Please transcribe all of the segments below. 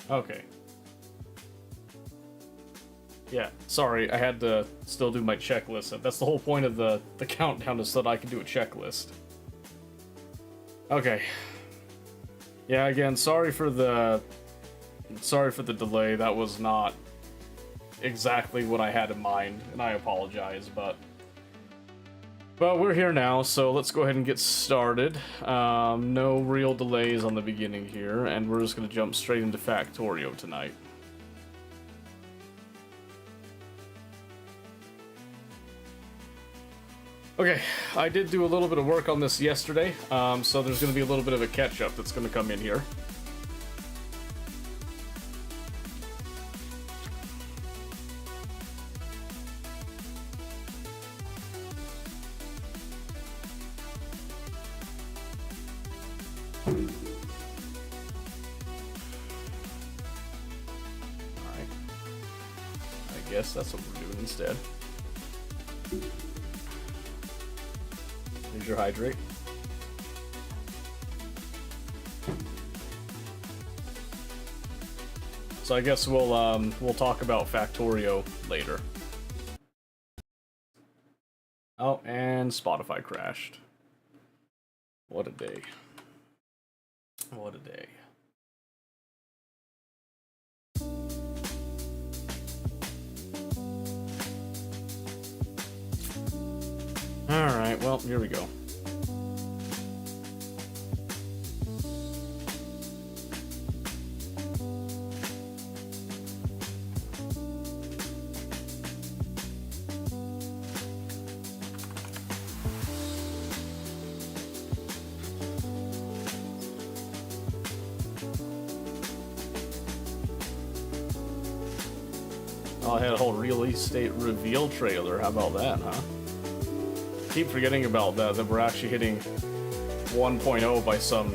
Okay. Yeah, sorry, I had to still do my checklist. That's the whole point of the countdown, is so that I can do a checklist. Okay. Yeah, again, sorry for the delay. That was not exactly what I had in mind, and I apologize, but we're here now, so let's go ahead and get started. No real delays on the beginning here, and we're just gonna jump straight into Factorio tonight. Okay, I did do a little bit of work on this yesterday, so there's going to be a little bit of a catch-up that's going to come in here. Alright. I guess that's what we're doing instead. Use your hydrate. So I guess we'll talk about Factorio later. Oh, and Spotify crashed. What a day. What a day. Alright, well, here we go. Oh, I had a whole release date reveal trailer. How about that, huh? Keep forgetting about that we're actually hitting 1.0 by some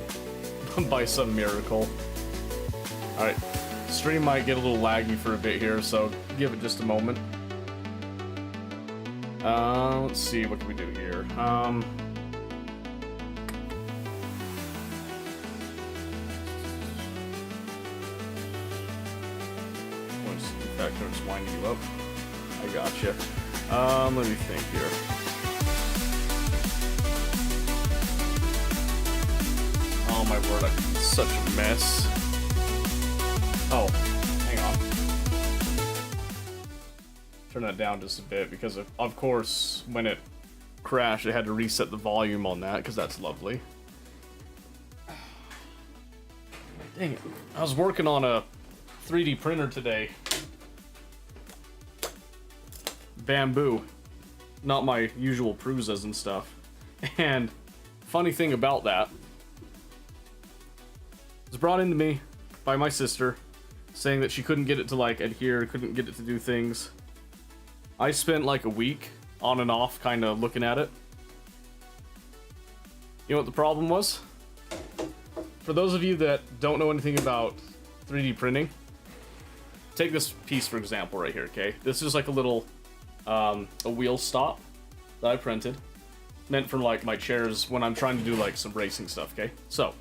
by some miracle. Alright, stream might get a little laggy for a bit here, so give it just a moment. Let's see, what can we do here? Factor's winding you up. I gotcha. Let me think here. Oh my word, I'm such a mess. Oh, hang on. Turn that down just a bit because of course when it crashed I had to reset the volume on that because that's lovely. Dang it. I was working on a 3D printer today. Bamboo, not my usual Pruzas and stuff. And funny thing about that, it was brought into me by my sister, saying that she couldn't get it to like adhere, couldn't get it to do things. I spent like a week on and off kind of looking at it. You know what the problem was? For those of you that don't know anything about 3D printing, take this piece for example right here, okay? This is like a little a wheel stop that I printed, meant for like my chairs when I'm trying to do like some racing stuff, okay? So,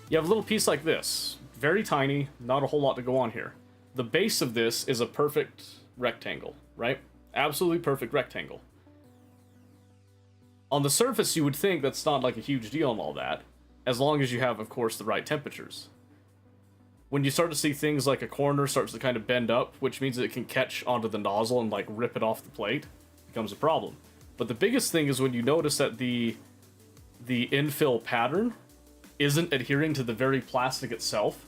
you have a little piece like this, very tiny, not a whole lot to go on here. The base of this is a perfect rectangle, right? Absolutely perfect rectangle. On the surface, you would think that's not like a huge deal and all that, as long as you have, of course, the right temperatures. When you start to see things like a corner starts to kind of bend up, which means that it can catch onto the nozzle and like rip it off the plate, becomes a problem. But the biggest thing is when you notice that the infill pattern isn't adhering to the very plastic itself.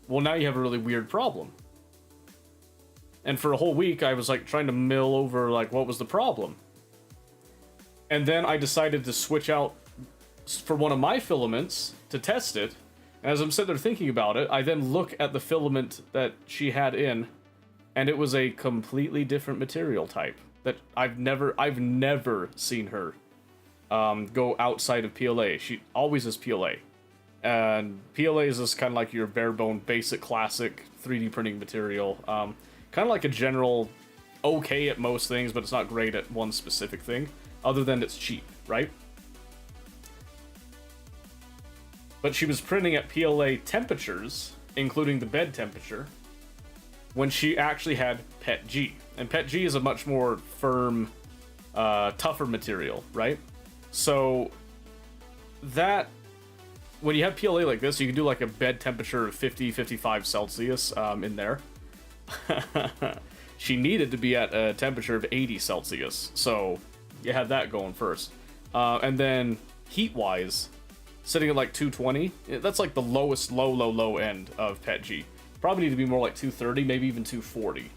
Well, now you have a really weird problem. And for a whole week, I was like trying to mill over like what was the problem. And then I decided to switch out for one of my filaments to test it. As I'm sitting there thinking about it, I then look at the filament that she had in, and it was a completely different material type that I've never seen her go outside of PLA. She always is PLA, and PLA is just kind of like your bare bone, basic, classic 3D printing material. Kind of like a general, okay at most things, but it's not great at one specific thing, other than it's cheap, right? But she was printing at PLA temperatures, including the bed temperature, when she actually had PETG. And PETG is a much more firm, tougher material, right? So, that, when you have PLA like this, you can do like a bed temperature of 50, 55 Celsius in there. She needed to be at a temperature of 80 Celsius, so you have that going first. And then, heat-wise, sitting at like 220, that's like the lowest low end of PETG. Probably need to be more like 230, maybe even 240.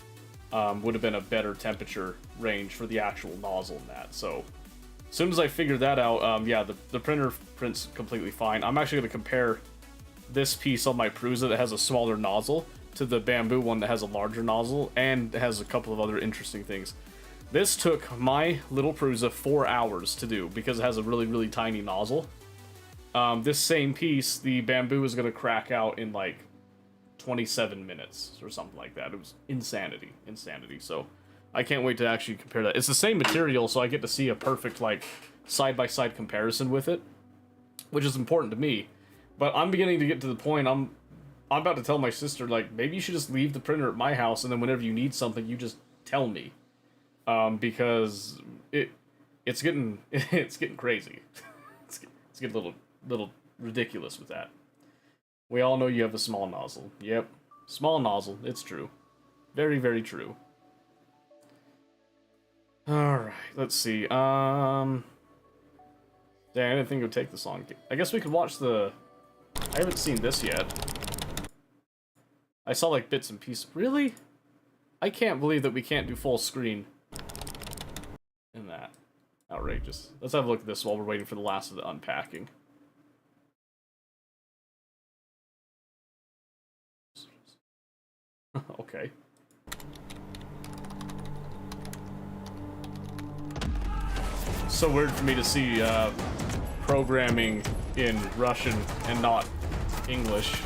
Would have been a better temperature range for the actual nozzle in that. So, as soon as I figured that out, yeah, the printer prints completely fine. I'm actually going to compare this piece on my Prusa that has a smaller nozzle to the Bamboo one that has a larger nozzle and has a couple of other interesting things. This took my little Prusa 4 hours to do because it has a really, really tiny nozzle. This same piece, the Bamboo is going to crack out in like 27 minutes or something like that. It was insanity. So I can't wait to actually compare that. It's the same material, so I get to see a perfect like side-by-side comparison with it, which is important to me. But I'm beginning to get to the point, I'm about to tell my sister, like, maybe you should just leave the printer at my house, and then whenever you need something, you just tell me. Because it's getting it's getting crazy. It's getting a little ridiculous with that. We all know you have a small nozzle. Yep, small nozzle. It's true. Very, very true. All right, let's see. Dang, I didn't think it would take this long. I guess we could watch the. I haven't seen this yet. I saw like bits and pieces. Really? I can't believe that we can't do full screen in that. Outrageous. Let's have a look at this while we're waiting for the last of the unpacking. Okay. So weird for me to see programming in Russian and not English.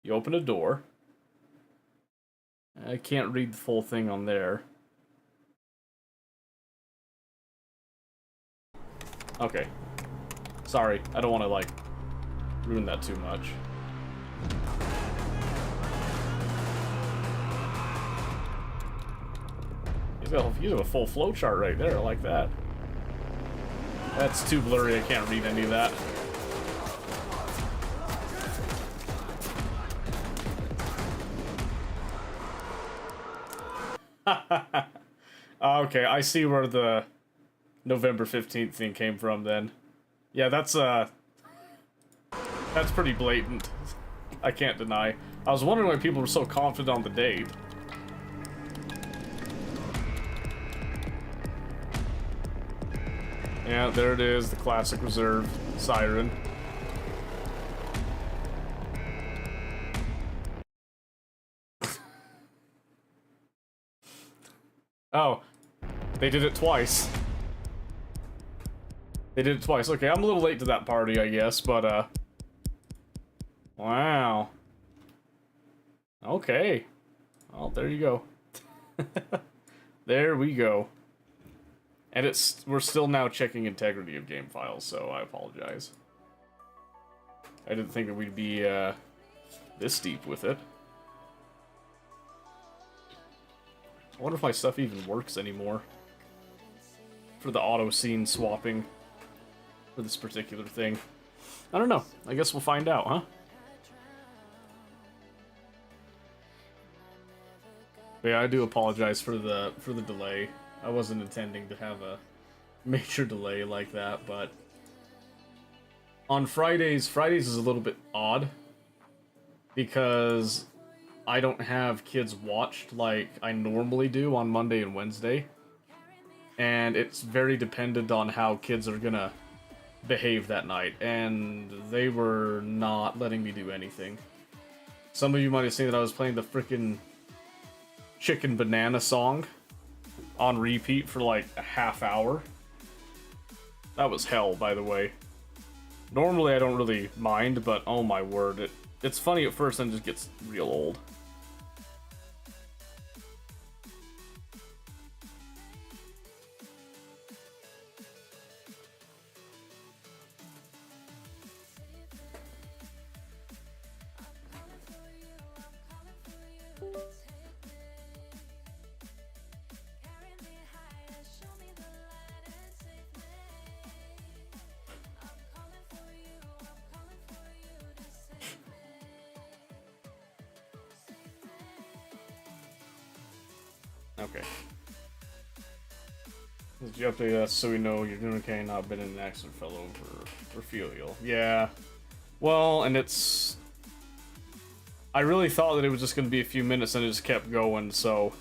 You open a door. I can't read the full thing on there. Okay. Sorry, I don't want to, like, ruin that too much. You have a full flowchart right there, I like that. That's too blurry, I can't read any of that. Okay, I see where the November 15th thing came from then. Yeah, that's pretty blatant. I can't deny. I was wondering why people were so confident on the date. Yeah, there it is, the classic reserve siren. Oh, they did it twice. They did it twice. Okay, I'm a little late to that party, I guess, but, wow. Okay. Well, there you go. There we go. And we're still now checking integrity of game files, so I apologize. I didn't think that we'd be, this deep with it. I wonder if my stuff even works anymore. For the auto scene swapping. For this particular thing. I don't know. I guess we'll find out, huh? But yeah, I do apologize for the delay. I wasn't intending to have a major delay like that, but on Fridays is a little bit odd because I don't have kids watched like I normally do on Monday and Wednesday, and it's very dependent on how kids are gonna behave that night, and they were not letting me do anything. Some of you might have seen that I was playing the frickin' Chicken Banana song on repeat for like a half hour. That was hell, by the way. Normally I don't really mind, but oh my word, it's funny at first and just gets real old. Okay. Did you update us so we know you're doing okay, not been in an accident, fell over, or feel ill? Yeah. Well, and it's... I really thought that it was just going to be a few minutes and it just kept going, so...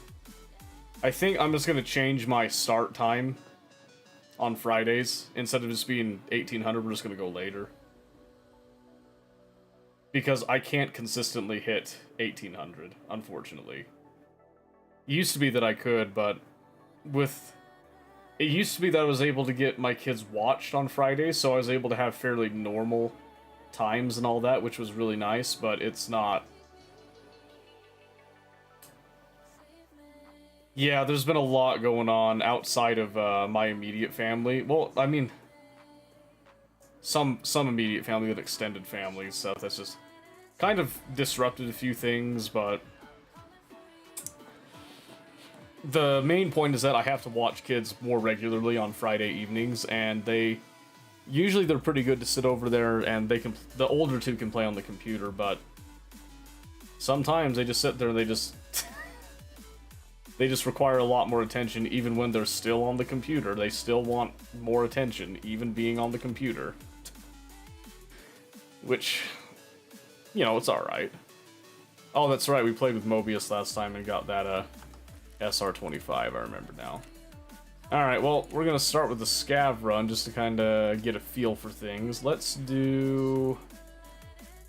I think I'm just going to change my start time on Fridays. Instead of just being 1800, we're just going to go later. Because I can't consistently hit 1800, unfortunately. It used to be that I could, but with It used to be that I was able to get my kids watched on Fridays, so I was able to have fairly normal times and all that, which was really nice, but it's not. Yeah, there's been a lot going on outside of my immediate family. Well, I mean, some immediate family and extended family stuff that's just kind of disrupted a few things, but the main point is that I have to watch kids more regularly on Friday evenings, and they're pretty good to sit over there, and the older two can play on the computer, but sometimes they just sit there and they just require a lot more attention even when they're still on the computer. They still want more attention, even being on the computer. Which, you know, it's alright. Oh, that's right, we played with Mobius last time and got that, SR-25, I remember now. Alright, well, we're gonna start with the scav run just to kinda get a feel for things. Let's do...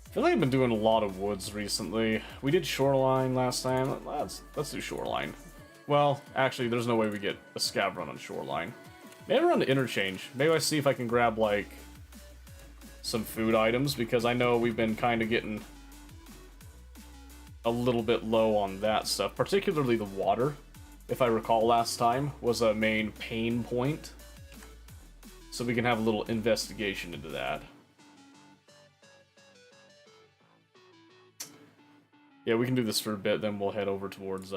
I feel like I've been doing a lot of woods recently. We did shoreline last time. Let's do shoreline. Well, actually, there's no way we get a scav run on shoreline. Maybe run the interchange. Maybe I see if I can grab, like, some food items, because I know we've been kind of getting a little bit low on that stuff, particularly the water, if I recall last time, was a main pain point. So we can have a little investigation into that. Yeah, we can do this for a bit, then we'll head over towards,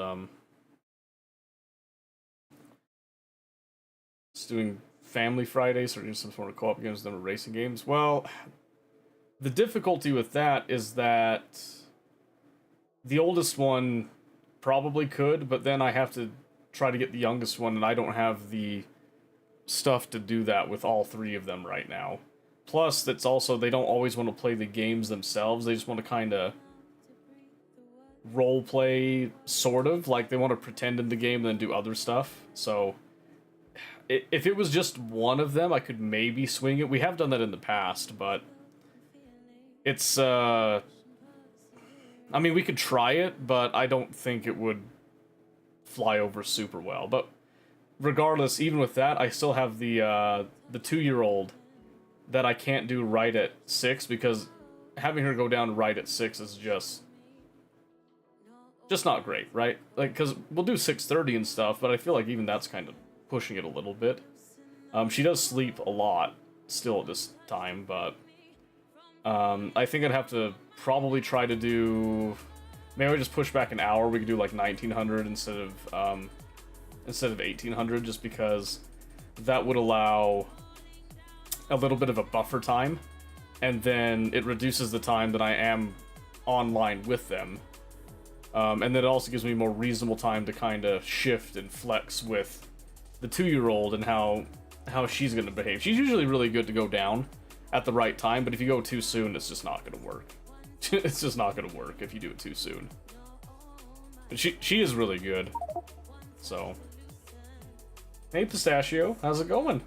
just doing Family Fridays, or doing some sort of co-op games, then racing games. Well, the difficulty with that is that the oldest one probably could, but then I have to try to get the youngest one, and I don't have the stuff to do that with all three of them right now. Plus, that's also, they don't always want to play the games themselves, they just want to kind of role play, sort of. Like, they want to pretend in the game and then do other stuff. So, if it was just one of them, I could maybe swing it. We have done that in the past, but it's, I mean, we could try it, but I don't think it would fly over super well. But regardless, even with that, I still have the 2-year-old that I can't do right at 6, because having her go down right at 6 is just not great, right? Like, because we'll do 6:30 and stuff, but I feel like even that's kind of pushing it a little bit. She does sleep a lot still at this time, but I think I'd have to probably try to do... Maybe I just push back an hour. We could do like 1900 instead of 1800, just because that would allow a little bit of a buffer time, and then it reduces the time that I am online with them. And then it also gives me more reasonable time to kind of shift and flex with the 2-year-old and how she's going to behave. She's usually really good to go down at the right time, but if you go too soon, it's just not going to work. It's just not going to work if you do it too soon. But she is really good. So, hey Pistachio, how's it going?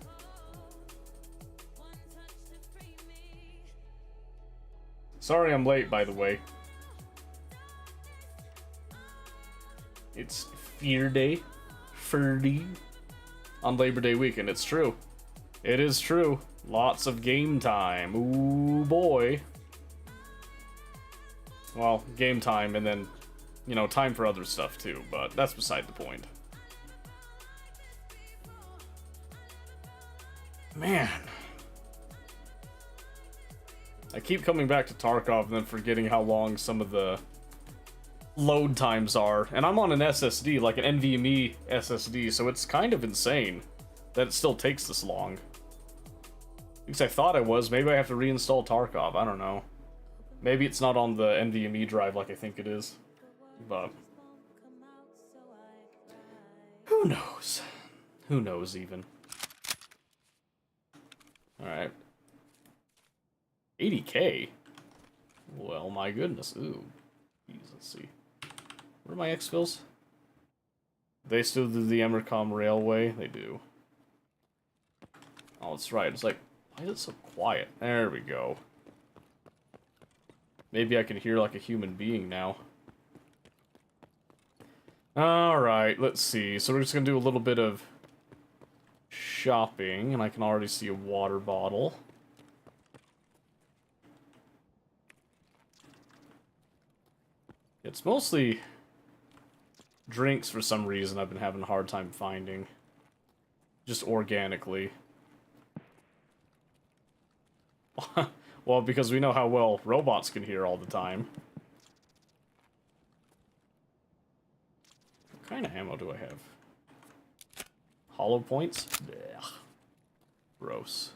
Sorry I'm late, by the way. It's Fear Day. Ferdy. On Labor Day weekend. It's true. It is true. Lots of game time. Ooh, boy. Well, game time and then, you know, time for other stuff too, but that's beside the point. Man. I keep coming back to Tarkov and then forgetting how long some of the load times are. And I'm on an SSD, like an NVMe SSD, so it's kind of insane that it still takes this long. At least I thought I was. Maybe I have to reinstall Tarkov. I don't know. Maybe it's not on the NVMe drive like I think it is. But who knows? Who knows even? Alright. 80k? Well, my goodness. Ooh. Jeez, let's see. Where are my exfils? They still do the Emercom Railway? They do. Oh, that's right. It's like, why is it so quiet? There we go. Maybe I can hear like a human being now. Alright, let's see. So we're just gonna do a little bit of shopping, and I can already see a water bottle. It's mostly drinks for some reason I've been having a hard time finding. Just organically. Well, because we know how well robots can hear all the time. What kind of ammo do I have? Hollow points? Blech. Gross.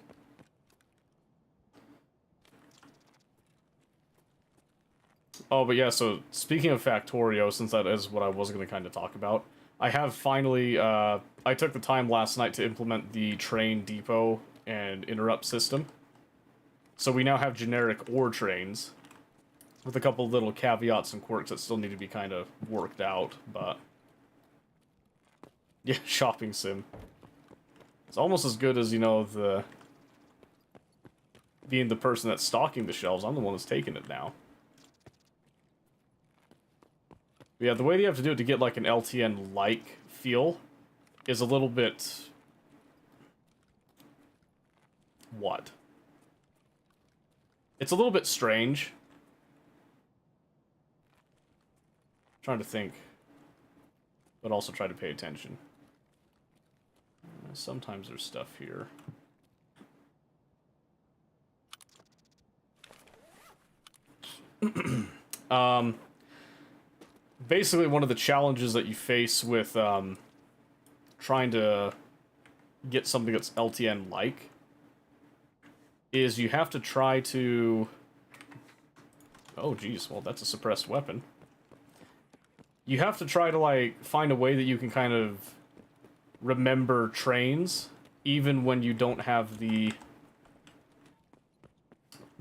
Oh, but yeah, so speaking of Factorio, since that is what I was going to kind of talk about, I have finally, I took the time last night to implement the train depot and interrupt system. So we now have generic ore trains, with a couple little caveats and quirks that still need to be kind of worked out, but... Yeah, shopping sim. It's almost as good as, you know, being the person that's stocking the shelves. I'm the one that's taking it now. But yeah, the way you have to do it to get like an LTN-like feel is a little bit... What? It's a little bit strange. I'm trying to think, but also try to pay attention. Sometimes there's stuff here. Basically, one of the challenges that you face with trying to get something that's LTN-like is you have to try to... Oh, geez. Well, that's a suppressed weapon. You have to try to, like, find a way that you can kind of remember trains, even when you don't have the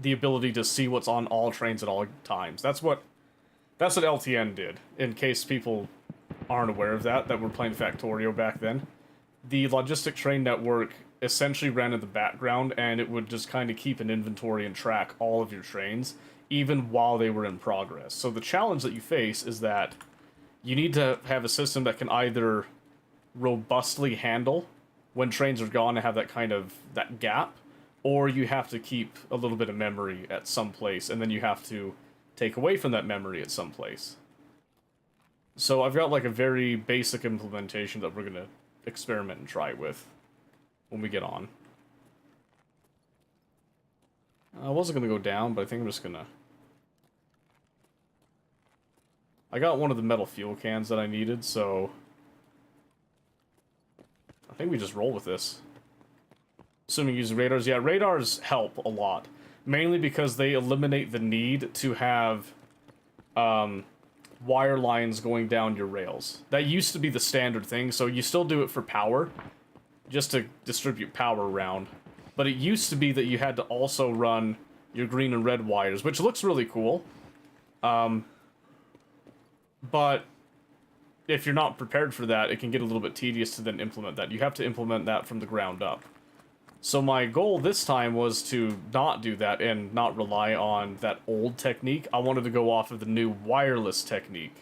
ability to see what's on all trains at all times. That's what LTN did, in case people aren't aware of that were playing Factorio back then. The logistic train network essentially ran in the background, and it would just kind of keep an inventory and track all of your trains, even while they were in progress. So the challenge that you face is that you need to have a system that can either robustly handle when trains are gone and have that kind of, that gap, or you have to keep a little bit of memory at some place, and then you have to take away from that memory at some place. So I've got like a very basic implementation that we're going to experiment and try with when we get on. I wasn't going to go down, but I think I'm just going to... I got one of the metal fuel cans that I needed, so... I think we just roll with this. Assuming using radars. Yeah, radars help a lot. Mainly because they eliminate the need to have wire lines going down your rails. That used to be the standard thing, so you still do it for power, just to distribute power around. But it used to be that you had to also run your green and red wires, which looks really cool. But if you're not prepared for that, it can get a little bit tedious to then implement that. You have to implement that from the ground up. So my goal this time was to not do that and not rely on that old technique. I wanted to go off of the new wireless technique,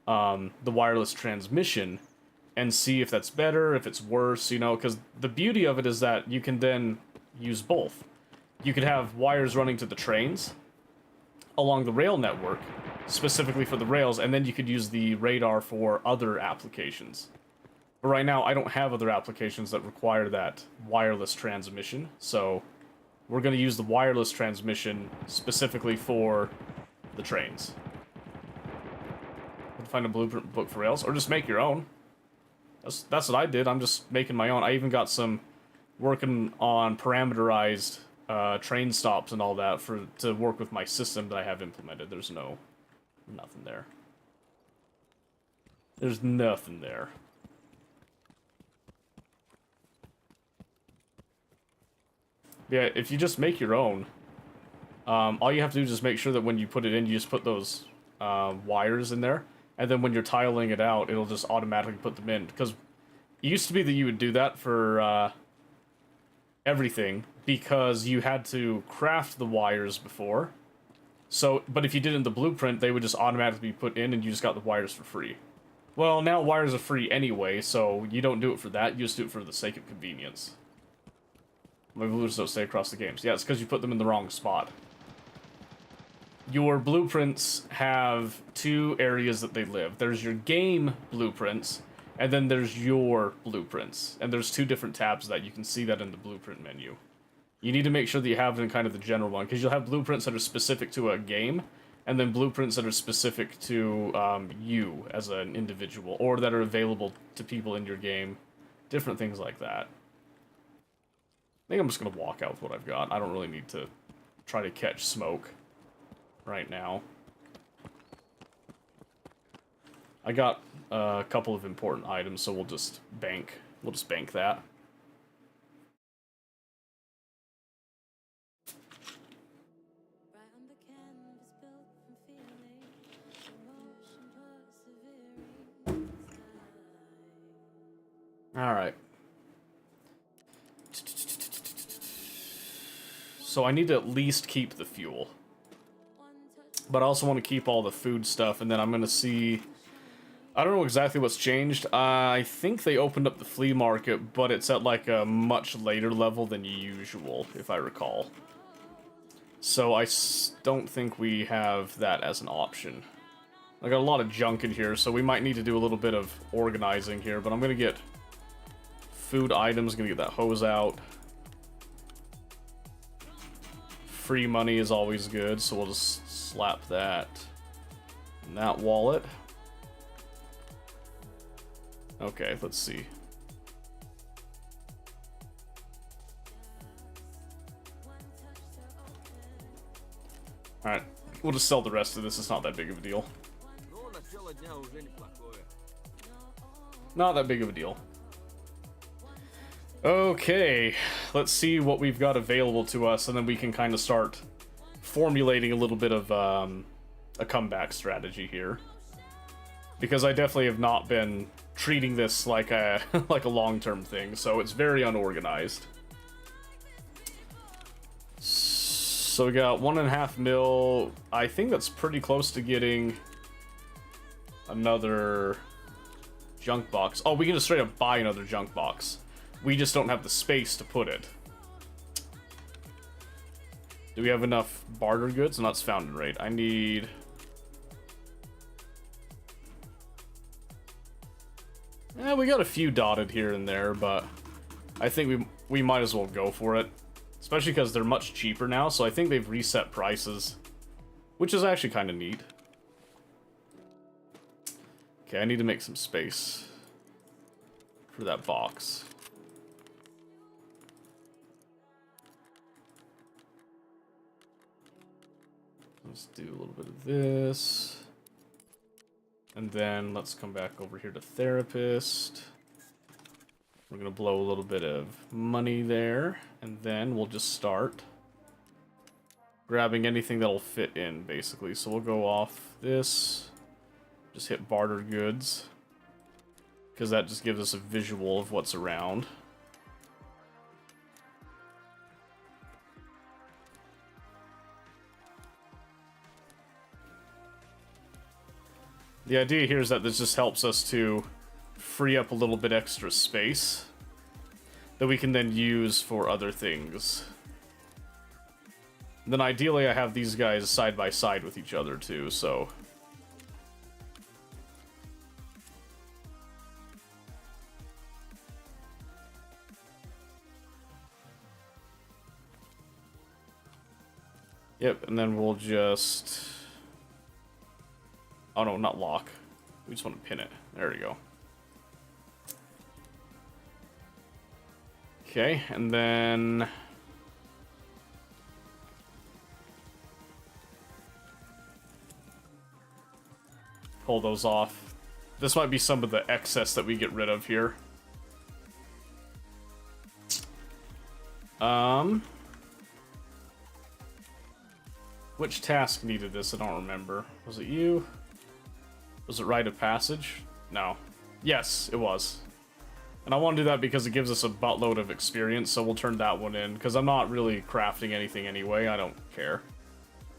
the wireless transmission, and see if that's better, if it's worse, you know, because the beauty of it is that you can then use both. You could have wires running to the trains along the rail network, specifically for the rails, and then you could use the radar for other applications. But right now, I don't have other applications that require that wireless transmission, so we're going to use the wireless transmission specifically for the trains. Find a blueprint book for rails, or just make your own. That's what I did. I'm just making my own. I even got some working on parameterized train stops and all that to work with my system that I have implemented. There's nothing there. There's nothing there. Yeah, if you just make your own, all you have to do is just make sure that when you put it in, you just put those wires in there, and then when you're tiling it out, it'll just automatically put them in. Because it used to be that you would do that for everything, because you had to craft the wires before. So, but if you did it in the blueprint, they would just automatically be put in, and you just got the wires for free. Well, now wires are free anyway, so you don't do it for that, you just do it for the sake of convenience. My blueprints don't stay across the games. Yeah, it's because you put them in the wrong spot. Your blueprints have two areas that they live. There's your game blueprints, and then there's your blueprints. And there's two different tabs that you can see that in the blueprint menu. You need to make sure that you have it in kind of the general one, because you'll have blueprints that are specific to a game, and then blueprints that are specific to you as an individual, or that are available to people in your game. Different things like that. I think I'm just going to walk out with what I've got. I don't really need to try to catch smoke right now. I got a couple of important items, so we'll just bank that. Alright. So I need to at least keep the fuel. But I also want to keep all the food stuff, and then I'm going to see... I don't know exactly what's changed. I think they opened up the flea market, but it's at like a much later level than usual, if I recall. So I don't think we have that as an option. I got a lot of junk in here, so we might need to do a little bit of organizing here, but I'm going to get food items, going to get that hose out. Free money is always good, so we'll just slap that in that wallet. Okay, let's see. Alright, we'll just sell the rest of this, it's not that big of a deal. Not that big of a deal. Okay, let's see what we've got available to us, and then we can kind of start formulating a little bit of a comeback strategy here. Because I definitely have not been treating this like a like a long-term thing, so it's very unorganized. So we got 1.5 mil. I think that's pretty close to getting another junk box. Oh, we can just straight up buy another junk box. We just don't have the space to put it. Do we have enough barter goods? Not found rate. I need... we got a few dotted here and there, but I think we might as well go for it. Especially because they're much cheaper now, so I think they've reset prices. Which is actually kind of neat. Okay, I need to make some space for that box. Let's do a little bit of this. And then let's come back over here to therapist. We're going to blow a little bit of money there. And then we'll just start grabbing anything that'll fit in, basically. So we'll go off this. Just hit barter goods. Because that just gives us a visual of what's around. The idea here is that this just helps us to free up a little bit extra space that we can then use for other things. And then ideally I have these guys side by side with each other too, so... Yep, and then we'll just... Oh no, not lock. We just want to pin it. There we go. Okay, and then... pull those off. This might be some of the excess that we get rid of here. Which task needed this? I don't remember. Was it you? Was it Rite of Passage? No. Yes, it was. And I want to do that because it gives us a buttload of experience, so we'll turn that one in. Because I'm not really crafting anything anyway, I don't care.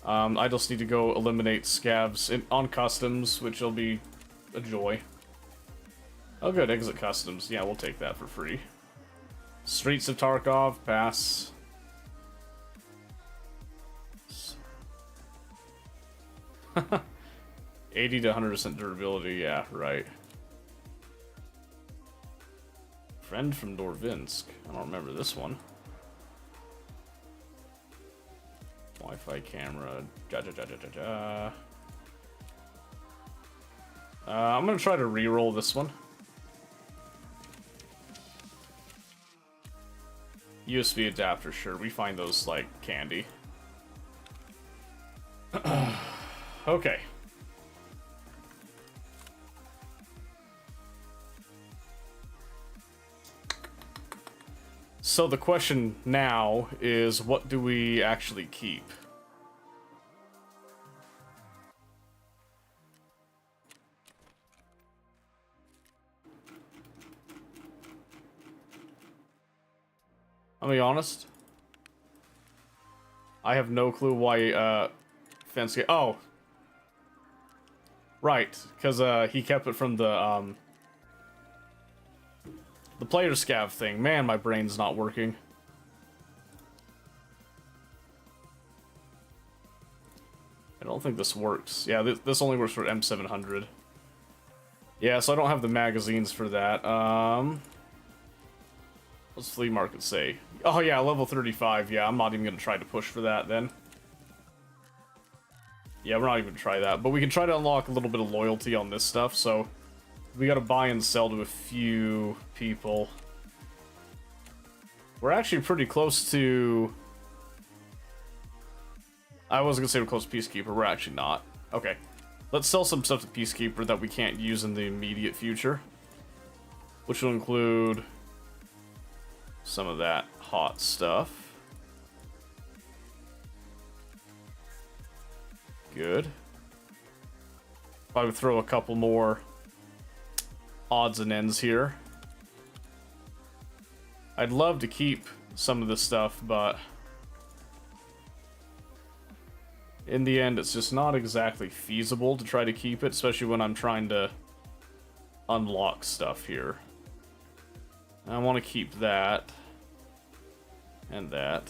I just need to go eliminate scavs on customs, which will be a joy. Oh, good. Exit customs. Yeah, we'll take that for free. Streets of Tarkov. Pass. 80 to 100% durability. Yeah, right. Friend from Dorvinsk. I don't remember this one. Wi-Fi camera. I'm gonna try to re-roll this one. USB adapter, sure. We find those like candy. Okay. So the question now is, what do we actually keep? I'll be honest. I have no clue why, Fensky... Oh! Right, because, he kept it from the player scav thing. Man, my brain's not working. I don't think this works. Yeah, this only works for M700. Yeah, so I don't have the magazines for that. What's flea market say? Oh yeah, level 35. Yeah, I'm not even gonna try to push for that then. Yeah, we're not even gonna try that. But we can try to unlock a little bit of loyalty on this stuff, so we gotta buy and sell to a few people. We're actually pretty close to... I was gonna say we're close to Peacekeeper, we're actually not. Okay. Let's sell some stuff to Peacekeeper that we can't use in the immediate future. Which will include some of that hot stuff. Good. Probably throw a couple more odds and ends here. I'd love to keep some of this stuff, but in the end, it's just not exactly feasible to try to keep it, especially when I'm trying to unlock stuff here. I want to keep that and that.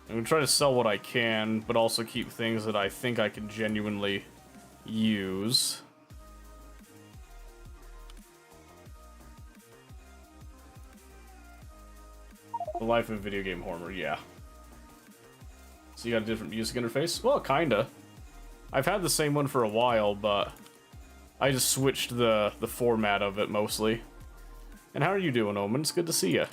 I'm gonna try to sell what I can, but also keep things that I think I can genuinely use. The life of a video game hoarder, yeah. So you got a different music interface? Well, kinda. I've had the same one for a while, but I just switched the format of it mostly. And how are you doing, Omen? It's good to see you.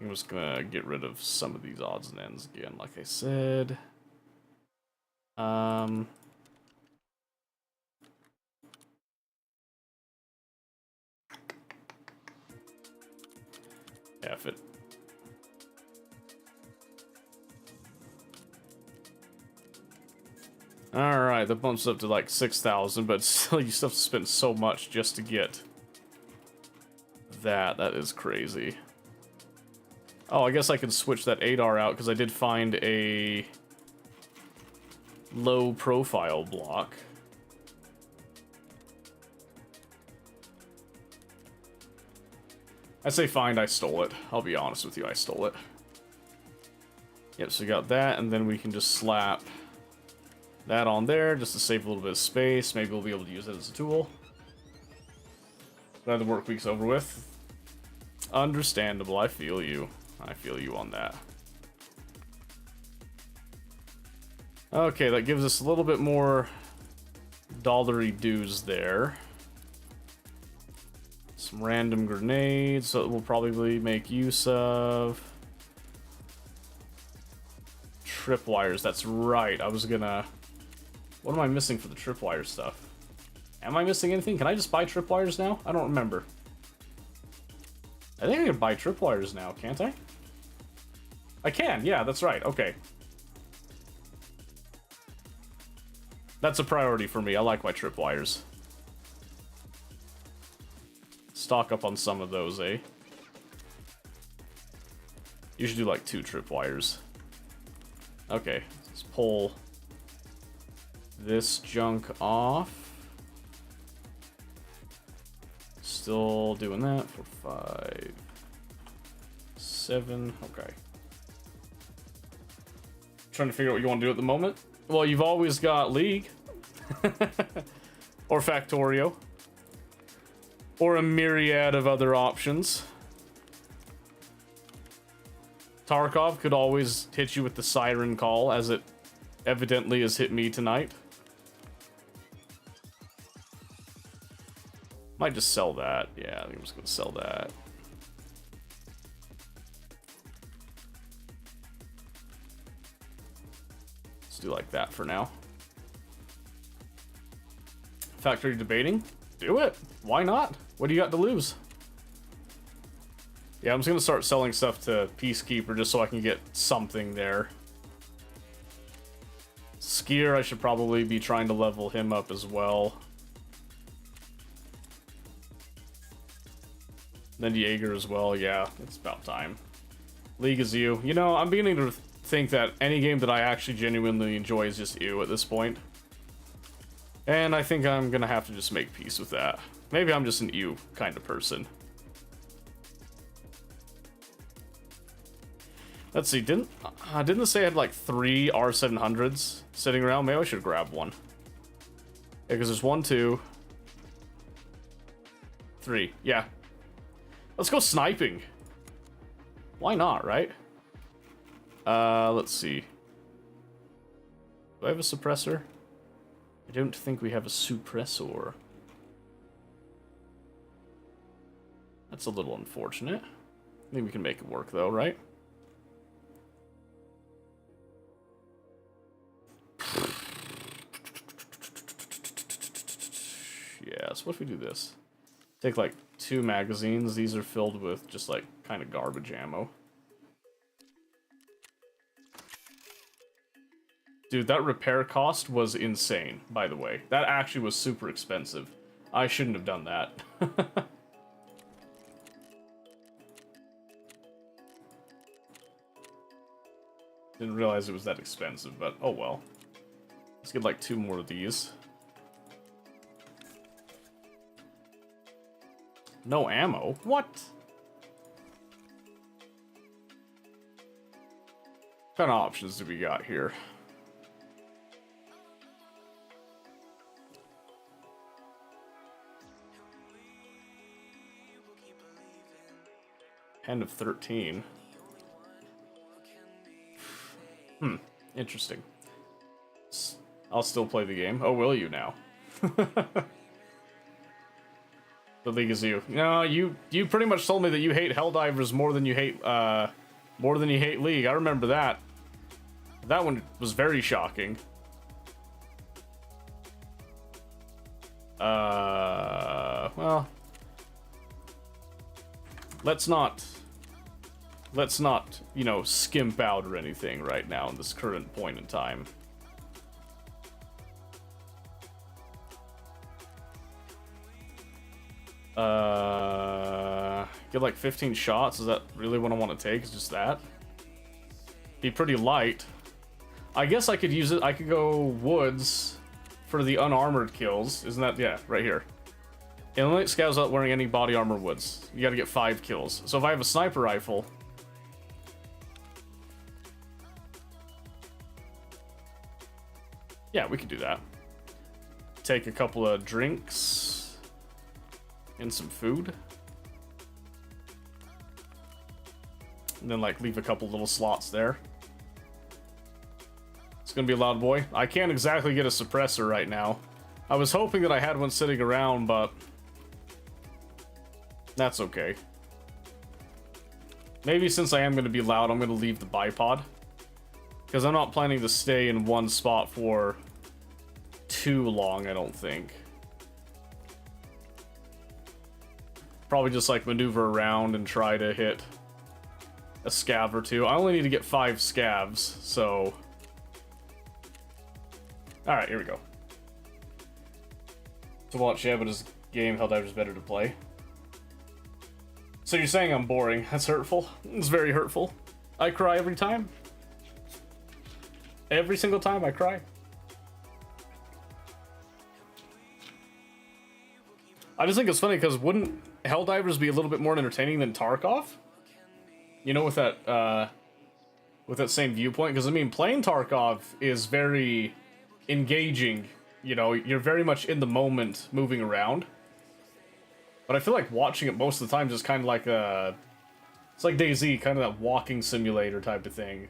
I'm just gonna get rid of some of these odds and ends again, like I said. F it. Alright, that bumps up to like 6,000, but still you still have to spend so much just to get that. That is crazy. Oh, I guess I can switch that ADAR out, because I did find a low profile block. I say find, I stole it. I'll be honest with you, I stole it. Yep, so we got that, and then we can just slap that on there, just to save a little bit of space. Maybe we'll be able to use it as a tool. Glad the work week's over with. Understandable, I feel you. I feel you on that. Okay, that gives us a little bit more dollary dues there. Some random grenades that we'll probably make use of. Tripwires, that's right. I was gonna... What am I missing for the tripwire stuff? Am I missing anything? Can I just buy tripwires now? I don't remember. I think I can buy tripwires now, can't I? I can, yeah, that's right, okay. That's a priority for me, I like my tripwires. Stock up on some of those, eh? You should do like 2 tripwires. Okay, let's pull this junk off. Still doing that for 5, 7. Okay. Trying to figure out what you want to do at the moment. Well, you've always got League. Or Factorio. Or a myriad of other options. Tarkov could always hit you with the siren call, as it evidently has hit me tonight. Might just sell that. Yeah, I think I'm just gonna sell that. Let's do like that for now. Factory debating? Do it. Why not? What do you got to lose? Yeah, I'm just gonna start selling stuff to Peacekeeper just so I can get something there. Skier, I should probably be trying to level him up as well. Then Jaeger as well, yeah, it's about time. League is you. You know, I'm beginning to think that any game that I actually genuinely enjoy is just you at this point. And I think I'm gonna have to just make peace with that. Maybe I'm just an ew kind of person. Let's see, didn't it say I had like 3 R700s sitting around? Maybe I should grab one. Yeah, because there's 1, 2, 3. Yeah. Let's go sniping. Why not, right? Let's see. Do I have a suppressor? I don't think we have a suppressor. That's a little unfortunate. I think we can make it work though, right? Yeah, so what if we do this? Take like 2 magazines. These are filled with just like kind of garbage ammo. Dude, that repair cost was insane, by the way. That actually was super expensive. I shouldn't have done that. Didn't realize it was that expensive, but oh well. Let's get like 2 more of these. No ammo? What? What kind of options do we got here? End of 13. Interesting. I'll still play the game. Oh, will you now? The League is you. No, you pretty much told me that you hate Helldivers more than you hate League. I remember that. That one was very shocking. Well, let's not, you know, skimp out or anything right now in this current point in time. Get like 15 shots. Is that really what I want to take? Is just that? Be pretty light. I guess I could use it. I could go woods for the unarmored kills. Isn't that, yeah, right here. Eliminate scouts without wearing any body armor woods. You gotta get 5 kills. So if I have a sniper rifle, yeah, we could do that. Take a couple of drinks and some food. And then like leave a couple little slots there. It's gonna be a loud boy. I can't exactly get a suppressor right now. I was hoping that I had one sitting around, but that's okay. Maybe since I am gonna be loud, I'm gonna leave the bipod. Because I'm not planning to stay in one spot for too long, I don't think. Probably just like maneuver around and try to hit a scav or 2. I only need to get 5 scavs, so... Alright, here we go. To watch, yeah, but his game Helldivers is better to play. So you're saying I'm boring. That's hurtful. It's very hurtful. I cry every time. Every single time I cry. I just think it's funny because wouldn't Helldivers be a little bit more entertaining than Tarkov? You know, with that same viewpoint, because I mean, playing Tarkov is very engaging. You know, you're very much in the moment, moving around. But I feel like watching it most of the time just kind of like it's like DayZ, kind of that walking simulator type of thing.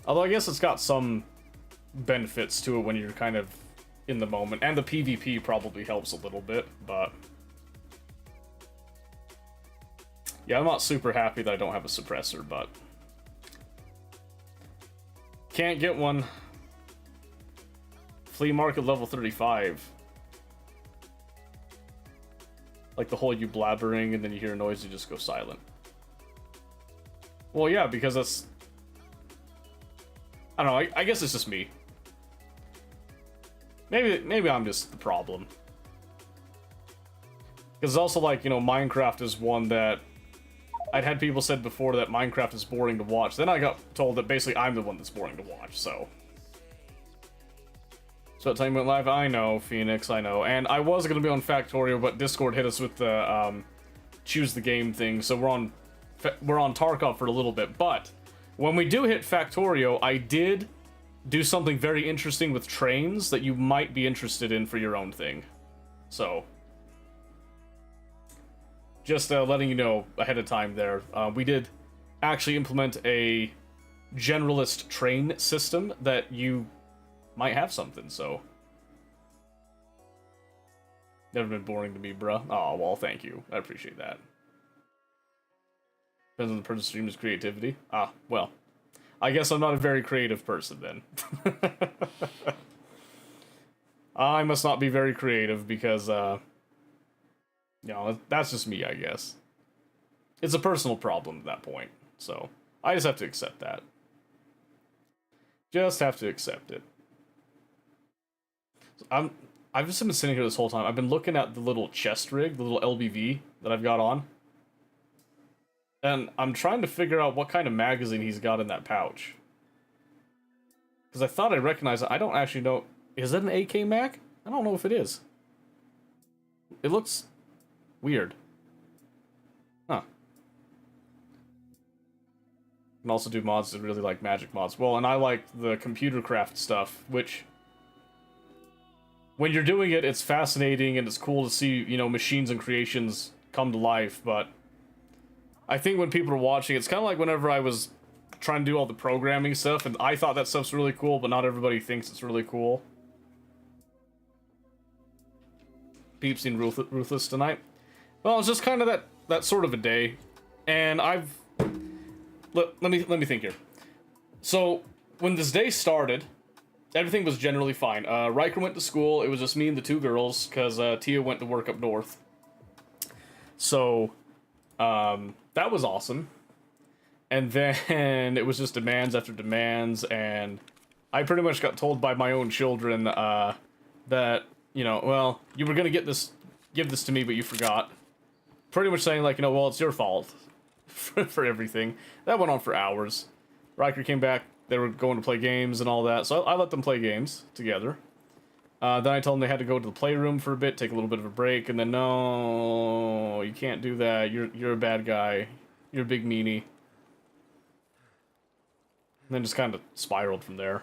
Although I guess it's got some benefits to it when you're kind of in the moment, and the PvP probably helps a little bit, but yeah, I'm not super happy that I don't have a suppressor, but can't get one. Flea market level 35. Like the whole you blabbering and then you hear a noise, you just go silent. Well, yeah, because that's... I don't know, I guess it's just me. Maybe I'm just the problem. Because it's also like, you know, Minecraft is one that... I'd had people said before that Minecraft is boring to watch. Then I got told that basically I'm the one that's boring to watch, so... So that time went live, I know, Phoenix, I know. And I was going to be on Factorio, but Discord hit us with the choose the game thing, so we're on Tarkov for a little bit. But when we do hit Factorio, I did do something very interesting with trains that you might be interested in for your own thing. So, just letting you know ahead of time there. We did actually implement a generalist train system that you might have something, so. Never been boring to me, bruh. Oh, well, thank you. I appreciate that. Depends on the person's streamer's creativity. Ah, well. I guess I'm not a very creative person, then. I must not be very creative because, you know, that's just me, I guess. It's a personal problem at that point, so I just have to accept that. Just have to accept it. I've just been sitting here this whole time. I've been looking at the little chest rig, the little LBV that I've got on. And I'm trying to figure out what kind of magazine he's got in that pouch. Because I thought I recognized it. I don't actually know. Is that an AK mag? I don't know if it is. It looks weird. Huh. You can also do mods that really like magic mods. Well, and I like the computer craft stuff, which... when you're doing it, it's fascinating and it's cool to see, you know, machines and creations come to life, but I think when people are watching, it's kind of like whenever I was trying to do all the programming stuff, and I thought that stuff's really cool, but not everybody thinks it's really cool. Peep seen Ruthless tonight? Well, it's just kind of that sort of a day, and I've... Let me think here. So, when this day started... everything was generally fine. Riker went to school. It was just me and the two girls, because Tia went to work up north. So, that was awesome. And then it was just demands after demands, and I pretty much got told by my own children that, you know, well, you were going to give this to me, but you forgot. Pretty much saying, like, you know, well, it's your fault for everything. That went on for hours. Riker came back. They were going to play games and all that, so I let them play games together. Then I told them they had to go to the playroom for a bit, take a little bit of a break, and then, no, you can't do that. You're a bad guy. You're a big meanie. And then just kind of spiraled from there.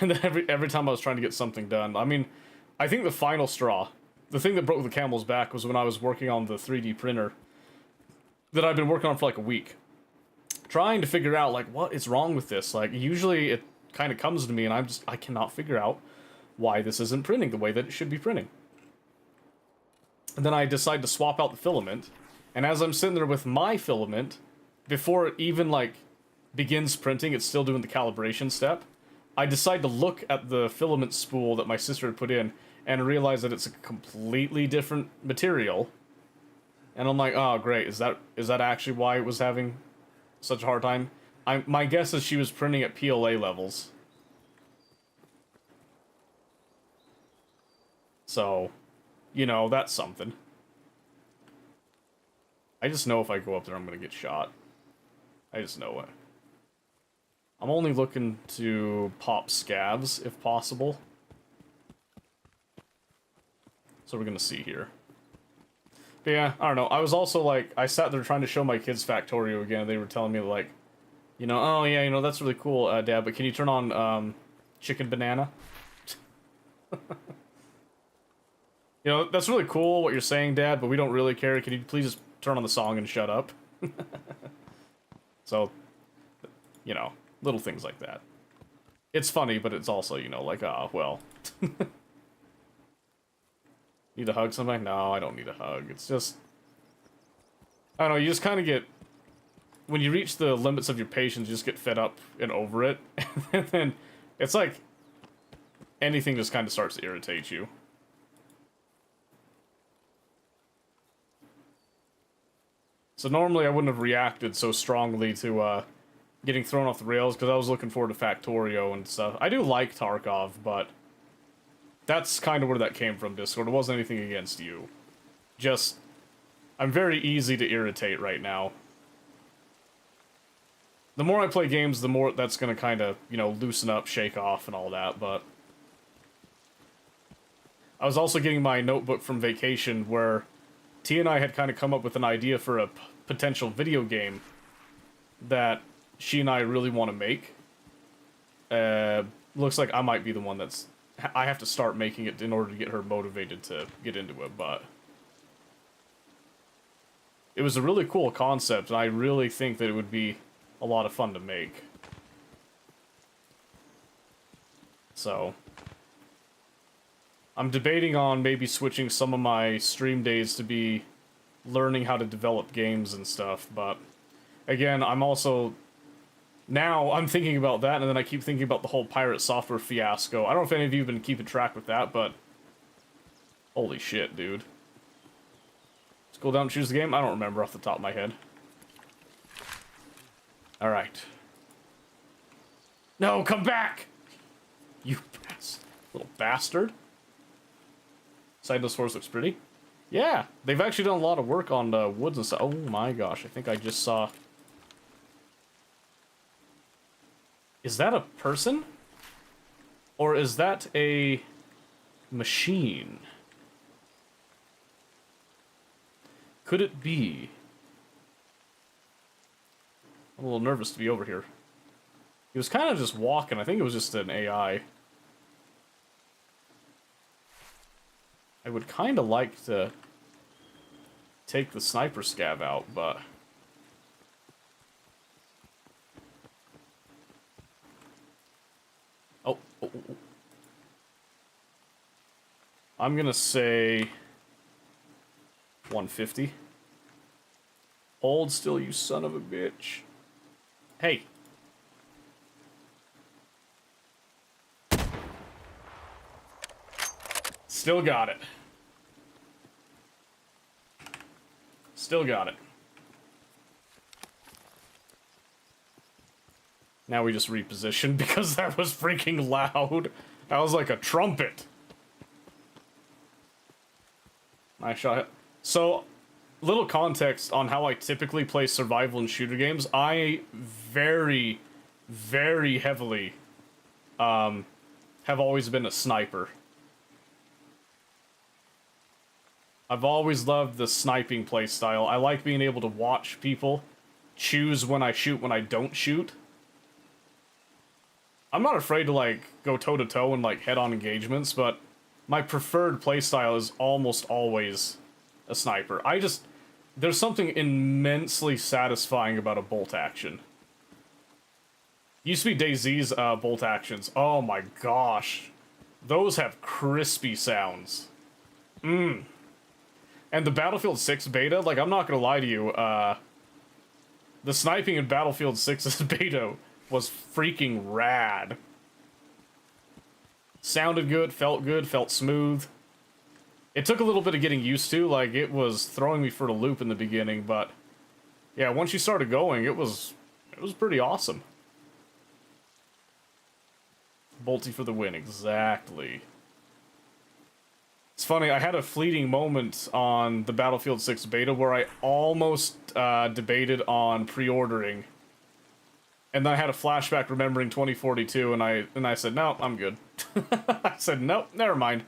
And then every time I was trying to get something done, I mean, I think the final straw, the thing that broke the camel's back was when I was working on the 3D printer that I've been working on for like a week. Trying to figure out, like, what is wrong with this? Like, usually it kind of comes to me and I cannot figure out why this isn't printing the way that it should be printing. And then I decide to swap out the filament, and as I'm sitting there with my filament, before it even, like, begins printing, it's still doing the calibration step, I decide to look at the filament spool that my sister had put in, and realize that it's a completely different material. And I'm like, oh, great, is that actually why it was having such a hard time? My guess is she was printing at PLA levels. So, you know, that's something. I just know if I go up there, I'm gonna get shot. I just know it. I'm only looking to pop scavs, if possible. So we're gonna see here. But yeah, I don't know. I was also like, I sat there trying to show my kids Factorio again. And they were telling me like, you know, oh yeah, you know, that's really cool, Dad, but can you turn on Chicken Banana? You know, that's really cool what you're saying, Dad, but we don't really care. Can you please just turn on the song and shut up? So, you know, little things like that. It's funny, but it's also, you know, like, ah, well. Need a hug somebody? No, I don't need a hug. It's just, I don't know, you just kind of get, when you reach the limits of your patience, you just get fed up and over it. And then it's like anything just kind of starts to irritate you. So normally I wouldn't have reacted so strongly to getting thrown off the rails because I was looking forward to Factorio and stuff. I do like Tarkov, but that's kind of where that came from, Discord. It wasn't anything against you. Just, I'm very easy to irritate right now. The more I play games, the more that's going to kind of, you know, loosen up, shake off, and all that, but I was also getting my notebook from vacation where T and I had kind of come up with an idea for a potential video game that she and I really want to make. Looks like I might be the one that's... I have to start making it in order to get her motivated to get into it, but... It was a really cool concept, and I really think that it would be a lot of fun to make. So... I'm debating on maybe switching some of my stream days to be learning how to develop games and stuff, but again, I'm also... Now, I'm thinking about that, and then I keep thinking about the whole pirate software fiasco. I don't know if any of you have been keeping track with that, but... Holy shit, dude. Let's go down and choose the game? I don't remember off the top of my head. Alright. No, come back! You little bastard. Sightless Forest looks pretty. Yeah, they've actually done a lot of work on woods and stuff. Oh my gosh, I think I just saw... Is that a person? Or is that a machine? Could it be? I'm a little nervous to be over here. He was kind of just walking. I think it was just an AI. I would kind of like to take the sniper scav out, but... Oh. I'm gonna say 150. Hold still, you son of a bitch. Hey. Still got it. Still got it. Now we just reposition because that was freaking loud. That was like a trumpet. Nice shot. So, little context on how I typically play survival and shooter games. I very, very heavily have always been a sniper. I've always loved the sniping playstyle. I like being able to watch people, choose when I shoot, when I don't shoot. I'm not afraid to, like, go toe-to-toe and, like, head-on engagements, but my preferred playstyle is almost always a sniper. There's something immensely satisfying about a bolt action. Used to be DayZ's bolt actions. Oh my gosh. Those have crispy sounds. And the Battlefield 6 beta, like, I'm not gonna lie to you, the sniping in Battlefield 6's beta was freaking rad. Sounded good, felt smooth. It took a little bit of getting used to, like, it was throwing me for a loop in the beginning, but yeah, once you started going, it was pretty awesome. Bolty for the win, exactly. It's funny, I had a fleeting moment on the Battlefield 6 beta where I almost debated on pre-ordering. And then I had a flashback remembering 2042, and I said, no, I'm good. I said, nope, never mind.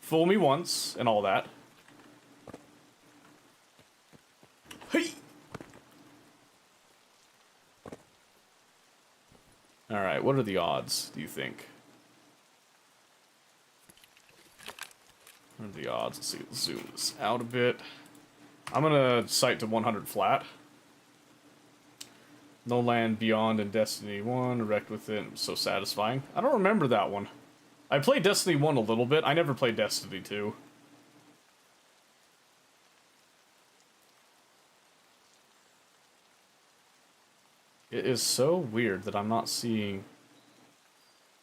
Fool me once and all that. Hey! Alright, what are the odds, do you think? What are the odds? Let's see, let's zoom this out a bit. I'm gonna sight to 100 flat. No land beyond in Destiny 1, erect within, so satisfying. I don't remember that one. I played Destiny 1 a little bit, I never played Destiny 2. It is so weird that I'm not seeing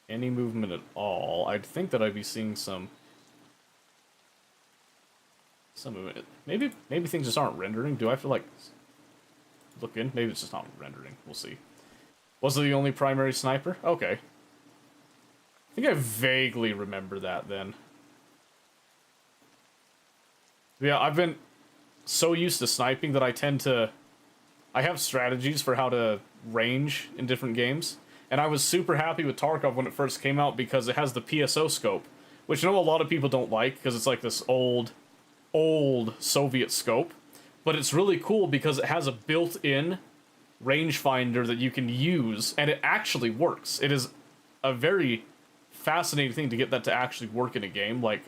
any movement at all. I'd think that I'd be seeing some movement. Maybe things just aren't rendering. Do I have to, like, look in? Maybe it's just not rendering. We'll see. Was it the only primary sniper? Okay. I think I vaguely remember that then. Yeah, I've been so used to sniping that I tend to... I have strategies for how to range in different games. And I was super happy with Tarkov when it first came out because it has the PSO scope. Which I know a lot of people don't like because it's like this old Soviet scope. But it's really cool because it has a built-in rangefinder that you can use. And it actually works. It is a very fascinating thing to get that to actually work in a game. Like,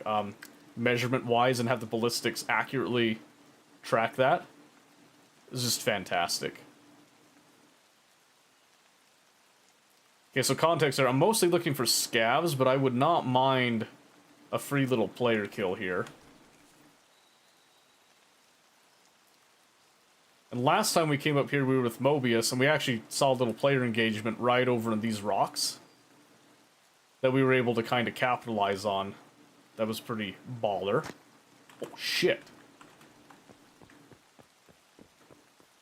measurement-wise and have the ballistics accurately track that. It's just fantastic. Okay, so context there. I'm mostly looking for scavs, but I would not mind a free little player kill here. And last time we came up here, we were with Mobius, and we actually saw a little player engagement right over in these rocks that we were able to kind of capitalize on. That was pretty baller. Oh, shit.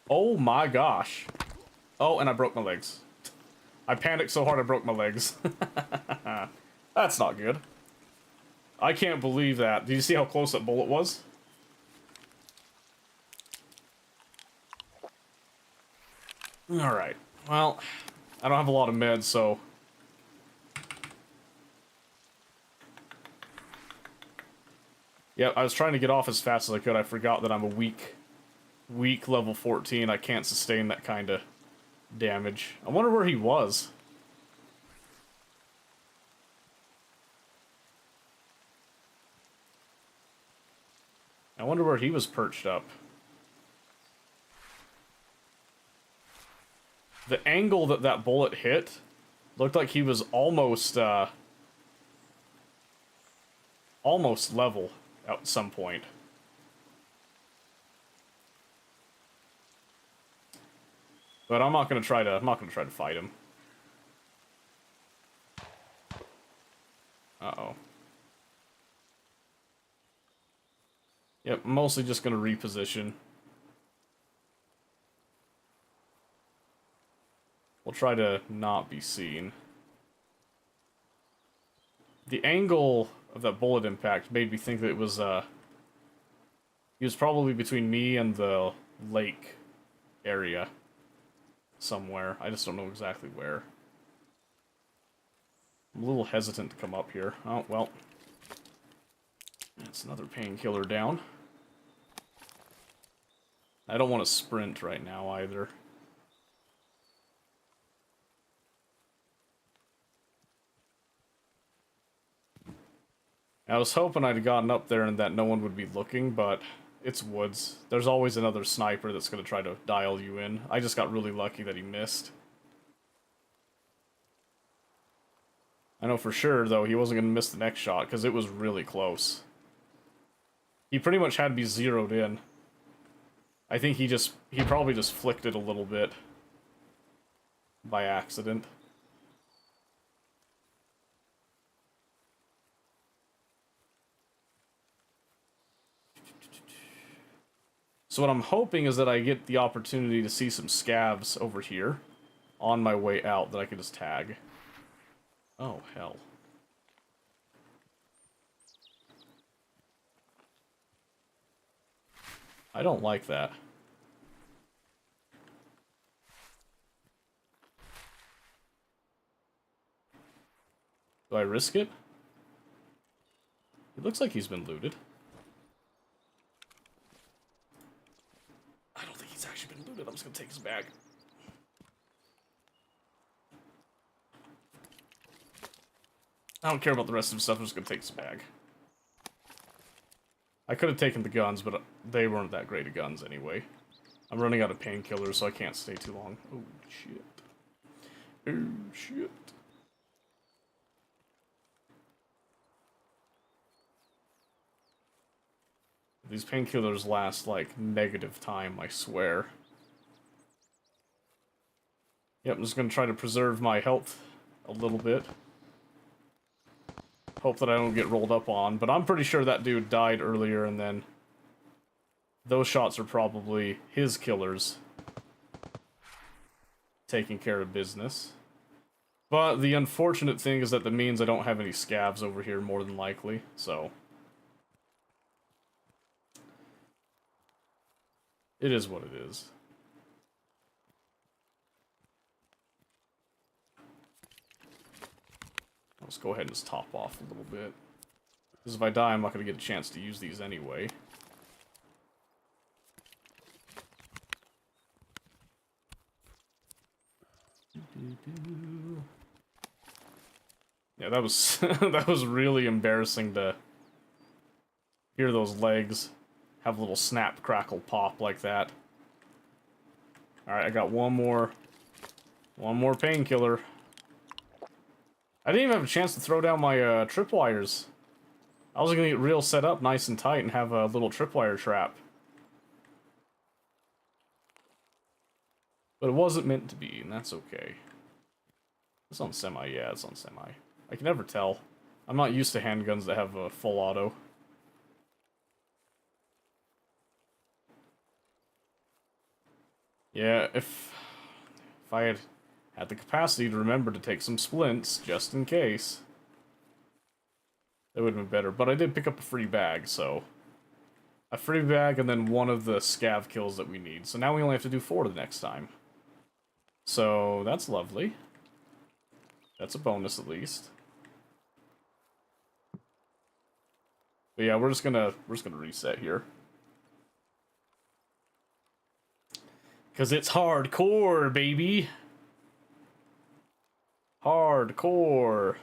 Oh my gosh. Oh, and I broke my legs. I panicked so hard I broke my legs. That's not good. I can't believe that. Did you see how close that bullet was? Alright. Well, I don't have a lot of meds, so... Yep, I was trying to get off as fast as I could. I forgot that I'm a weak level 14. I can't sustain that kind of damage. I wonder where he was. I wonder where he was perched up. The angle that that bullet hit looked like he was almost level at some point. But I'm not gonna try to fight him. Uh-oh. Yep, mostly just gonna reposition. We'll try to not be seen. The angle of that bullet impact made me think that it was, he was probably between me and the lake area. Somewhere. I just don't know exactly where. I'm a little hesitant to come up here. Oh, well. That's another painkiller down. I don't want to sprint right now either. I was hoping I'd gotten up there and that no one would be looking, but it's woods. There's always another sniper that's going to try to dial you in. I just got really lucky that he missed. I know for sure, though, he wasn't going to miss the next shot, because it was really close. He pretty much had me zeroed in. I think he probably just flicked it a little bit. By accident. So what I'm hoping is that I get the opportunity to see some scavs over here on my way out that I can just tag. Oh, hell. I don't like that. Do I risk it? It looks like he's been looted. I don't think he's actually been looted. I'm just gonna take his bag. I don't care about the rest of his stuff. I'm just gonna take his bag. I could have taken the guns, but they weren't that great of guns anyway. I'm running out of painkillers, so I can't stay too long. Oh, shit. Oh, shit. These painkillers last, like, negative time, I swear. Yep, I'm just gonna try to preserve my health a little bit. Hope that I don't get rolled up on, but I'm pretty sure that dude died earlier, and then those shots are probably his killers taking care of business. But the unfortunate thing is that means I don't have any scavs over here, more than likely, so it is what it is. Let's go ahead and just top off a little bit. Because if I die, I'm not going to get a chance to use these anyway. Yeah, that was that was really embarrassing to hear those legs have a little snap, crackle, pop like that. Alright, I got one more painkiller. I didn't even have a chance to throw down my tripwires. I was gonna get real set up nice and tight and have a little tripwire trap. But it wasn't meant to be, and that's okay. It's on semi, yeah, it's on semi. I can never tell. I'm not used to handguns that have a full auto. Yeah, if I had the capacity to remember to take some splints, just in case, that would have been better. But I did pick up a free bag, so a free bag and then one of the scav kills that we need. So now we only have to do 4 the next time. So that's lovely. That's a bonus at least. But yeah, we're just gonna reset here. Cause it's hardcore, baby. Hardcore.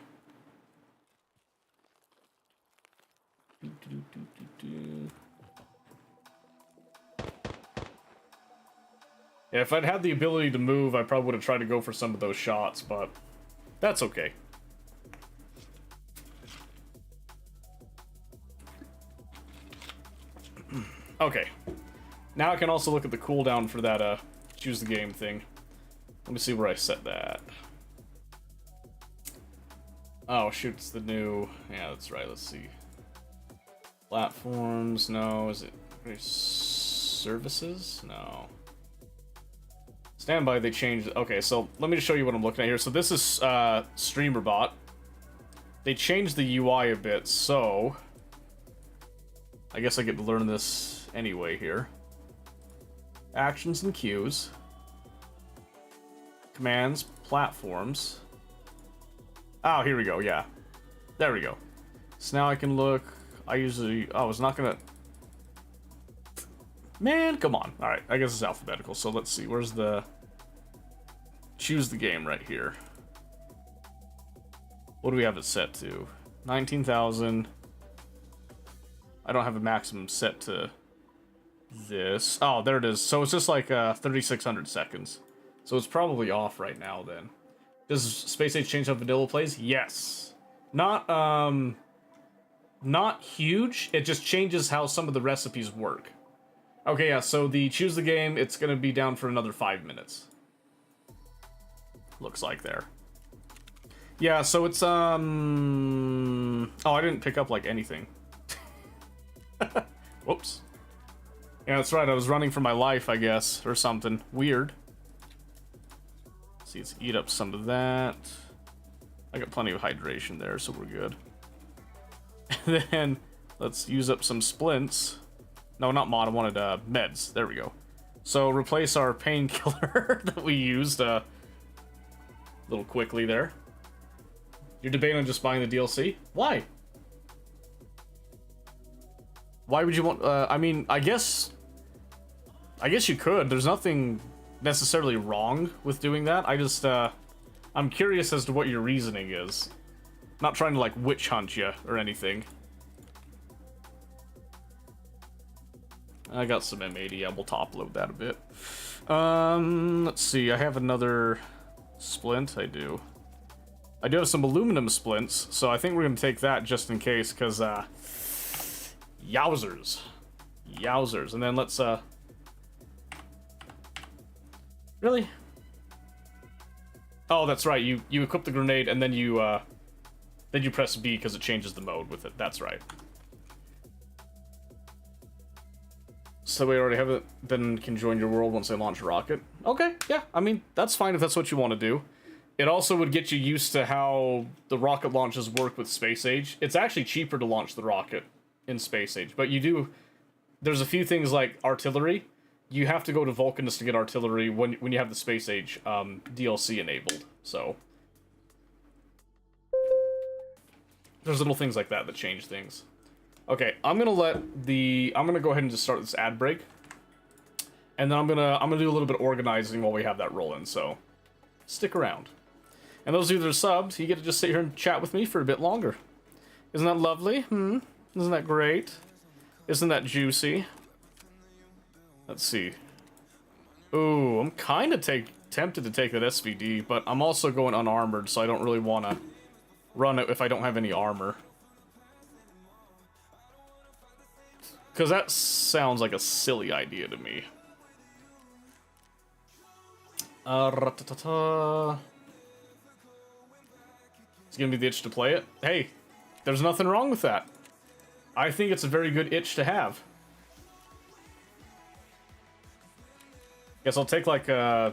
Yeah, if I'd had the ability to move, I probably would have tried to go for some of those shots, but that's okay. Okay. Now I can also look at the cooldown for that, choose the game thing. Let me see where I set that. Oh, shoot, it's the new... Yeah, that's right, let's see. Platforms, no. Is it... Services? No. Standby, they changed... Okay, so let me just show you what I'm looking at here. So this is, StreamerBot. They changed the UI a bit, so... I guess I get to learn this anyway here. Actions and queues. Commands, platforms. Oh, here we go, yeah. There we go. So now I can look... I usually... Oh, I was not gonna... Man, come on. Alright, I guess it's alphabetical, so let's see. Where's the... Choose the game right here. What do we have it set to? 19,000. I don't have a maximum set to this. Oh, there it is. So it's just like 3,600 seconds. So it's probably off right now then. Does Space Age change how vanilla plays? Yes. Not huge. It just changes how some of the recipes work. Okay, yeah, so the choose the game, it's gonna be down for another 5 minutes. Looks like there. Yeah, so it's, Oh, I didn't pick up, like, anything. Whoops. Yeah, that's right, I was running for my life, I guess, or something. Weird. See, let's eat up some of that. I got plenty of hydration there, so we're good. And then, let's use up some splints. No, not mod, I wanted meds. There we go. So, replace our painkiller that we used a little quickly there. You're debating on just buying the DLC? Why? Why would you want... I mean, I guess you could. There's nothing necessarily wrong with doing that. I just, I'm curious as to what your reasoning is. Not trying to, like, witch hunt you or anything. I got some M80. Yeah, we'll top load that a bit. Let's see. I have another splint. I do. I do have some aluminum splints, so I think we're going to take that just in case, because, yowzers. Yowzers. And then let's, Really? Oh, that's right. You equip the grenade, and then you press B because it changes the mode with it. That's right. So we already have it, then can join your world once they launch a rocket. Okay, yeah, I mean, that's fine if that's what you want to do. It also would get you used to how the rocket launches work with Space Age. It's actually cheaper to launch the rocket in Space Age, but there's a few things like artillery. You have to go to Vulcanus to get artillery when you have the Space Age DLC enabled, so... There's little things like that change things. Okay, I'm gonna go ahead and just start this ad break. And then I'm gonna do a little bit of organizing while we have that rolling, so stick around. And those of you that are subbed, you get to just sit here and chat with me for a bit longer. Isn't that lovely? Isn't that great? Isn't that juicy? Let's see. Ooh, I'm kind of tempted to take that SVD, but I'm also going unarmored, so I don't really want to run it if I don't have any armor. Because that sounds like a silly idea to me. It's gonna be the itch to play it. Hey, there's nothing wrong with that. I think it's a very good itch to have. Guess I'll take like I'll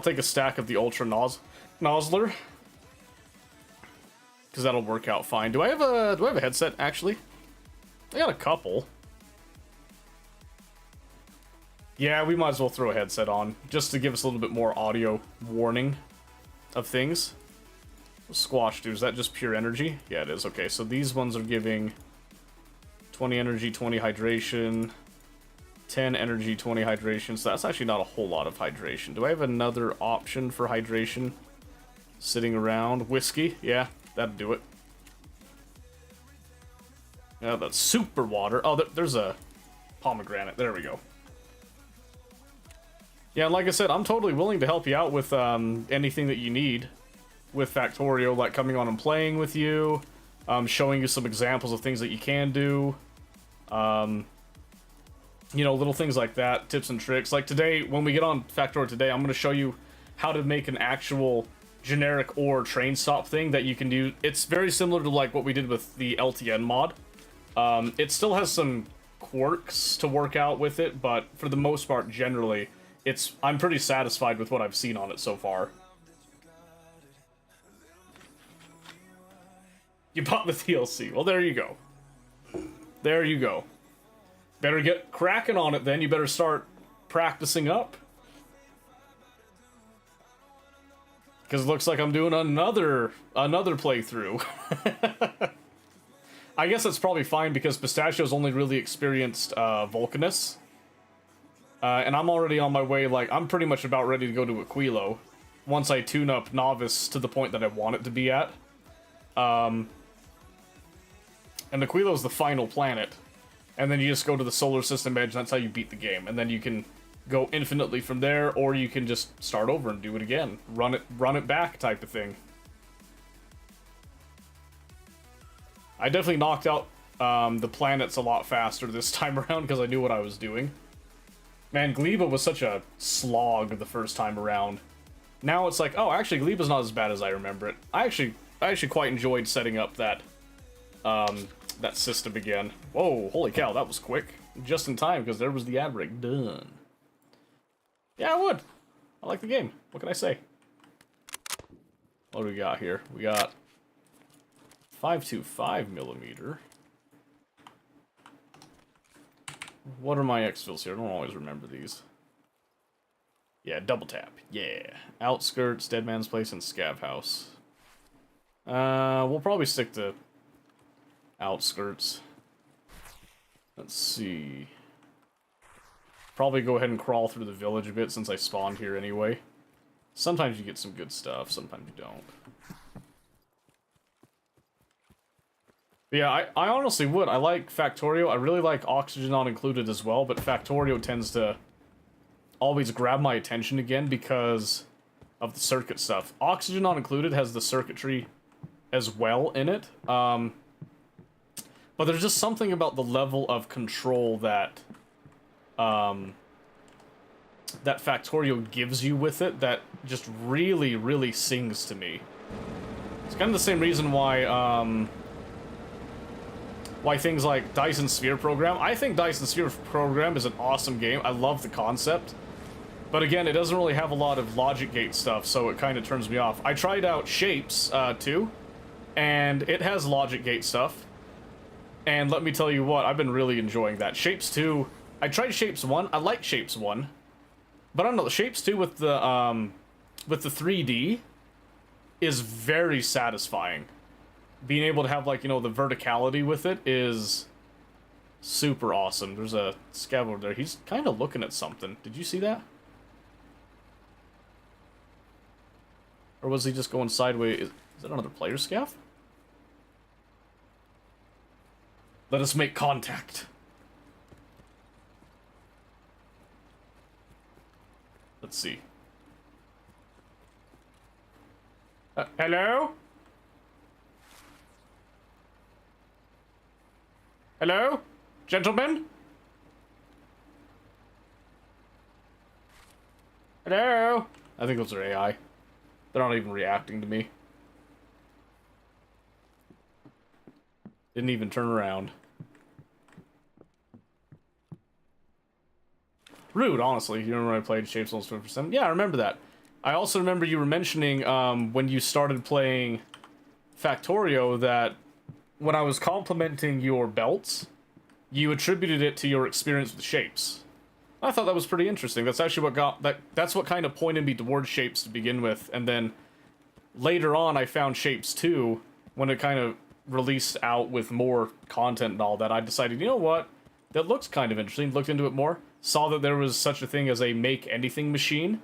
take a stack of the Ultra Nozzler. Because that'll work out fine. Do I have a headset actually? I got a couple. Yeah, we might as well throw a headset on, just to give us a little bit more audio warning of things. Squash, dude, is that just pure energy? Yeah, it is. Okay, so these ones are giving 20 energy, 20 hydration, 10 energy, 20 hydration, so that's actually not a whole lot of hydration. Do I have another option for hydration sitting around? Whiskey? Yeah, that'd do it. Yeah, that's super water. Oh, there's a pomegranate. There we go. Yeah, and like I said, I'm totally willing to help you out with anything that you need with Factorio, like coming on and playing with you, showing you some examples of things that you can do. You know, little things like that, tips and tricks. Like today, when we get on Factorio today, I'm going to show you how to make an actual generic ore train stop thing that you can do. It's very similar to like what we did with the LTN mod. It still has some quirks to work out with it, but for the most part, generally, I'm pretty satisfied with what I've seen on it so far. You bought the DLC. Well, there you go. There you go. Better get cracking on it then. You better start practicing up. Because it looks like I'm doing another playthrough. I guess that's probably fine because Pistachio's only really experienced Vulcanus. And I'm already on my way, like, I'm pretty much about ready to go to Aquilo once I tune up Novice to the point that I want it to be at. And Aquilo's the final planet. And then you just go to the solar system edge, and that's how you beat the game. And then you can go infinitely from there, or you can just start over and do it again. Run it back type of thing. I definitely knocked out the planets a lot faster this time around because I knew what I was doing. Man, Gleba was such a slog the first time around. Now it's like, oh, actually, Gleba's not as bad as I remember it. I actually quite enjoyed setting up that that system again. Whoa, holy cow, that was quick. Just in time, because there was the ad break. Done. Yeah, I would. I like the game. What can I say? What do we got here? We got 525mm. What are my exfils here? I don't always remember these. Yeah, double tap. Yeah. Outskirts, Dead Man's Place, and Scav House. We'll probably stick to Outskirts. Let's see. Probably go ahead and crawl through the village a bit since I spawned here anyway. Sometimes you get some good stuff, sometimes you don't. But yeah, I honestly would. I like Factorio. I really like Oxygen Not Included as well, but Factorio tends to always grab my attention again because of the circuit stuff. Oxygen Not Included has the circuitry as well in it, but there's just something about the level of control that that Factorio gives you with it that just really, really sings to me. It's kind of the same reason why things like Dyson Sphere Program. I think Dyson Sphere Program is an awesome game. I love the concept. But again, it doesn't really have a lot of logic gate stuff, so it kind of turns me off. I tried out Shapes, too, and it has logic gate stuff. And let me tell you what, I've been really enjoying that. Shapes 2, I tried Shapes 1, I like Shapes 1. But I don't know, Shapes 2 with the 3D is very satisfying. Being able to have, like, you know, the verticality with it is super awesome. There's a scav over there. He's kind of looking at something. Did you see that? Or was he just going sideways? Is that another player scav? Let us make contact. Let's see. Hello? Hello? Gentlemen? Hello? I think those are AI. They're not even reacting to me. Didn't even turn around. Rude, honestly. You remember when I played Shapes Almost 20%? Yeah, I remember that. I also remember you were mentioning when you started playing Factorio that when I was complimenting your belts, you attributed it to your experience with Shapes. I thought that was pretty interesting. That's actually what got that's what kind of pointed me towards Shapes to begin with, and then later on I found Shapes 2 when it kind of released out with more content and all that. I decided, you know what? That looks kind of interesting. Looked into it more. Saw that there was such a thing as a make anything machine.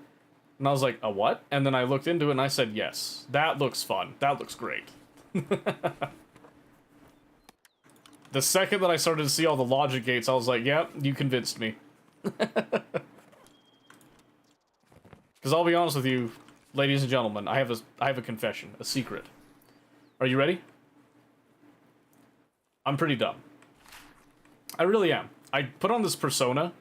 And I was like, a what? And then I looked into it and I said, yes, that looks fun. That looks great. The second that I started to see all the logic gates, I was like, yep, you convinced me. Because I'll be honest with you, ladies and gentlemen, I have a confession, a secret. Are you ready? I'm pretty dumb. I really am. I put on this persona,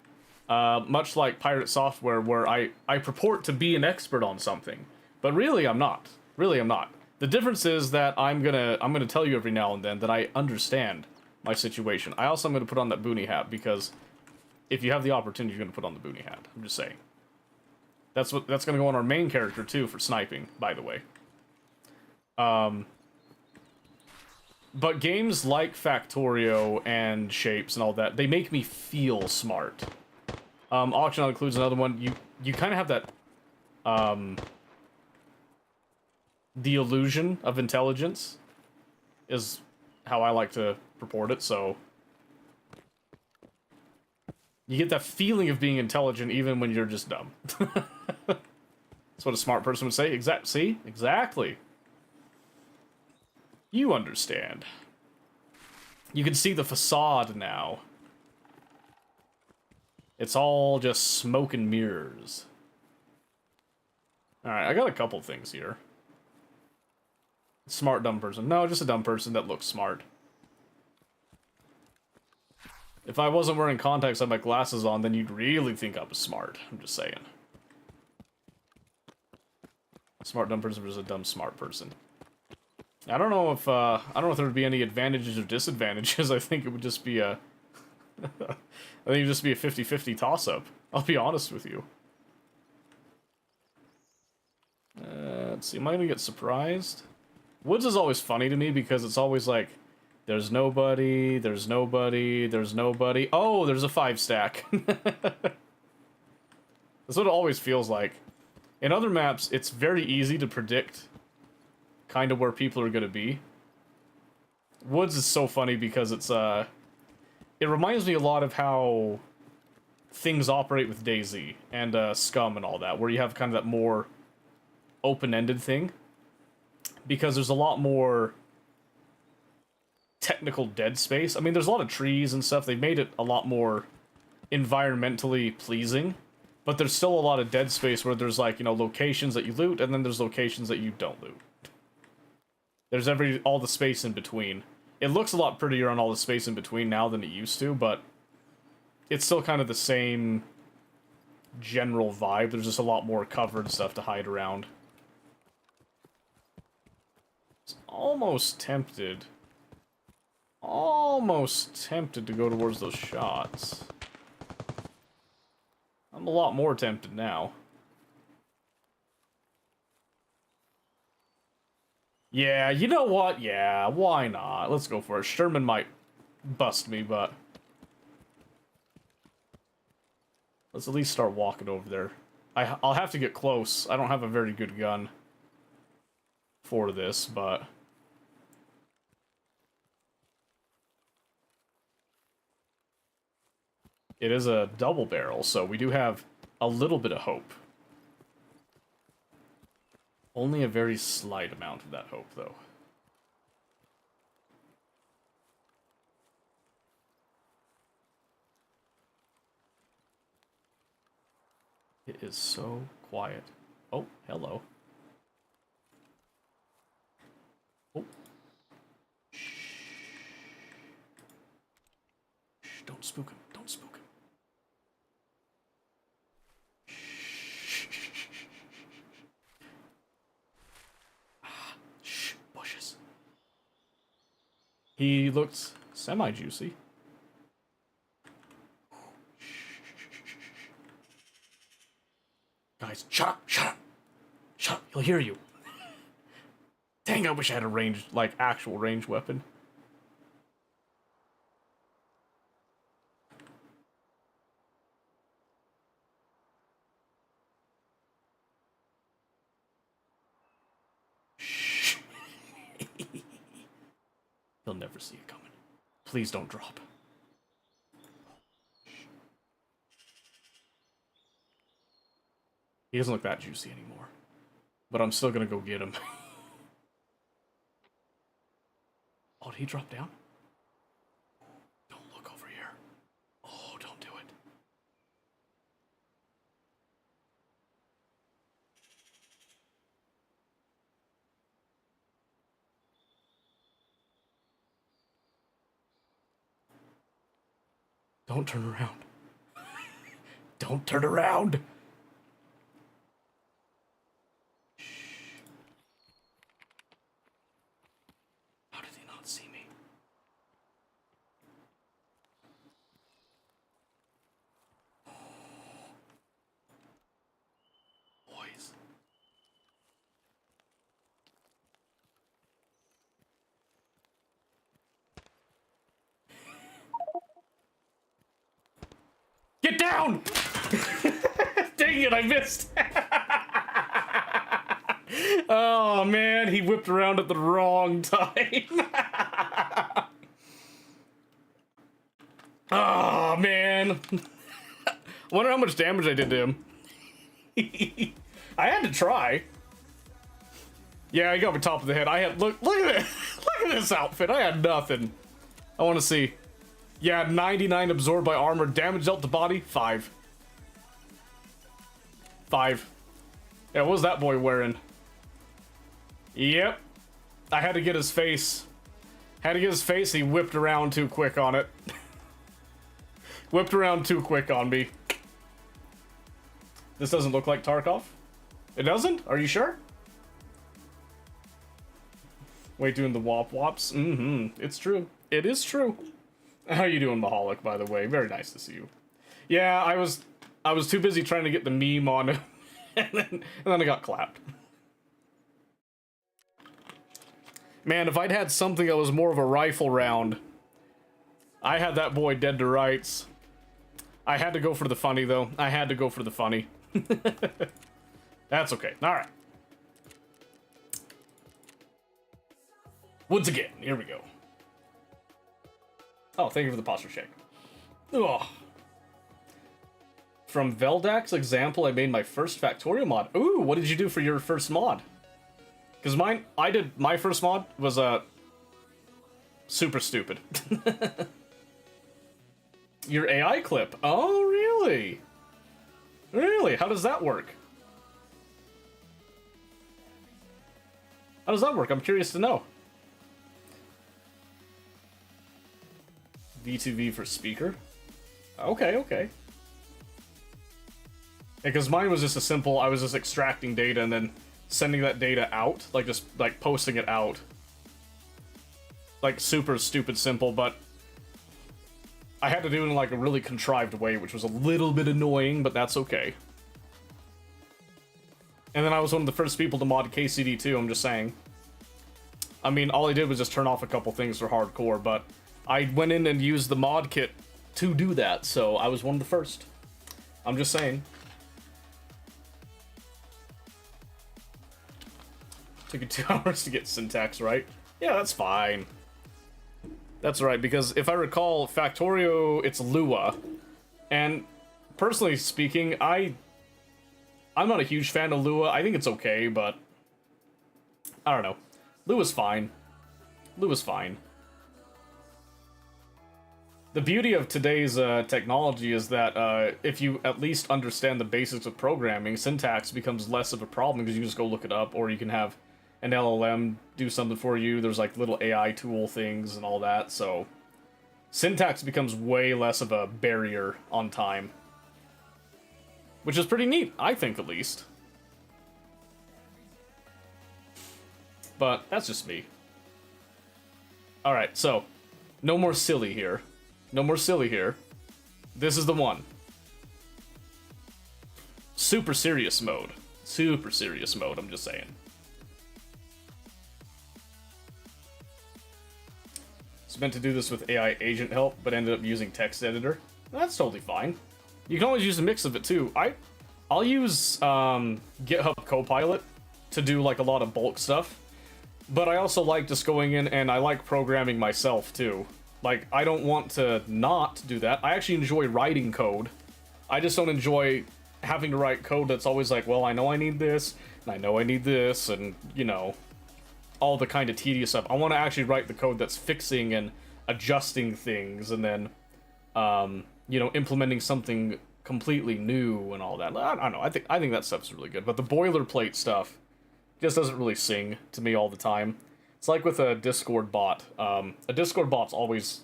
much like Pirate Software, where I purport to be an expert on something, but really I'm not. Really I'm not. The difference is that I'm gonna tell you every now and then that I understand my situation. I also am gonna put on that boonie hat because if you have the opportunity, you're gonna put on the boonie hat. I'm just saying. That's gonna go on our main character too for sniping, by the way. But games like Factorio and Shapes and all that, they make me feel smart. Auction Not Includes another one. You kind of have that, the illusion of intelligence is how I like to purport it, so you get that feeling of being intelligent even when you're just dumb. That's what a smart person would say. See? Exactly. You understand. You can see the facade now. It's all just smoke and mirrors. Alright, I got a couple things here. Smart dumb person. No, just a dumb person that looks smart. If I wasn't wearing contacts and my glasses on, then you'd really think I was smart. I'm just saying. Smart dumb person versus a dumb smart person. I don't know if there would be any advantages or disadvantages. I think it would just be a I think it would just be a 50-50 toss-up. I'll be honest with you. Let's see, am I gonna get surprised? Woods is always funny to me because it's always like, there's nobody, there's nobody, there's nobody. Oh, there's a 5-stack. That's what it always feels like. In other maps, it's very easy to predict kind of where people are gonna be. Woods is so funny because it's it reminds me a lot of how things operate with DayZ and Scum and all that, where you have kind of that more open-ended thing, because there's a lot more technical dead space. I mean, there's a lot of trees and stuff. They've made it a lot more environmentally pleasing, but there's still a lot of dead space where there's, like, you know, locations that you loot, and then there's locations that you don't loot. There's all the space in between. It looks a lot prettier on all the space in between now than it used to, but it's still kind of the same general vibe. There's just a lot more covered stuff to hide around. It's almost tempted to go towards those shots. I'm a lot more tempted now. Yeah, you know what? Yeah, why not? Let's go for it. Sherman might bust me, but let's at least start walking over there. I'll have to get close. I don't have a very good gun for this, but it is a double barrel, so we do have a little bit of hope. Only a very slight amount of that hope, though. It is so quiet. Oh, hello. Oh. Shh. Shh, don't spook him. Don't spook him. Shh, bushes. He looked semi-juicy. Guys, shut up, shut up. Shut up, he'll hear you. Dang, I wish I had a ranged, like, actual ranged weapon. Shh. He'll never see it coming. Please don't drop. He doesn't look that juicy anymore. But I'm still gonna go get him. Oh, did he drop down? Don't look over here. Oh, don't do it. Don't turn around. Don't turn around. Get down! Dang it, I missed! Oh man, he whipped around at the wrong time. Oh man. I wonder how much damage I did to him. I had to try. Yeah, I got me top of the head. I had look at it. Look at this outfit. I had nothing. I want to see. Yeah, 99 absorbed by armor. Damage dealt to body, 5. 5. Yeah, what was that boy wearing? Yep. I had to get his face. Had to get his face, he whipped around too quick on it. Whipped around too quick on me. This doesn't look like Tarkov? It doesn't? Are you sure? Wait, doing the wop wops? Mm-hmm. It's true. It is true. How you doing, Mahalik, by the way? Very nice to see you. Yeah, I was too busy trying to get the meme on him, and then I got clapped. Man, if I'd had something that was more of a rifle round, I had that boy dead to rights. I had to go for the funny, though. I had to go for the funny. That's okay. Alright. Woods again. Here we go. Oh, thank you for the posture check. Ugh. From Veldak's example, I made my first Factorio mod. Ooh, what did you do for your first mod? Because my first mod was super stupid. Your AI clip. Oh, really? Really? How does that work? How does that work? I'm curious to know. V2V for speaker? Okay, okay. Because mine was just a simple, I was just extracting data and then sending that data out, like just like posting it out. Like super stupid simple, but I had to do it in like a really contrived way, which was a little bit annoying, but that's okay. And then I was one of the first people to mod KCD2, I'm just saying. I mean, all I did was just turn off a couple things for hardcore, but I went in and used the mod kit to do that, so I was one of the first. I'm just saying. Took you 2 hours to get syntax right. Yeah, that's fine. That's right, because if I recall, Factorio, it's Lua. And personally speaking, I'm not a huge fan of Lua. I think it's okay, but I don't know. Lua's fine. Lua's fine. The beauty of today's technology is that if you at least understand the basics of programming, syntax becomes less of a problem because you just go look it up, or you can have an LLM do something for you. There's like little AI tool things and all that, so syntax becomes way less of a barrier on time. Which is pretty neat, I think, at least. But that's just me. Alright, so no more silly here. No more silly here. This is the one. Super serious mode. Super serious mode, I'm just saying. It's meant to do this with AI agent help, but ended up using text editor. That's totally fine. You can always use a mix of it too. I'll use GitHub Copilot to do like a lot of bulk stuff, but I also like just going in and I like programming myself too. Like, I don't want to not do that. I actually enjoy writing code. I just don't enjoy having to write code that's always like, well, I know I need this, and I know I need this, and, you know, all the kind of tedious stuff. I want to actually write the code that's fixing and adjusting things, and then, you know, implementing something completely new and all that. I don't know. I think that stuff's really good. But the boilerplate stuff just doesn't really sing to me all the time. It's like with a Discord bot. A Discord bot's always,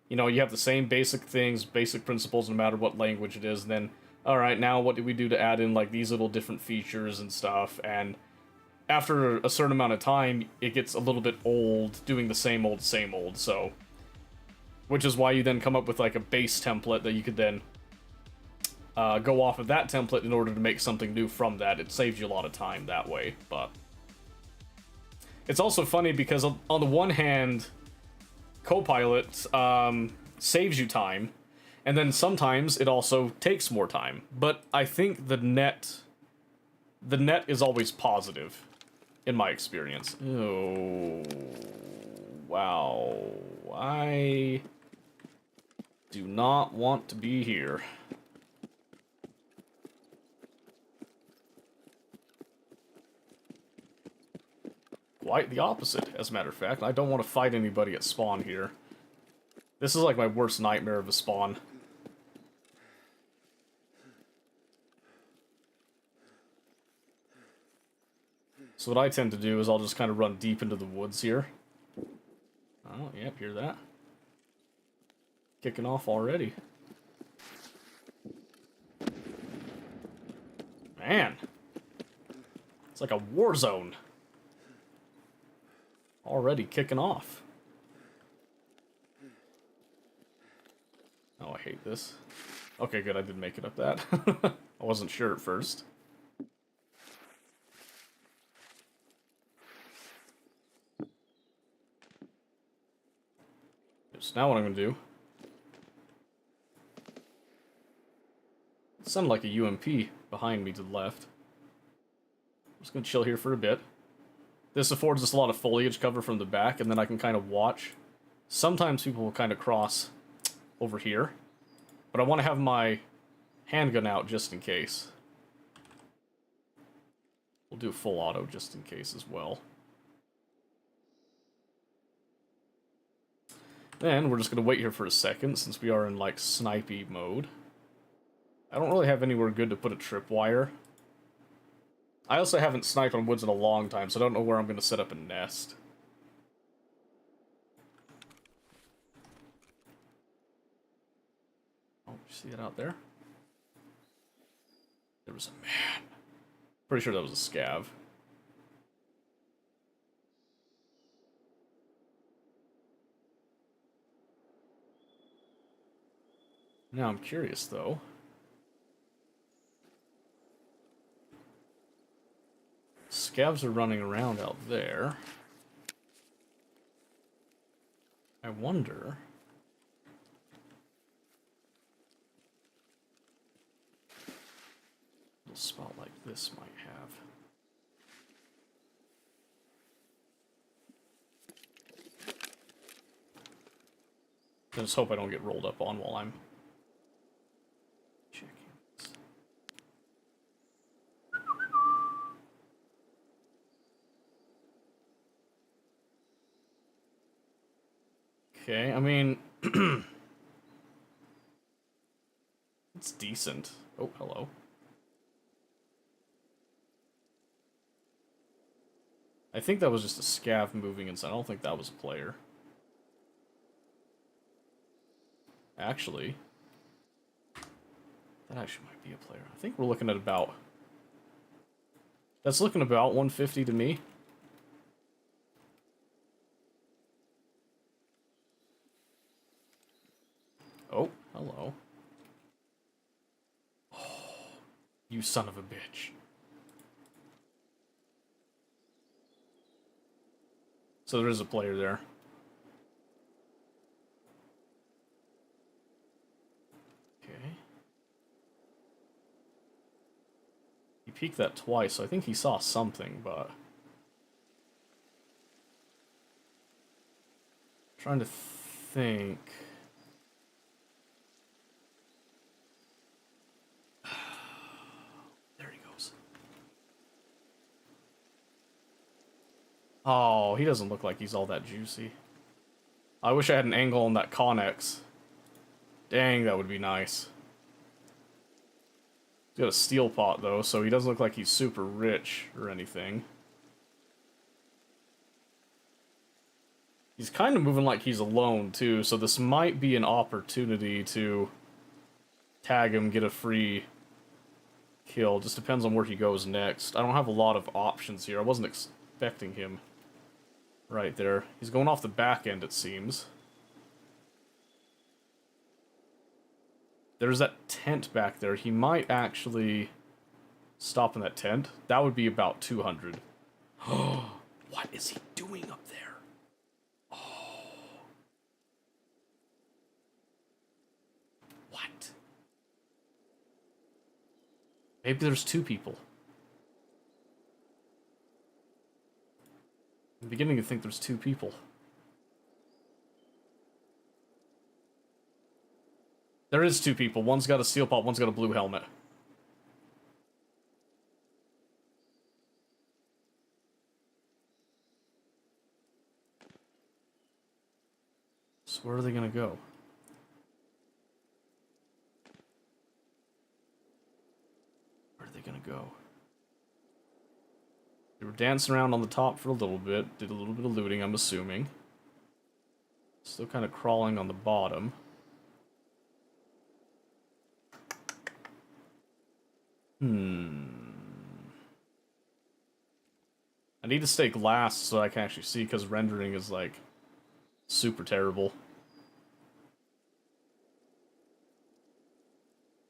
you know, you have the same basic things, basic principles, no matter what language it is. And then, all right, now what do we do to add in like these little different features and stuff? And after a certain amount of time, it gets a little bit old doing the same old, so. Which is why you then come up with like a base template that you could then go off of that template in order to make something new from that. It saves you a lot of time that way, but it's also funny because on the one hand, Copilot saves you time, and then sometimes it also takes more time. But I think the net is always positive, in my experience. Oh, wow. I do not want to be here. Quite the opposite, as a matter of fact. I don't want to fight anybody at spawn here. This is like my worst nightmare of a spawn. So what I tend to do is I'll just kind of run deep into the woods here. Oh, yep, hear that? Kicking off already. Man. It's like a war zone. Already kicking off. Oh, I hate this. Okay, good, I did make it up that. I wasn't sure at first. So now what I'm gonna do... It sounded like a UMP behind me to the left. I'm just gonna chill here for a bit. This affords us a lot of foliage cover from the back, and then I can kind of watch. Sometimes people will kind of cross over here. But I want to have my handgun out just in case. We'll do full auto just in case as well. Then we're just going to wait here for a second since we are in like snipey mode. I don't really have anywhere good to put a tripwire. I also haven't sniped on woods in a long time, so I don't know where I'm going to set up a nest. Oh, you see it out there? There was a man. Pretty sure that was a scav. Now I'm curious, though. Scavs are running around out there. I wonder... a little spot like this might have... I just hope I don't get rolled up on while I'm checking this. Okay, I mean... it's decent. Oh, hello. I think that was just a scav moving inside. I don't think that was a player. Actually, that actually might be a player. I think we're looking at about... that's looking about 150 to me. Oh, hello. Oh, you son of a bitch. So there is a player there. Okay. He peeked that twice, so I think he saw something, but... trying to think... there he goes. Oh, he doesn't look like he's all that juicy. I wish I had an angle on that Connex. Dang, that would be nice. He's got a steel pot, though, so he doesn't look like he's super rich or anything. He's kind of moving like he's alone, too, so this might be an opportunity to tag him, get a free kill. Just depends on where he goes next. I don't have a lot of options here. I wasn't expecting him right there. He's going off the back end, it seems. There's that tent back there. He might actually stop in that tent. That would be about 200. Oh, what is he doing up there? Oh. What? Maybe there's two people. I'm beginning to think there's two people. There is two people. One's got a steel pot, one's got a blue helmet. So where are they gonna go? Where are they gonna go? They were dancing around on the top for a little bit, did a little bit of looting, I'm assuming. Still kind of crawling on the bottom. I need to stay glass so I can actually see, because rendering is, like, super terrible.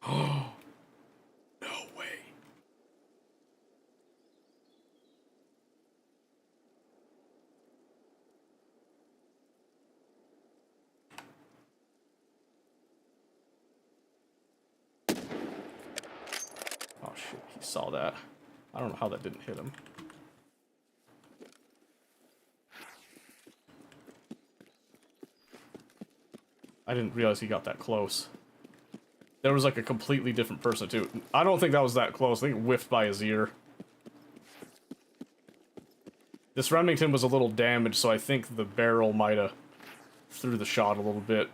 Oh, no way. Oh shit, he saw that. I don't know how that didn't hit him. I didn't realize he got that close. There was like a completely different person too. I don't think that was that close. I think it whiffed by his ear. This Remington was a little damaged, so I think the barrel might have threw the shot a little bit.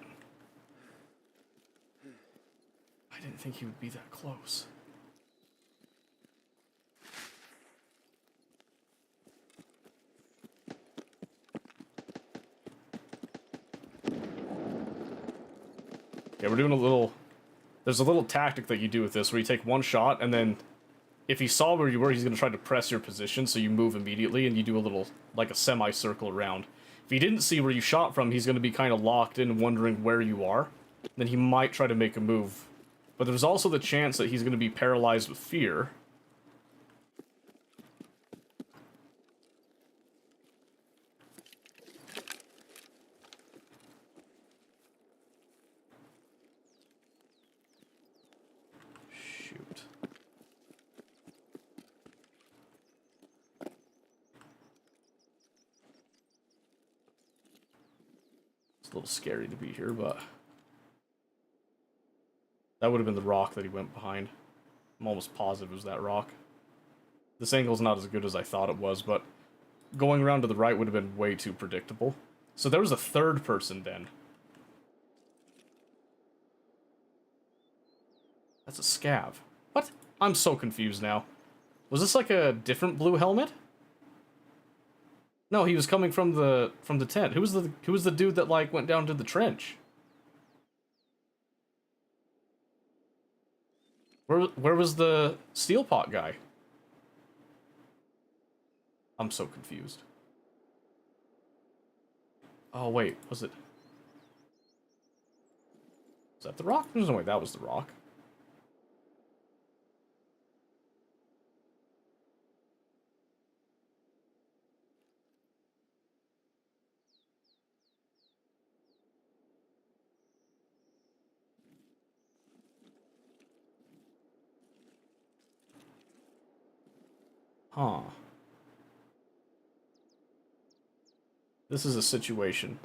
I didn't think he would be that close. Yeah, we're doing a little... There's a little tactic that you do with this, where you take one shot, and then if he saw where you were, he's going to try to press your position, so you move immediately, and you do a little, like a semicircle around. If he didn't see where you shot from, he's going to be kind of locked in, wondering where you are. Then he might try to make a move. But there's also the chance that he's going to be paralyzed with fear. Shoot. It's a little scary to be here, but... That would have been the rock that he went behind. I'm almost positive it was that rock. This angle's not as good as I thought it was, but going around to the right would have been way too predictable. So there was a third person then. That's a scav. What? I'm so confused now. Was this like a different blue helmet? No, he was coming from the tent. Who was the dude that like went down to the trench? Where was the steel pot guy? I'm so confused. Oh wait, was it? Was that the rock? There's no way that was the rock. Huh. This is a situation.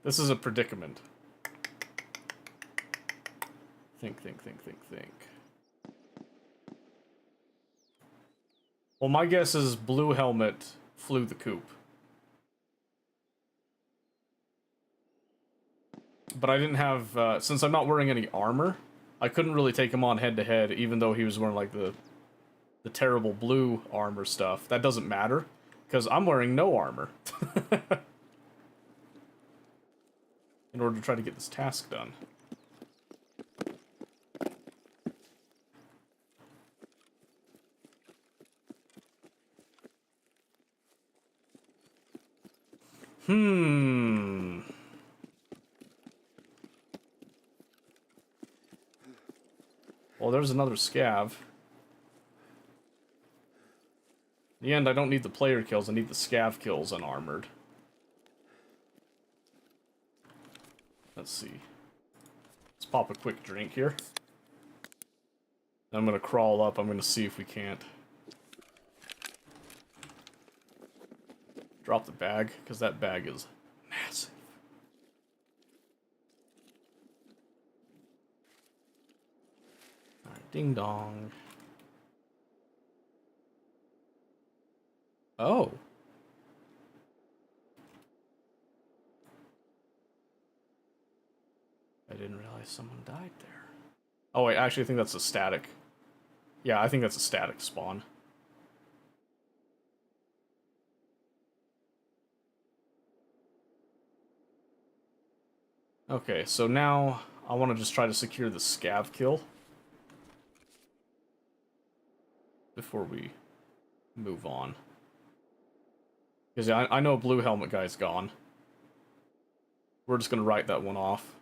This is a predicament. Think. Well, my guess is blue helmet flew the coop. But I didn't have, since I'm not wearing any armor, I couldn't really take him on head-to-head, even though he was wearing, like, the terrible blue armor stuff. That doesn't matter, because I'm wearing no armor. In order to try to get this task done. Well, there's another scav. In the end, I don't need the player kills, I need the scav kills unarmored. Let's see. Let's pop a quick drink here. I'm gonna crawl up, I'm gonna see if we can't drop the bag, because that bag is massive. Alright, ding dong. Oh. I didn't realize someone died there. Oh wait, actually I think that's a static. Yeah, I think that's a static spawn. Okay, so now I want to just try to secure the scav kill before we move on. Because yeah, I know blue helmet guy's gone. We're just going to write that one off.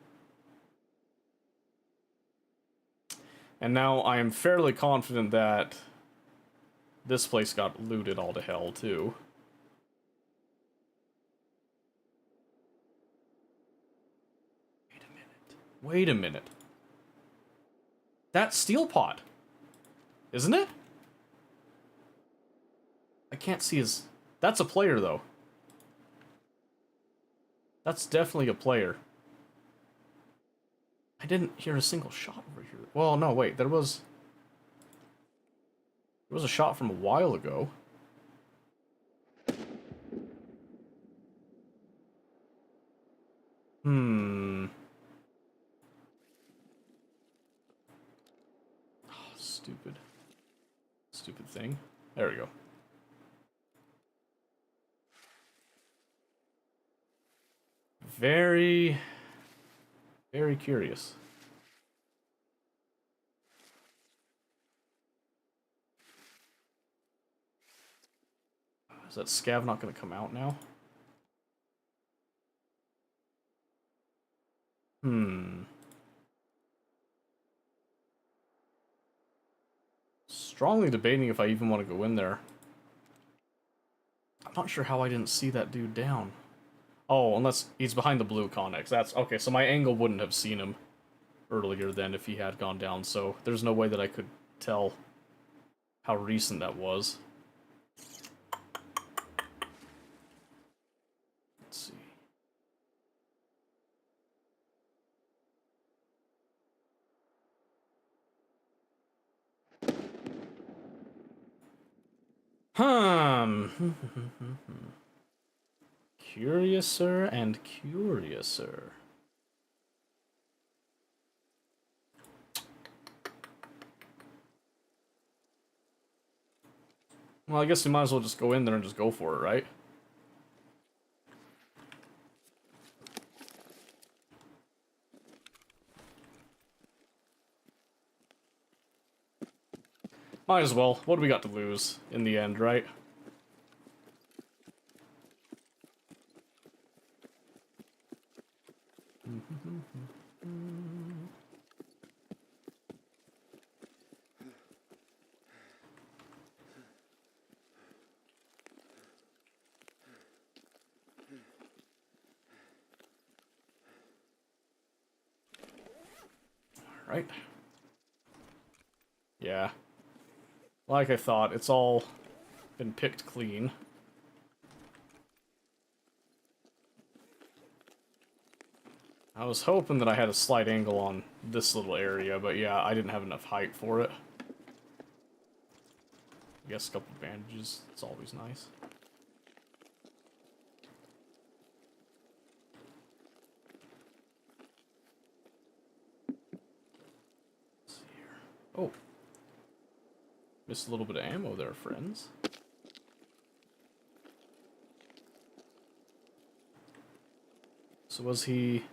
And now I am fairly confident that this place got looted all to hell, too. Wait a minute. That's steel pot, isn't it? I can't see his... That's a player, though. That's definitely a player. I didn't hear a single shot over here. Well, no, wait, there was a shot from a while ago. Hmm. Oh, stupid. Stupid thing. There we go. Very, very curious. Is that scav not going to come out now? Hmm. Strongly debating if I even want to go in there. I'm not sure how I didn't see that dude down. Oh, unless he's behind the blue Connex. That's okay, so my angle wouldn't have seen him earlier then if he had gone down, so there's no way that I could tell how recent that was. Let's see. Curiouser and curiouser. Well, I guess we might as well just go in there and just go for it, right? Might as well. What do we got to lose in the end, right? Right? Yeah. Like I thought, it's all been picked clean. I was hoping that I had a slight angle on this little area, but yeah, I didn't have enough height for it. I guess a couple bandages, it's always nice. Let's see here. Oh. Missed a little bit of ammo there, friends. So was he...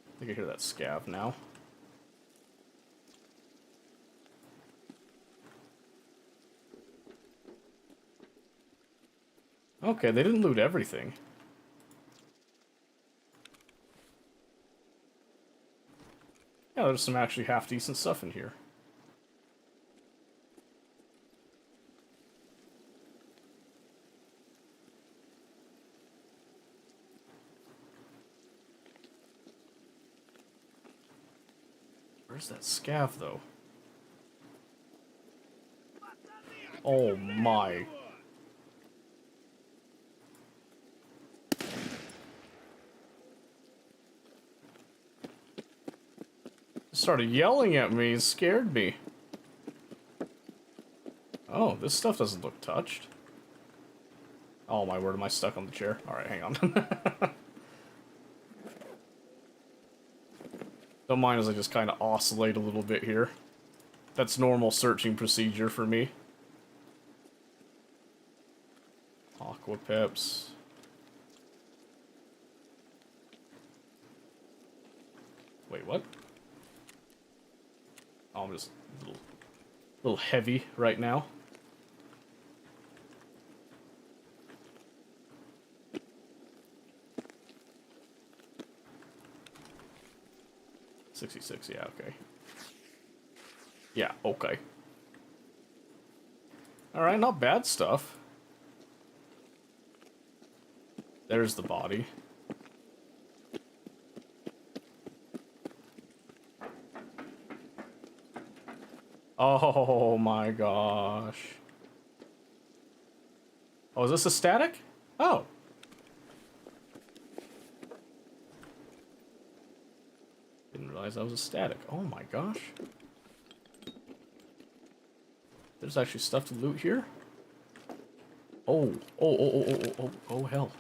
I think I hear that scav now. Okay, they didn't loot everything. Yeah, there's some actually half-decent stuff in here. Where's that scav, though? Oh my. Started yelling at me, it scared me. Oh, this stuff doesn't look touched. Oh my word, am I stuck on the chair? Alright, hang on. Don't mind as I just kind of oscillate a little bit here. That's normal searching procedure for me. Aqua Peps. Wait, what? Oh, I'm just a little heavy right now. $66, yeah, okay. Yeah, okay. Alright, not bad stuff. There's the body. Oh my gosh. Oh, is this a static? Oh. realize I was a static. Oh my gosh. There's actually stuff to loot here? Oh, hell.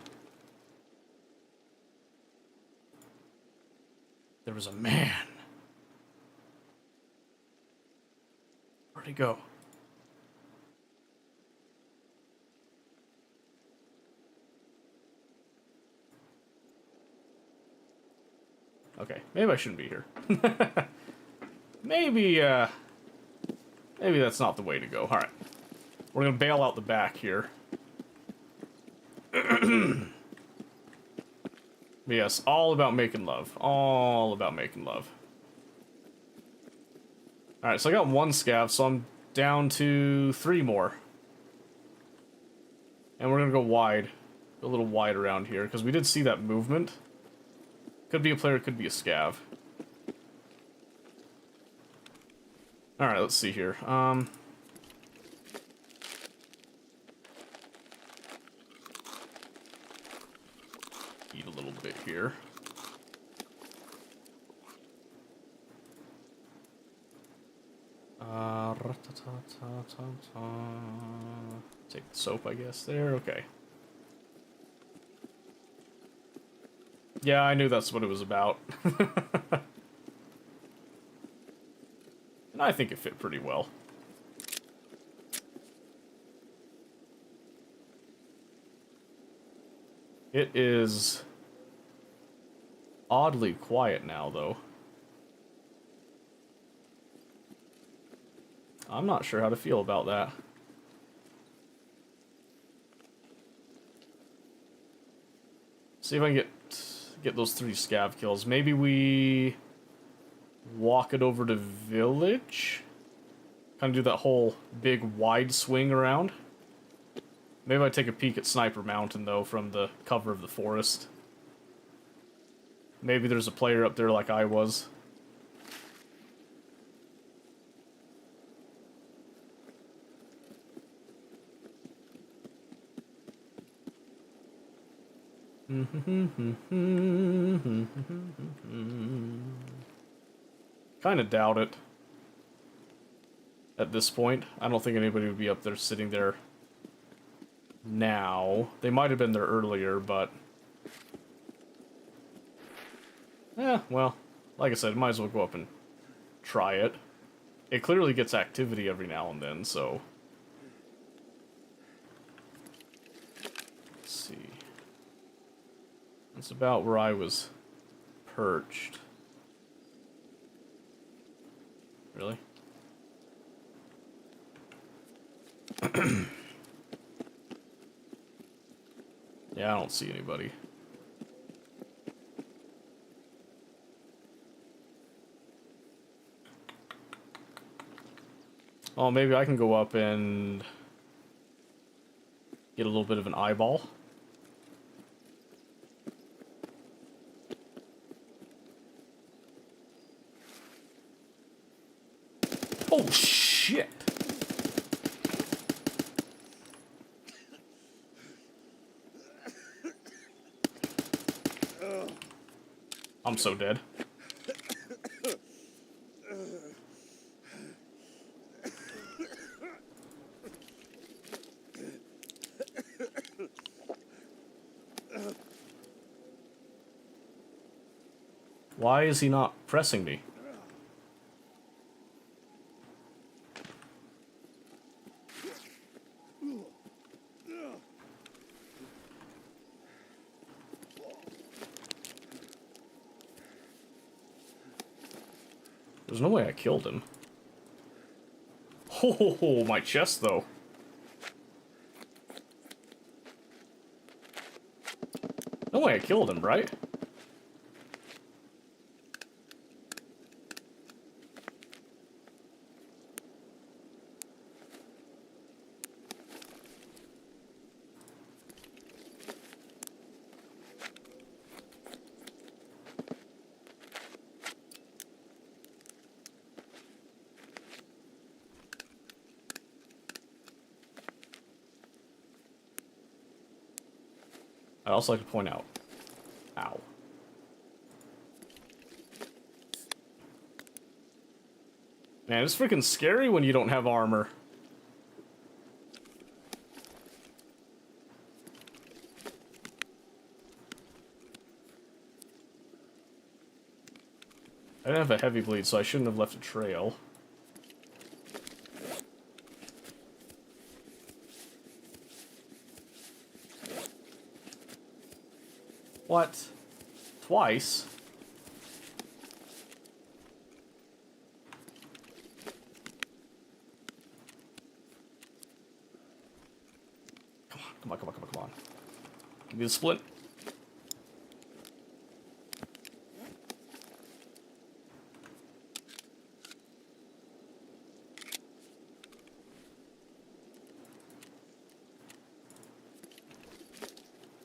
There was a man. Where'd he go? Okay, maybe I shouldn't be here. Maybe that's not the way to go. Alright. We're gonna bail out the back here. Yes, all about making love. All about making love. Alright, so I got 1 scav, so I'm down to 3 more. And we're gonna go wide. Go a little wide around here, because we did see that movement. Could be a player, could be a scav. Alright, let's see here. Eat a little bit here. Take the soap, I guess, there. Okay. Yeah, I knew that's what it was about. And I think it fit pretty well. It is oddly quiet now, though. I'm not sure how to feel about that. See if I can get those 3 scav kills. Maybe we walk it over to village? Kind of do that whole big wide swing around. Maybe I take a peek at Sniper Mountain, though, from the cover of the forest. Maybe there's a player up there like I was. Kind of doubt it. At this point, I don't think anybody would be up there sitting there now. They might have been there earlier, but... eh, well, like I said, might as well go up and try it. It clearly gets activity every now and then, so... let's see. That's about where I was perched. Really? Yeah, I don't see anybody. Oh, maybe I can go up and get a little bit of an eyeball. Oh, shit! I'm so dead. Why is he not pressing me? There's no way I killed him. Oh, my chest, though. No way I killed him, right? I'd also like to point out... ow. Man, it's freaking scary when you don't have armor. I didn't have a heavy bleed, so I shouldn't have left a trail. What? Twice? Come on, come on, come on, come on. Give me the split.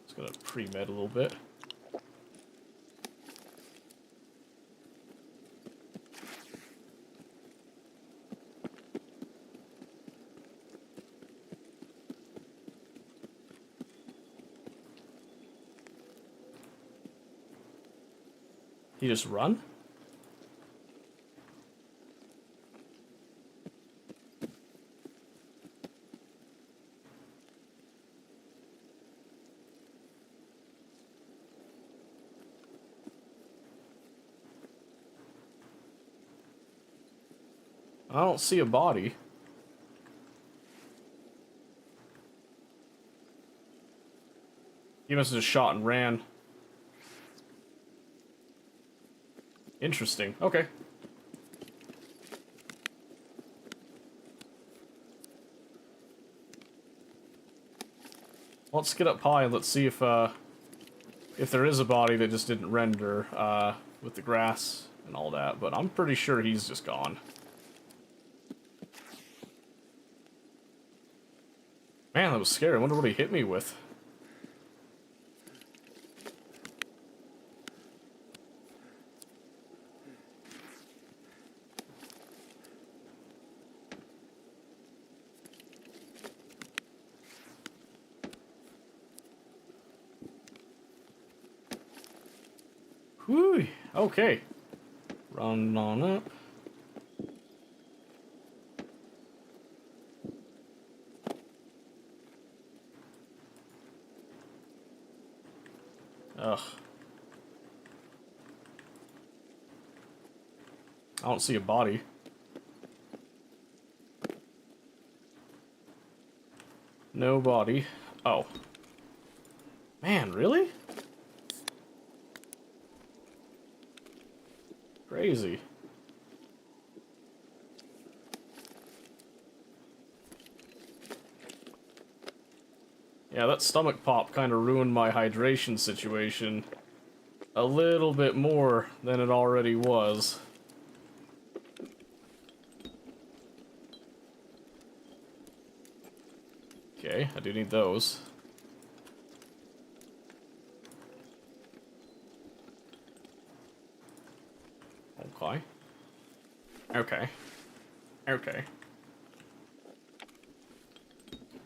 Just gonna pre-med a little bit. You just run? I don't see a body. He must have just shot and ran. Interesting. Okay. Let's get up high and let's see if there is a body that just didn't render with the grass and all that. But I'm pretty sure he's just gone. Man, that was scary. I wonder what he hit me with. Whew, okay. Run on up. Ugh. I don't see a body. No body. Oh. Man, really? Crazy. Yeah, that stomach pop kind of ruined my hydration situation a little bit more than it already was. Okay, I do need those. Okay. Okay. Okay.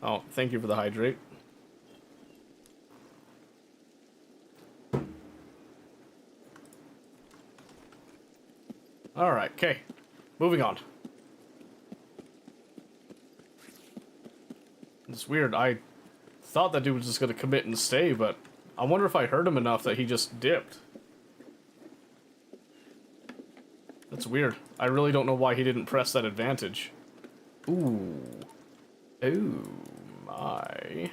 Oh, thank you for the hydrate. Alright, okay. Moving on. It's weird, I thought that dude was just gonna commit and stay, but I wonder if I heard him enough that he just dipped. That's weird. I really don't know why he didn't press that advantage. Ooh. Oh, my.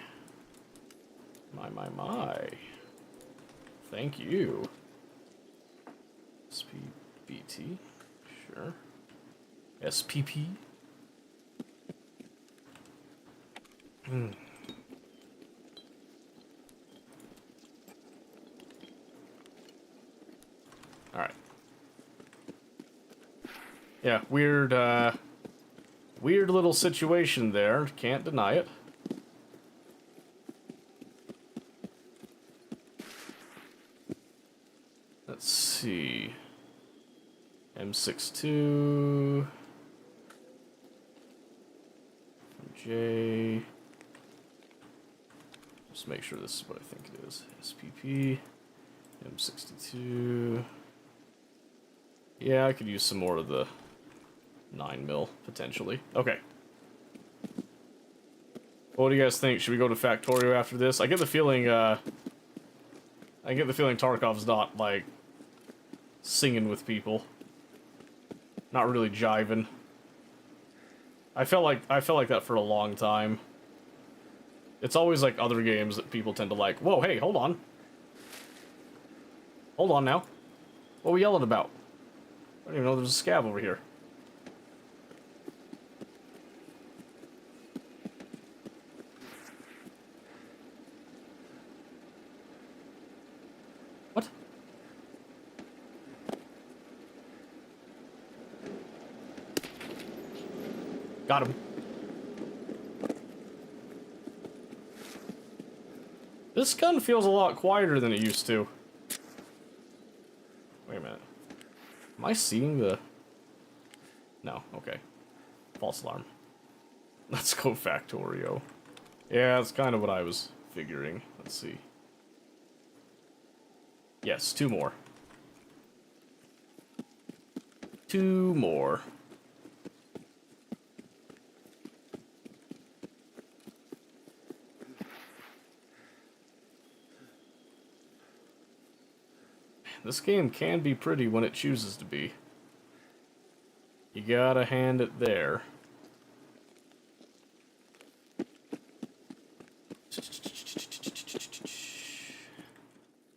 My. Thank you. SPBT. Sure. SPP. Alright. Yeah, weird little situation there. Can't deny it. Let's see. M62. J. Just make sure this is what I think it is. SPP. M62. Yeah, I could use some more of the 9 mil, potentially. Okay. What do you guys think? Should we go to Factorio after this? I get the feeling, Tarkov's not, like, singing with people. Not really jiving. I felt like that for a long time. It's always like other games that people tend to like. Whoa, hey, hold on. Hold on now. What are we yelling about? I don't even know there's a scav over here. What? Got him. This gun feels a lot quieter than it used to. Wait a minute. Am I seeing the... No, okay. False alarm. Let's go Factorio. Yeah, that's kind of what I was figuring. Let's see. Yes, 2 more. 2 more. This game can be pretty when it chooses to be. You gotta hand it there.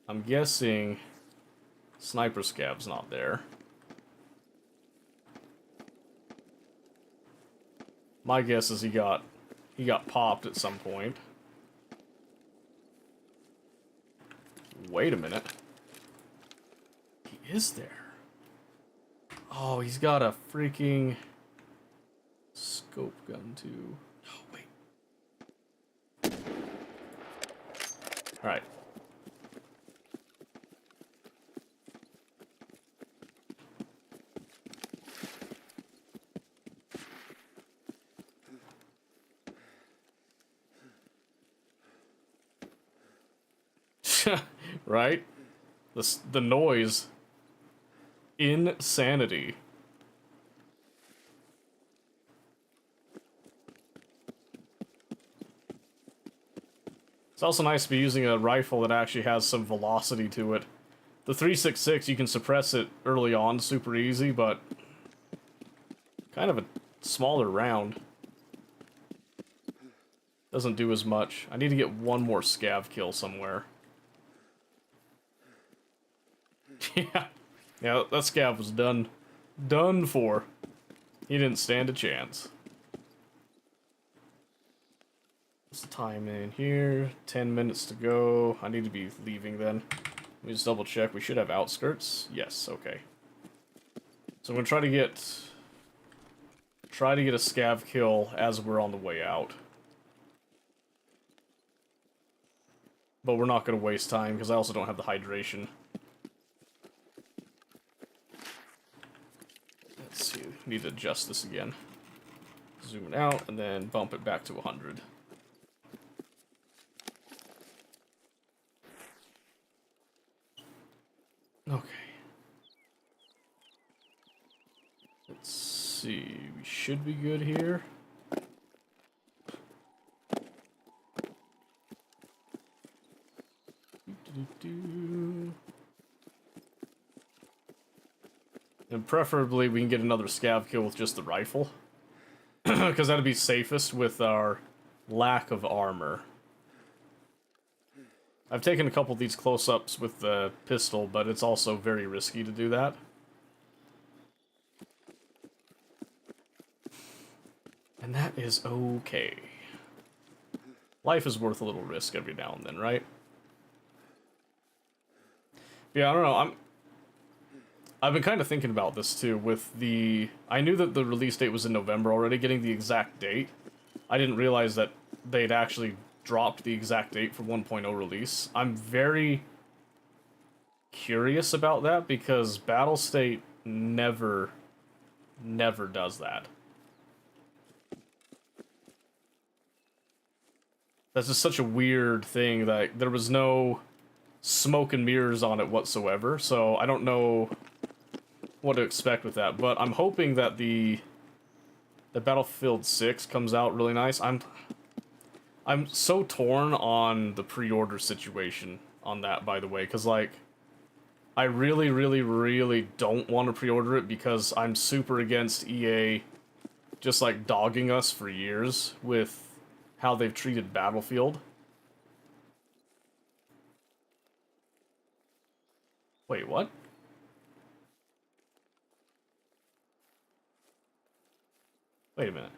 I'm guessing Sniper Scav's not there. My guess is he got popped at some point. Wait a minute. He is there. Oh, he's got a freaking scope gun too. Oh, wait. Alright. Right? The noise. Insanity. It's also nice to be using a rifle that actually has some velocity to it. The 3.66, you can suppress it early on super easy, but kind of a smaller round. Doesn't do as much. I need to get one more scav kill somewhere. Yeah. Yeah, that scav was done. Done for. He didn't stand a chance. What's the time in here? 10 minutes to go. I need to be leaving then. Let me just double check. We should have outskirts. Yes, okay. So I'm gonna try to get a scav kill as we're on the way out. But we're not gonna waste time because I also don't have the hydration. Let's see, need to adjust this again. Zoom it out and then bump it back to 100. Okay. Let's see, we should be good here. And preferably we can get another scav kill with just the rifle. Because that'd be safest with our lack of armor. I've taken a couple of these close-ups with the pistol, but it's also very risky to do that. And that is okay. Life is worth a little risk every now and then, right? Yeah, I don't know, I've been kind of thinking about this too, with the... I knew that the release date was in November already, getting the exact date. I didn't realize that they'd actually dropped the exact date for 1.0 release. I'm very curious about that, because Battlestate never does that. That's just such a weird thing, that there was no smoke and mirrors on it whatsoever, so I don't know what to expect with that, but I'm hoping that the that Battlefield 6 comes out really nice. I'm so torn on the pre-order situation on that, by the way, because, like, I really, really, really don't want to pre-order it because I'm super against EA just, like, dogging us for years with how they've treated Battlefield. Wait, what? Wait a minute.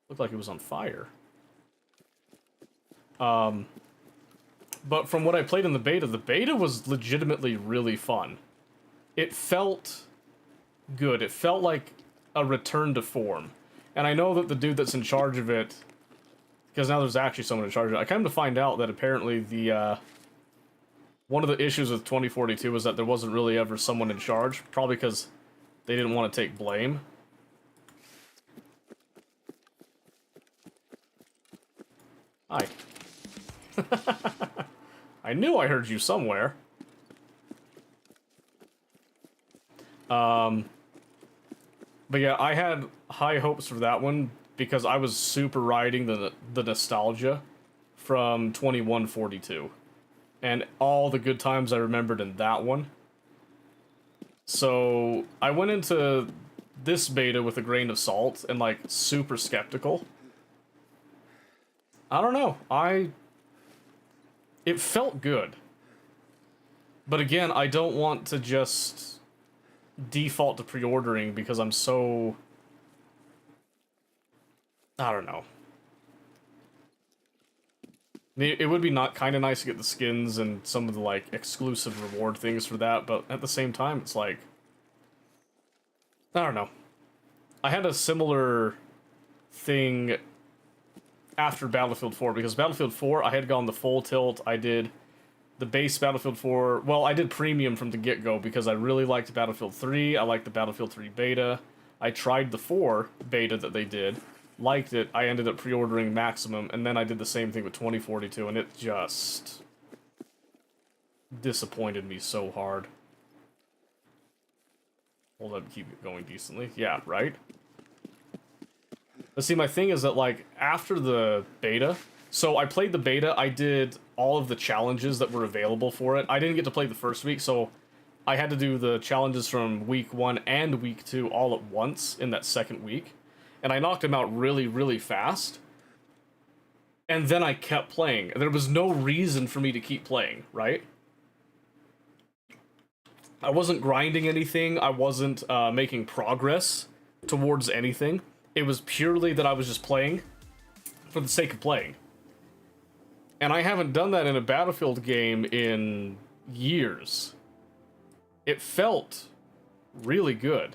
Looked like it was on fire. But from what I played in the beta was legitimately really fun. It felt good. It felt like a return to form. And I know that the dude that's in charge of it, because now there's actually someone in charge of it, I come to find out that apparently the, one of the issues with 2042 was that there wasn't really ever someone in charge, probably because they didn't want to take blame. Hi. I knew I heard you somewhere. But yeah, I had high hopes for that one because I was super riding the nostalgia from 2142 and all the good times I remembered in that one. So I went into this beta with a grain of salt and, like, super skeptical. I don't know. It felt good. But again, I don't want to just default to pre-ordering because I'm so... I don't know. It would be kind of nice to get the skins and some of the, like, exclusive reward things for that, but at the same time, it's like... I don't know. I had a similar thing after Battlefield 4, because Battlefield 4, I had gone the full tilt. I did the base Battlefield 4, well, I did premium from the get-go because I really liked Battlefield 3, I liked the Battlefield 3 beta, I tried the 4 beta that they did, liked it, I ended up pre-ordering Maximum, and then I did the same thing with 2042, and it just disappointed me so hard. Hold up, keep it going decently. Yeah, right? But see, my thing is that, like, after the beta, so I played the beta, I did all of the challenges that were available for it. I didn't get to play the first week, so I had to do the challenges from week 1 and week 2 all at once in that second week. And I knocked them out really, really fast. And then I kept playing. There was no reason for me to keep playing, right? I wasn't grinding anything, I wasn't making progress towards anything. It was purely that I was just playing for the sake of playing. And I haven't done that in a Battlefield game in years. It felt really good.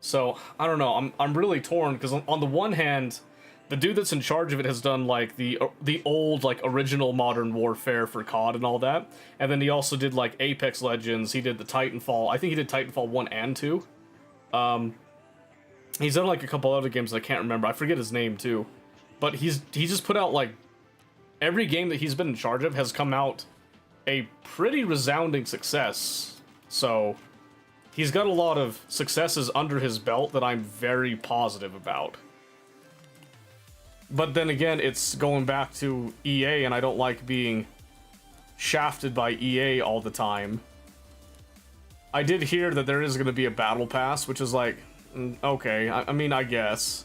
So, I don't know, I'm really torn, because on the one hand, the dude that's in charge of it has done, like, the old, like, original Modern Warfare for COD and all that. And then he also did, like, Apex Legends, he did the Titanfall, I think he did Titanfall 1 and 2. He's done, like, a couple other games that I can't remember. I forget his name, too. But he just put out, like... Every game that he's been in charge of has come out a pretty resounding success. So, he's got a lot of successes under his belt that I'm very positive about. But then again, it's going back to EA, and I don't like being shafted by EA all the time. I did hear that there is going to be a battle pass, which is like... Okay, I mean, I guess.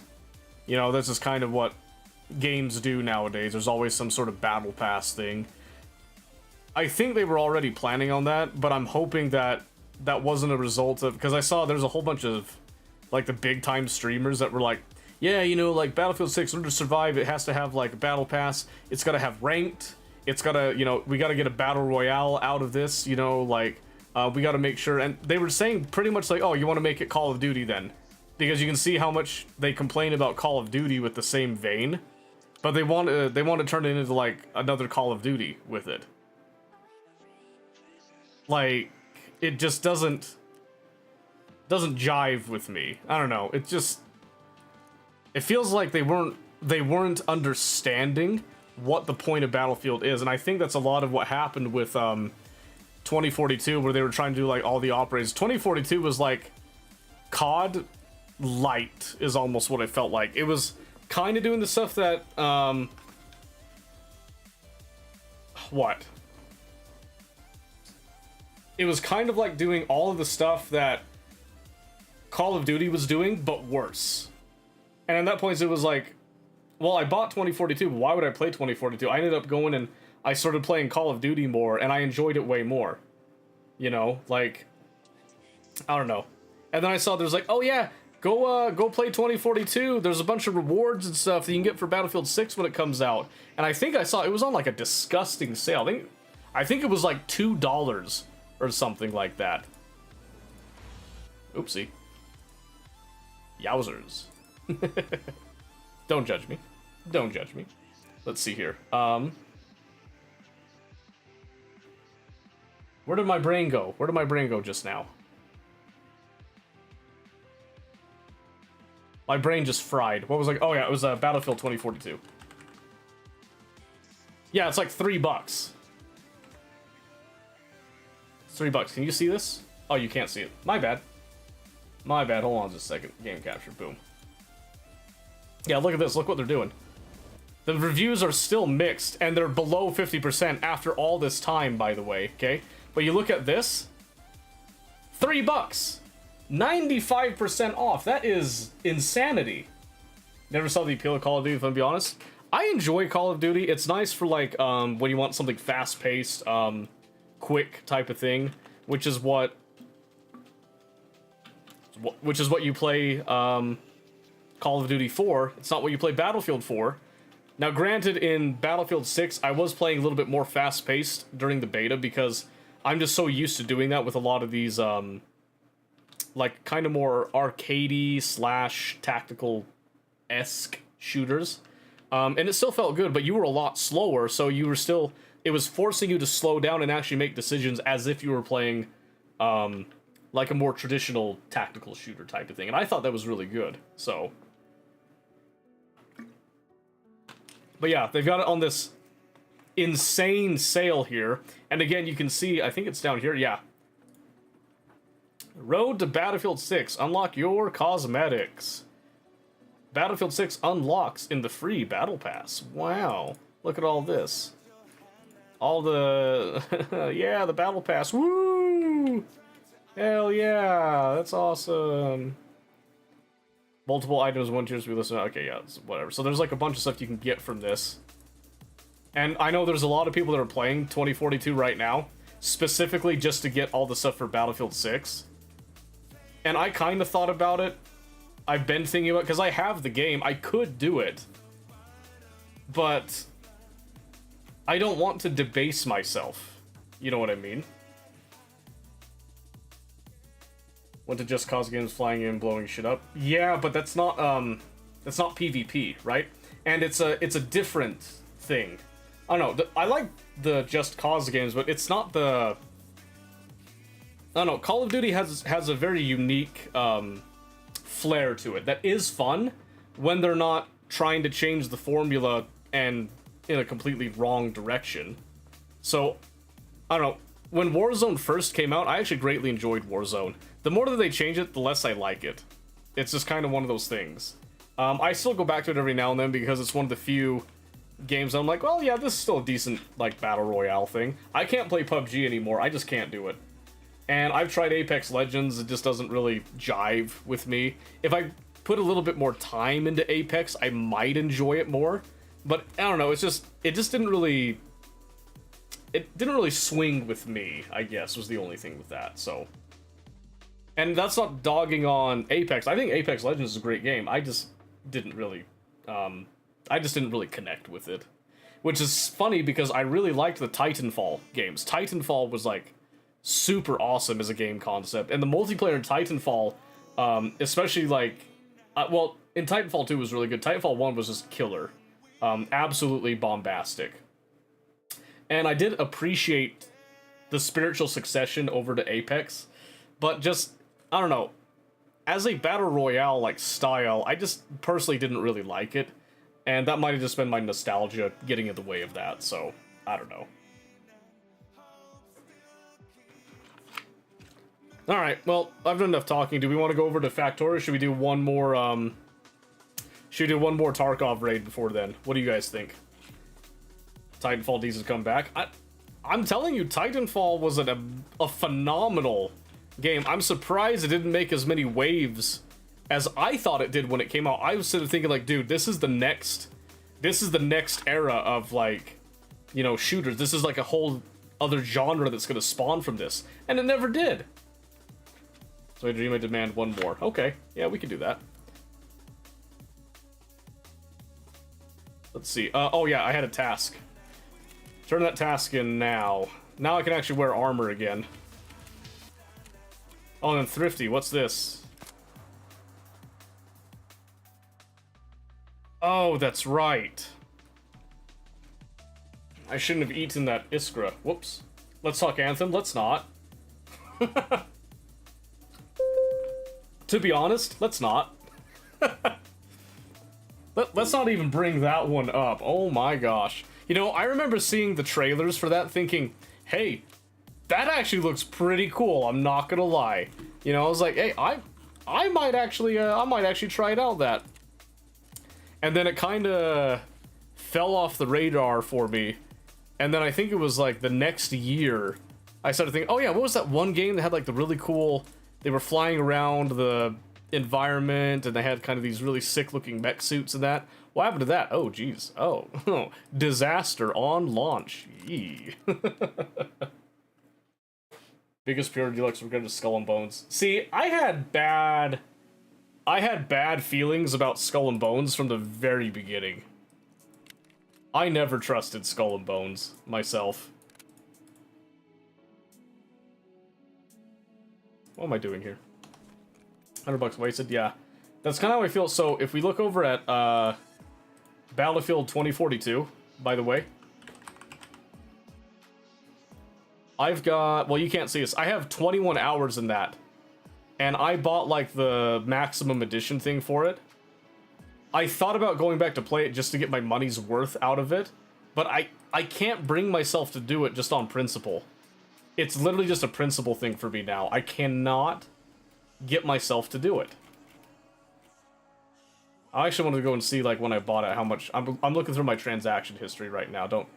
You know, this is kind of what games do nowadays. There's always some sort of battle pass thing. I think they were already planning on that, but I'm hoping that that wasn't a result of... Because I saw there's a whole bunch of, like, the big-time streamers that were like, yeah, you know, like, Battlefield 6, in order to survive, it has to have, like, a battle pass. It's gotta have ranked. It's gotta, you know, we gotta get a battle royale out of this, you know, like... we gotta make sure, and they were saying pretty much like, oh, you want to make it Call of Duty then? Because you can see how much they complain about Call of Duty with the same vein, but they want to turn it into, like, another Call of Duty with it. Like, it just doesn't jive with me. I don't know, it just... It feels like they weren't understanding what the point of Battlefield is, and I think that's a lot of what happened with, 2042, where they were trying to do, like, all the operators. 2042 was like COD light is almost what it felt like. It was kind of doing the stuff that, what? It was kind of like doing all of the stuff that Call of Duty was doing, but worse. And at that point, it was like, well, I bought 2042, but why would I play 2042? I ended up going and I started playing Call of Duty more, and I enjoyed it way more. You know, like, I don't know. And then I saw there's like, oh yeah, go play 2042. There's a bunch of rewards and stuff that you can get for Battlefield 6 when it comes out. And I think I saw it was on like a disgusting sale. I think it was like $2 or something like that. Oopsie. Yowzers. Don't judge me. Don't judge me. Let's see here. Where did my brain go? Where did my brain go just now? My brain just fried. What was like? Oh yeah, it was Battlefield 2042. Yeah, it's like $3. It's $3. Can you see this? Oh, you can't see it. My bad. My bad. Hold on just a second. Game capture. Boom. Yeah, look at this. Look what they're doing. The reviews are still mixed, and they're below 50% after all this time, by the way, okay? But you look at this. $3. 95% off. That is insanity. Never saw the appeal of Call of Duty, if I'm gonna be honest. I enjoy Call of Duty. It's nice for, like, when you want something fast-paced, quick type of thing, which is what you play, Call of Duty for. It's not what you play Battlefield for. Now, granted, in Battlefield 6, I was playing a little bit more fast-paced during the beta because I'm just so used to doing that with a lot of these, like, kind of more arcadey / tactical-esque shooters. And it still felt good, but you were a lot slower, so you were still... It was forcing you to slow down and actually make decisions as if you were playing, like a more traditional tactical shooter type of thing. And I thought that was really good, so... But yeah, they've got it on this insane sale here. And again, you can see, I think it's down here, yeah. Road to Battlefield 6. Unlock your cosmetics. Battlefield 6 unlocks in the free Battle Pass. Wow. Look at all this. All the... yeah, the Battle Pass. Woo! Hell yeah, that's awesome. Multiple items, 1 tier, we listen. Okay, yeah, whatever. So there's like a bunch of stuff you can get from this. And I know there's a lot of people that are playing 2042 right now, specifically just to get all the stuff for Battlefield 6. And I kind of thought about it. I've been thinking about it, because I have the game. I could do it. But I don't want to debase myself. You know what I mean? Went to Just Cause games, flying in, blowing shit up. Yeah, but that's not PvP, right? And it's a different thing. I don't know. I like the Just Cause games, but it's not the... I don't know. Call of Duty has a very unique flair to it that is fun when they're not trying to change the formula and in a completely wrong direction. So, I don't know. When Warzone first came out, I actually greatly enjoyed Warzone. The more that they change it, the less I like it. It's just kind of one of those things. I still go back to it every now and then because it's one of the few games I'm like, well, yeah, this is still a decent, like, Battle Royale thing. I can't play PUBG anymore. I just can't do it. And I've tried Apex Legends. It just doesn't really jive with me. If I put a little bit more time into Apex, I might enjoy it more. But, I don't know, it just didn't really... It didn't really swing with me, I guess, was the only thing with that, so... And that's not dogging on Apex. I think Apex Legends is a great game. I just didn't really connect with it. Which is funny because I really liked the Titanfall games. Titanfall was, like, super awesome as a game concept. And the multiplayer in Titanfall, especially, like... well, in Titanfall 2 was really good. Titanfall 1 was just killer. Absolutely bombastic. And I did appreciate the spiritual succession over to Apex. But just... I don't know, as a Battle Royale, like, style, I just personally didn't really like it, and that might have just been my nostalgia getting in the way of that, so, I don't know. Alright, well, I've done enough talking. Do we want to go over to Factorio, or should we do one more, should we do one more Tarkov raid before then? What do you guys think? Titanfall needs to come back. I'm telling you, Titanfall was a phenomenal game. I'm surprised it didn't make as many waves as I thought it did when it came out. I was sort of thinking like, dude, this is the next era of, like, you know, shooters. This is like a whole other genre that's gonna spawn from this. And it never did. So I dream I demand one more. Okay, yeah, we can do that. Let's see. Oh yeah, I had a task. Turn that task in now. Now I can actually wear armor again. Oh, and Thrifty, what's this? Oh, that's right. I shouldn't have eaten that Iskra. Whoops. Let's talk Anthem. Let's not. To be honest, let's not. Let's not even bring that one up. Oh my gosh. You know, I remember seeing the trailers for that thinking, hey, that actually looks pretty cool, I'm not gonna lie. You know, I was like, hey, I might actually try it out that. And then it kind of fell off the radar for me. And then I think it was like the next year, I started thinking, oh yeah, what was that one game that had like the really cool, they were flying around the environment and they had kind of these really sick looking mech suits and that. What happened to that? Oh, geez. Oh, disaster on launch. Yee. Biggest pure deluxe regret is Skull and Bones. See, I had bad feelings about Skull and Bones from the very beginning. I never trusted Skull and Bones myself. What am I doing here? $100 wasted? Yeah. That's kind of how I feel. So, if we look over at, Battlefield 2042, by the way. I've got... Well, you can't see this. I have 21 hours in that. And I bought, like, the maximum edition thing for it. I thought about going back to play it just to get my money's worth out of it. But I can't bring myself to do it just on principle. It's literally just a principle thing for me now. I cannot get myself to do it. I actually wanted to go and see, like, when I bought it, how much... I'm looking through my transaction history right now. Don't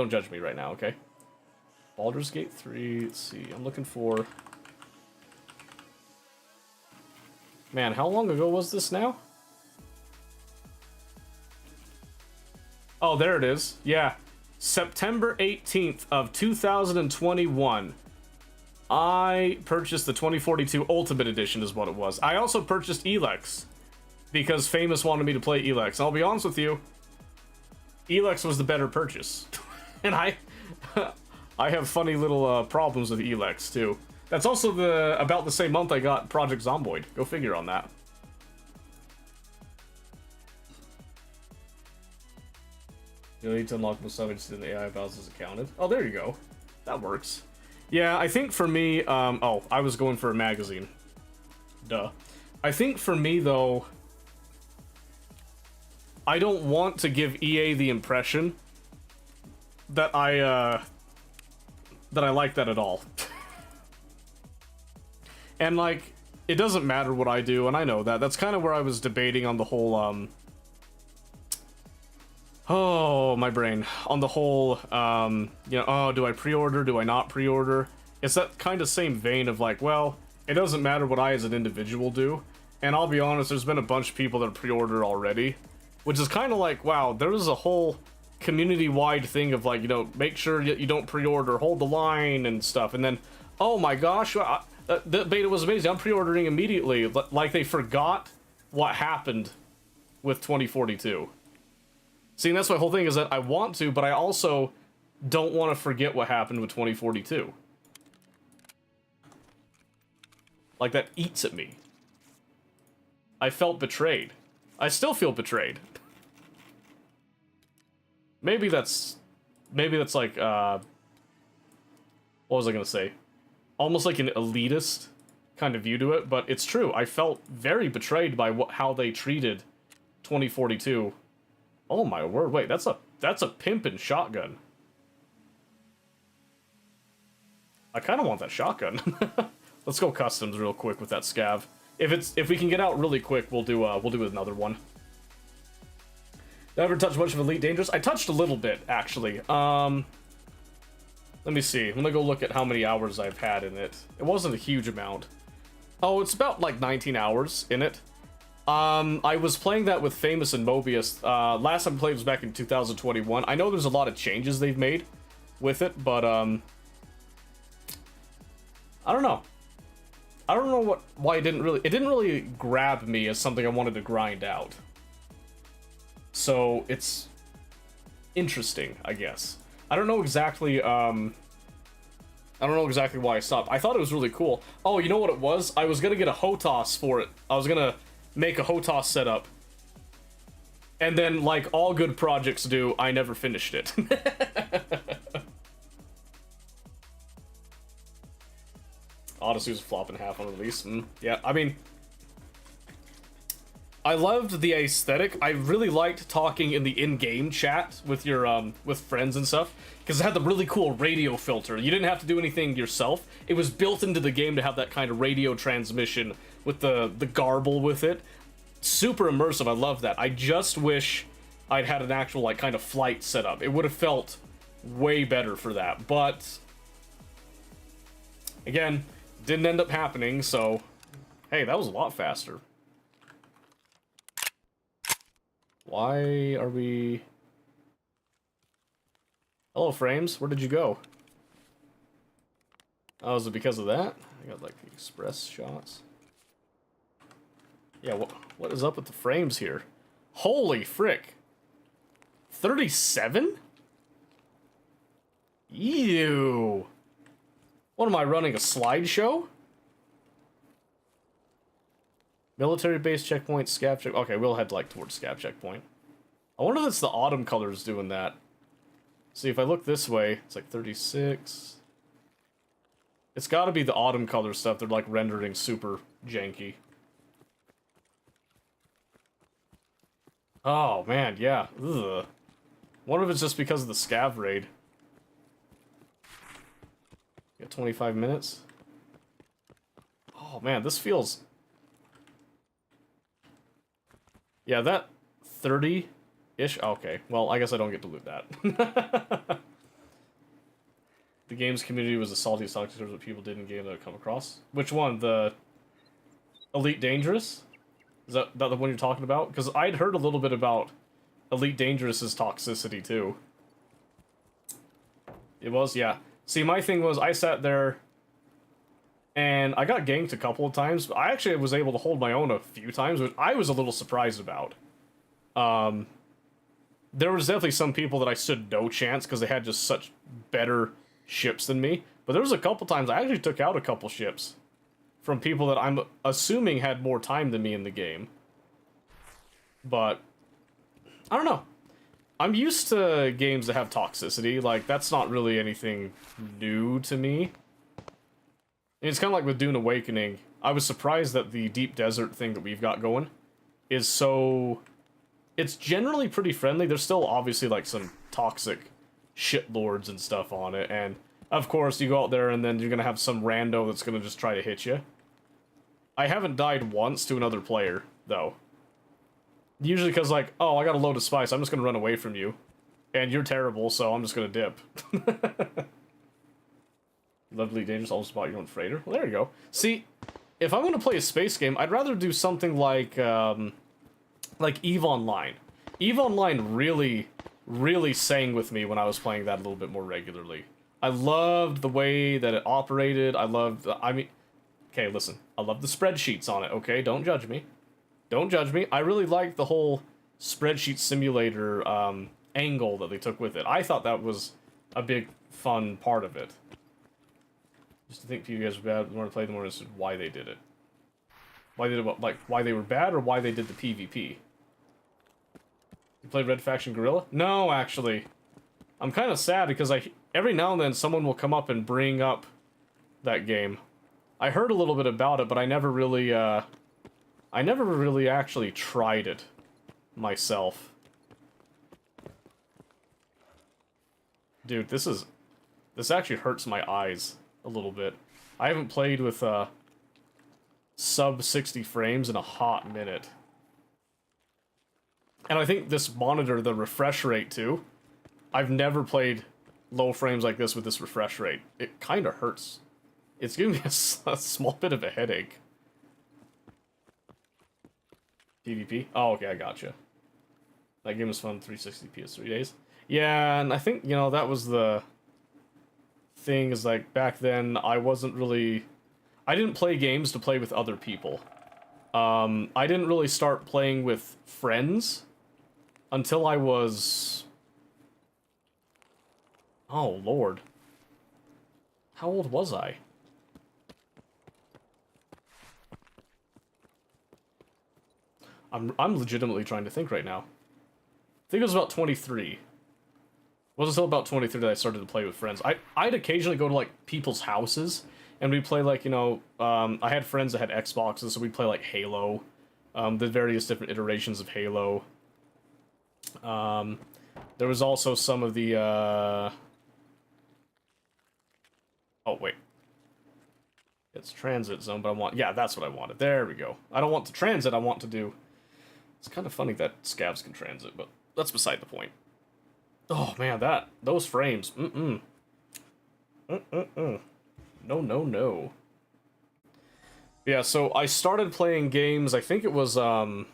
judge me right now, okay? Baldur's Gate 3, let's see. I'm looking for... Man, how long ago was this now? Oh, there it is. Yeah. September 18th of 2021. I purchased the 2042 Ultimate Edition is what it was. I also purchased Elex. Because Famous wanted me to play Elex. And I'll be honest with you, Elex was the better purchase. And I have funny little problems with Elex, too. That's also about the same month I got Project Zomboid. Go figure on that. You need to unlock most summons in the AI values as accounted. Oh, there you go. That works. Yeah, I think for me, oh, I was going for a magazine. Duh. I think for me, though, I don't want to give EA the impression that I like that at all. And, like, it doesn't matter what I do, and I know that. That's kind of where I was debating on the whole, oh, my brain. On the whole, you know, oh, do I pre-order, do I not pre-order? It's that kind of same vein of, like, well, it doesn't matter what I as an individual do. And I'll be honest, there's been a bunch of people that pre-order already. Which is kind of like, wow, there was a whole community-wide thing of, like, you know, make sure you don't pre-order, hold the line and stuff. And then, oh my gosh, the beta was amazing. I'm pre-ordering immediately. Like, they forgot what happened with 2042. See, and that's my whole thing, is that I want to, but I also don't want to forget what happened with 2042. Like, that eats at me. I felt betrayed. I still feel betrayed. Maybe that's like, what was I gonna say? Almost like an elitist kind of view to it, but it's true. I felt very betrayed by how they treated 2042. Oh my word, wait, that's a pimpin' shotgun. I kind of want that shotgun. Let's go customs real quick with that scav. If we can get out really quick, we'll do another one. Did I ever touch much of Elite Dangerous? I touched a little bit, actually. Let me see. Let me go look at how many hours I've had in it. It wasn't a huge amount. Oh, it's about like 19 hours in it. I was playing that with Famous and Mobius. Last time I played was back in 2021. I know there's a lot of changes they've made with it, but I don't know. I don't know why it didn't really grab me as something I wanted to grind out. So it's interesting, I guess. I don't know exactly why I stopped. I thought it was really cool. Oh, you know what it was? I was gonna get a HOTAS for it. I was gonna make a HOTAS setup. And then, like all good projects do, I never finished it. Odyssey was a flop in half on release. Yeah, I mean, I loved the aesthetic. I really liked talking in the in-game chat with your with friends and stuff, because it had the really cool radio filter. You didn't have to do anything yourself. It was built into the game to have that kind of radio transmission with the garble with it. Super immersive. I love that. I just wish I'd had an actual like kind of flight setup. It would have felt way better for that. But again, didn't end up happening, so hey, that was a lot faster. Why are we... Hello, Frames. Where did you go? Oh, is it because of that? I got, like, the express shots. Yeah, what is up with the frames here? Holy frick. 37? Ew. What am I running, a slideshow? Military base checkpoint, scav check. Okay, we'll head like towards scav checkpoint. I wonder if it's the autumn colors doing that. See, if I look this way, it's like 36. It's got to be the autumn color stuff. They're like rendering super janky. Oh man, yeah. Ugh. Wonder if it's just because of the scav raid. Got 25 minutes. Oh man, this feels... Yeah, that 30-ish? Okay, well, I guess I don't get to loot that. The game's community was the saltiest in terms of what people did in game that I've come across. Which one? The Elite Dangerous? Is that the one you're talking about? Because I'd heard a little bit about Elite Dangerous's toxicity, too. It was? Yeah. See, my thing was, I sat there... And I got ganked a couple of times, but I actually was able to hold my own a few times, which I was a little surprised about. There was definitely some people that I stood no chance because they had just such better ships than me. But there was a couple times I actually took out a couple ships from people that I'm assuming had more time than me in the game. But I don't know. I'm used to games that have toxicity. Like, that's not really anything new to me. It's kind of like with Dune Awakening. I was surprised that the Deep Desert thing that we've got going is so... It's generally pretty friendly. There's still obviously like some toxic shitlords and stuff on it. And of course you go out there and then you're going to have some rando that's going to just try to hit you. I haven't died once to another player, though. Usually because like, oh, I got a load of spice. I'm just going to run away from you. And you're terrible, so I'm just going to dip. Lovely Dangerous, almost bought your own freighter. Well, there you go. See, if I'm going to play a space game, I'd rather do something like EVE Online. EVE Online really sang with me when I was playing that a little bit more regularly. I loved the way that it operated. I mean, okay, listen. I love the spreadsheets on it, okay? Don't judge me. Don't judge me. I really liked the whole spreadsheet simulator angle that they took with it. I thought that was a big, fun part of it. Just to think you guys were bad, want to play them more interested why they did it. Why they did what, like why they were bad or why they did the PvP. You played Red Faction Guerrilla? No, actually. I'm kind of sad because every now and then someone will come up and bring up that game. I heard a little bit about it, but I never really actually tried it myself. Dude, this actually hurts my eyes a little bit. I haven't played with sub 60 frames in a hot minute. And I think this monitor, the refresh rate too, I've never played low frames like this with this refresh rate. It kind of hurts. It's giving me a small bit of a headache. PvP? Oh, okay, I gotcha. That game was fun, 360 PS3 days. Yeah, and I think, you know, that was the thing, is like, back then, I wasn't really... I didn't play games to play with other people. I didn't really start playing with friends until I was... Oh, Lord. How old was I? I'm legitimately trying to think right now. I think it was about 23. It wasn't until about 23 that I started to play with friends. I'd occasionally go to, like, people's houses, and we'd play, like, you know, I had friends that had Xboxes, so we'd play, like, Halo, the various different iterations of Halo. There was also some of the, Oh, wait. It's transit zone, but I want... Yeah, that's what I wanted. There we go. I don't want to transit, I want to do... It's kind of funny that scavs can transit, but that's beside the point. Oh, man, those frames. No, no, no. Yeah, so I started playing games, I think it was, I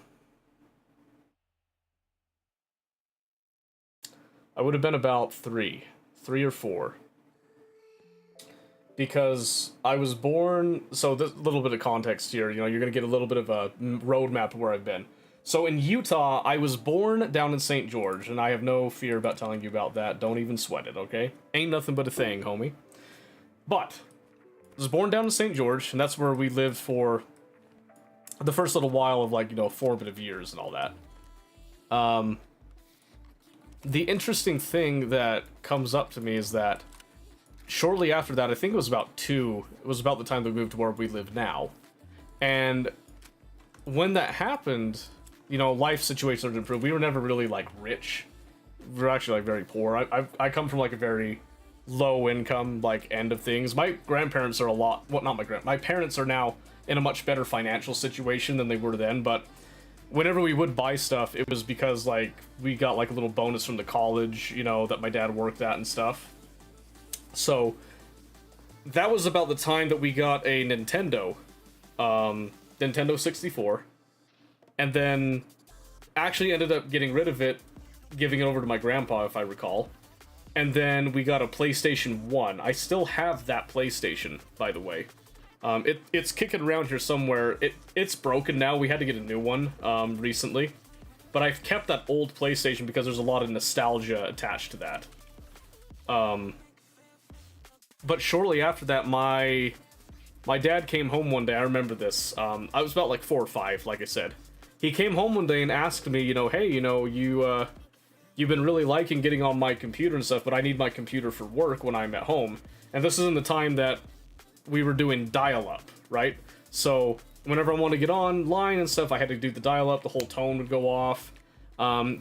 would have been about 3 or 4. Because I was born... So, this little bit of context here, you know, you're going to get a little bit of a roadmap of where I've been. So in Utah, I was born down in St. George, and I have no fear about telling you about that. Don't even sweat it, okay? Ain't nothing but a thing, homie. But, I was born down in St. George, and that's where we lived for the first little while of, like, you know, formative years and all that. The interesting thing that comes up to me is that shortly after that, I think it was about the time that we moved to where we live now. And when that happened... You know, life situations started to improve. We were never really, like, rich. We were actually, like, very poor. I come from, like, a very low income, like, end of things. My grandparents are a lot... Well, not my parents are now in a much better financial situation than they were then, but whenever we would buy stuff, it was because, like, we got, like, a little bonus from the college, you know, that my dad worked at and stuff. So, that was about the time that we got a Nintendo. Nintendo 64. And then actually ended up getting rid of it, giving it over to my grandpa, if I recall. And then we got a PlayStation 1. I still have that PlayStation, by the way. It's kicking around here somewhere. It's broken now. We had to get a new one recently. But I've kept that old PlayStation because there's a lot of nostalgia attached to that. But shortly after that, my dad came home one day. I remember this. I was about like 4 or 5, like I said. He came home one day and asked me, you know, hey, you know, you've been really liking getting on my computer and stuff, but I need my computer for work when I'm at home. And this is in the time that we were doing dial-up, right? So whenever I wanted to get online and stuff, I had to do the dial-up, the whole tone would go off.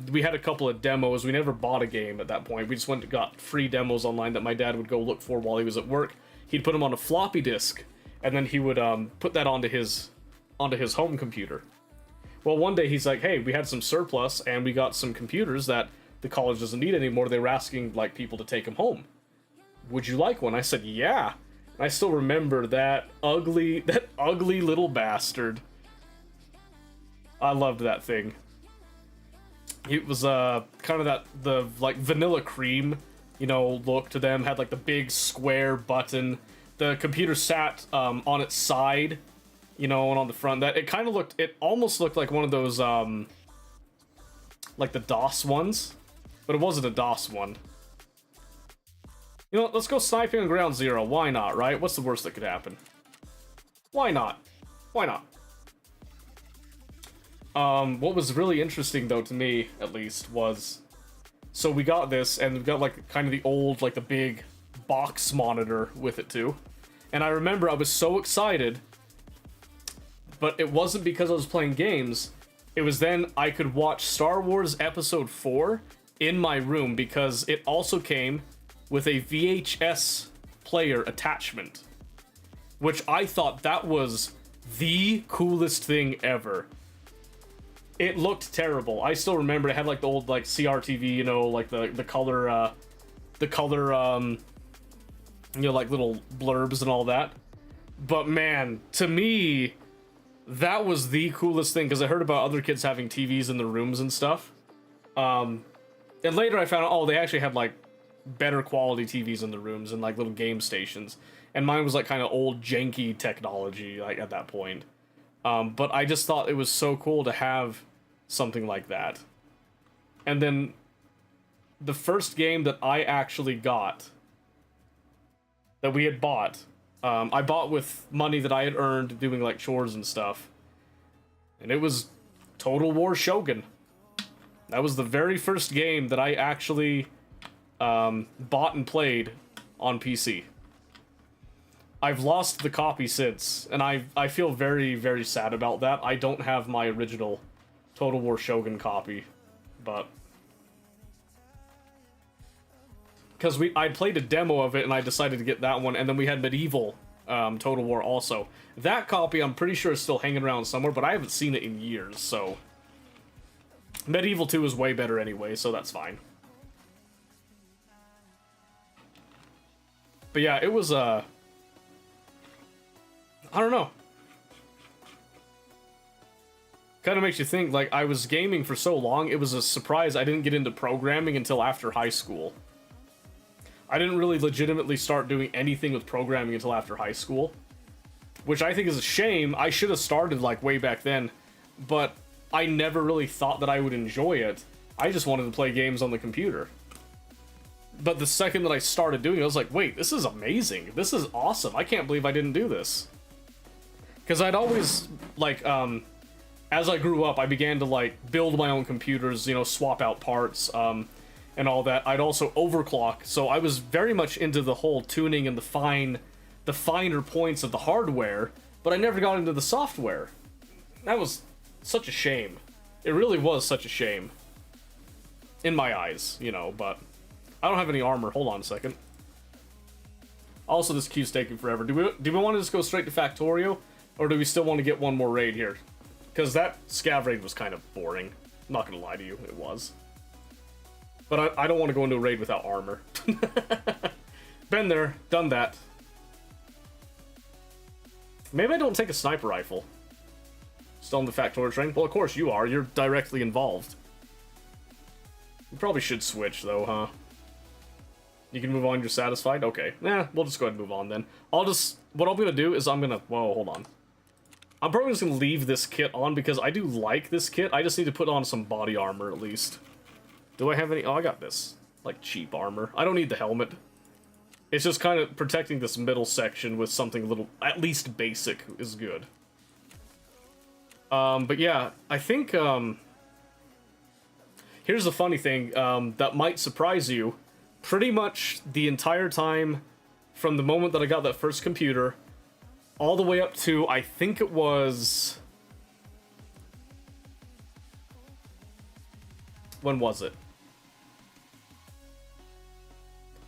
We had a couple of demos. We never bought a game at that point. We just went and got free demos online that my dad would go look for while he was at work. He'd put them on a floppy disk, and then he would put that onto his home computer. Well, one day he's like, hey, we had some surplus, and we got some computers that the college doesn't need anymore. They were asking, like, people to take them home. Would you like one? I said, yeah. And I still remember that ugly little bastard. I loved that thing. It was, kind of the vanilla cream, you know, look to them. Had, like, the big square button. The computer sat, on its side, you know, and on the front. That it almost looked like one of those, like the DOS ones, but it wasn't a DOS one. You know, let's go sniping on Ground Zero. Why not, right? What's the worst that could happen? Why not? Why not? What was really interesting, though, to me, at least, was... So we got this, and we've got, like, kind of the old, like, the big box monitor with it, too. And I remember I was so excited... But it wasn't because I was playing games. It was then I could watch Star Wars Episode 4 in my room because it also came with a VHS player attachment. Which I thought that was the coolest thing ever. It looked terrible. I still remember it had like the old like CRTV, you know, like the color you know, like little blurbs and all that. But man, to me, that was the coolest thing, because I heard about other kids having TVs in their rooms and stuff. And later I found out, oh, they actually had like better quality TVs in the rooms and like little game stations. And mine was like kind of old janky technology like at that point. But I just thought it was so cool to have something like that. And then the first game that I actually got, that we had bought, I bought with money that I had earned doing like chores and stuff. And it was Total War Shogun. That was the very first game that I actually bought and played on PC. I've lost the copy since, and I feel very, very sad about that. I don't have my original Total War Shogun copy, but because I played a demo of it and I decided to get that one, and then we had Medieval Total War also. That copy I'm pretty sure is still hanging around somewhere, but I haven't seen it in years, so Medieval 2 is way better anyway, so that's fine. But yeah, it was I don't know. Kind of makes you think, like, I was gaming for so long, it was a surprise I didn't get into programming until after high school. I didn't really legitimately start doing anything with programming until after high school, which I think is a shame. I should have started, like, way back then, but I never really thought that I would enjoy it. I just wanted to play games on the computer. But the second that I started doing it, I was like, wait, this is amazing. This is awesome. I can't believe I didn't do this. Because I'd always, like, as I grew up, I began to, like, build my own computers, you know, swap out parts, and all that. I'd also overclock, so I was very much into the whole tuning and the finer points of the hardware, but I never got into the software. That was such a shame. It really was such a shame. In my eyes, you know, but I don't have any armor. Hold on a second. Also, this queue's taking forever. Do we want to just go straight to Factorio? Or do we still want to get one more raid here? Because that scav raid was kind of boring. I'm not going to lie to you, it was. But I don't want to go into a raid without armor. Been there, done that. Maybe I don't take a sniper rifle. Still on the Factorio train? Well, of course you are. You're directly involved. You probably should switch, though, huh? You can move on, you're satisfied? Okay. We'll just go ahead and move on, then. What I'm gonna do is I'm gonna... Whoa, hold on. I'm probably just gonna leave this kit on, because I do like this kit. I just need to put on some body armor, at least. Do I have any... Oh, I got this. Like, cheap armor. I don't need the helmet. It's just kind of protecting this middle section with something a little... At least basic is good. But yeah, I think, here's the funny thing, that might surprise you. Pretty much the entire time, from the moment that I got that first computer, all the way up to, I think it was... When was it?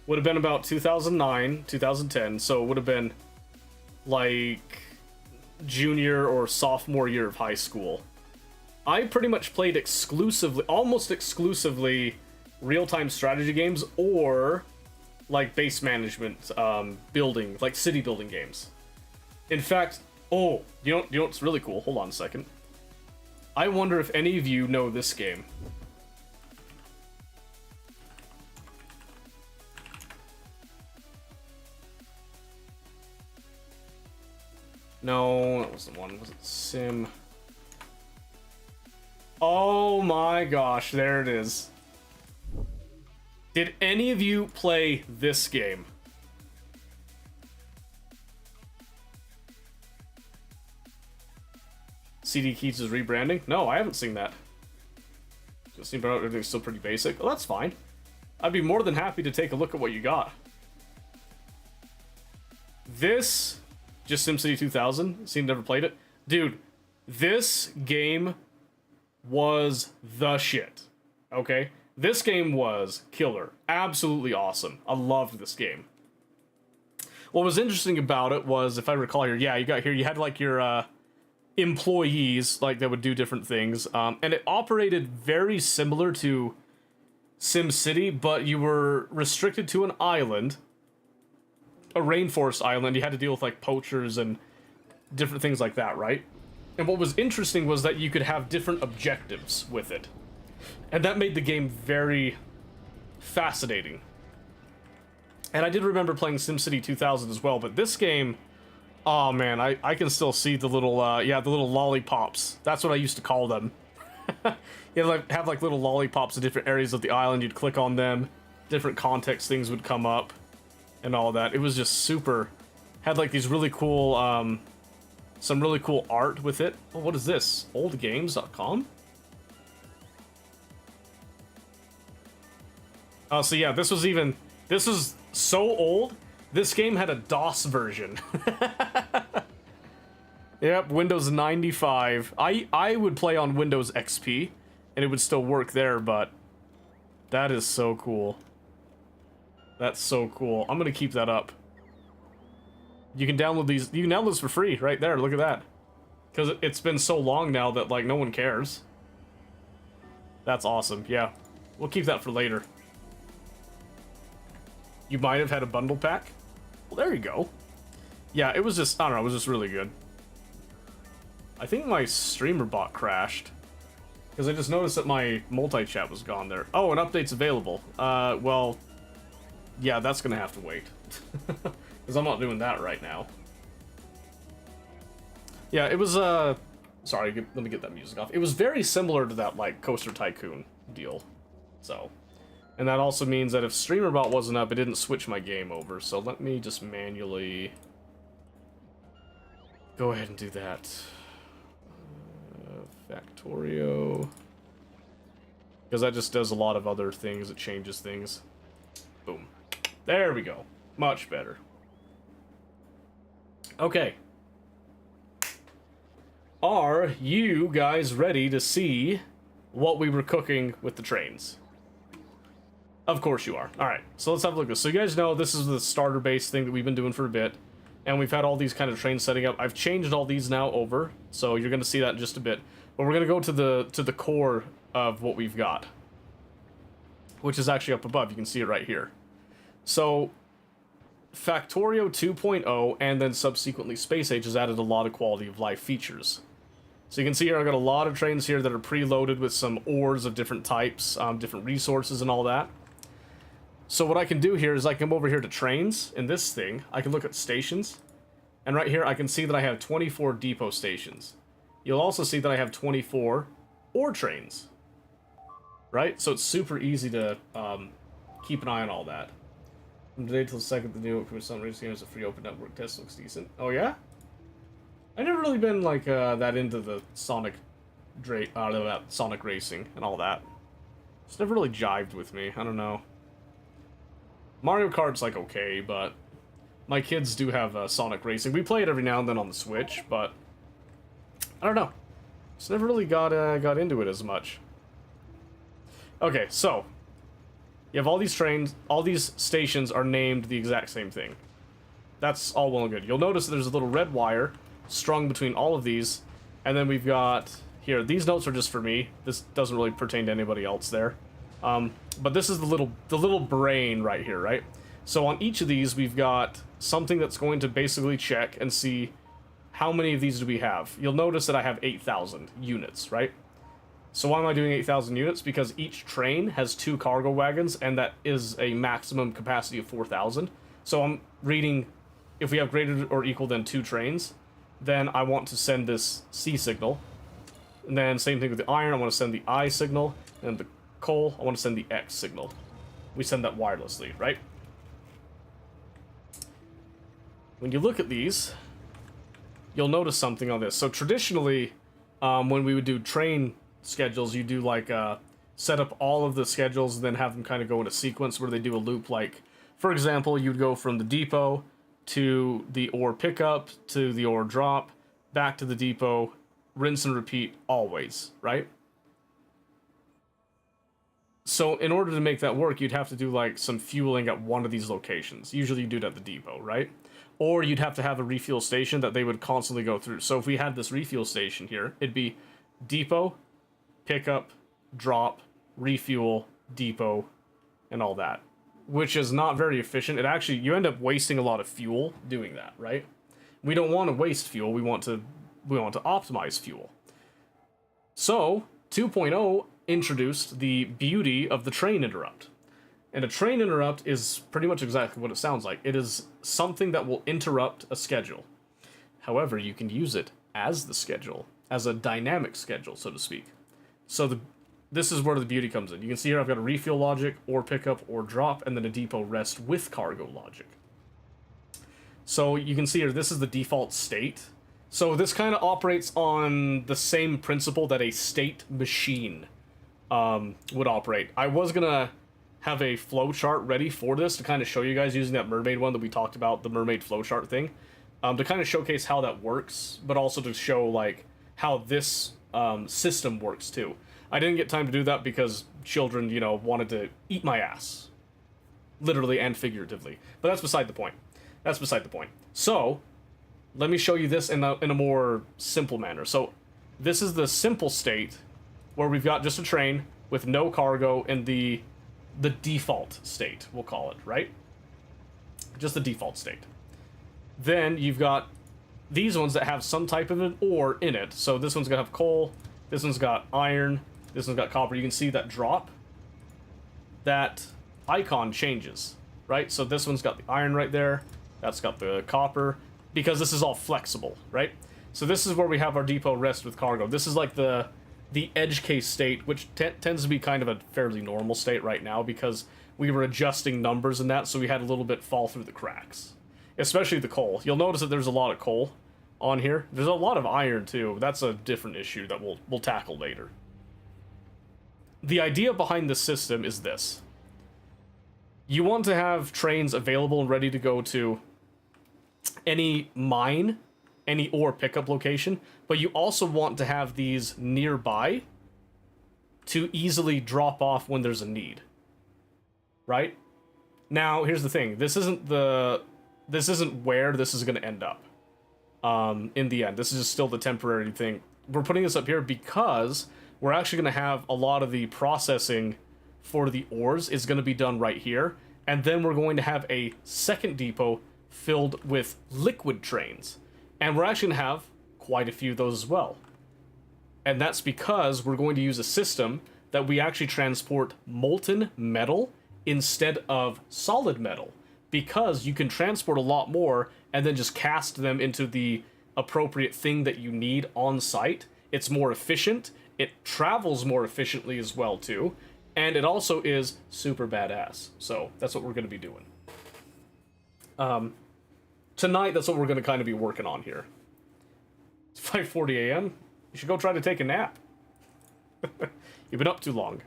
Would have been about 2009, 2010, so it would have been, like, junior or sophomore year of high school. I pretty much played exclusively, almost exclusively, real-time strategy games or, like, base management, building, like, city building games. In fact, oh, you know what's really cool? Hold on a second. I wonder if any of you know this game. No, that wasn't one. Was it Sim? Oh my gosh, there it is. Did any of you play this game? CD Keys is rebranding? No, I haven't seen that. Just seems everything's still pretty basic. Well, that's fine. I'd be more than happy to take a look at what you got. This... Just SimCity 2000? Seen, never played it? Dude, this game was the shit. Okay? This game was killer. Absolutely awesome. I loved this game. What was interesting about it was, if I recall here, yeah, you got here, you had like your employees like that would do different things, and it operated very similar to SimCity, but you were restricted to an island, a rainforest island. You had to deal with like poachers and different things like that, right? And what was interesting was that you could have different objectives with it, and that made the game very fascinating. And I did remember playing SimCity 2000 as well, but this game, oh man, I can still see the little, the little lollipops. That's what I used to call them. You like have like little lollipops in different areas of the island. You'd click on them, different context things would come up, and all that. It was just super. Had like these really cool, some really cool art with it. Oh, what is this? Oldgames.com? Oh, so yeah, this is so old. This game had a DOS version. Yep, Windows 95. I would play on Windows XP, and it would still work there, but that is so cool. That's so cool. I'm gonna keep that up. You can download these. You can download this for free right there. Look at that. Because it's been so long now that like no one cares. That's awesome. Yeah, we'll keep that for later. You might have had a bundle pack. Well, there you go. Yeah, it was just, I don't know, it was just really good. I think my streamer bot crashed. Because I just noticed that my multi-chat was gone there. Oh, an update's available. Well, yeah, that's gonna have to wait. Because I'm not doing that right now. Yeah, it was, sorry, let me get that music off. It was very similar to that, like, Coaster Tycoon deal. So, and that also means that if StreamerBot wasn't up, it didn't switch my game over. So let me just manually go ahead and do that. Factorio. Because that just does a lot of other things. It changes things. Boom. There we go. Much better. Okay. Are you guys ready to see what we were cooking with the trains? Of course you are. Alright, so let's have a look at this. So you guys know this is the starter base thing that we've been doing for a bit. And we've had all these kind of trains setting up. I've changed all these now over, so you're going to see that in just a bit. But we're going to go to the core of what we've got, which is actually up above. You can see it right here. So Factorio 2.0 and then subsequently Space Age has added a lot of quality of life features. So you can see here I've got a lot of trains here that are preloaded with some ores of different types, different resources and all that. So what I can do here is I come over here to trains in this thing. I can look at stations, and right here I can see that I have 24 depot stations. You'll also see that I have 24 ore trains, right? So it's super easy to keep an eye on all that. From today till the second, the new some race game is a free open network test. Looks decent. Oh yeah? I've never really been like that into the Sonic racing and all that. It's never really jived with me. I don't know. Mario Kart's like okay, but my kids do have Sonic Racing. We play it every now and then on the Switch, but I don't know. Just never really got into it as much. Okay, so you have all these trains, all these stations are named the exact same thing. That's all well and good. You'll notice that there's a little red wire strung between all of these, and then we've got here. These notes are just for me. This doesn't really pertain to anybody else there. But this is the little brain right here, right? So on each of these, we've got something that's going to basically check and see how many of these do we have. You'll notice that I have 8,000 units, right? So why am I doing 8,000 units? Because each train has 2 cargo wagons, and that is a maximum capacity of 4,000. So I'm reading, if we have greater or equal than 2 trains, then I want to send this C signal. And then same thing with the iron, I want to send the I signal, and the coal, I want to send the X signal. We send that wirelessly, right? When you look at these, you'll notice something on this. So traditionally, when we would do train schedules, you do like set up all of the schedules and then have them kind of go in a sequence where they do a loop. Like, for example, you'd go from the depot to the ore pickup to the ore drop, back to the depot, rinse and repeat always, right? So in order to make that work, you'd have to do like some fueling at one of these locations. Usually you do it at the depot, right? or you'd have to have a refuel station that they would constantly go through. So if we had this refuel station here, it'd be depot, pickup, drop, refuel, depot, and all that, which is not very efficient. It actually, you end up wasting a lot of fuel doing that, right? We don't want to waste fuel. We want to optimize fuel. So 2.0 introduced the beauty of the train interrupt. And a train interrupt is pretty much exactly what it sounds like. It is something that will interrupt a schedule. However, you can use it as the schedule, as a dynamic schedule, so to speak. So this is where the beauty comes in. You can see here I've got a refuel logic, or pickup, or drop, and then a depot rest with cargo logic. So you can see here, this is the default state. So this kind of operates on the same principle that a state machine would operate. I was going to have a flowchart ready for this to kind of show you guys using that mermaid one that we talked about, the mermaid flowchart thing, to kind of showcase how that works, but also to show like how this system works too. I didn't get time to do that because children, you know, wanted to eat my ass, literally and figuratively. But that's beside the point. That's beside the point. So let me show you this in a more simple manner. So this is the simple state where we've got just a train with no cargo in the default state, we'll call it, right? Just the default state. Then you've got these ones that have some type of an ore in it. So this one's gonna have coal, this one's got iron, this one's got copper. You can see that drop, that icon changes, right? So this one's got the iron right there, that's got the copper, because this is all flexible, right? So this is where we have our depot rest with cargo. This is like the edge case state, which tends to be kind of a fairly normal state right now because we were adjusting numbers in that, so we had a little bit fall through the cracks. Especially the coal. You'll notice that there's a lot of coal on here. There's a lot of iron too. That's a different issue that we'll tackle later. The idea behind this system is this. You want to have trains available and ready to go to any mine, any ore pickup location, but you also want to have these nearby to easily drop off when there's a need. Right? Now, here's the thing. This isn't where this is going to end up in the end. This is just still the temporary thing. We're putting this up here because we're actually going to have a lot of the processing for the ores is going to be done right here. And then we're going to have a second depot filled with liquid trains. And we're actually going to have quite a few of those as well. And that's because we're going to use a system that we actually transport molten metal instead of solid metal. Because you can transport a lot more and then just cast them into the appropriate thing that you need on site. It's more efficient. It travels more efficiently as well too. And it also is super badass. So that's what we're going to be doing. Tonight, that's what we're going to kind of be working on here. It's 5:40 a.m. You should go try to take a nap. You've been up too long.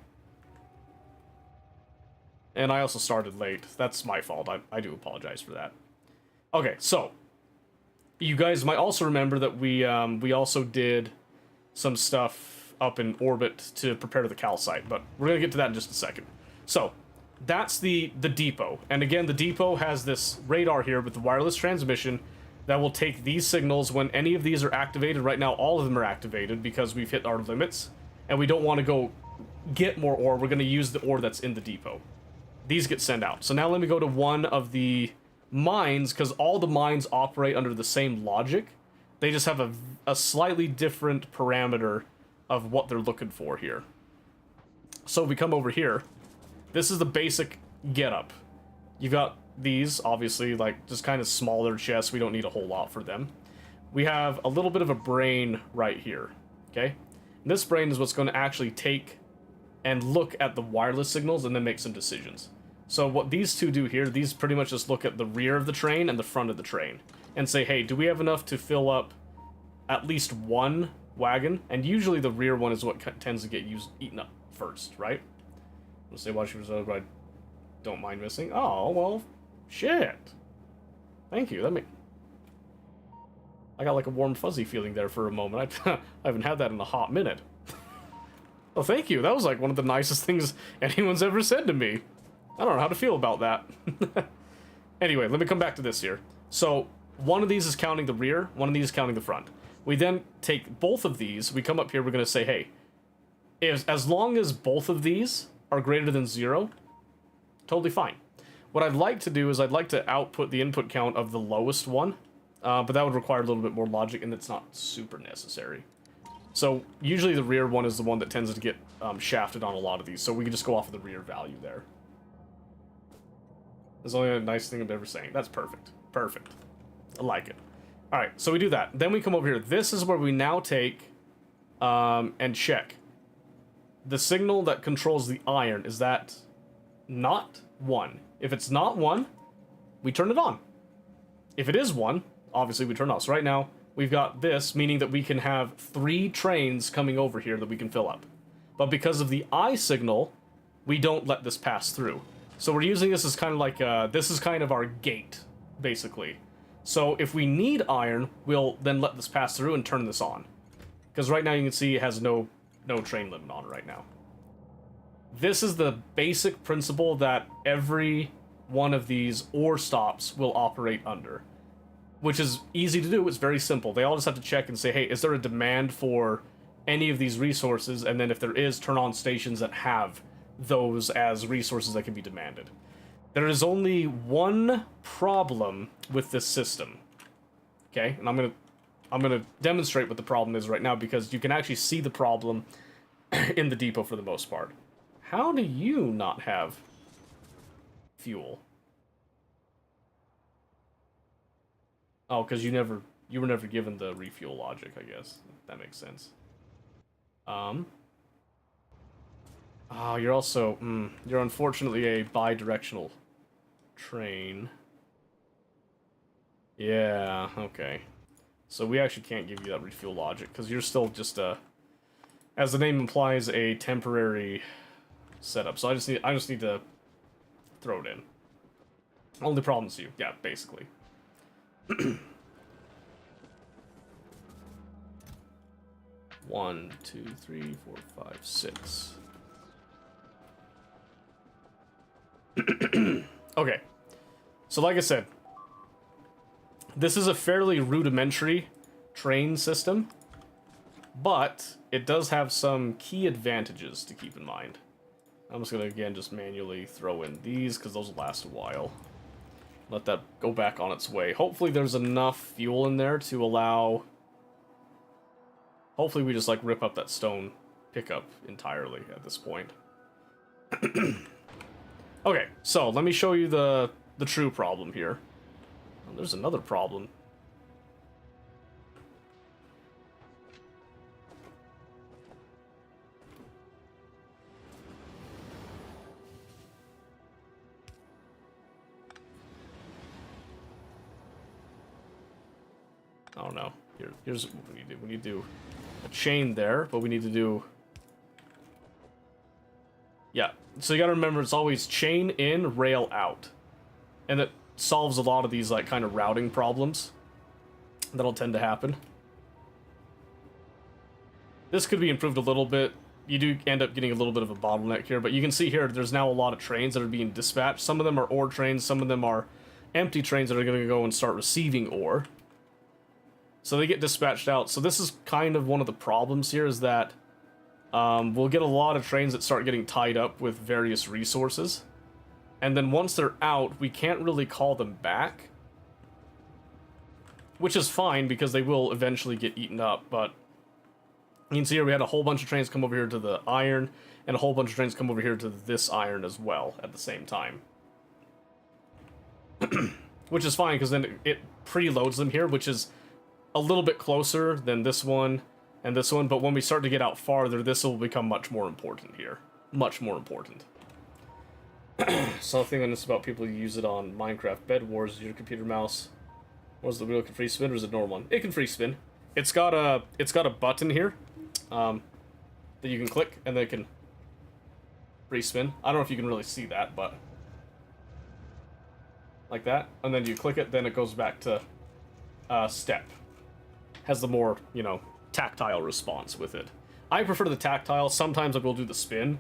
And I also started late. That's my fault. I do apologize for that. Okay, so you guys might also remember that we also did some stuff up in orbit to prepare the calcite, but we're gonna get to that in just a second. So that's the depot, and again, the depot has this radar here with the wireless transmission that will take these signals when any of these are activated. Right now, all of them are activated because we've hit our limits, and we don't want to go get more ore. We're gonna use the ore that's in the depot. These get sent out. So now let me go to one of the mines, because all the mines operate under the same logic. They just have a slightly different parameter of what they're looking for here. So we come over here. This is the basic getup. You've got these, obviously, like, just kind of smaller chests. We don't need a whole lot for them. We have a little bit of a brain right here, okay? And this brain is what's going to actually take and look at the wireless signals and then make some decisions. So what these two do here, these pretty much just look at the rear of the train and the front of the train and say, hey, do we have enough to fill up at least one wagon? And usually the rear one is what tends to get eaten up first, right? Let's say watch reserve, I don't mind missing. Oh, well, shit. Thank you. I got like a warm fuzzy feeling there for a moment. I haven't had that in a hot minute. Well, thank you. That was like one of the nicest things anyone's ever said to me. I don't know how to feel about that. Anyway, let me come back to this here. So one of these is counting the rear, one of these is counting the front. We then take both of these, we come up here, we're going to say, hey, as long as both of these are greater than 0, totally fine. What I'd like to do is I'd like to output the input count of the lowest one, but that would require a little bit more logic, and it's not super necessary. So usually the rear one is the one that tends to get shafted on a lot of these, so we can just go off of the rear value there. That's only a nice thing I'm ever saying. That's perfect. Perfect. I like it. Alright, so we do that. Then we come over here. This is where we now take and check. The signal that controls the iron, is that not 1? If it's not 1, we turn it on. If it is 1, obviously we turn it off. So right now, we've got this, meaning that we can have 3 trains coming over here that we can fill up. But because of the I signal, we don't let this pass through. So we're using this as kind of like, this is kind of our gate, basically. So if we need iron, we'll then let this pass through and turn this on. Because right now you can see it has no train limit on it right now. This is the basic principle that every one of these ore stops will operate under. Which is easy to do, it's very simple. They all just have to check and say, hey, is there a demand for any of these resources? And then if there is, turn on stations that have those as resources that can be demanded. There is only one problem with this system. Okay, and I'm gonna demonstrate what the problem is right now, because you can actually see the problem in the depot for the most part. How do you not have fuel? Oh, because you were never given the refuel logic, I guess. That makes sense. Oh, you're also, you're unfortunately a bi-directional train. Yeah, okay. So we actually can't give you that refuel logic, because you're still just as the name implies, a temporary setup. So I just need to throw it in. Only problem is you. Yeah, basically. 1, 2, 3, 4, 5, 6. Okay. So like I said, this is a fairly rudimentary train system, but it does have some key advantages to keep in mind. I'm just going to, again, just manually throw in these, because those will last a while. Let that go back on its way. Hopefully there's enough fuel in there to allow... Hopefully we just, like, rip up that stone pickup entirely at this point. Okay, so let me show you the true problem here. Oh, there's another problem. Oh no. Here's what we need to do. We need to do a chain there, but we need to do... Yeah, so you gotta remember it's always chain in, rail out. And it solves a lot of these, like, kind of routing problems that'll tend to happen. This could be improved a little bit. You do end up getting a little bit of a bottleneck here, but you can see here there's now a lot of trains that are being dispatched. Some of them are ore trains, some of them are empty trains that are going to go and start receiving ore. So they get dispatched out. So this is kind of one of the problems here, is that we'll get a lot of trains that start getting tied up with various resources. And then once they're out, we can't really call them back. Which is fine, because they will eventually get eaten up, but... You can see here we had a whole bunch of trains come over here to the iron, and a whole bunch of trains come over here to this iron as well at the same time. Which is fine, because then it preloads them here, which is a little bit closer than this one and this one, but when we start to get out farther, this will become much more important here. Much more important. Something on this about people who use it on Minecraft Bed Wars, your computer mouse. Was the wheel can free spin, or is it normal one? It can free spin. It's got a button here that you can click, and then it can free spin. I don't know if you can really see that, but like that, and then you click it, then it goes back to step. Has the more, you know, tactile response with it. I prefer the tactile. Sometimes I will do the spin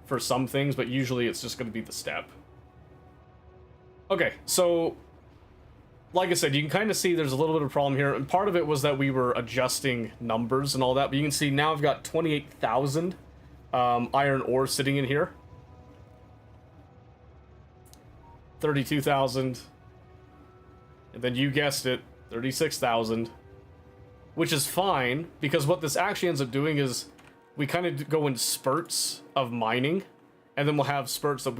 for some things, but usually it's just going to be the step. Okay, so like I said, you can kind of see there's a little bit of a problem here, and part of it was that we were adjusting numbers and all that, but you can see now I've got 28,000 iron ore sitting in here. 32,000. And then you guessed it, 36,000. Which is fine, because what this actually ends up doing is we kind of go in spurts of mining, and then we'll have spurts that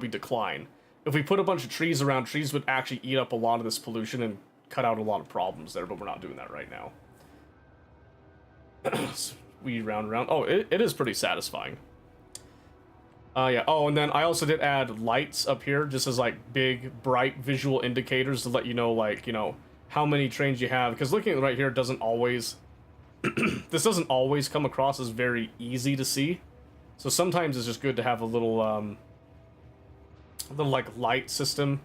we decline. If we put a bunch of trees around, trees would actually eat up a lot of this pollution and cut out a lot of problems there, but we're not doing that right now. We round around. Oh, it is pretty satisfying. Yeah. Oh, and then I also did add lights up here, just as like big, bright visual indicators to let you know, like, you know, how many trains you have. Because looking at it right here doesn't always... this doesn't always come across as very easy to see. So sometimes it's just good to have a little like light system.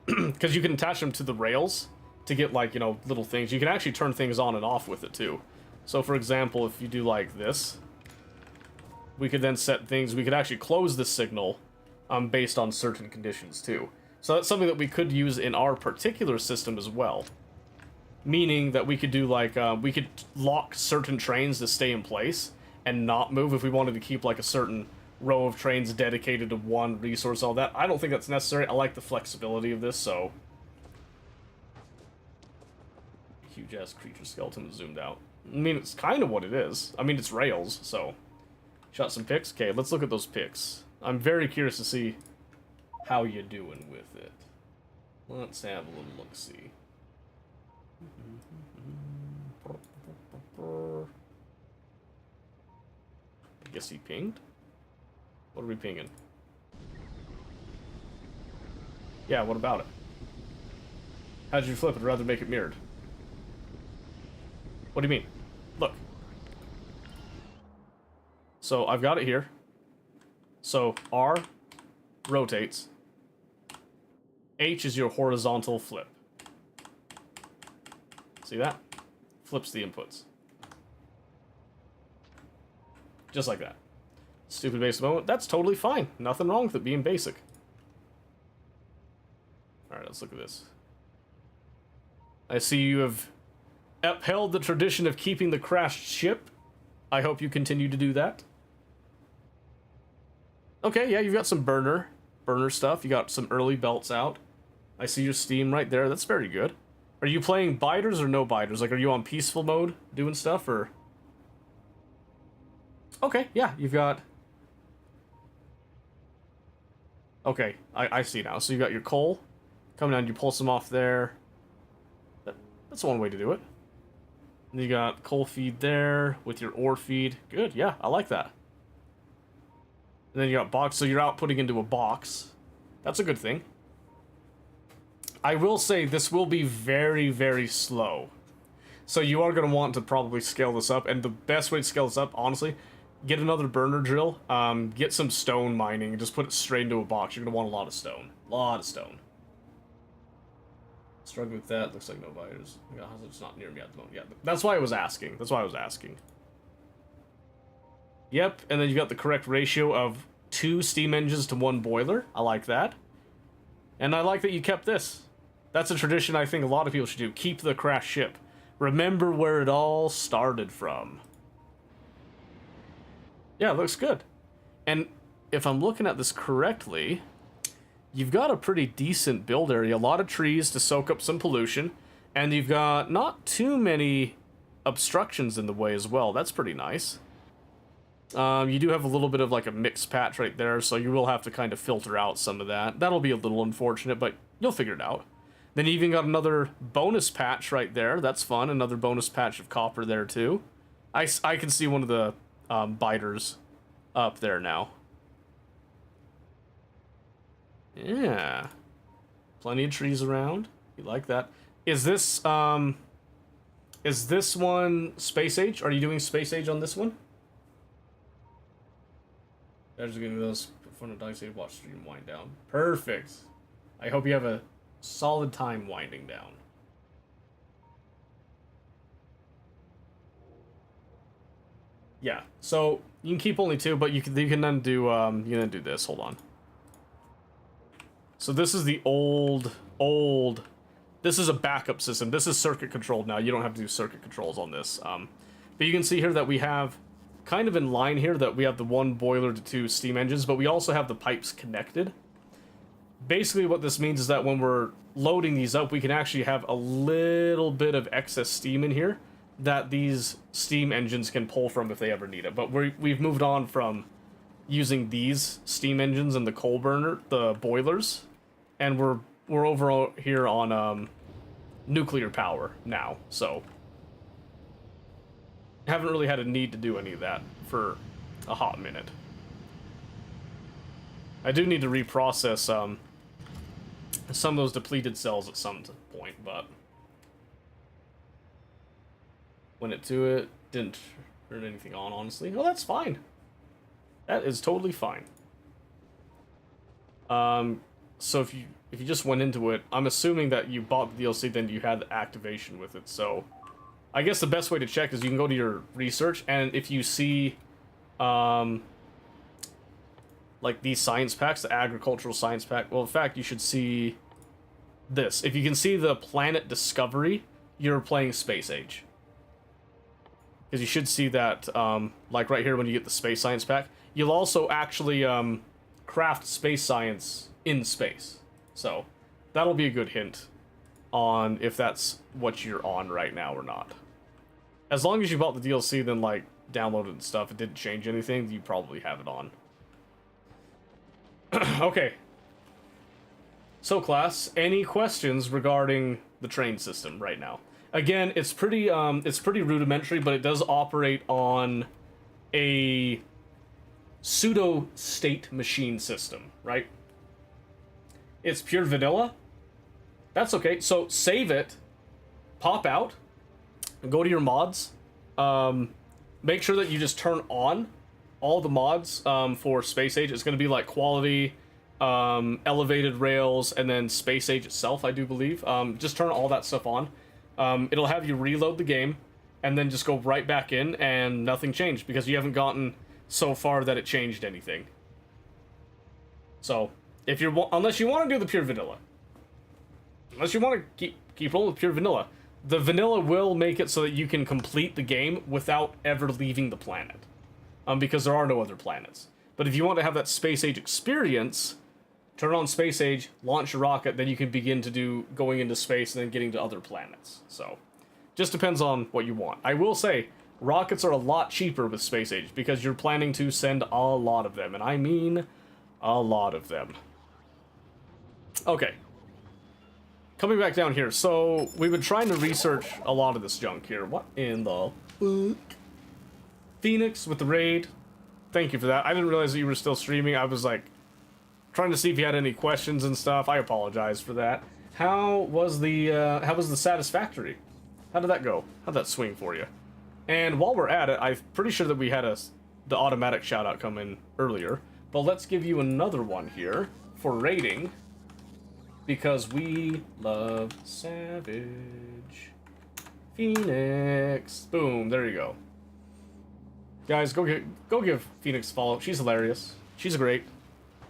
Because you can attach them to the rails to get, like, you know, little things. You can actually turn things on and off with it too. So for example, if you do like this, we could then set things, we could actually close the signal based on certain conditions too. So that's something that we could use in our particular system as well. Meaning that we could do like, we could lock certain trains to stay in place and not move if we wanted to keep like a certain row of trains dedicated to one resource, all that. I don't think that's necessary. I like the flexibility of this, so... Huge ass creature skeleton zoomed out. I mean, it's kind of what it is. I mean, it's rails, so... Shot some pics? Okay, let's look at those pics. I'm very curious to see how you're doing with it. Let's have a little look-see. I guess he pinged? What are we pinging? Yeah, what about it? How did you flip it? I'd rather make it mirrored. What do you mean? Look. So I've got it here. So R rotates. H is your horizontal flip. See that? Flips the inputs. Just like that. Stupid basic moment. That's totally fine. Nothing wrong with it being basic. Alright, let's look at this. I see you have upheld the tradition of keeping the crashed ship. I hope you continue to do that. Okay, yeah, you've got some burner stuff. You got some early belts out. I see your Steam right there. That's very good. Are you playing biters or no biters? Like, are you on peaceful mode doing stuff, or... Okay, yeah, you've got... Okay, I see now. So you got your coal coming down, you pull some off there. That's one way to do it. And you got coal feed there with your ore feed. Good, yeah, I like that. And then you got box, so you're outputting into a box. That's a good thing. I will say this will be very, very slow. So you are going to want to probably scale this up, and the best way to scale this up, honestly, get another burner drill, get some stone mining, and just put it straight into a box. You're going to want a lot of stone. A lot of stone. Struggling with that. Looks like no biters. Yeah, it's not near me at the moment. Yeah, that's why I was asking. That's why I was asking. Yep, and then you got the correct ratio of 2 steam engines to 1 boiler. I like that. And I like that you kept this. That's a tradition I think a lot of people should do. Keep the crashed ship. Remember where it all started from. Yeah, it looks good. And if I'm looking at this correctly, you've got a pretty decent build area. A lot of trees to soak up some pollution. And you've got not too many obstructions in the way as well. That's pretty nice. You do have a little bit of like a mixed patch right there, so you will have to kind of filter out some of that. That'll be a little unfortunate, but you'll figure it out. Then you even got another bonus patch right there. That's fun. Another bonus patch of copper there too. I can see one of the biters up there now. Yeah. Plenty of trees around. You like that. Is this one Space Age? Are you doing Space Age on this one? There's gonna be those fun of Dice Age watch stream wind down. Perfect. I hope you have a solid time winding down. Yeah. So you can keep only 2, but you can then do you can then do this. Hold on. So this is the old This is a backup system. This is circuit controlled now. You don't have to do circuit controls on this. But you can see here that we have kind of in line here that we have the 1 boiler to 2 steam engines, but we also have the pipes connected. Basically what this means is that when we're loading these up, we can actually have a little bit of excess steam in here that these steam engines can pull from if they ever need it. But we've moved on from using these steam engines and the coal burner, the boilers, and we're over here on nuclear power now, so haven't really had a need to do any of that for a hot minute. I do need to reprocess some of those depleted cells at some point, but went it to it, didn't turn anything on, honestly. Oh, that's fine. That is totally fine. So if you just went into it, I'm assuming that you bought the DLC, then you had the activation with it, so I guess the best way to check is you can go to your research, and if you see, like these science packs, the agricultural science pack, well, in fact, you should see this. If you can see the planet discovery, you're playing Space Age. Because you should see that, like right here when you get the space science pack, you'll also actually craft space science in space. So that'll be a good hint on if that's what you're on right now or not. As long as you bought the DLC, then like downloaded and stuff, it didn't change anything, you probably have it on. Okay. So class, any questions regarding the train system right now? Again, it's pretty rudimentary, but it does operate on a pseudo state machine system, right? It's pure vanilla. That's okay. So save it, pop out, and go to your mods. Make sure that you just turn on all the mods for Space Age. It's going to be like quality, elevated rails, and then Space Age itself, I do believe. Just turn all that stuff on. It'll have you reload the game, and then just go right back in, and nothing changed, because you haven't gotten so far that it changed anything. So, if you're unless you want to do the pure vanilla, unless you want to keep rolling with pure vanilla, the vanilla will make it so that you can complete the game without ever leaving the planet, because there are no other planets. But if you want to have that Space Age experience, turn on Space Age, launch your rocket, then you can begin to do going into space and then getting to other planets. So, just depends on what you want. I will say, rockets are a lot cheaper with Space Age because you're planning to send a lot of them, and I mean a lot of them. Okay. Coming back down here, so we've been trying to research a lot of this junk here. What in the fuck? Phoenix with the raid. Thank you for that. I didn't realize that you were still streaming. I was like trying to see if you had any questions and stuff. I apologize for that. How was the Satisfactory? How did that go? How'd that swing for you? And while we're at it, I'm pretty sure that we had the automatic shout out come in earlier. But let's give you another one here for rating, because we love Savage. Phoenix. Boom, there you go. Guys, go give Phoenix a follow. She's hilarious. She's great.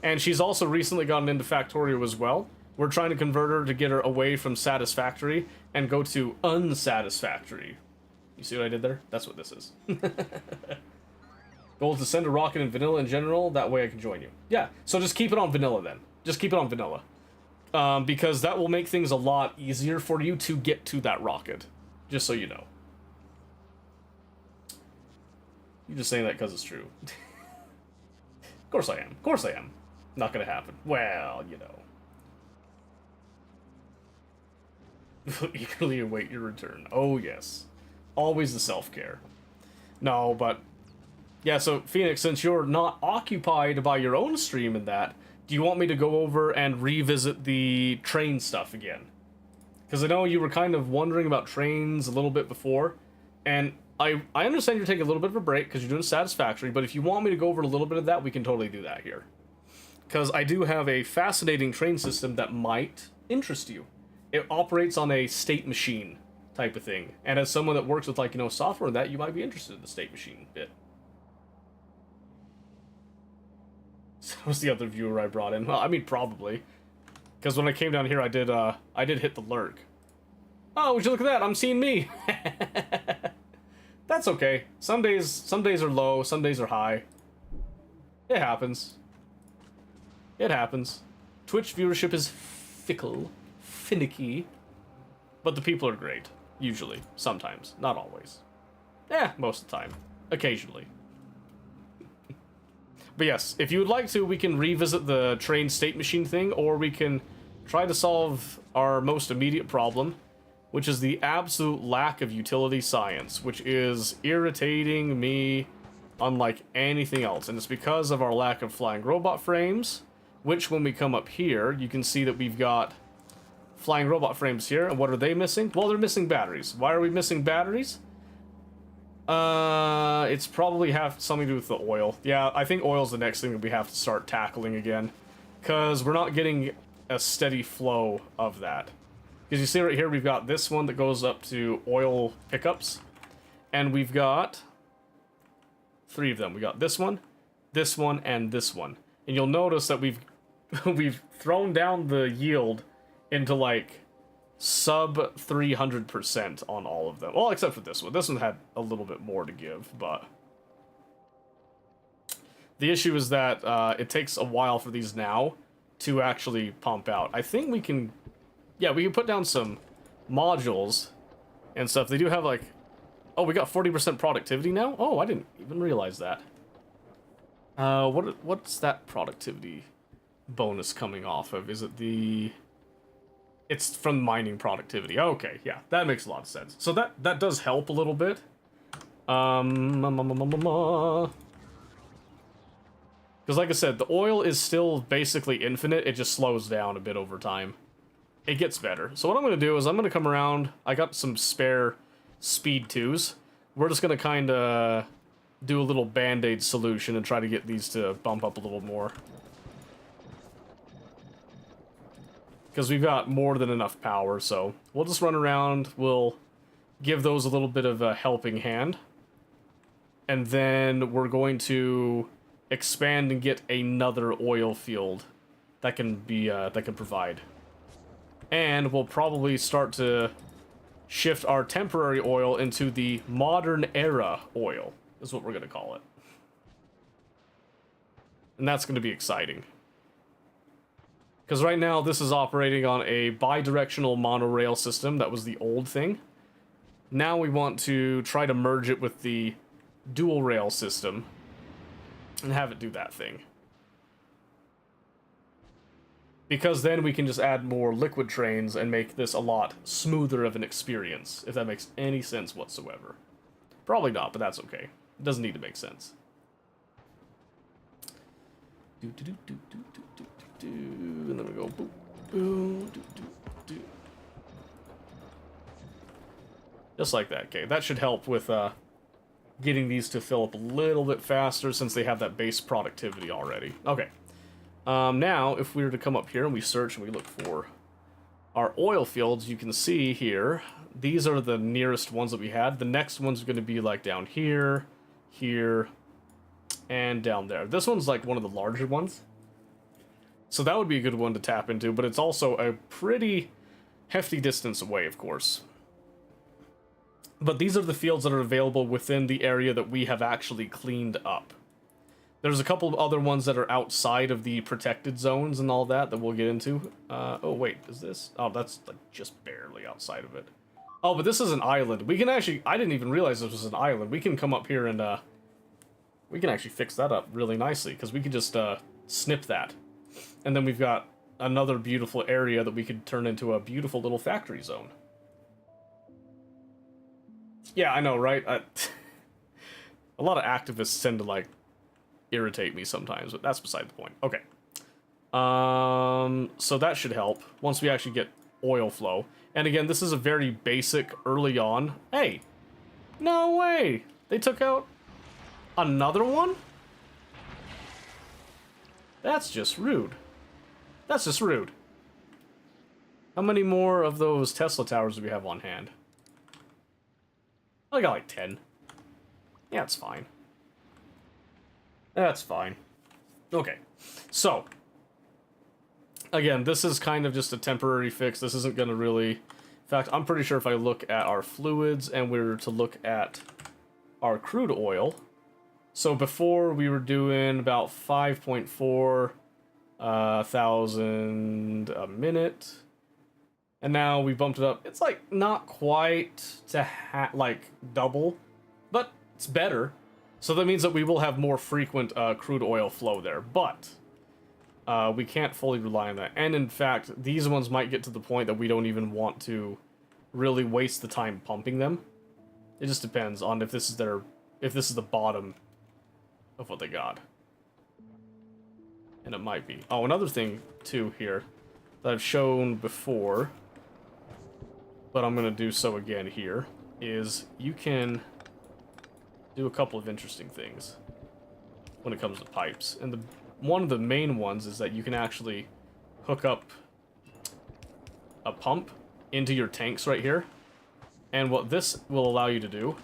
And she's also recently gotten into Factorio as well. We're trying to convert her to get her away from Satisfactory and go to Unsatisfactory. You see what I did there? That's what this is. Goal is to send a rocket in vanilla in general, that way I can join you. Yeah, so just keep it on vanilla then. Just keep it on vanilla. Because that will make things a lot easier for you to get to that rocket. Just so you know. You're just saying that because it's true. Of course I am. Of course I am. Not gonna happen. Well, you know. Eagerly await your return. Oh, yes. Always the self-care. No, but... yeah, so, Phoenix, since you're not occupied by your own stream in that, do you want me to go over and revisit the train stuff again? Because I know you were kind of wondering about trains a little bit before, and I understand you're taking a little bit of a break because you're doing Satisfactory, but if you want me to go over a little bit of that, we can totally do that here. Because I do have a fascinating train system that might interest you. It operates on a state machine type of thing, and as someone that works with, like, you know, software and that, you might be interested in the state machine bit. So was the other viewer I brought in. Well, I mean, probably. Because when I came down here, I did hit the lurk. Oh, would you look at that? I'm seeing me. That's okay. Some days are low, some days are high. It happens. It happens. Twitch viewership is fickle, finicky, but the people are great. Usually. Sometimes. Not always. Most of the time. Occasionally. But yes, if you would like to, we can revisit the train state machine thing, or we can try to solve our most immediate problem, which is the absolute lack of utility science, which is irritating me unlike anything else. And it's because of our lack of flying robot frames, which when we come up here, you can see that we've got flying robot frames here. And what are they missing? Well, they're missing batteries. Why are we missing batteries? It's probably something to do with the oil. Yeah, I think oil's the next thing that we have to start tackling again, because we're not getting a steady flow of that. Because you see right here, we've got this one that goes up to oil pickups, and we've got 3 of them. We got this one, and this one. And you'll notice that we've we've thrown down the yield into like sub 300% on all of them. Well, except for this one. This one had a little bit more to give, but the issue is that it takes a while for these now to actually pump out. I think we can, yeah, we can put down some modules and stuff. They do have like, oh, we got 40% productivity now? Oh, I didn't even realize that. What's that productivity bonus coming off of? Is it the... It's from mining productivity. Okay, yeah, that makes a lot of sense. So that does help a little bit. Because like I said, the oil is still basically infinite. It just slows down a bit over time. It gets better. So what I'm going to do is I'm going to come around. I got some spare speed 2s. We're just going to kind of do a little band-aid solution and try to get these to bump up a little more. Because we've got more than enough power, so we'll just run around, we'll give those a little bit of a helping hand. And then we're going to expand and get another oil field that can be, that can provide. And we'll probably start to shift our temporary oil into the modern era oil, is what we're going to call it. And that's going to be exciting. Because right now, this is operating on a bi-directional monorail system. That was the old thing. Now we want to try to merge it with the dual rail system and have it do that thing. Because then we can just add more liquid trains and make this a lot smoother of an experience, if that makes any sense whatsoever. Probably not, but that's okay. It doesn't need to make sense. And then we go boop, boom, just like that. Okay, that should help with getting these to fill up a little bit faster since they have that base productivity already. Okay, now if we were to come up here and we search and we look for our oil fields, you can see here, these are the nearest ones that we had. The next one's going to be like down here, here, and down there. This one's like one of the larger ones. So that would be a good one to tap into, but it's also a pretty hefty distance away, of course. But these are the fields that are available within the area that we have actually cleaned up. There's a couple of other ones that are outside of the protected zones and all that we'll get into. Oh, wait, is this? Oh, that's like just barely outside of it. Oh, but this is an island. We can actually... I didn't even realize this was an island. We can come up here and, we can actually fix that up really nicely, because we can just, snip that. And then we've got another beautiful area that we could turn into a beautiful little factory zone. Yeah, I know, right? A lot of activists tend to, like, irritate me sometimes, but that's beside the point. Okay. So that should help once we actually get oil flow. And again, this is a very basic early on. Hey! No way! They took out another one? That's just rude. That's just rude. How many more of those Tesla towers do we have on hand? I got like 10. Yeah, it's fine. That's fine. Okay. So, again, this is kind of just a temporary fix. This isn't going to really In fact, I'm pretty sure if I look at our fluids and we were to look at our crude oil, so before we were doing about 5.4 thousand a minute, and now we bumped it up. It's like not quite to like double, but it's better. So that means that we will have more frequent crude oil flow there, but we can't fully rely on that. And in fact, these ones might get to the point that we don't even want to really waste the time pumping them. It just depends on if this is the bottom of what they got. And it might be. Oh, another thing too here that I've shown before, but I'm gonna do so again here, is you can do a couple of interesting things when it comes to pipes. And one of the main ones is that you can actually hook up a pump into your tanks right here. And what this will allow you to do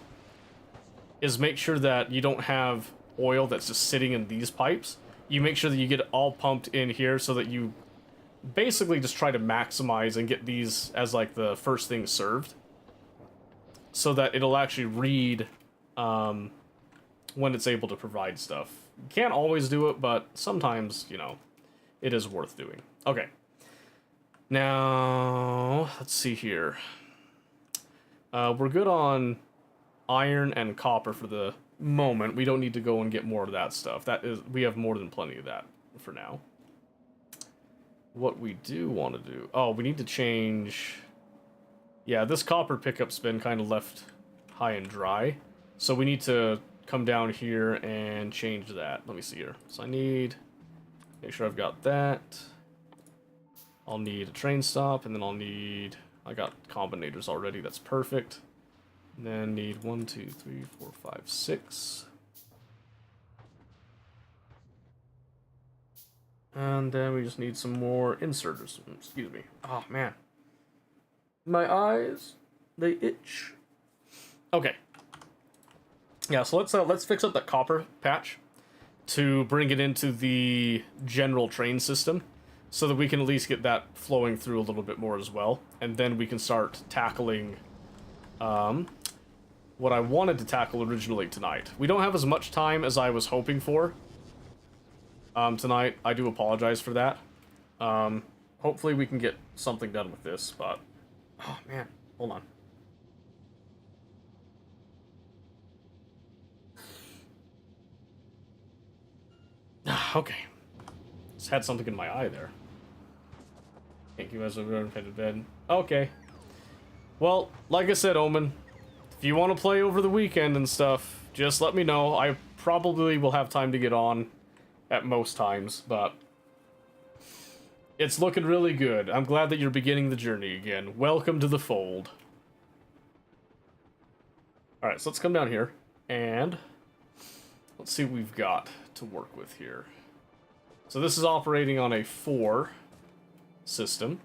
is make sure that you don't have oil that's just sitting in these pipes. You make sure that you get it all pumped in here so that you basically just try to maximize and get these as like the first thing served, so that it'll actually read when it's able to provide stuff. You can't always do it, but sometimes, you know, it is worth doing. Okay. Now, let's see here. We're good on iron and copper for the moment. We don't need to go and get more of that stuff. We have more than plenty of that for now. What we do want to do... Oh, we need to change... Yeah, this copper pickup's been kind of left high and dry. So we need to come down here and change that. Let me see here. So I need... Make sure I've got that. I'll need a train stop, and then I'll need... I got combinators already, that's perfect. And then need 1, 2, 3, 4, 5, 6. And then we just need some more inserters. Excuse me. Oh, man. My eyes, they itch. Okay. Yeah, so let's fix up that copper patch to bring it into the general train system, so that we can at least get that flowing through a little bit more as well. And then we can start tackling what I wanted to tackle originally tonight. We don't have as much time as I was hoping for tonight. I do apologize for that. Hopefully we can get something done with this, but... Oh, man. Hold on. Okay. Just had something in my eye there. Thank you as a headed bed. Okay. Well, like I said, Omen, if you want to play over the weekend and stuff, just let me know. I probably will have time to get on at most times, but it's looking really good. I'm glad that you're beginning the journey again. Welcome to the fold. Alright, so let's come down here, and let's see what we've got to work with here. So this is operating on a 4 system,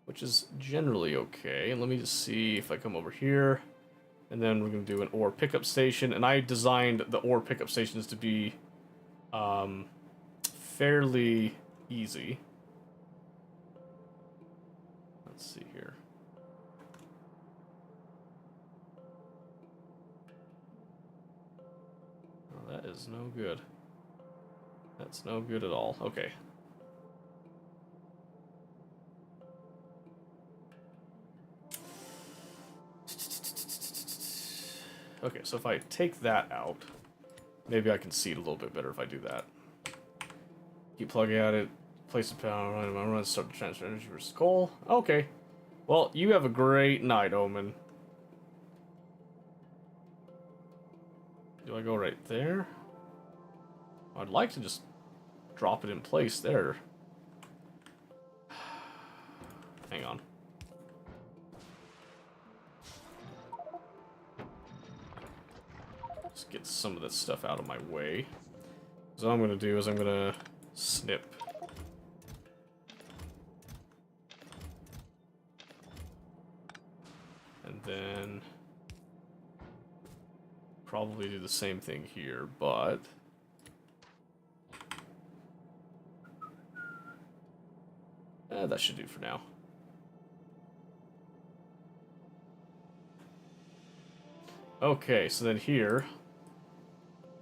which is generally okay. And let me just see if I come over here, and then we're going to do an ore pickup station. And I designed the ore pickup stations to be fairly easy. Let's see here. Oh, that is no good. That's no good at all. Okay. Okay, so if I take that out, maybe I can see it a little bit better if I do that. Keep plugging at it, place the power, run, start to transfer energy versus coal. Okay. Well, you have a great night, Omen. Do I go right there? I'd like to just drop it in place there. Hang on. Just get some of this stuff out of my way. So what I'm going to do is I'm going to snip. And then probably do the same thing here, but that should do for now. Okay, so then here,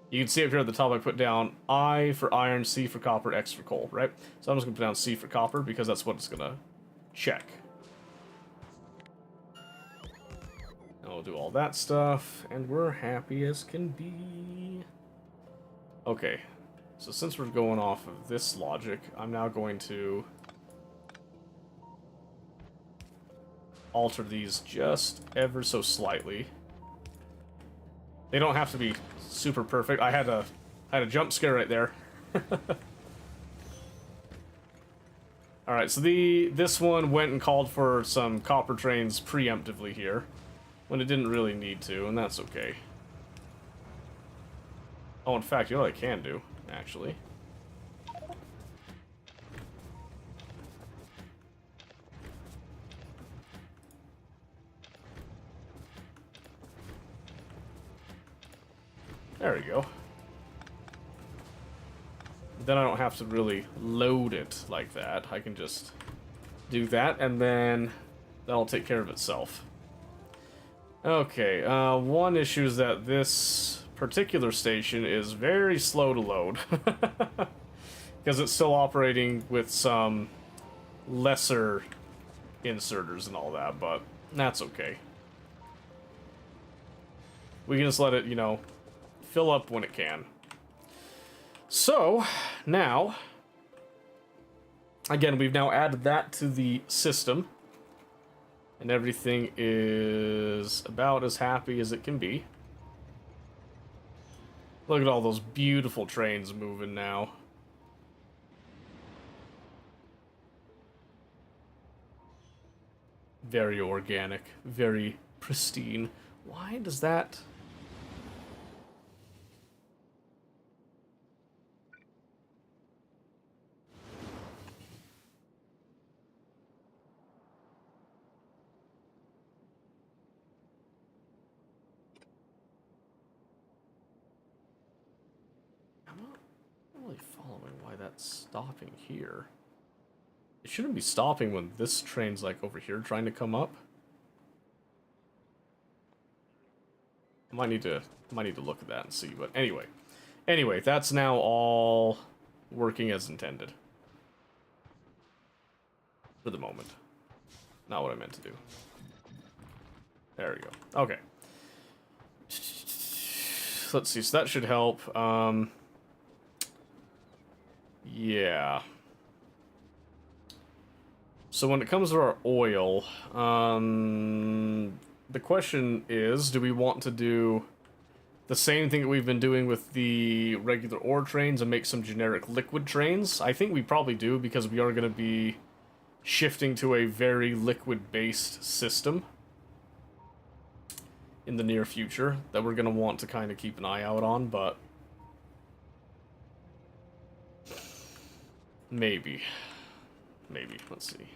you can see up here at the top I put down I for iron, C for copper, X for coal, right? So I'm just going to put down C for copper because that's what it's going to check. And we'll do all that stuff, and we're happy as can be. Okay, so since we're going off of this logic, I'm now going to alter these just ever so slightly. They don't have to be super perfect. I had a jump scare right there. Alright, so this one went and called for some copper trains preemptively here, when it didn't really need to, and that's okay. Oh, in fact, you know what I can do, actually? There we go. Then I don't have to really load it like that. I can just do that, and then that'll take care of itself. Okay, one issue is that this particular station is very slow to load. Because it's still operating with some lesser inserters and all that, but that's okay. We can just let it, you know, fill up when it can. So, now, again, we've now added that to the system, and everything is about as happy as it can be. Look at all those beautiful trains moving now. Very organic, very pristine. Why does that... I'm not really following why that's stopping here. It shouldn't be stopping when this train's like over here trying to come up. I might need to look at that and see, but anyway, that's now all working as intended. For the moment. Not what I meant to do. There we go. Okay. Let's see, so that should help. Yeah. So when it comes to our oil, the question is, do we want to do the same thing that we've been doing with the regular ore trains and make some generic liquid trains? I think we probably do, because we are going to be shifting to a very liquid-based system in the near future that we're going to want to kind of keep an eye out on, but maybe, let's see.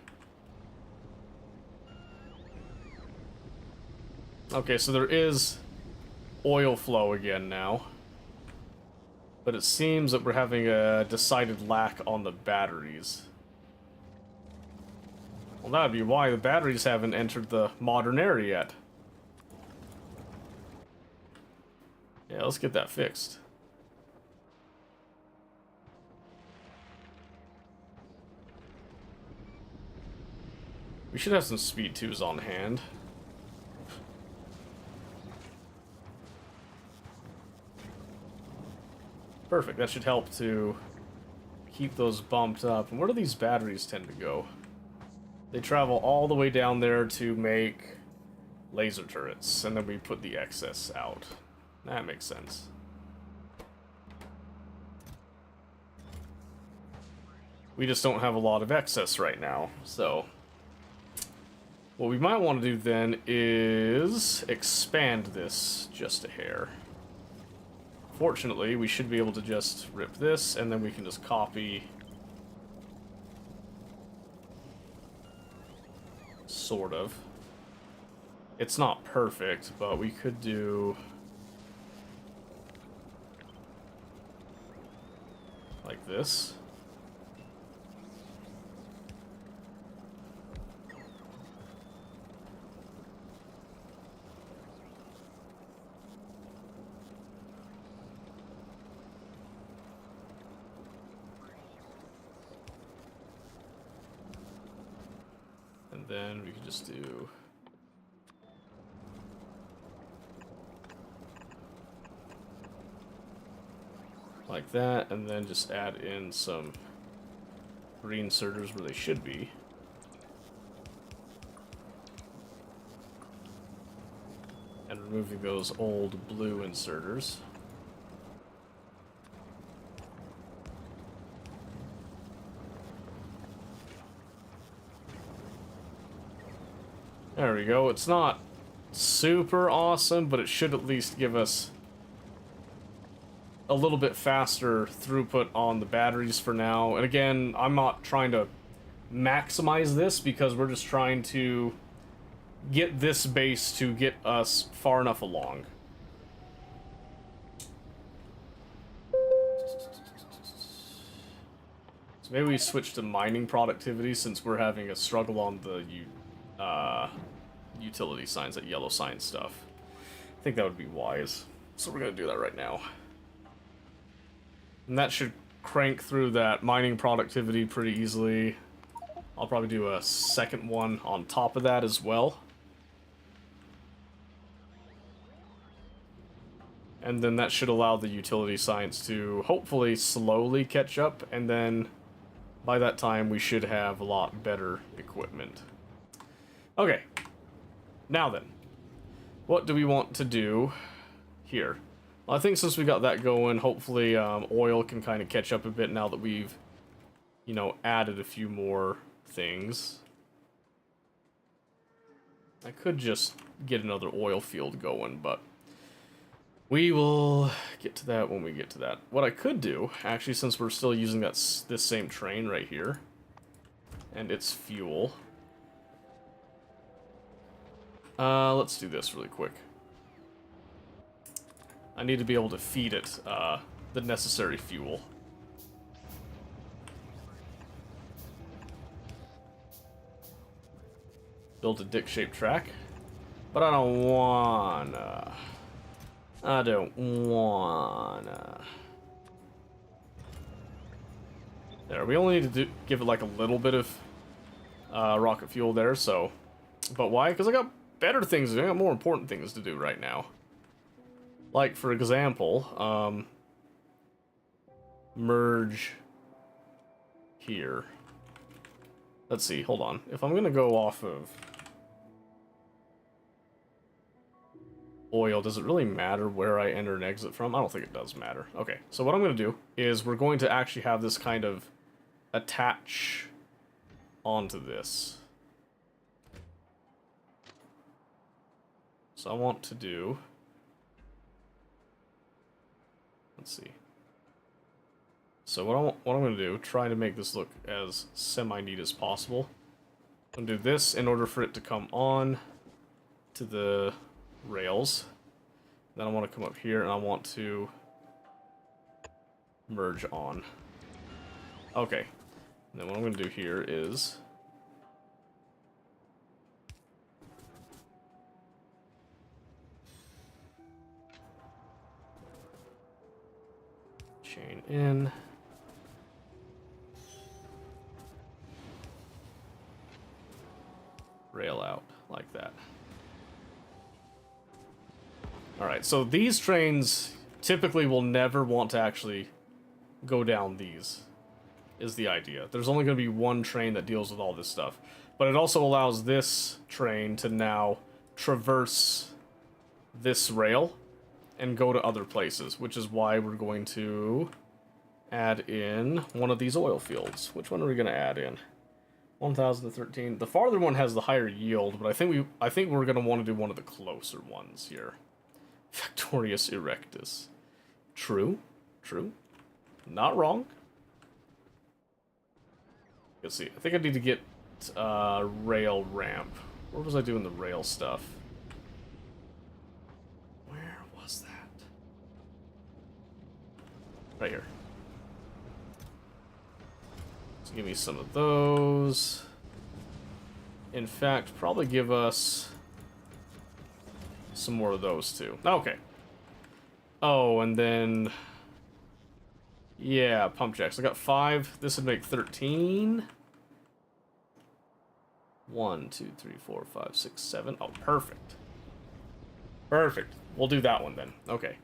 Okay, so there is oil flow again now, but it seems that we're having a decided lack on the batteries. Well, that would be why the batteries haven't entered the modern era yet. Yeah, let's get that fixed. We should have some speed 2s on hand. Perfect, that should help to keep those bumped up. And where do these batteries tend to go? They travel all the way down there to make laser turrets, and then we put the excess out. That makes sense. We just don't have a lot of excess right now, so... What we might want to do then is expand this just a hair. Fortunately, we should be able to just rip this, and then we can just copy... Sort of. It's not perfect, but we could do... like this. could just do... like that, and then just add in some reinserters where they should be. And removing those old blue inserters. There we go. It's not super awesome, but it should at least give us a little bit faster throughput on the batteries for now. And again, I'm not trying to maximize this because we're just trying to get this base to get us far enough along. So maybe we switch to mining productivity since we're having a struggle on the utility signs, that yellow sign stuff. I think that would be wise. So we're going to do that right now. And that should crank through that mining productivity pretty easily. I'll probably do a second one on top of that as well. And then that should allow the utility science to hopefully slowly catch up, and then by that time we should have a lot better equipment. Okay, now then, what do we want to do here? Well, I think since we got that going, hopefully oil can kind of catch up a bit now that we've, you know, added a few more things. I could just get another oil field going, but we will get to that when we get to that. What I could do, actually, since we're still using this same train right here, and its fuel, let's do this really quick. I need to be able to feed it the necessary fuel. Build a dick-shaped track, but I don't wanna. I don't wanna. There, we only need to give it like a little bit of rocket fuel there, so. But why? Because I got better things to do, I got more important things to do right now. Like, for example, merge here. Let's see, hold on. If I'm gonna go off of oil, does it really matter where I enter and exit from? I don't think it does matter. Okay, so what I'm going to do is we're going to actually have this kind of attach onto this. So I want to do... let's see. So what I'm going to do, try to make this look as semi-neat as possible. I'm going to do this in order for it to come on to the rails. Then I want to come up here and I want to merge on. Okay. And then what I'm going to do here is chain in. Rail out like that. Alright, so these trains typically will never want to actually go down these, is the idea. There's only going to be one train that deals with all this stuff. But it also allows this train to now traverse this rail and go to other places, which is why we're going to add in one of these oil fields. Which one are we going to add in? 1013. The farther one has the higher yield, but I think we're going to want to do one of the closer ones here. Factorius Erectus. True. True. Not wrong. Let's see. I think I need to get rail ramp. Where was I doing the rail stuff? Where was that? Right here. So give me some of those. In fact, probably give us some more of those too. Okay. Oh, and then... yeah, pump jacks. I got 5. This would make 13. 1, 2, 3, 4, 5, 6, 7. Oh, perfect. Perfect. We'll do that one then. Okay.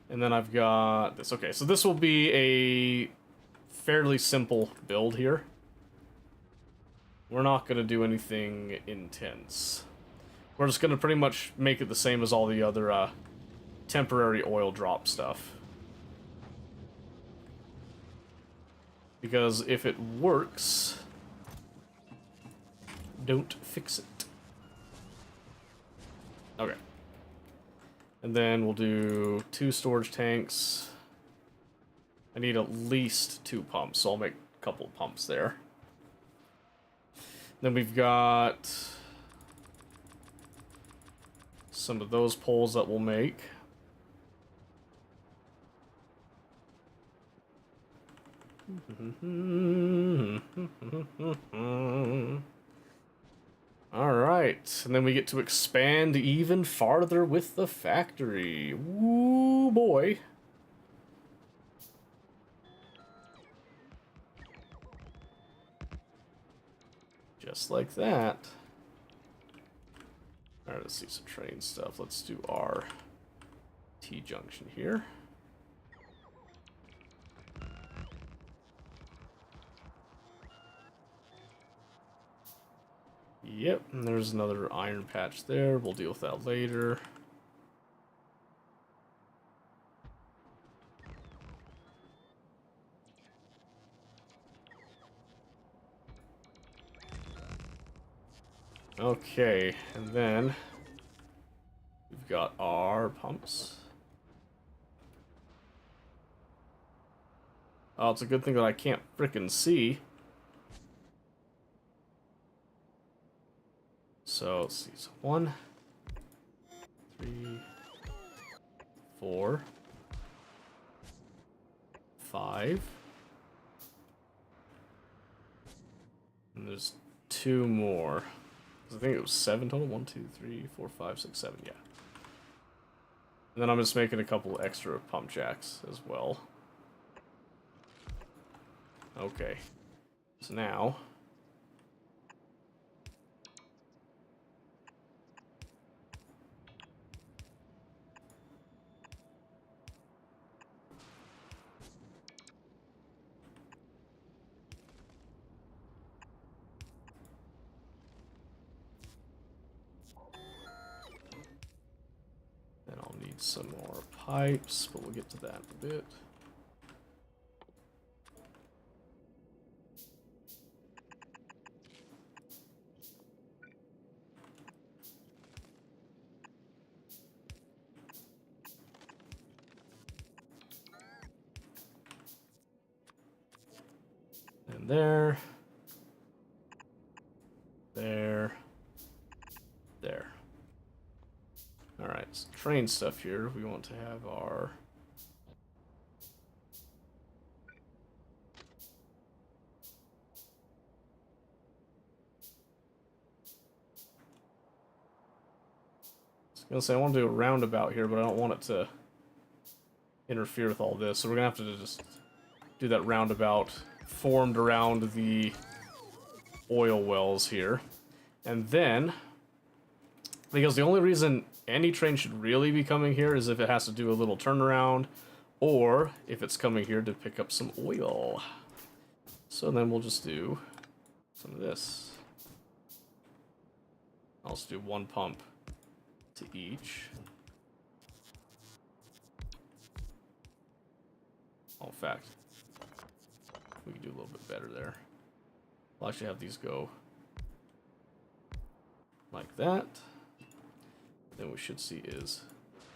And then I've got this. Okay, so this will be a fairly simple build here. We're not going to do anything intense. We're just going to pretty much make it the same as all the other temporary oil drop stuff. Because if it works, don't fix it. Okay. And then we'll do 2 storage tanks. I need at least 2 pumps, so I'll make a couple of pumps there. Then we've got some of those poles that we'll make. Alright, and then we get to expand even farther with the factory. Woo boy. Just like that. Alright, let's see some train stuff. Let's do our T-junction here. Yep, and there's another iron patch there. We'll deal with that later. Okay, and then we've got our pumps. Oh, it's a good thing that I can't frickin' see. So, let's see. So 1, 3, 4, 5. And there's 2 more. I think it was 7 total. 1, 2, 3, 4, 5, 6, 7. Yeah. And then I'm just making a couple extra pump jacks as well. Okay. So now I'll need some more pipes, but we'll get to that in a bit. And there. There. There. Alright, so train stuff here. We want to have our... I was gonna say, I want to do a roundabout here, but I don't want it to interfere with all this. So we're gonna have to just do that roundabout formed around the oil wells here. And then, because the only reason any train should really be coming here is if it has to do a little turnaround, or if it's coming here to pick up some oil. So then we'll just do some of this. I'll just do 1 pump to each. Oh, in fact, we can do a little bit better there. We'll actually have these go like that. Then we should see is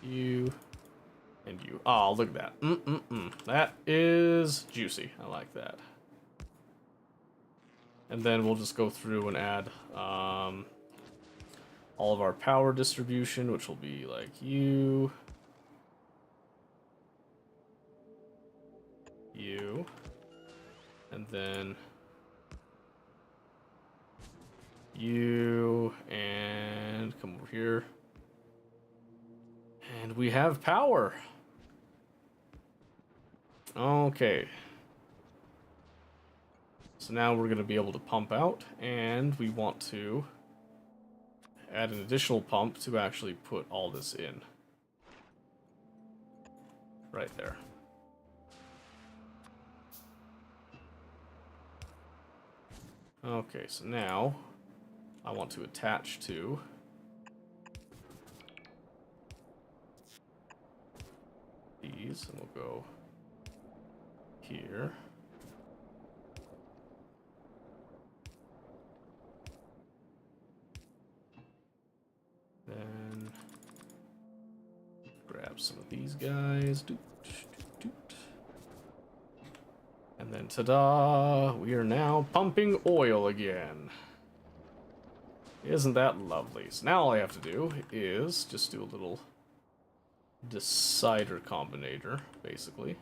you and you. Oh, look at that. That is juicy. I like that. And then we'll just go through and add all of our power distribution, which will be like you, and then you, and come over here. And we have power. Okay. So now we're going to be able to pump out, and we want to add an additional pump to actually put all this in. Right there. Okay, so now I want to attach to these, and we'll go here. Then grab some of these guys. Doot, doot, doot. And then ta-da! We are now pumping oil again. Isn't that lovely? So now all I have to do is just do a little decider combinator, basically.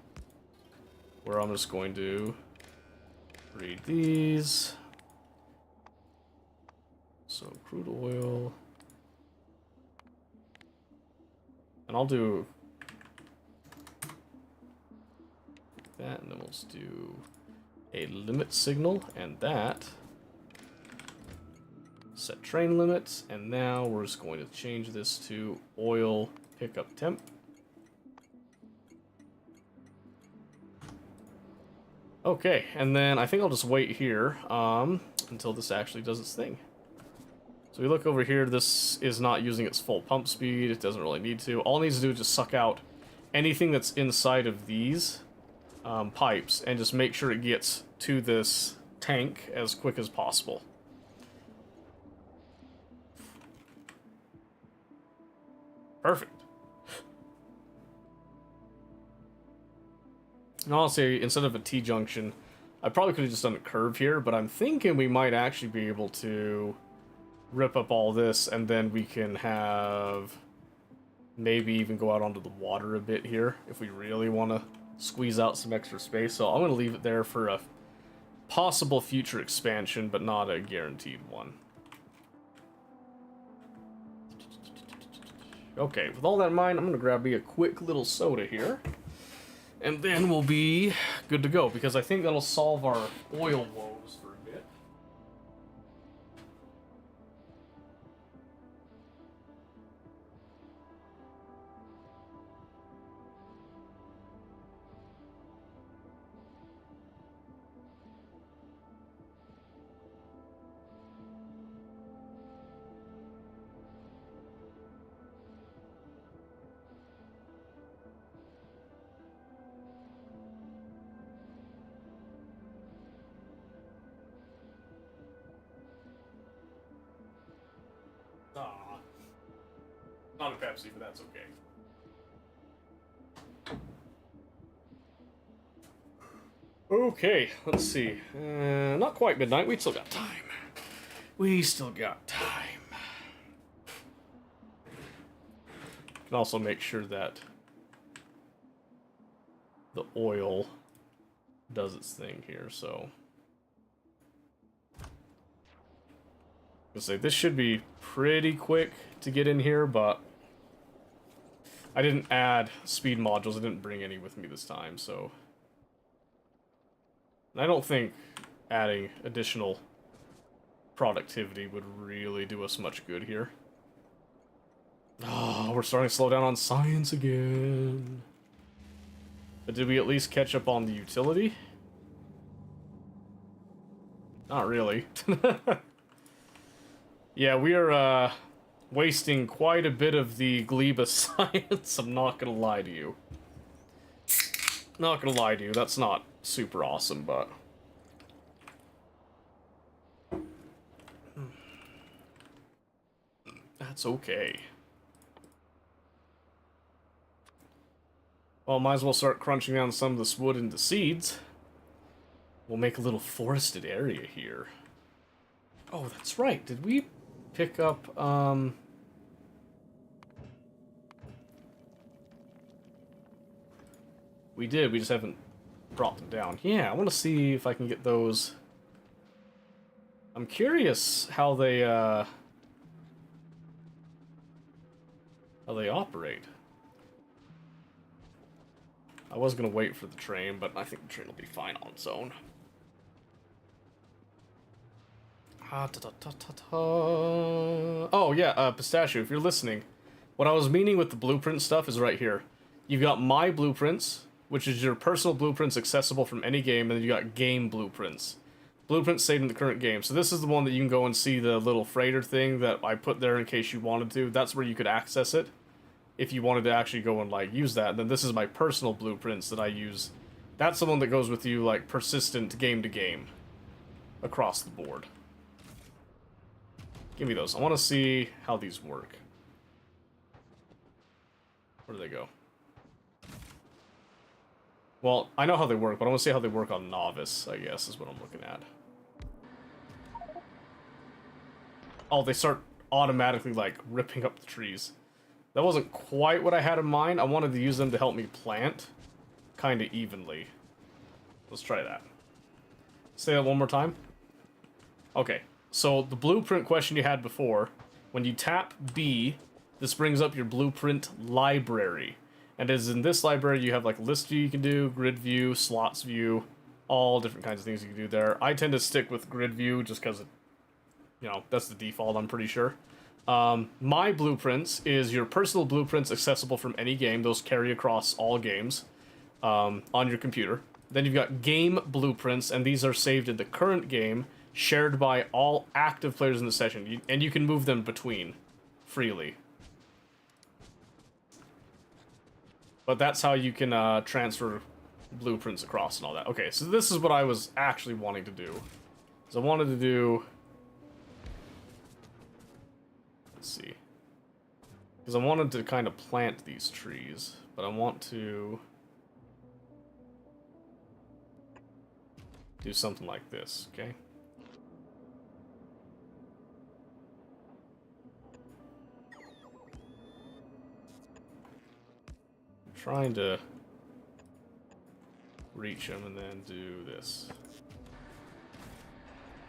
Where I'm just going to read these. So crude oil. And I'll do that, and then we'll just do a limit signal, and that. Set train limits, and now we're just going to change this to oil pickup temp. Okay, and then I think I'll just wait here until this actually does its thing. So we look over here, this is not using its full pump speed, it doesn't really need to. All it needs to do is just suck out anything that's inside of these pipes and just make sure it gets to this tank as quick as possible. Perfect. And honestly, instead of a T-junction, I probably could have just done a curve here, but I'm thinking we might actually be able to rip up all this, and then we can have maybe even go out onto the water a bit here if we really want to squeeze out some extra space. So I'm going to leave it there for a possible future expansion, but not a guaranteed one. Okay, with all that in mind, I'm going to grab me a quick little soda here. And then we'll be good to go, because I think that'll solve our oil woes for a bit. Not a Pepsi, but that's okay. Okay, let's see. Not quite midnight. We still got time. We still got time. Can also make sure that the oil does its thing here, so. I'll say this should be pretty quick to get in here, but I didn't add speed modules. I didn't bring any with me this time, so. And I don't think adding additional productivity would really do us much good here. Oh, we're starting to slow down on science again. But did we at least catch up on the utility? Not really. Yeah, we are wasting quite a bit of the Gleba science, I'm not gonna lie to you. Not gonna lie to you, that's not super awesome, but... that's okay. Well, might as well start crunching down some of this wood into seeds. We'll make a little forested area here. Oh, that's right, did we pick up, we did, we just haven't brought them down. Yeah, I want to see if I can get those. I'm curious how they operate. I was gonna wait for the train, but I think the train will be fine on its own. Oh, yeah, Pistachio, if you're listening, what I was meaning with the blueprint stuff is right here. You've got My Blueprints, which is your personal blueprints accessible from any game, and then you got Game Blueprints. Blueprints saved in the current game. So this is the one that you can go and see the little freighter thing that I put there in case you wanted to. That's where you could access it if you wanted to actually go and, like, use that. And then this is my personal blueprints that I use. That's the one that goes with you, like, persistent game to game across the board. Give me those. I want to see how these work. Where do they go? Well, I know how they work, but I want to see how they work on Novice, I guess, is what I'm looking at. Oh, they start automatically, like, ripping up the trees. That wasn't quite what I had in mind. I wanted to use them to help me plant kind of evenly. Let's try that. Say that one more time. Okay, so the blueprint question you had before, when you tap B, this brings up your blueprint library. And as in this library, you have like list view you can do, grid view, slots view, all different kinds of things you can do there. I tend to stick with grid view just because, you know, that's the default, I'm pretty sure. My Blueprints is your personal blueprints accessible from any game. Those carry across all games on your computer. Then you've got Game Blueprints, and these are saved in the current game, shared by all active players in the session, and you can move them between freely. But that's how you can transfer blueprints across and all that. Okay, so this is what I was actually wanting to do. So I wanted to do... Let's see. Because I wanted to kind of plant these trees, but I want to... do something like this, okay? Trying to reach them and then do this.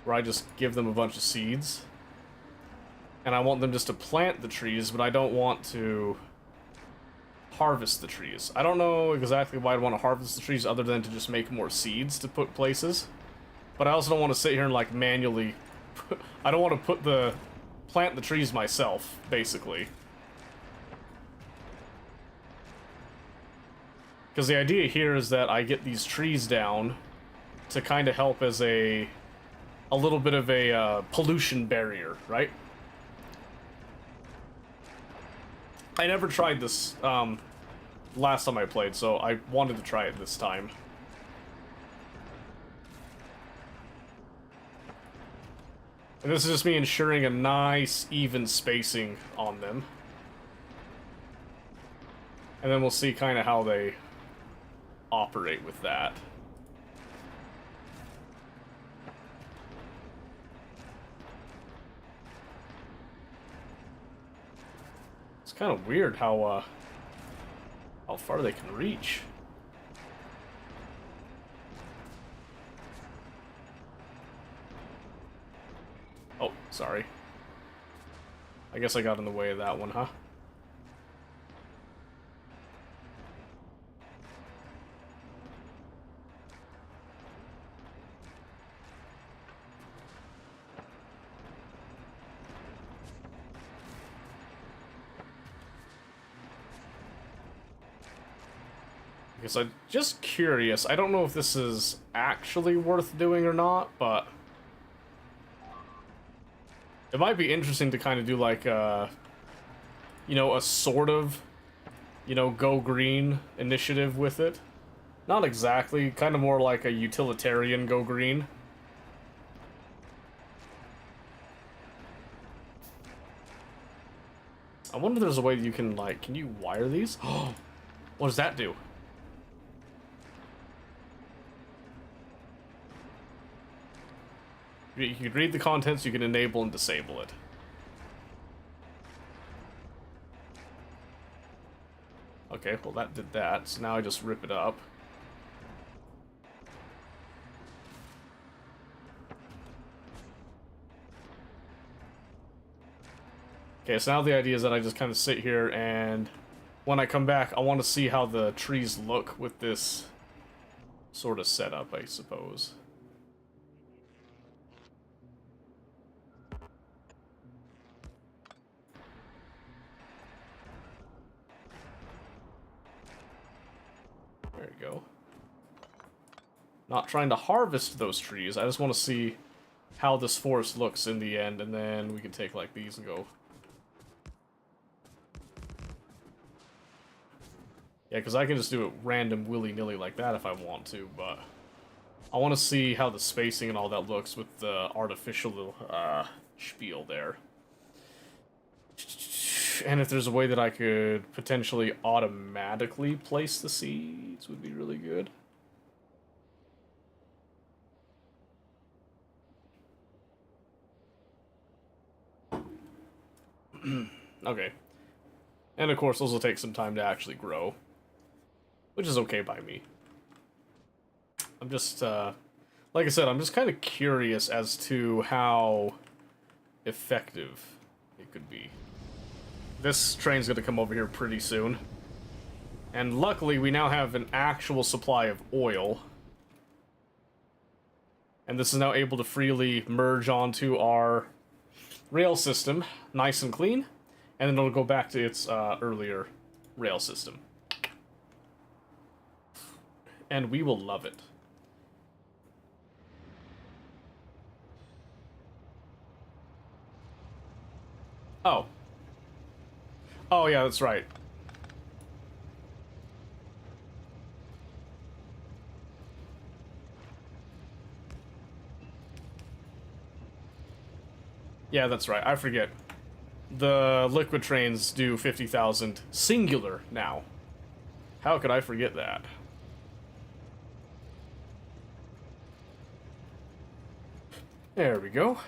Where I just give them a bunch of seeds. And I want them just to plant the trees, but I don't want to harvest the trees. I don't know exactly why I'd want to harvest the trees other than to just make more seeds to put places. But I also don't want to sit here and like manually... I don't want to plant the trees myself, basically. Because the idea here is that I get these trees down to kind of help as a little bit of a pollution barrier, right? I never tried this last time I played, so I wanted to try it this time. And this is just me ensuring a nice, even spacing on them. And then we'll see kind of how they operate with that. It's kind of weird how far they can reach. Oh, sorry. I guess I got in the way of that one, huh? Because I'm just curious. I don't know if this is actually worth doing or not, but it might be interesting to kind of do like a, you know, a sort of, you know, go green initiative with it. Not exactly, kind of more like a utilitarian go green. I wonder if there's a way you can, like, can you wire these? Oh, what does that do? You can read the contents, you can enable and disable it. Okay, well that did that, so now I just rip it up. Okay, so now the idea is that I just kind of sit here and when I come back, I want to see how the trees look with this sort of setup, I suppose. Not trying to harvest those trees. I just want to see how this forest looks in the end, and then we can take like these and go. Yeah, because I can just do it random willy-nilly like that if I want to, but I want to see how the spacing and all that looks with the artificial spiel there. And if there's a way that I could potentially automatically place the seeds would be really good. Okay. And of course, those will take some time to actually grow. Which is okay by me. I'm just, like I said, I'm just kind of curious as to how effective it could be. This train's going to come over here pretty soon. And luckily, we now have an actual supply of oil. And this is now able to freely merge onto our rail system, nice and clean. And then it'll go back to its earlier rail system. And we will love it. Oh. Oh, yeah, that's right. Yeah, that's right. I forget. The liquid trains do 50,000 singular now. How could I forget that? There we go.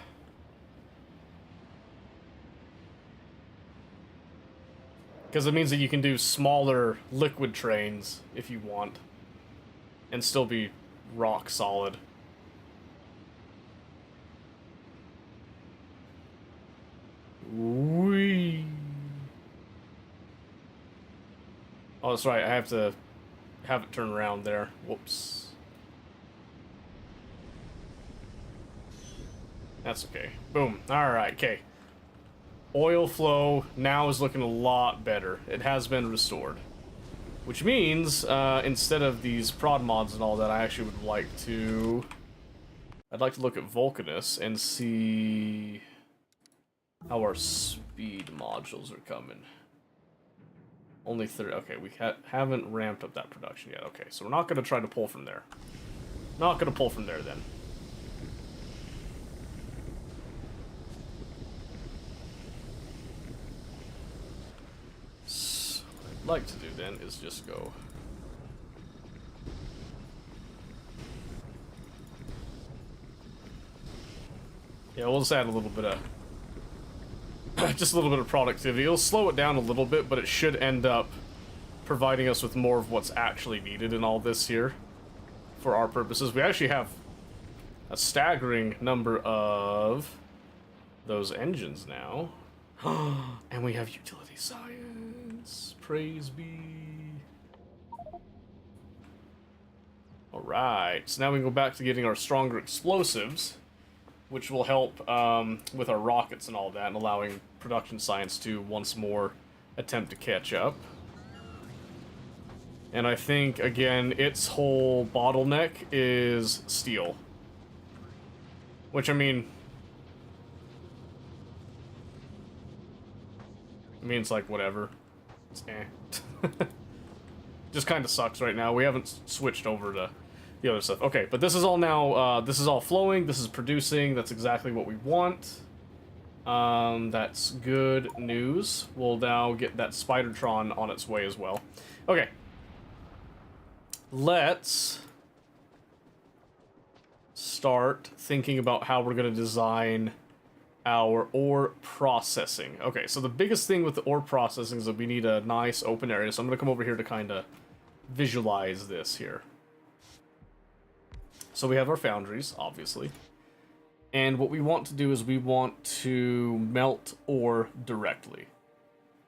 Because it means that you can do smaller liquid trains if you want. And still be rock solid. Whee! Oh, that's right. I have to have it turn around there. Whoops. That's okay. Boom. Alright, okay. Oil flow now is looking a lot better. It has been restored. Which means, instead of these prod mods and all that, I actually would like to... I'd like to look at Vulcanus and see how our speed modules are coming. Only 30. Okay, we haven't ramped up that production yet. Okay, so we're not going to try to pull from there. Not going to pull from there, then. Like to do then is just go we'll just add a little bit of just a little bit of productivity. It'll slow it down a little bit, but it should end up providing us with more of what's actually needed in all this here for our purposes. We actually have a staggering number of those engines now. And we have utility science. Praise be. Alright, so now we can go back to getting our stronger explosives, which will help with our rockets and all that, and allowing production science to once more attempt to catch up. And I think, again, its whole bottleneck is steel. Which, I mean, it's like, whatever. It's eh. Just kind of sucks right now. We haven't switched over to the other stuff. Okay, but this is all now, this is all flowing, this is producing, that's exactly what we want. That's good news. We'll now get that Spidertron on its way as well. Okay. Let's start thinking about how we're going to design our ore processing. Okay, so the biggest thing with the ore processing is that we need a nice open area, so I'm going to come over here to kind of visualize this here. So we have our foundries, obviously. And what we want to do is we want to melt ore directly.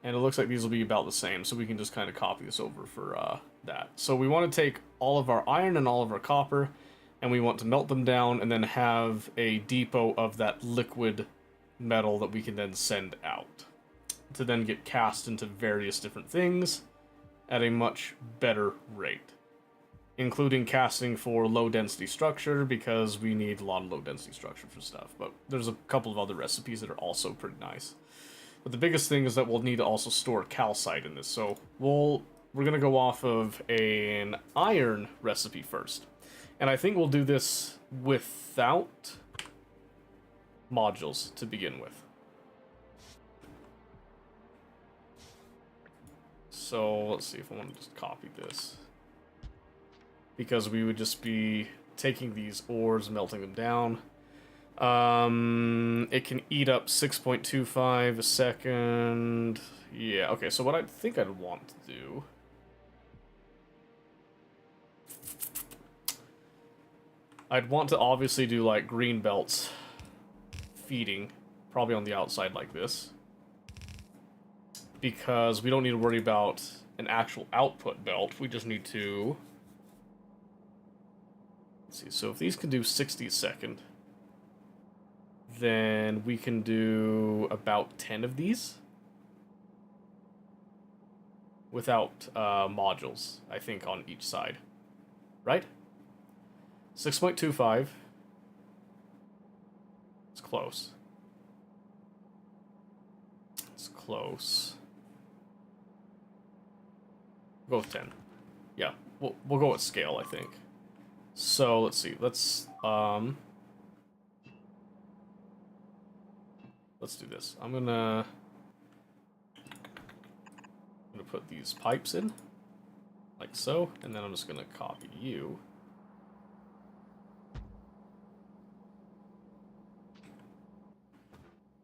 And it looks like these will be about the same, so we can just kind of copy this over for that. So we want to take all of our iron and all of our copper, and we want to melt them down and then have a depot of that liquid metal that we can then send out to then get cast into various different things at a much better rate. including casting for low density structure because we need a lot of low density structure for stuff. But there's a couple of other recipes that are also pretty nice. But the biggest thing is that we'll need to also store calcite in this. So we're gonna go off of an iron recipe first, and I think we'll do this without modules to begin with. So let's see if I want to just copy this. Because we would just be taking these ores, melting them down. It can eat up 6.25 a second. Yeah, okay, so what I think I'd want to do... I'd want to obviously do, like, green belts feeding, probably on the outside like this. Because we don't need to worry about an actual output belt, we just need to... Let's see, so if these can do 60 a second, then we can do about 10 of these without modules, I think, on each side. Right? 6.25. It's close. It's close. We'll go with 10. Yeah, we'll go with scale, I think. So, let's see. Let's do this. I'm gonna put these pipes in, like so, and then I'm just gonna copy you.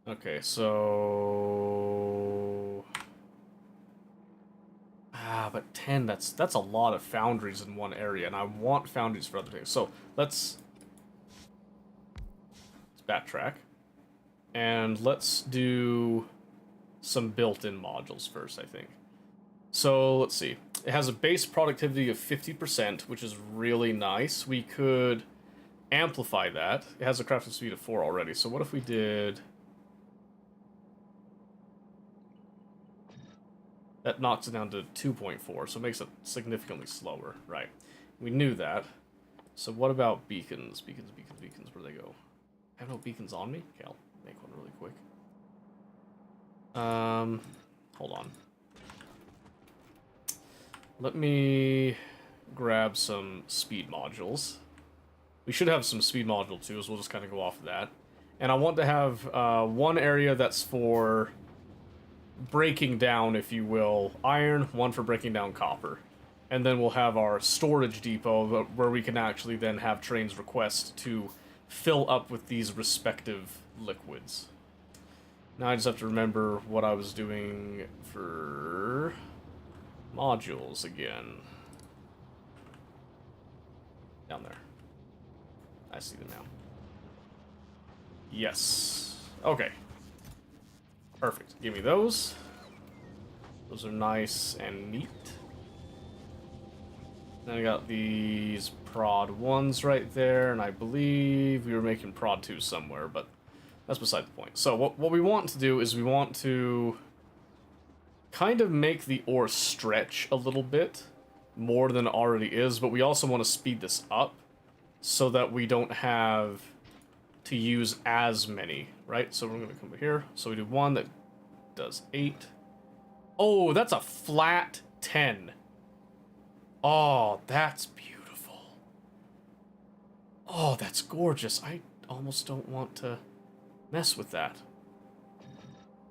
Okay, so... but 10, that's a lot of foundries in one area, and I want foundries for other things. So, let's backtrack. And let's do some built-in modules first, I think. So, let's see. It has a base productivity of 50%, which is really nice. We could amplify that. It has a crafting speed of 4 already, so what if we did... That knocks it down to 2.4, so it makes it significantly slower. Right. We knew that. So what about beacons? Beacons, where'd they go? I have no beacons on me? Okay, I'll make one really quick. Hold on. Let me grab some speed modules. We should have some speed module too, so we'll just kind of go off of that. And I want to have one area that's for breaking down, if you will, iron, one for breaking down copper. And then we'll have our storage depot where we can actually then have trains request to fill up with these respective liquids. Now I just have to remember what I was doing for modules again. Down there. I see them now. Yes. Okay. Perfect. Give me those. Those are nice and neat. Then I got these prod 1s right there, and I believe we were making prod 2 somewhere, but that's beside the point. So what we want to do is we want to kind of make the ore stretch a little bit more than it already is, but we also want to speed this up so that we don't have to use as many, right? So we're going to come over here. So we do one that does 8. Oh, that's a flat 10. Oh, that's beautiful. Oh, that's gorgeous. I almost don't want to mess with that.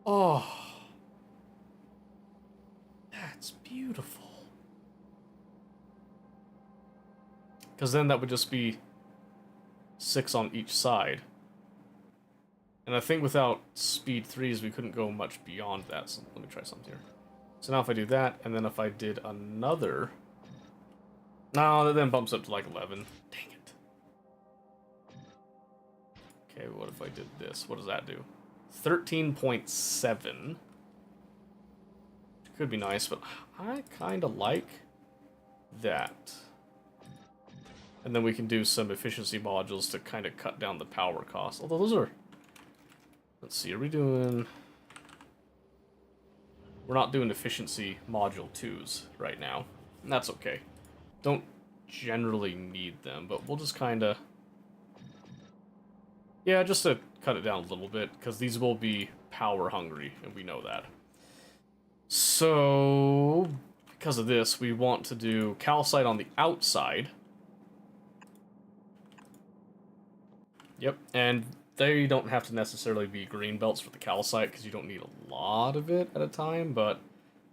Oh, that's beautiful. Because then that would just be 6 on each side. And I think without speed 3s, we couldn't go much beyond that. So let me try something here. So now if I do that, and then if I did another... No, that then bumps up to like 11. Dang it. Okay, what if I did this? What does that do? 13.7. Could be nice, but I kind of like that. And then we can do some efficiency modules to kind of cut down the power cost. Although those are... Let's see, are we doing... We're not doing efficiency module 2s right now. And that's okay. Don't generally need them, but we'll just kind of... Yeah, just to cut it down a little bit, because these will be power hungry, and we know that. So, because of this, we want to do calcite on the outside. Yep, and they don't have to necessarily be green belts for the calcite, because you don't need a lot of it at a time, but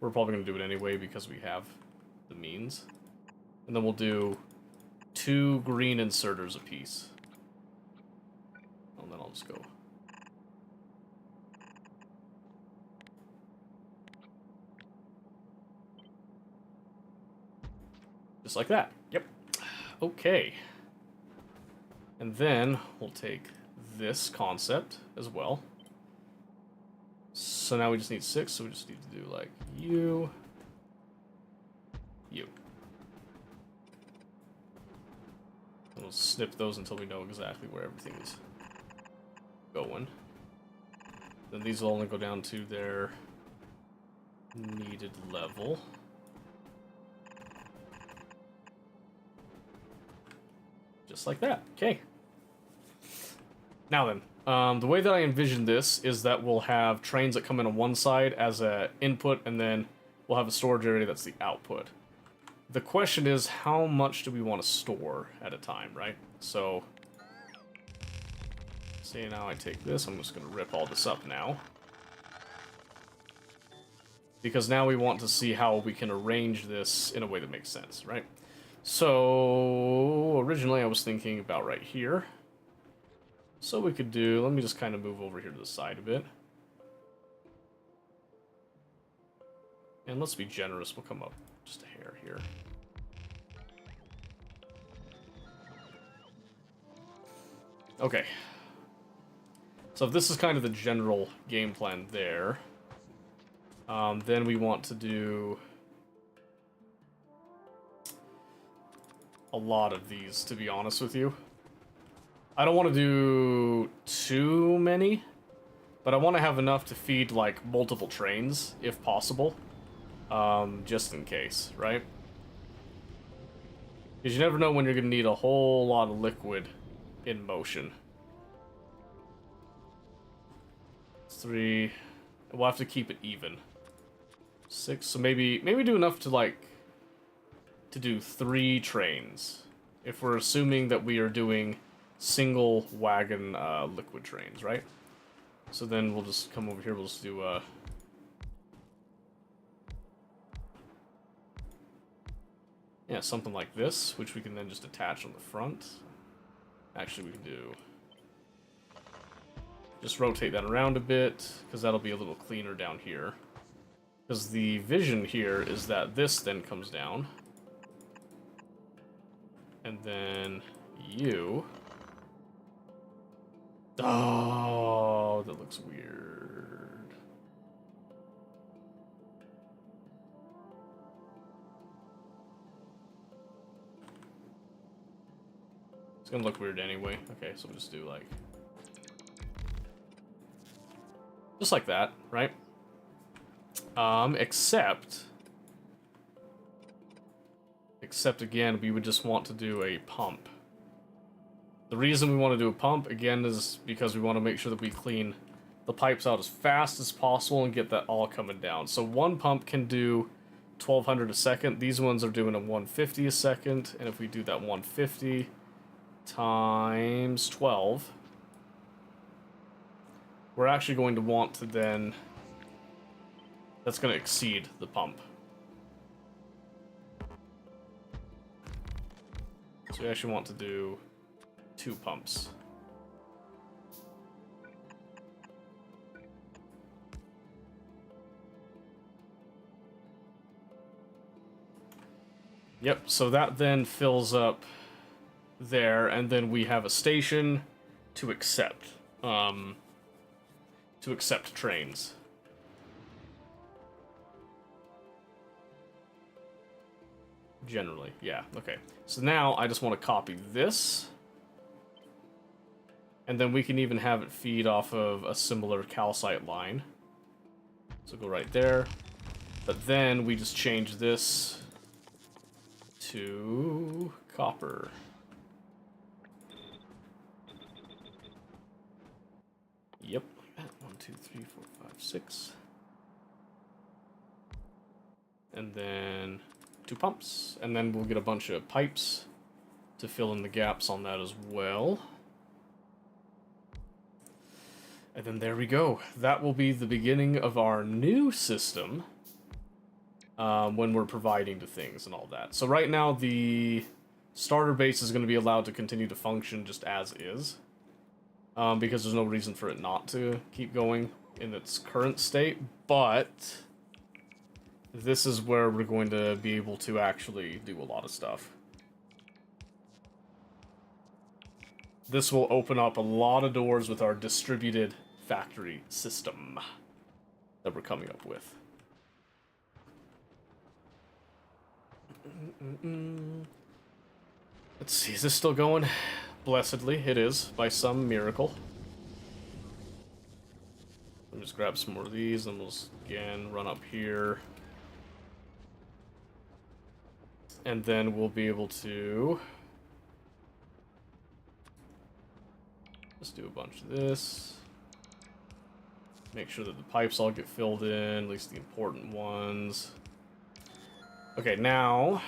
we're probably going to do it anyway because we have the means. And then we'll do 2 green inserters apiece. And then I'll just go. Just like that. Yep. Okay. And then we'll take this concept as well. So now we just need 6, so we just need to do like you. And we'll snip those until we know exactly where everything is going. Then these will only go down to their needed level. Just like that. Okay. Now then, the way that I envision this is that we'll have trains that come in on one side as a input, and then we'll have a storage area that's the output. The question is, how much do we want to store at a time, right? So, say now I take this, I'm just going to rip all this up now. Because now we want to see how we can arrange this in a way that makes sense, right? So, originally I was thinking about right here. So we could do, let me just kind of move over here to the side a bit. And let's be generous, we'll come up just a hair here. Okay. So if this is kind of the general game plan there, then we want to do a lot of these, to be honest with you. I don't want to do too many, but I want to have enough to feed, like, multiple trains, if possible. Just in case, right? Because you never know when you're going to need a whole lot of liquid in motion. 3. We'll have to keep it even. 6, so maybe do enough to, like, to do 3 trains. If we're assuming that we are doing single wagon liquid trains, right? So then we'll just come over here, we'll just do yeah, something like this, which we can then just attach on the front. Actually, we can do just rotate that around a bit, because that'll be a little cleaner down here. Because the vision here is that this then comes down. And then you... Oh, that looks weird. It's gonna look weird anyway. Okay, so we'll just do like... just like that, right? Except again, we would just want to do a pump. The reason we want to do a pump, again, is because we want to make sure that we clean the pipes out as fast as possible and get that all coming down. So one pump can do 1200 a second. These ones are doing a 150 a second. And if we do that 150 times 12, we're actually going to want to then... that's going to exceed the pump. So we actually want to do 2 pumps. Yep, so that then fills up there, and then we have a station to accept trains. Generally, yeah, okay. So now I just want to copy this. And then we can even have it feed off of a similar calcite line. So go right there. But then we just change this to copper. Yep. 1, 2, 3, 4, 5, 6. And then 2 pumps. And then we'll get a bunch of pipes to fill in the gaps on that as well. And then there we go. That will be the beginning of our new system when we're providing to things and all that. So right now the starter base is going to be allowed to continue to function just as is. Because there's no reason for it not to keep going in its current state. But this is where we're going to be able to actually do a lot of stuff. This will open up a lot of doors with our distributed factory system that we're coming up with. Let's see, is this still going? Blessedly, it is, by some miracle. Let me just grab some more of these, and we'll just, again, run up here. And then we'll be able to... let's do a bunch of this. Make sure that the pipes all get filled in, at least the important ones. Okay, now...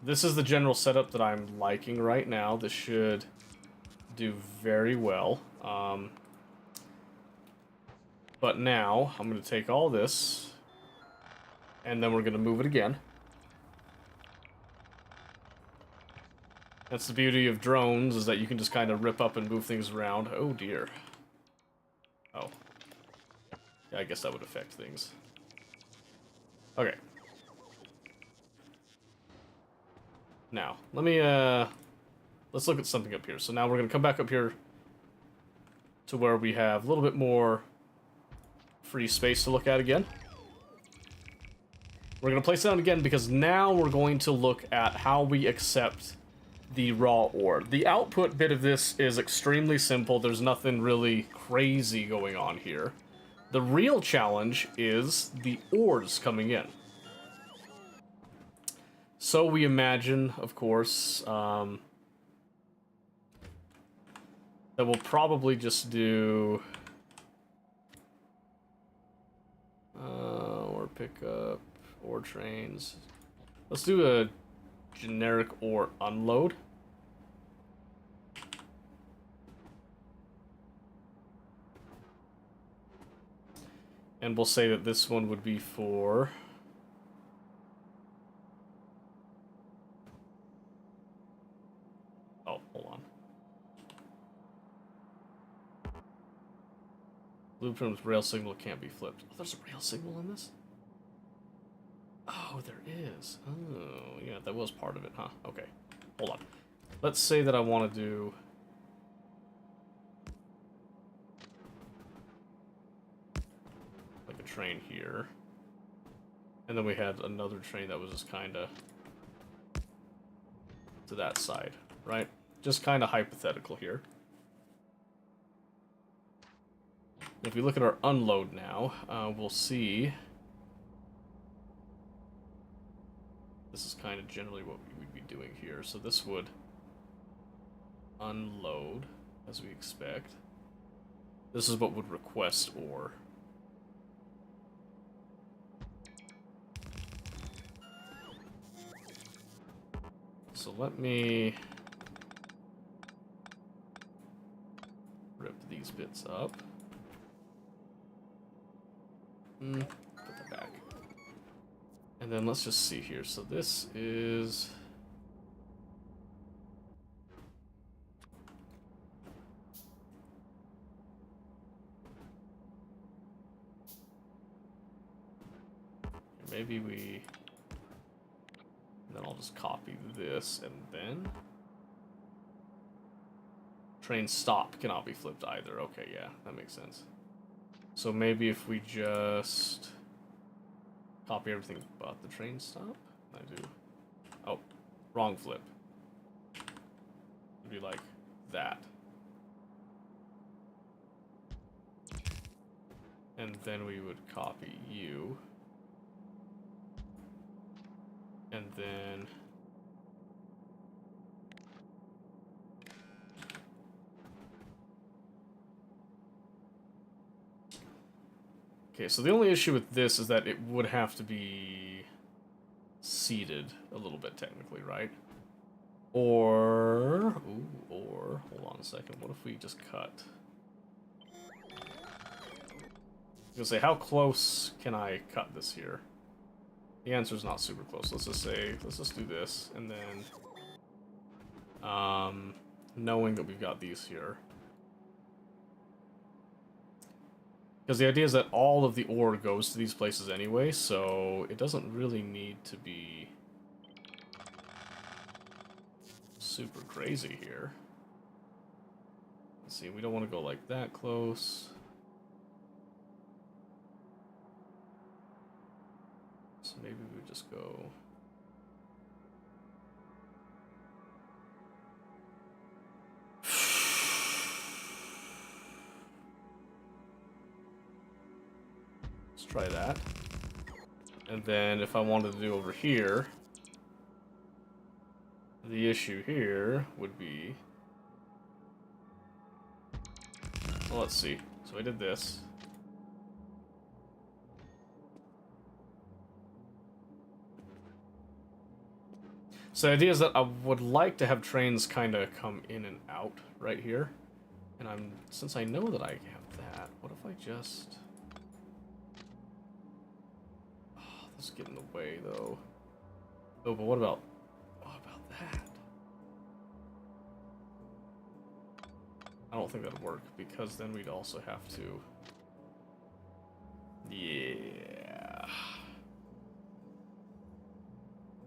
this is the general setup that I'm liking right now. This should do very well. But now, I'm going to take all this, and then we're going to move it again. That's the beauty of drones, is that you can just kind of rip up and move things around. Oh dear. Oh. Yeah, I guess that would affect things. Okay. Now, let me, let's look at something up here. So now we're going to come back up here to where we have a little bit more free space to look at again. We're going to place it down again because now we're going to look at how we accept the raw ore. The output bit of this is extremely simple. There's nothing really crazy going on here. The real challenge is the ores coming in. So we imagine, of course, that we'll probably just do ore pickup, ore trains. Let's do a generic ore unload. And we'll say that this one would be for... oh, hold on. Blueprint with rail signal can't be flipped. Oh, there's a rail signal in this? Oh, there is. Oh, yeah, that was part of it, huh? Okay, hold on. Let's say that I want to do... like a train here. And then we had another train that was just kind of to that side, right? Just kind of hypothetical here. If we look at our unload now, we'll see... this is kind of generally what we'd be doing here. So this would unload, as we expect. This is what would request ore. So let me rip these bits up. Put that back. And then let's just see here. So this is... maybe we... and then I'll just copy this, and then... train stop cannot be flipped either. Okay, yeah, that makes sense. So maybe if we just... copy everything but the train stop? I do. Oh, wrong flip. It'd be like that. And then we would copy you. And then... Okay, so the only issue with this is that it would have to be seated a little bit technically, right? Or... Ooh, or... Hold on a second. What if we just cut... I was gonna say, how close can I cut this here? The answer is not super close. Let's just say, let's just do this, and then, knowing that we've got these here, because the idea is that all of the ore goes to these places anyway, so it doesn't really need to be super crazy here. Let's see, we don't want to go like that close. So maybe we would just go... Let's try that. And then if I wanted to do over here, the issue here would be... Well, let's see. So I did this. So the idea is that I would like to have trains kind of come in and out right here. And since I know that I have that, what if I just... Oh, this is getting in the way, though. Oh, but what about that? I don't think that'd work, because then we'd also have to... Yeah...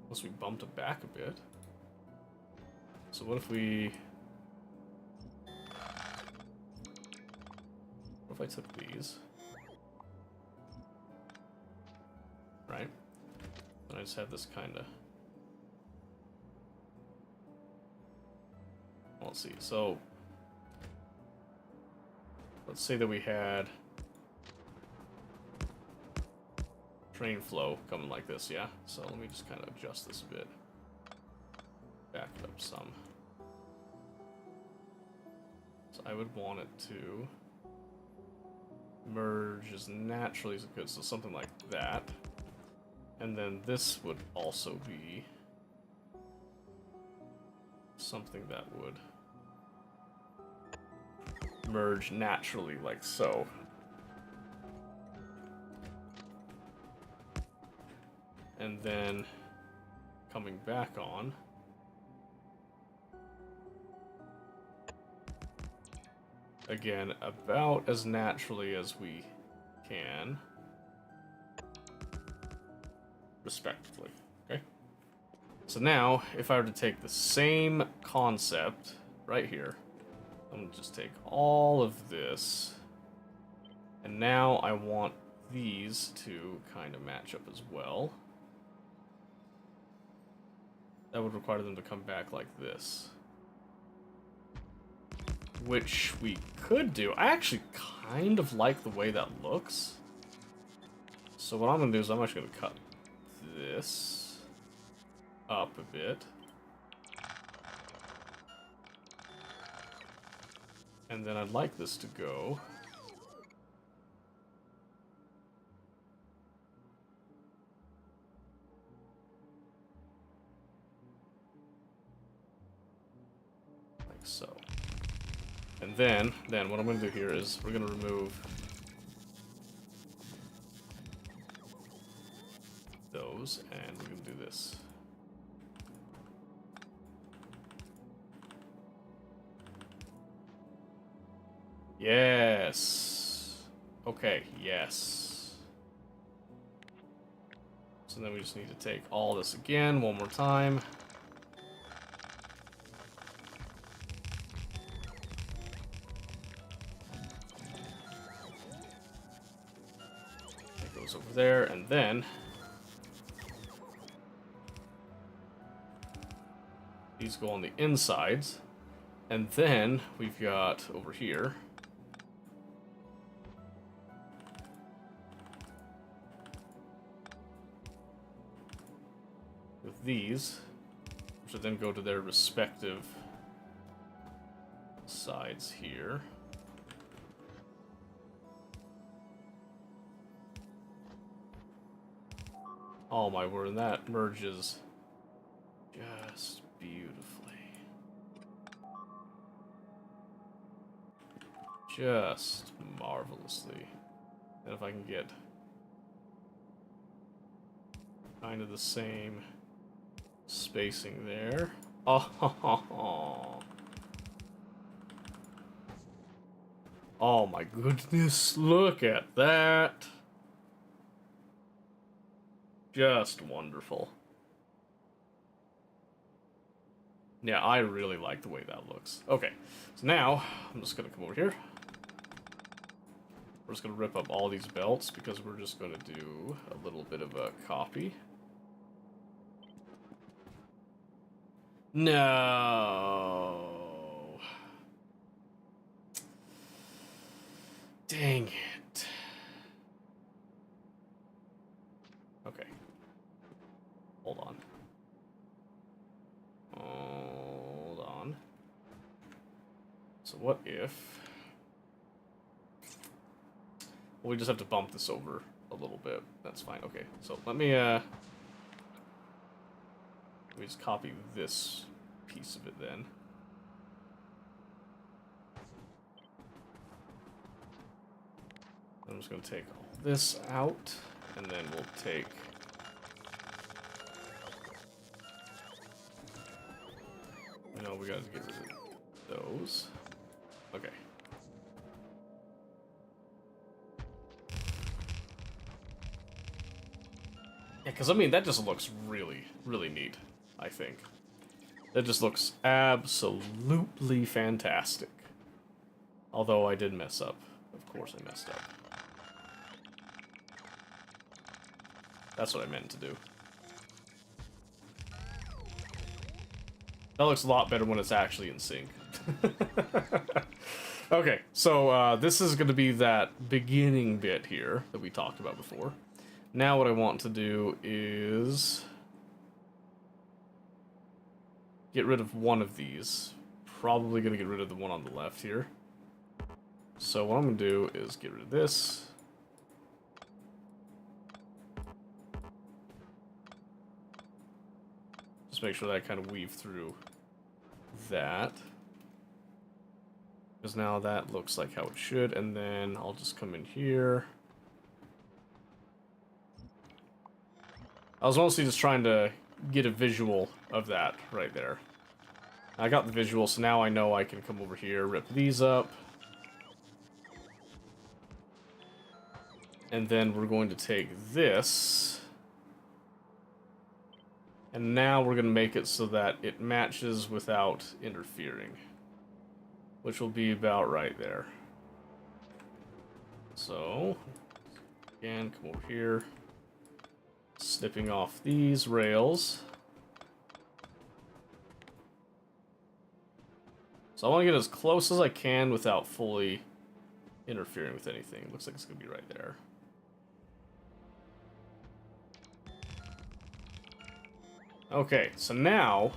Unless we bumped it back a bit. So what if we... What if I took these? Right? And I just had this kind of... Well, let's see. So... Let's say that we had... train flow coming like this, yeah? So let me just kind of adjust this a bit. Back it up some. So I would want it to merge as naturally as it could, so something like that. And then this would also be something that would merge naturally like so. And then coming back on. Again, about as naturally as we can. Respectively, okay? So now, if I were to take the same concept right here, I'm gonna just take all of this, and now I want these to kind of match up as well. That would require them to come back like this. Which we could do. I actually kind of like the way that looks. So what I'm going to do is I'm actually going to cut this up a bit. And then I'd like this to go... so. And then what I'm going to do here is we're going to remove those, and we're going to do this. Yes. Okay, yes. So then we just need to take all this again one more time. Over there, and then these go on the insides, and then we've got over here with these, which will then go to their respective sides here. Oh my word, and that merges just beautifully. Just marvelously. And if I can get kind of the same spacing there. Oh, oh my goodness, look at that. Just wonderful. Yeah, I really like the way that looks. Okay, so now I'm just gonna come over here. We're just gonna rip up all these belts because we're just gonna do a little bit of a copy. No. Dang it. Okay. Hold on. Hold on. So what if... Well, we just have to bump this over a little bit. That's fine. Okay, so let me just copy this piece of it then. I'm just going to take all this out, and then we'll take... No, we got to get rid of those. Okay. Yeah, because, I mean, that just looks really, really neat, I think. That just looks absolutely fantastic. Although I did mess up. Of course I messed up. That's what I meant to do. That looks a lot better when it's actually in sync. Okay, so this is going to be that beginning bit here that we talked about before. Now what I want to do is get rid of one of these. Probably going to get rid of the one on the left here. So what I'm going to do is get rid of this. Just make sure that I kind of weave through that. Because now that looks like how it should. And then I'll just come in here. I was mostly just trying to get a visual of that right there. I got the visual, so now I know I can come over here, rip these up. And then we're going to take this. And now we're going to make it so that it matches without interfering. Which will be about right there. So, again, come over here. Snipping off these rails. So I want to get as close as I can without fully interfering with anything. Looks like it's going to be right there. Okay, so now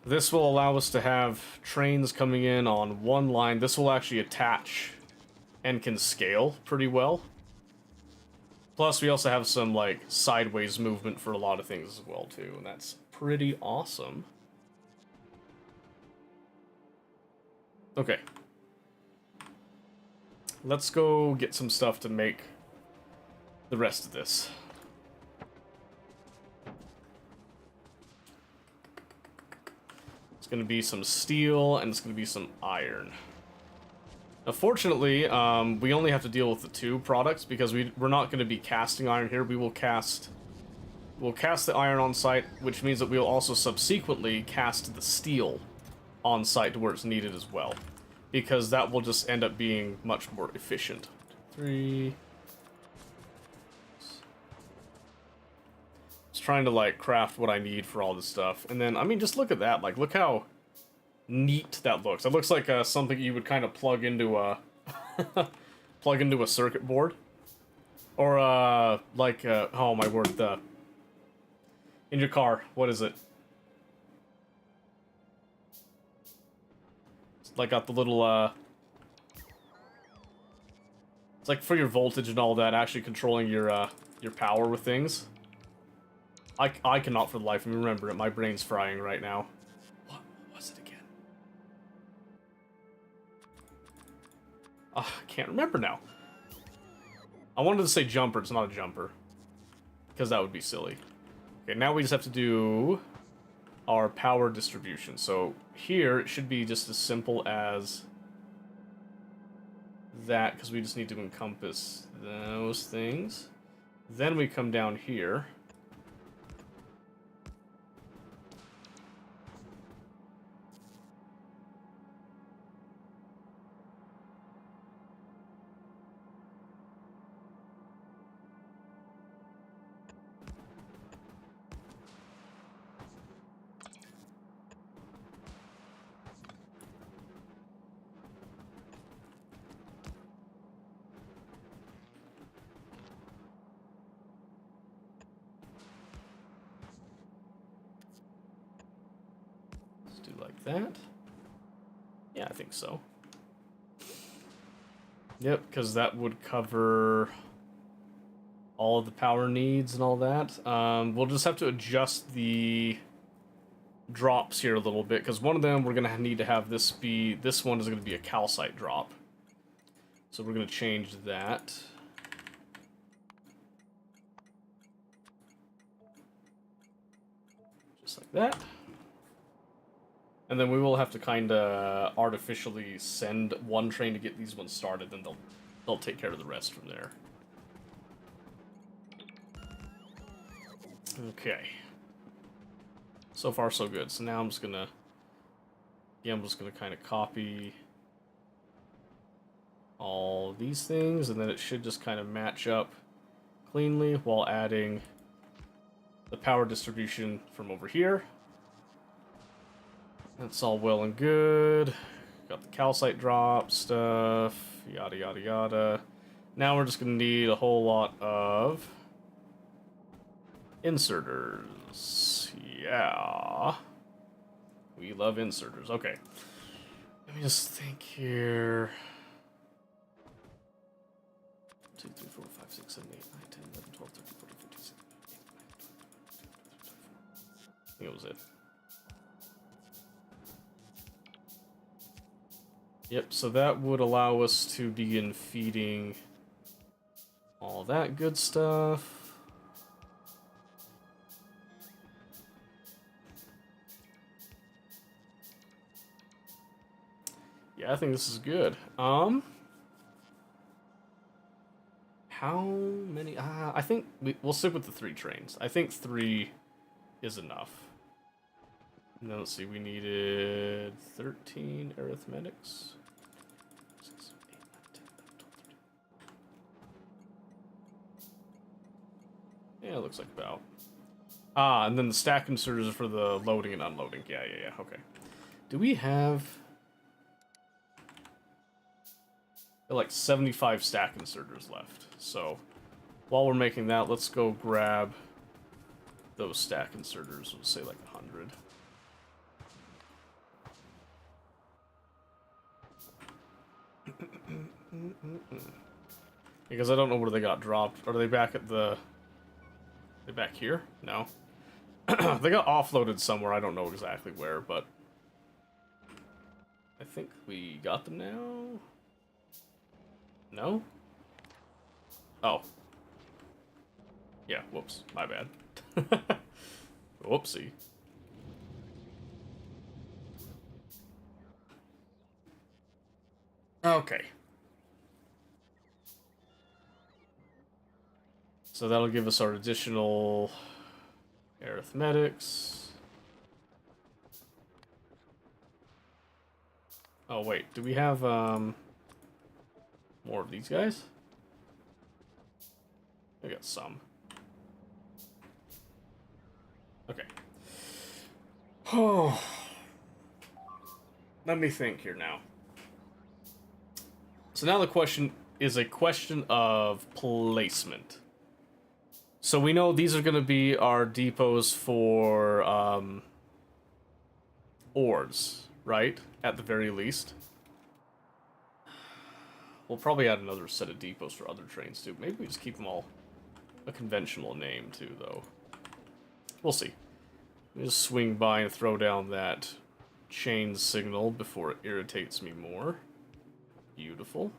this will allow us to have trains coming in on one line. This will actually attach and can scale pretty well. Plus, we also have some, like, sideways movement for a lot of things as well, too, and that's pretty awesome. Okay. Let's go get some stuff to make the rest of this. It's going to be some steel, and it's going to be some iron. Fortunately, we only have to deal with the two products because we're not going to be casting iron here. We'll cast the iron on site, which means that we'll also subsequently cast the steel on site to where it's needed as well, because that will just end up being much more efficient. 3. Just trying to like craft what I need for all this stuff, and then I mean just look at that. Like look how neat that looks. It looks like something you would kind of plug into a plug into a circuit board, or oh my word, In your car, what is it? It's like got the little, it's like for your voltage and all that, actually controlling your power with things. I cannot for the life of me remember it. My brain's frying right now. What was it again? I can't remember now. I wanted to say jumper. It's not a jumper. Because that would be silly. Okay, now we just have to do our power distribution. So here, it should be just as simple as that, because we just need to encompass those things. Then we come down here. Like that. Yeah, I think so. Yep, because that would cover all of the power needs and all that. We'll just have to adjust the drops here a little bit, because one of them we're going to need to have this be... This one is going to be a calcite drop. So we're going to change that. Just like that. And then we will have to kind of artificially send one train to get these ones started, then they'll take care of the rest from there. Okay. So far, so good. So now I'm just gonna... Yeah, I'm just gonna kind of copy all these things, and then it should just kind of match up cleanly while adding the power distribution from over here. That's all well and good. Got the calcite drop stuff, yada yada yada. Now we're just gonna need a whole lot of inserters. Yeah. We love inserters. Okay. Let me just think here. 2, 3, 4, 5, 6, 7, 8, 9, 10, 11, 12, 13, 14, 15, 16, 18, 19, 20, 21, 22, 23, 24. I think it was it. Yep, so that would allow us to begin feeding all that good stuff. Yeah, I think this is good. How many? I think we'll stick with the 3 trains. I think 3 is enough. And then let's see, we needed 13 arithmetics. 6, 8, 9, 10, 11, 12, 13. Yeah, it looks like about. And then the stack inserters are for the loading and unloading. Yeah, okay. Do we have... like 75 stack inserters left. So while we're making that, let's go grab those stack inserters. We'll say like 100. Because I don't know where they got dropped. Are they back at the... Are they back here? No. They got offloaded somewhere. I don't know exactly where, but... I think we got them now? No? Oh. Yeah, whoops. My bad. Whoopsie. Okay. So that'll give us our additional arithmetics. Oh, wait. Do we have, more of these guys? I got some. Okay. Oh. Let me think here now. So now the question is a question of placement. So we know these are going to be our depots for ores, right? At the very least. We'll probably add another set of depots for other trains too. Maybe we just keep them all a conventional name too, though. We'll see. Just swing by and throw down that chain signal before it irritates me more. Beautiful.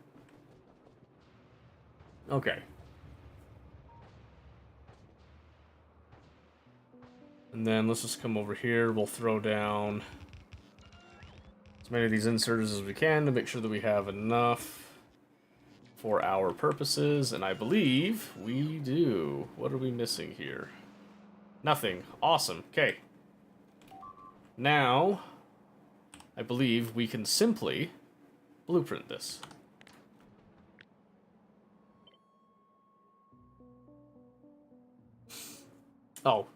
Okay. And then let's just come over here. We'll throw down as many of these inserters as we can to make sure that we have enough for our purposes. And I believe we do. What are we missing here? Nothing. Awesome. Okay. Now, I believe we can simply blueprint this. Oh,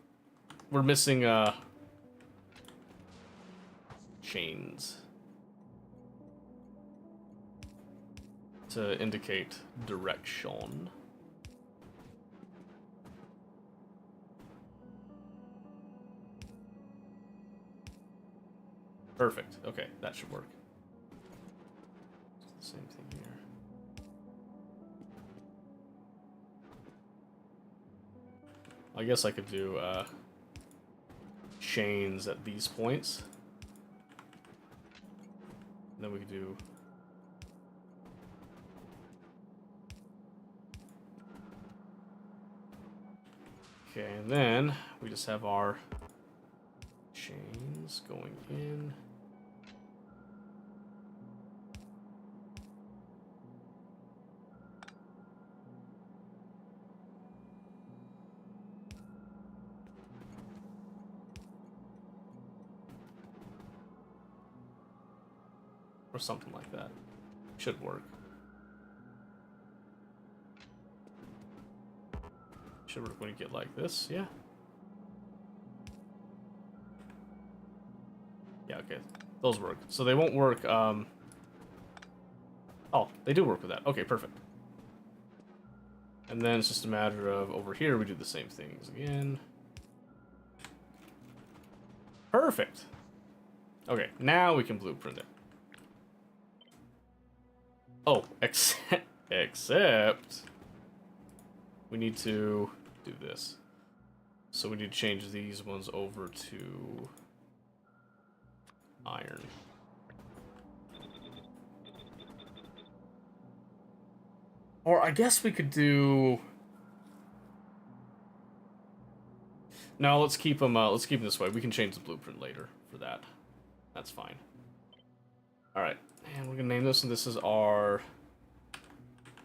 we're missing chains to indicate direction. Perfect. Okay, that should work. Same thing here. I guess I could do chains at these points. And then we could do okay, and then we just have our chains going in. Or something like that. Should work. Should work when you get like this, yeah. Yeah, okay. Those work. So they won't work, oh, they do work with that. Okay, perfect. And then it's just a matter of over here we do the same things again. Perfect. Okay, now we can blueprint it. Oh, except we need to do this. So we need to change these ones over to iron. Or I guess we could do. No, let's keep them. Let's keep them this way. We can change the blueprint later for that. That's fine. All right, and we're gonna name this, and this is our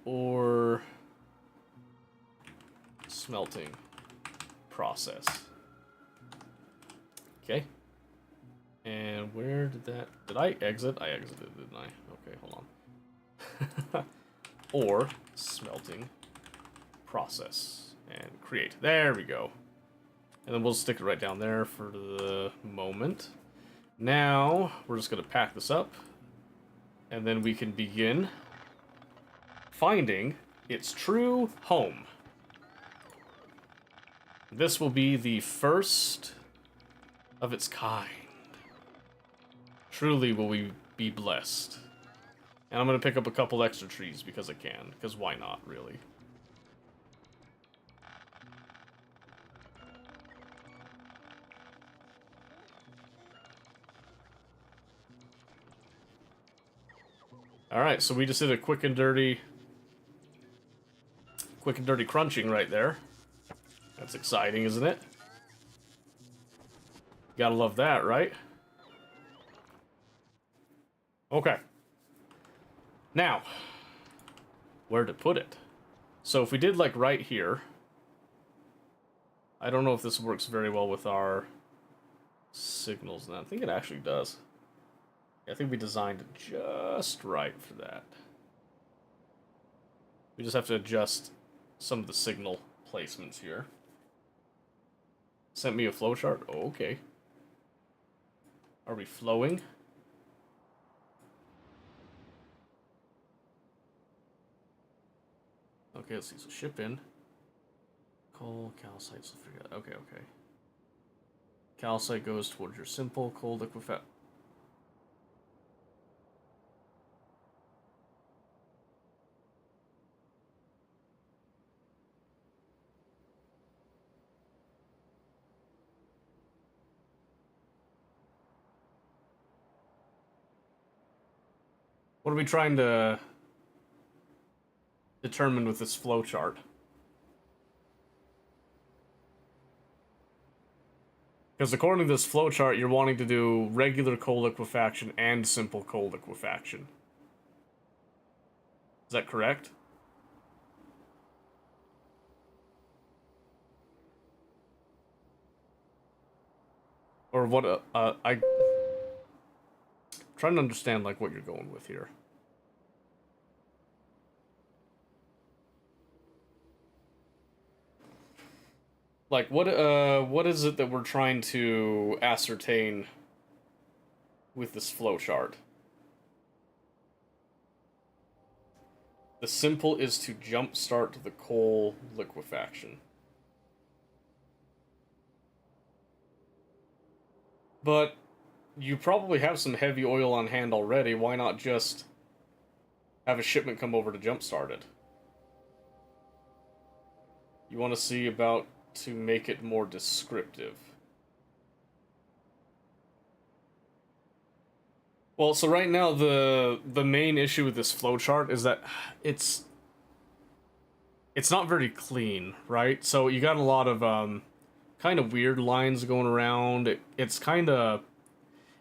ore smelting process. Okay. And where did that? Did I exit? I exited, didn't I? Okay, hold on. Ore smelting process and create. There we go. And then we'll stick it right down there for the moment. Now we're just gonna pack this up, and then we can begin finding its true home. This will be the first of its kind. Truly will we be blessed. And I'm gonna pick up a couple extra trees because I can, because why not, really? Alright, so we just did a quick and dirty crunching right there. That's exciting, isn't it? Gotta love that, right? Okay. Now, where to put it? So if we did like right here, I don't know if this works very well with our signals now. I think it actually does. I think we designed it just right for that. We just have to adjust some of the signal placements here. Sent me a flowchart? Oh, okay. Are we flowing? Okay, let's see. So ship in. coal, calcite, sulfuric. Okay, okay. Calcite goes towards your simple coal liquefaction. What are we trying to determine with this flowchart? Because according to this flowchart, you're wanting to do regular coal liquefaction and simple coal liquefaction. Is that correct? Or what? I'm trying to understand like what you're going with here. Like what is it that we're trying to ascertain with this flowchart? The simple is to jumpstart the coal liquefaction. But you probably have some heavy oil on hand already. Why not just have a shipment come over to jumpstart it? You want to see about to make it more descriptive. Well, so right now the main issue with this flowchart is that it's not very clean, right? So you got a lot of kind of weird lines going around. It's kind of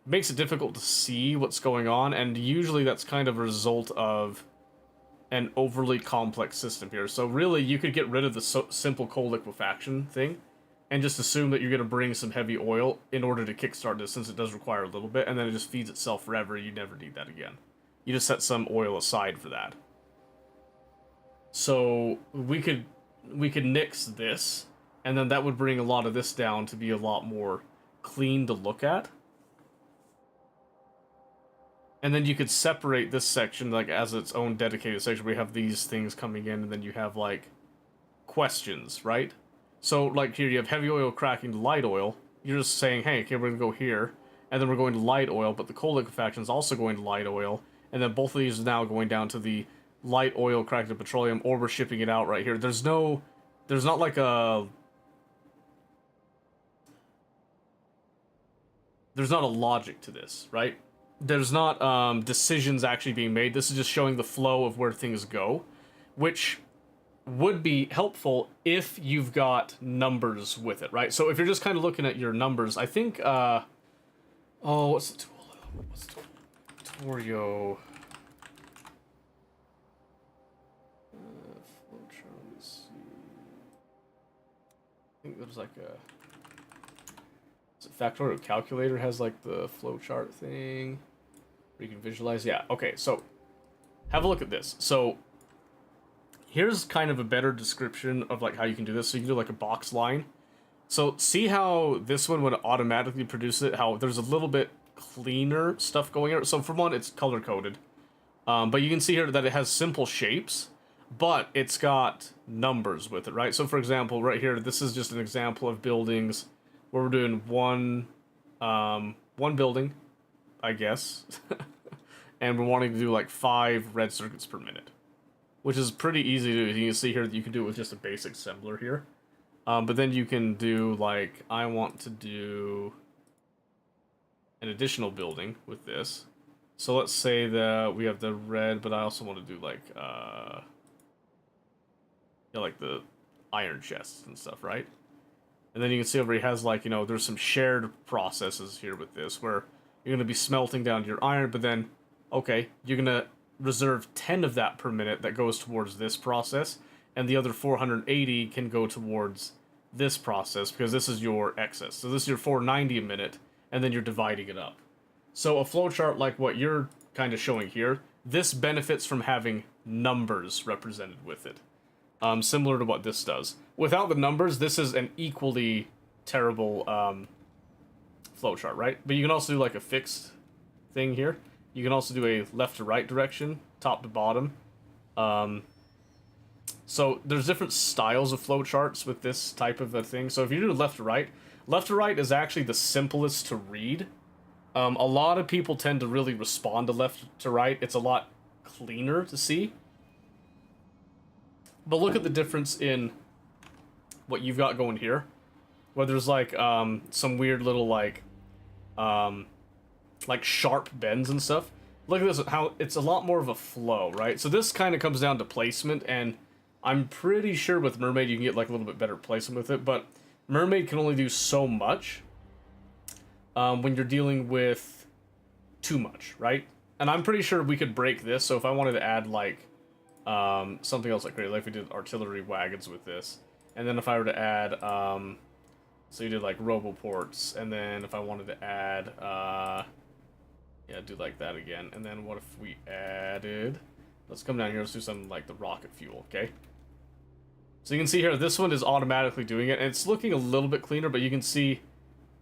makes it difficult to see what's going on, and usually that's kind of a result of an overly complex system here. So really, you could get rid of the simple coal liquefaction thing and just assume that you're going to bring some heavy oil in order to kickstart this, since it does require a little bit, and then it just feeds itself forever. You never need that again. You just set some oil aside for that. So we could nix this, and then that would bring a lot of this down to be a lot more clean to look at. And then you could separate this section like as its own dedicated section where you have these things coming in, and then you have like questions, right? So like here you have heavy oil cracking to light oil. You're just saying, hey, okay, we're gonna go here, and then we're going to light oil, but the coal liquefaction is also going to light oil, and then both of these are now going down to the light oil cracking to petroleum, or we're shipping it out right here. There's not like there's not a logic to this, right? There's not decisions actually being made. This is just showing the flow of where things go, which would be helpful if you've got numbers with it, right? So if you're just kind of looking at your numbers, I think, oh, what's the tool? What's the tool? Torio. Flowchart, let me see. I think there's like a... Is it Factorial Calculator has like the flowchart thing where you can visualize? Yeah, okay, so have a look at this. So here's kind of a better description of like how you can do this. So you can do like a box line. So see how this one would automatically produce it, how there's a little bit cleaner stuff going on. So for one, it's color coded. But you can see here that it has simple shapes, but it's got numbers with it, right? So for example, right here, this is just an example of buildings where we're doing one building, I guess, and we're wanting to do like 5 red circuits per minute, which is pretty easy to do. You can see here that you can do it with just a basic assembler here. But then you can do like, I want to do an additional building with this. So let's say that we have the red, but I also want to do like, like the iron chests and stuff, right? And then you can see over here has like, there's some shared processes here with this where you're going to be smelting down your iron, but then, okay, you're going to reserve 10 of that per minute that goes towards this process, and the other 480 can go towards this process because this is your excess. So this is your 490 a minute, and then you're dividing it up. So a flowchart like what you're kind of showing here, this benefits from having numbers represented with it. Similar to what this does. Without the numbers, this is an equally terrible flowchart, right? But you can also do like a fixed thing here. You can also do a left to right direction, top to bottom. So there's different styles of flowcharts with this type of a thing. So if you do left to right is actually the simplest to read. A lot of people tend to really respond to left to right. It's a lot cleaner to see. But look at the difference in what you've got going here. Where there's like some weird little like sharp bends and stuff. Look at this, how it's a lot more of a flow, right? So this kind of comes down to placement, and I'm pretty sure with Mermaid you can get like a little bit better placement with it, but Mermaid can only do so much when you're dealing with too much, right? And I'm pretty sure we could break this, so if I wanted to add like something else like Great, like we did artillery wagons with this, and then if I were to add so you did like roboports, and then if I wanted to add yeah, do like that again, and then what if we added, let's come down here, let's do something like the rocket fuel, okay? So you can see here, this one is automatically doing it, and it's looking a little bit cleaner, but you can see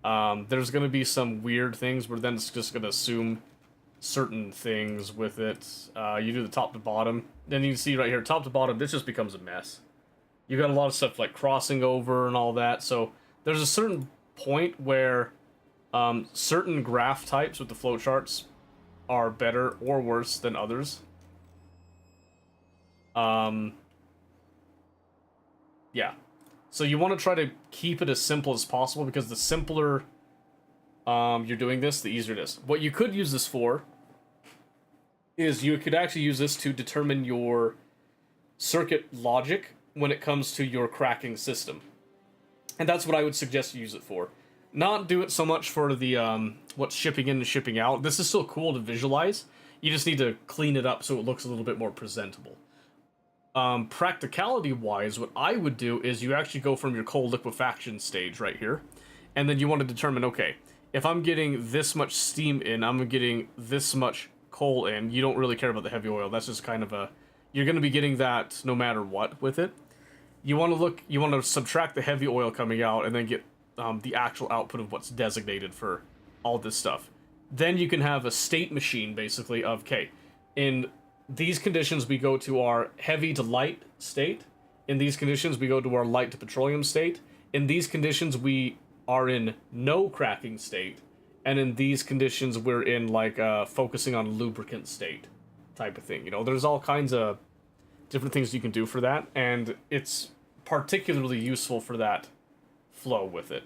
there's going to be some weird things where then it's just going to assume certain things with it. You do the top to bottom, then you can see right here, top to bottom, this just becomes a mess. You got a lot of stuff like crossing over and all that, so there's a certain point where certain graph types with the flowcharts are better or worse than others. Yeah. So you want to try to keep it as simple as possible, because the simpler you're doing this, the easier it is. What you could use this for is you could actually use this to determine your circuit logic when it comes to your cracking system. And that's what I would suggest you use it for. Not do it so much for the what's shipping in and shipping out. This is still cool to visualize. You just need to clean it up so it looks a little bit more presentable. Practicality-wise, what I would do is you actually go from your coal liquefaction stage right here, and then you want to determine, okay, if I'm getting this much steam in, I'm getting this much coal in. You don't really care about the heavy oil. That's just kind of a... You're going to be getting that no matter what with it. You want to subtract the heavy oil coming out, and then get the actual output of what's designated for all this stuff. Then you can have a state machine, basically, of, okay, in these conditions we go to our heavy to light state. In these conditions we go to our light to petroleum state. In these conditions we are in no cracking state. And in these conditions we're in like focusing on lubricant state type of thing. You know, there's all kinds of different things you can do for that, and it's particularly useful for that flow with it.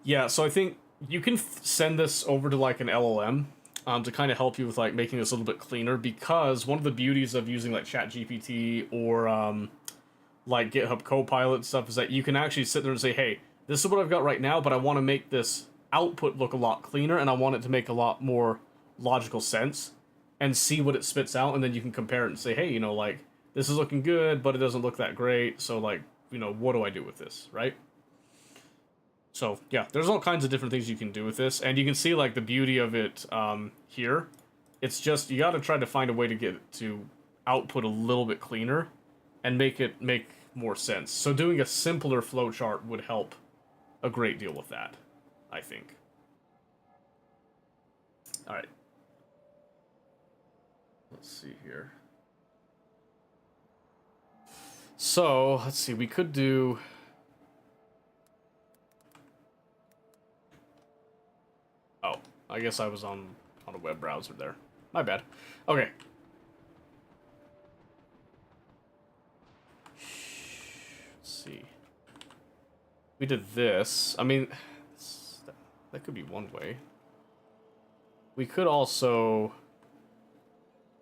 Yeah, so I think you can send this over to like an LLM to kind of help you with like making this a little bit cleaner, because one of the beauties of using like ChatGPT or like GitHub Copilot stuff is that you can actually sit there and say, hey, this is what I've got right now, but I want to make this output look a lot cleaner, and I want it to make a lot more logical sense, and see what it spits out, and then you can compare it and say, hey, you know, like, this is looking good, but it doesn't look that great, so like, you know, what do I do with this, right? So, yeah, there's all kinds of different things you can do with this, and you can see, like, the beauty of it here. It's just, you gotta try to find a way to get it to output a little bit cleaner and make it make more sense. So doing a simpler flowchart would help a great deal with that, I think. Alright. Let's see here. So, let's see, we could do... Oh, I guess I was on a web browser there. My bad. Okay. Let's see. We did this. I mean, that could be one way. We could also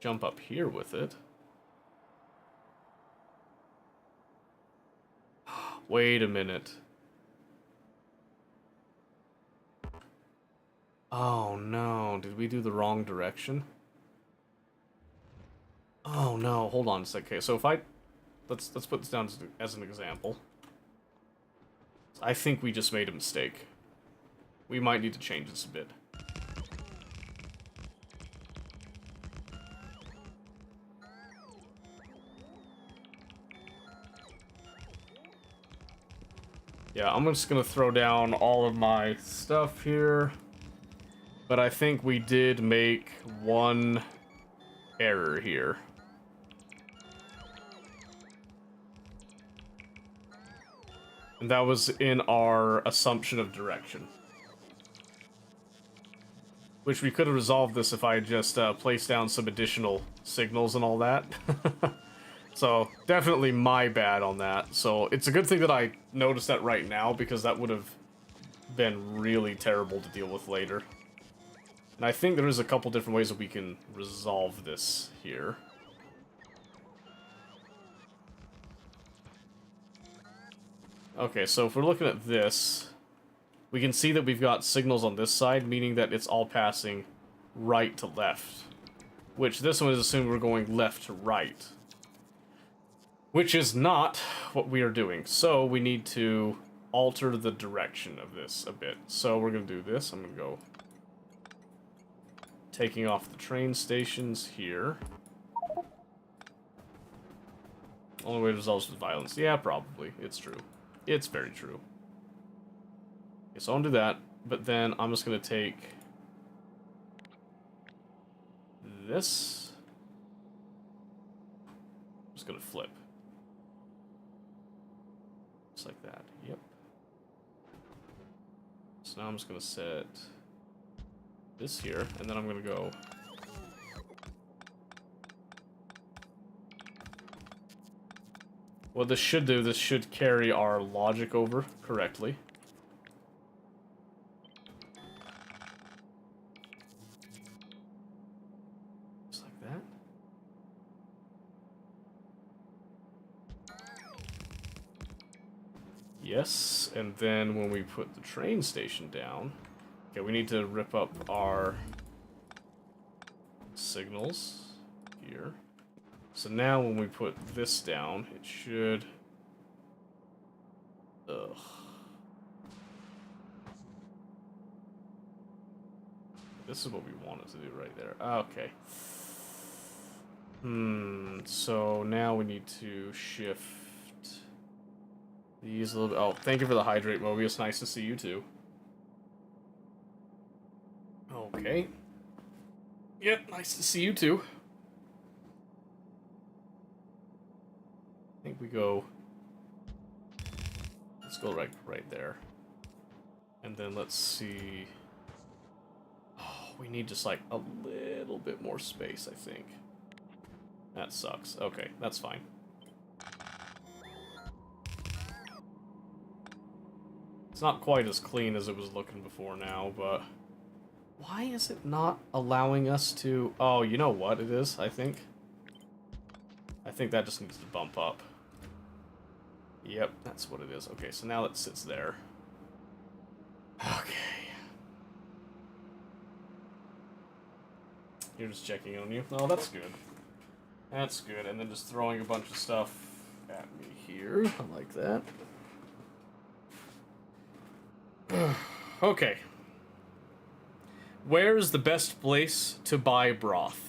jump up here with it. Wait a minute. Oh no, did we do the wrong direction? Oh no, hold on a second. Okay, so if let's put this down as an example. I think we just made a mistake. We might need to change this a bit. Yeah, I'm just gonna throw down all of my stuff here. But I think we did make one error here. And that was in our assumption of direction. Which we could have resolved this if I had just placed down some additional signals and all that. So, definitely my bad on that. So, it's a good thing that I noticed that right now, because that would have been really terrible to deal with later. And I think there is a couple different ways that we can resolve this here. Okay, so if we're looking at this, we can see that we've got signals on this side, meaning that it's all passing right to left. Which this one is assuming we're going left to right. Which is not what we are doing. So we need to alter the direction of this a bit. So we're going to do this. I'm going to go taking off the train stations here. Only way to resolve this is violence. Yeah, probably. It's true. It's very true. Okay, so I'll do that, but then I'm just going to take this. I'm just going to flip. Just like that. Yep. So now I'm just going to set this here, and then I'm going to go what this should do, this should carry our logic over correctly. Just like that. Yes, and then when we put the train station down, okay, we need to rip up our signals here. So now when we put this down, it should... Ugh. This is what we wanted to do right there. Okay. So now we need to shift these a little bit. Oh, thank you for the hydrate, Mobius. Nice to see you too. Okay. Yep, nice to see you too. I think we go... Let's go right there. And then let's see... Oh, we need just like a little bit more space, I think. That sucks. Okay, that's fine. It's not quite as clean as it was looking before now, but... Why is it not allowing us to... Oh, you know what it is, I think? I think that just needs to bump up. Yep, that's what it is. Okay, so now it sits there. Okay. You're just checking on you. Oh, that's good. That's good. And then just throwing a bunch of stuff at me here. I like that. Okay. Where's the best place to buy broth?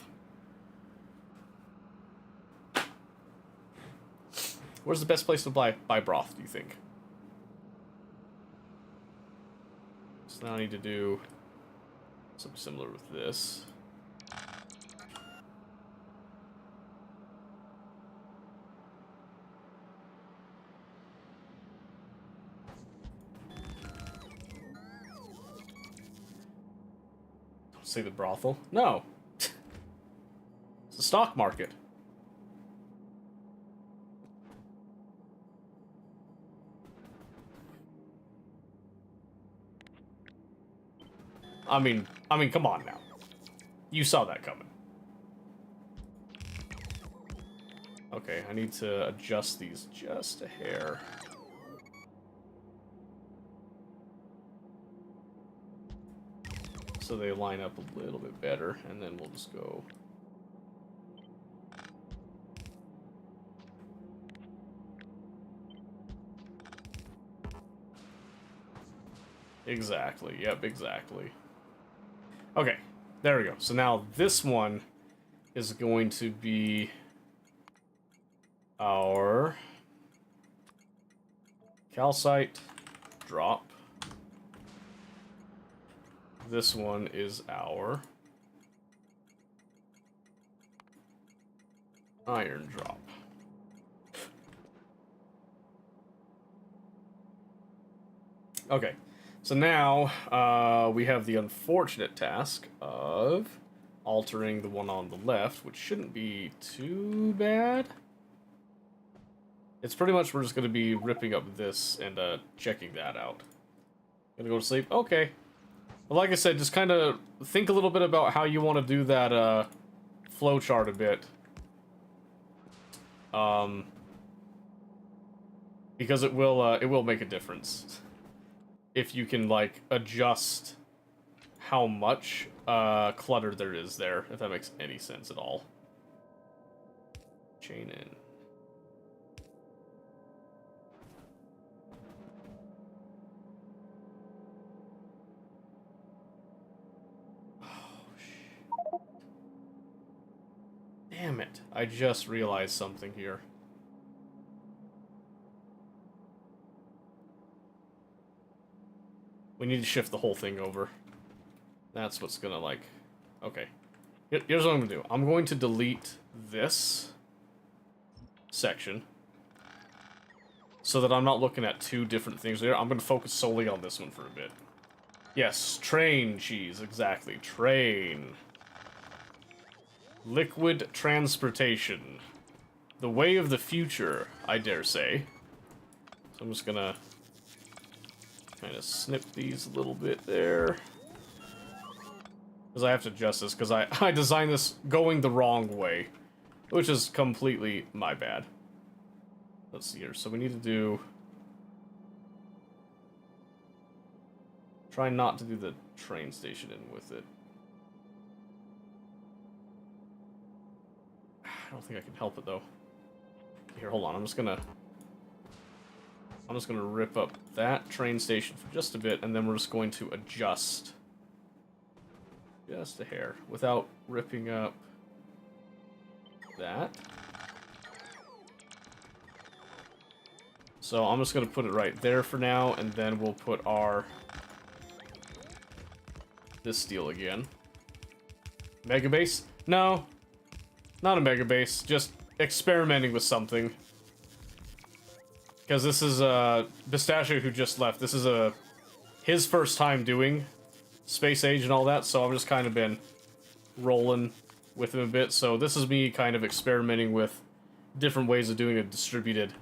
Where's the best place to buy broth, do you think? So now I need to do something similar with this. Don't say the brothel. No. It's the stock market. I mean, come on now. You saw that coming. Okay, I need to adjust these just a hair. So they line up a little bit better, and then we'll just go... Exactly, yep, exactly. Okay, there we go. So now this one is going to be our calcite drop. This one is our iron drop. Okay, so now we have the unfortunate task of altering the one on the left, which shouldn't be too bad. It's pretty much we're just going to be ripping up this and checking that out. Gonna go to sleep? Okay. Well, like I said, just kind of think a little bit about how you want to do that flowchart a bit. Because it will make a difference. If you can, like, adjust how much clutter there is there, if that makes any sense at all. Chain in. Damn it. I just realized something here. We need to shift the whole thing over. That's what's gonna, like... Okay. Here's what I'm gonna do. I'm going to delete this section so that I'm not looking at two different things there. I'm gonna focus solely on this one for a bit. Yes, train cheese, exactly. Train. Liquid transportation. The way of the future, I dare say. So I'm just gonna kind of snip these a little bit there. Because I have to adjust this, because I designed this going the wrong way. Which is completely my bad. Let's see here. So we need to do... Try not to do the train station in with it. I don't think I can help it, though. Here, hold on. I'm just gonna rip up that train station for just a bit, and then we're just going to adjust just a hair without ripping up that. So I'm just gonna put it right there for now, and then we'll put our this steel again. Mega base? No. Not a mega base, just experimenting with something. Because this is Pistachio who just left. This is his first time doing Space Age and all that, so I've just kind of been rolling with him a bit. So this is me kind of experimenting with different ways of doing a distributed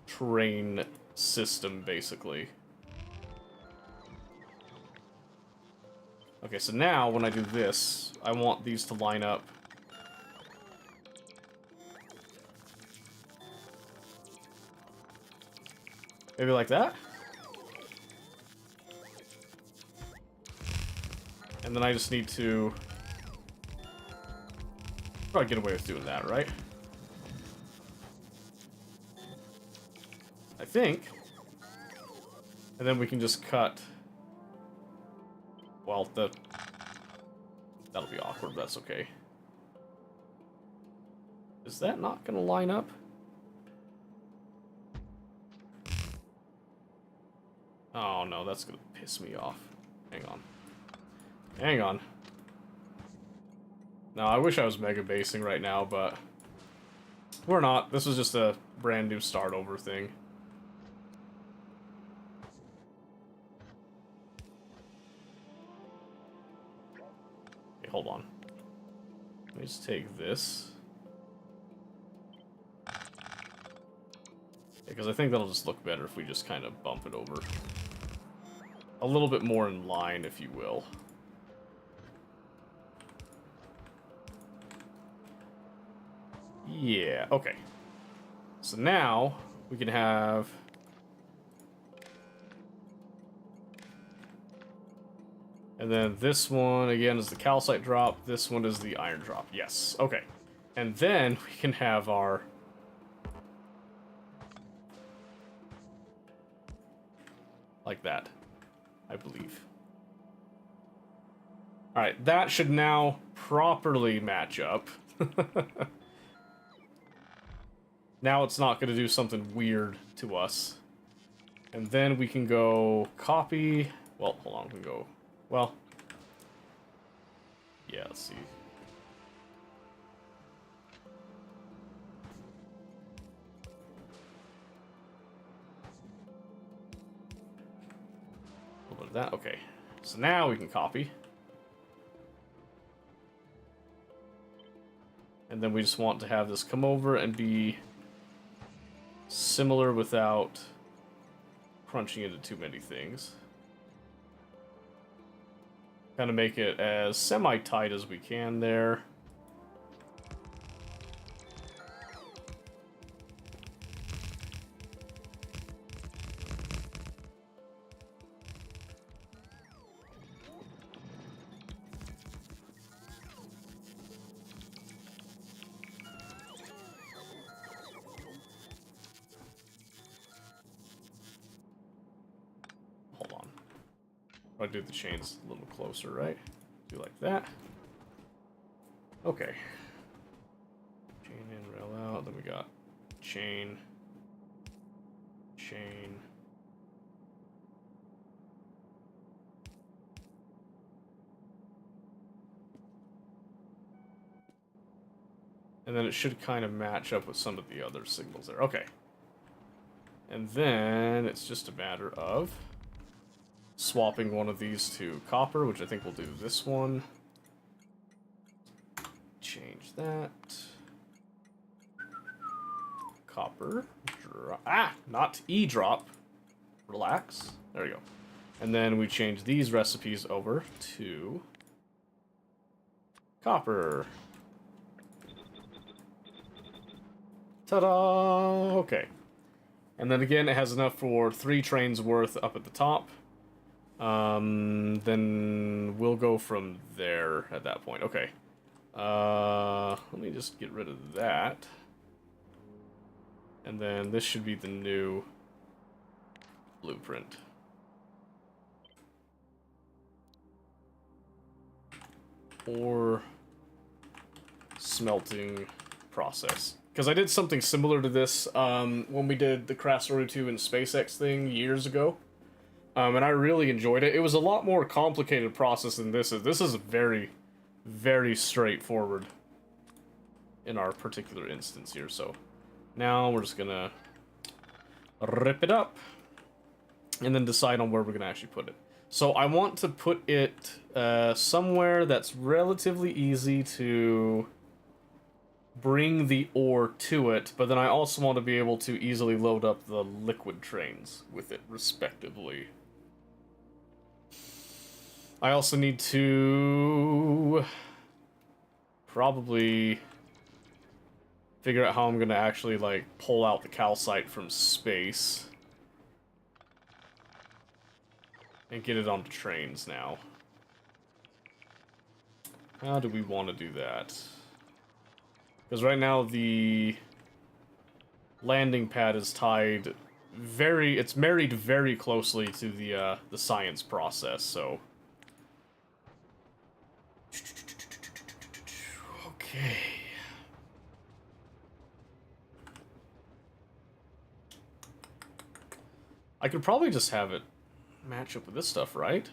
train system, basically. Okay, so now when I do this, I want these to line up. Maybe like that? And then I just need to... Probably get away with doing that, right? I think. And then we can just cut... Well, that'll be awkward, but that's okay. Is that not gonna line up? Oh no, that's gonna piss me off. Hang on. Hang on. No, I wish I was mega basing right now, but we're not. This was just a brand new start over thing. Okay, hold on. Let me just take this. Because I think that'll just look better if we just kind of bump it over. A little bit more in line, if you will. Yeah, okay. So now we can have... And then this one, again, is the calcite drop. This one is the iron drop. Yes, okay. And then we can have our... Like that, I believe. Alright, that should now properly match up. Now it's not going to do something weird to us. And then we can go copy. Well, hold on, we can go. Well, yeah, let's see. A little bit of that. Okay. So now we can copy. And then we just want to have this come over and be similar without crunching into too many things. Kind of make it as semi-tight as we can there. I do the chains a little closer, right? Do like that. Okay. Chain in, rail out. Then we got chain, chain. And then it should kind of match up with some of the other signals there. Okay. And then it's just a matter of swapping one of these to copper, which I think we'll do this one. Change that. Copper. Not E-drop. Relax. There we go. And then we change these recipes over to copper. Ta-da! Okay. And then again, it has enough for 3 trains worth up at the top. Then we'll go from there at that point. Okay. Let me just get rid of that. And then this should be the new blueprint. Or smelting process. Because I did something similar to this when we did the Krasnodar 2 and SpaceX thing years ago. And I really enjoyed it. It was a lot more complicated process than this is. This is very, very straightforward in our particular instance here. So now we're just gonna rip it up and then decide on where we're gonna actually put it. So I want to put it somewhere that's relatively easy to bring the ore to it, but then I also want to be able to easily load up the liquid trains with it, respectively. I also need to probably figure out how I'm going to actually, like, pull out the calcite from space and get it onto trains now. How do we want to do that? Because right now the landing pad is tied it's married very closely to the science process, so. Okay. I could probably just have it match up with this stuff, right?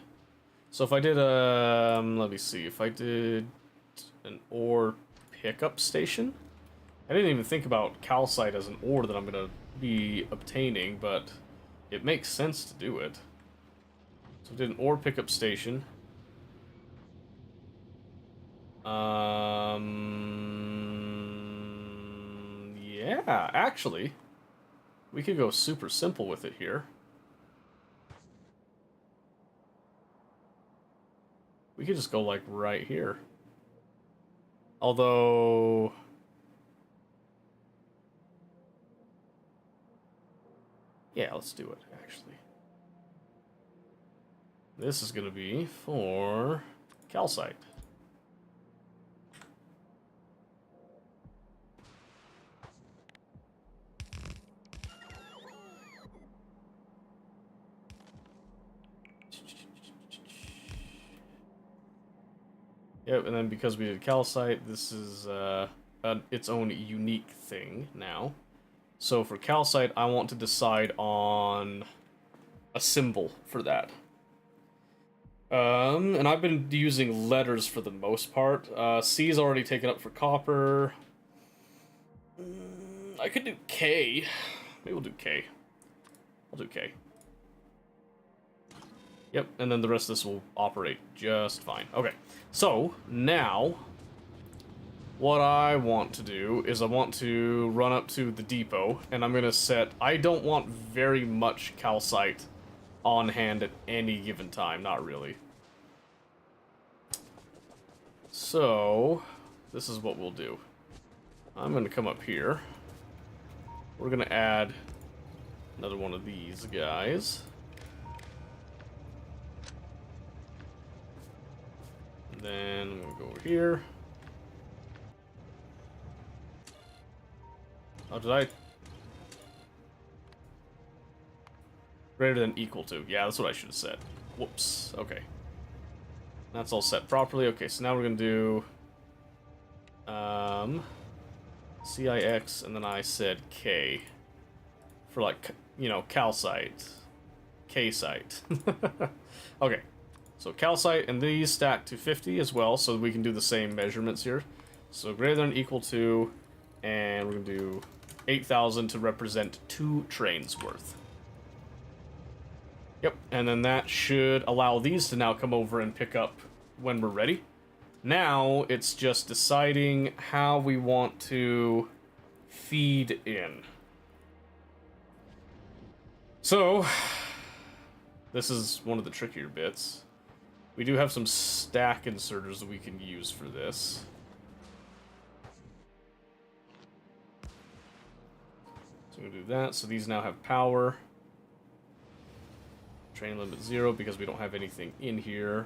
So if I did, let me see, if I did an ore pickup station. I didn't even think about calcite as an ore that I'm going to be obtaining, but it makes sense to do it. So I did an ore pickup station. Yeah, actually, we could go super simple with it here. We could just go, like, right here. Although... yeah, let's do it, actually. This is going to be for calcite. Yep, and then because we did calcite, this is its own unique thing now. So for calcite, I want to decide on a symbol for that. And I've been using letters for the most part. C's already taken up for copper. I could do K. Maybe we'll do K. I'll do K. Yep, and then the rest of this will operate just fine. Okay, so now what I want to do is I want to run up to the depot, and I'm going to set... I don't want very much calcite on hand at any given time, not really. So, this is what we'll do. I'm going to come up here. We're going to add another one of these guys. And then I'm going to go over here. Oh, did I? Greater than equal to. Yeah, that's what I should have said. Whoops. Okay. That's all set properly. Okay, so now we're going to do... CIX, and then I said K. For, like, you know, calcite. K-site. Okay. So calcite, and these stack to 50 as well, so we can do the same measurements here. So greater than or equal to, and we're going to do 8,000 to represent 2 trains worth. Yep, and then that should allow these to now come over and pick up when we're ready. Now, it's just deciding how we want to feed in. So, this is one of the trickier bits. We do have some stack inserters that we can use for this. So we'll do that. So these now have power. Train limit 0 because we don't have anything in here,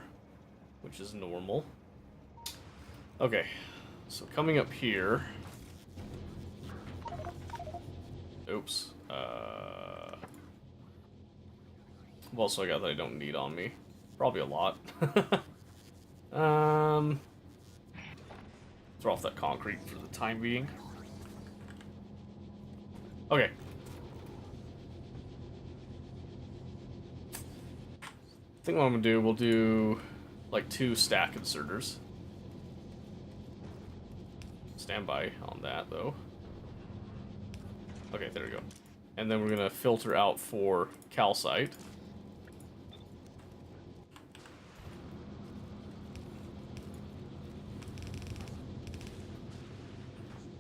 which is normal. Okay, so coming up here. Oops. What else do I got that I don't need on me? Probably a lot. Throw off that concrete for the time being. Okay. I think what I'm gonna do, we'll do like 2 stack inserters. Stand by on that though. Okay, there we go. And then we're gonna filter out for calcite.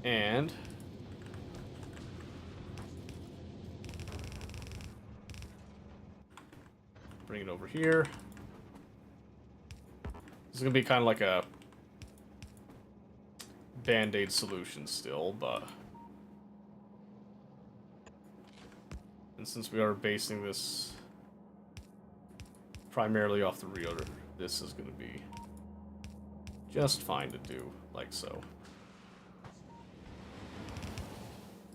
And bring it over here. This is gonna be kind of like a Band-Aid solution still, but... And since we are basing this primarily off the reorder, this is gonna be just fine to do, like so.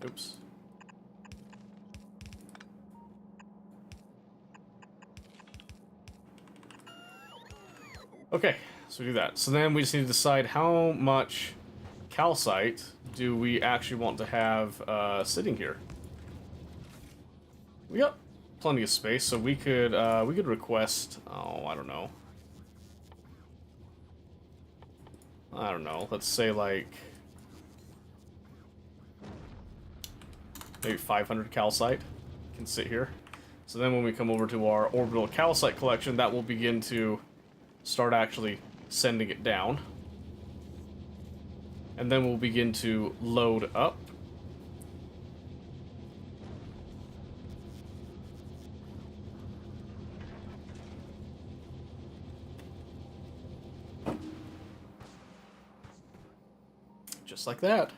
Oops. Okay, so we do that. So then we just need to decide how much calcite do we actually want to have sitting here. We got plenty of space, so we could request, oh, I don't know. Let's say like maybe 500 calcite can sit here. So then when we come over to our orbital calcite collection, that will begin to start actually sending it down. And then we'll begin to load up. Just like that.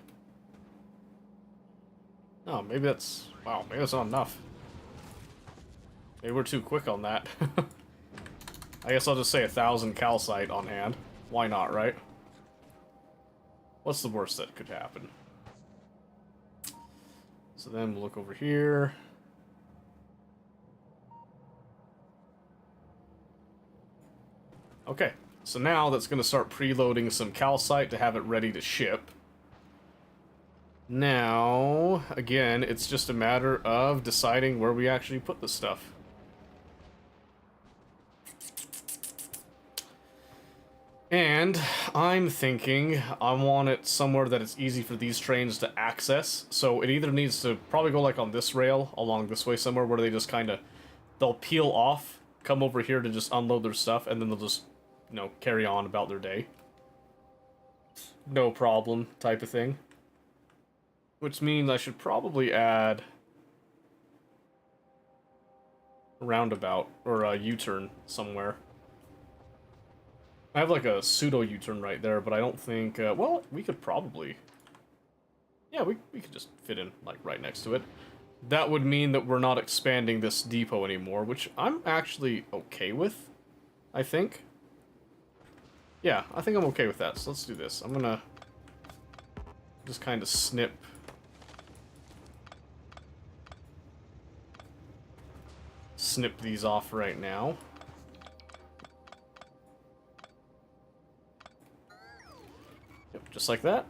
Oh, maybe that's... Wow, maybe that's not enough. Maybe we're too quick on that. I guess I'll just say 1,000 calcite on hand. Why not, right? What's the worst that could happen? So then we'll look over here. Okay, so now that's going to start preloading some calcite to have it ready to ship. Now, again, it's just a matter of deciding where we actually put the stuff. And I'm thinking I want it somewhere that it's easy for these trains to access. So it either needs to probably go like on this rail along this way somewhere where they just kind of, they'll peel off, come over here to just unload their stuff, and then they'll just, you know, carry on about their day. No problem type of thing. Which means I should probably add a roundabout or a U-turn somewhere. I have like a pseudo U-turn right there, but I don't think, well, we could probably, yeah, we could just fit in like right next to it. That would mean that we're not expanding this depot anymore, which I'm actually okay with, I think. Yeah, I think I'm okay with that, so let's do this. I'm gonna just kind of snip these off right now. Yep, just like that.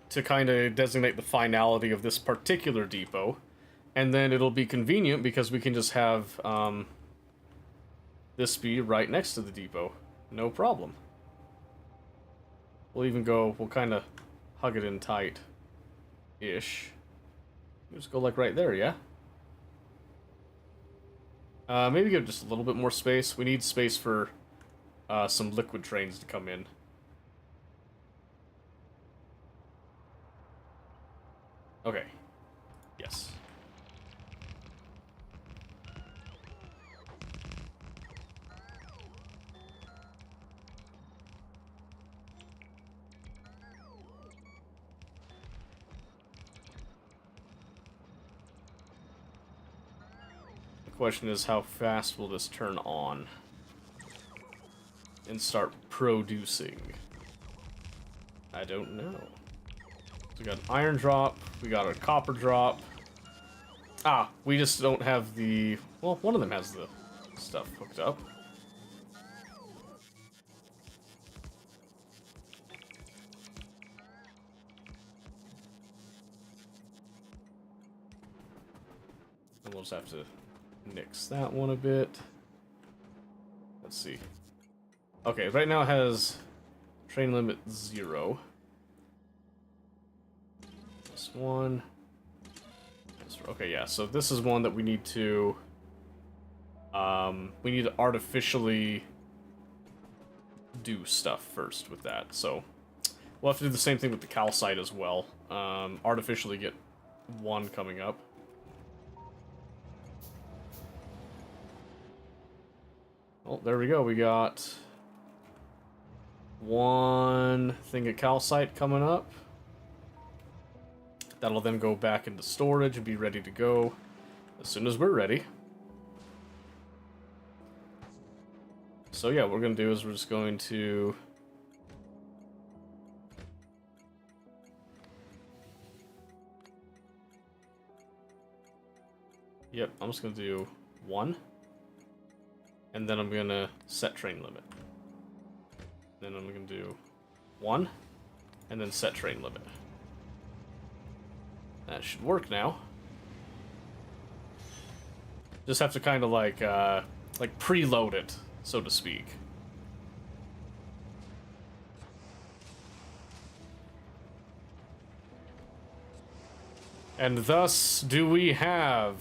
To kind of designate the finality of this particular depot. And then it'll be convenient because we can just have this be right next to the depot. No problem. We'll even go, we'll kind of hug it in tight-ish. Just go like right there, yeah? Maybe give just a little bit more space. We need space for some liquid trains to come in. Okay. Yes. The question is, how fast will this turn on and start producing? I don't know. So we got an iron drop, we got a copper drop. Ah, we just don't have the... Well, one of them has the stuff hooked up. And we'll just have to nix that one a bit. Let's see. Okay, right now it has train limit 0. This one. Okay, yeah, so this is one that we need to... we need to artificially do stuff first with that, so... We'll have to do the same thing with the calcite as well. Artificially get one coming up. Oh, there we go, we got... one thing of calcite coming up. That'll then go back into storage and be ready to go as soon as we're ready. So yeah, what we're going to do is we're just going to... Yep, I'm just going to do 1. And then I'm going to set train limit. Then I'm going to do 1. And then set train limit. That should work now. Just have to kind of like preload it, so to speak. And thus do we have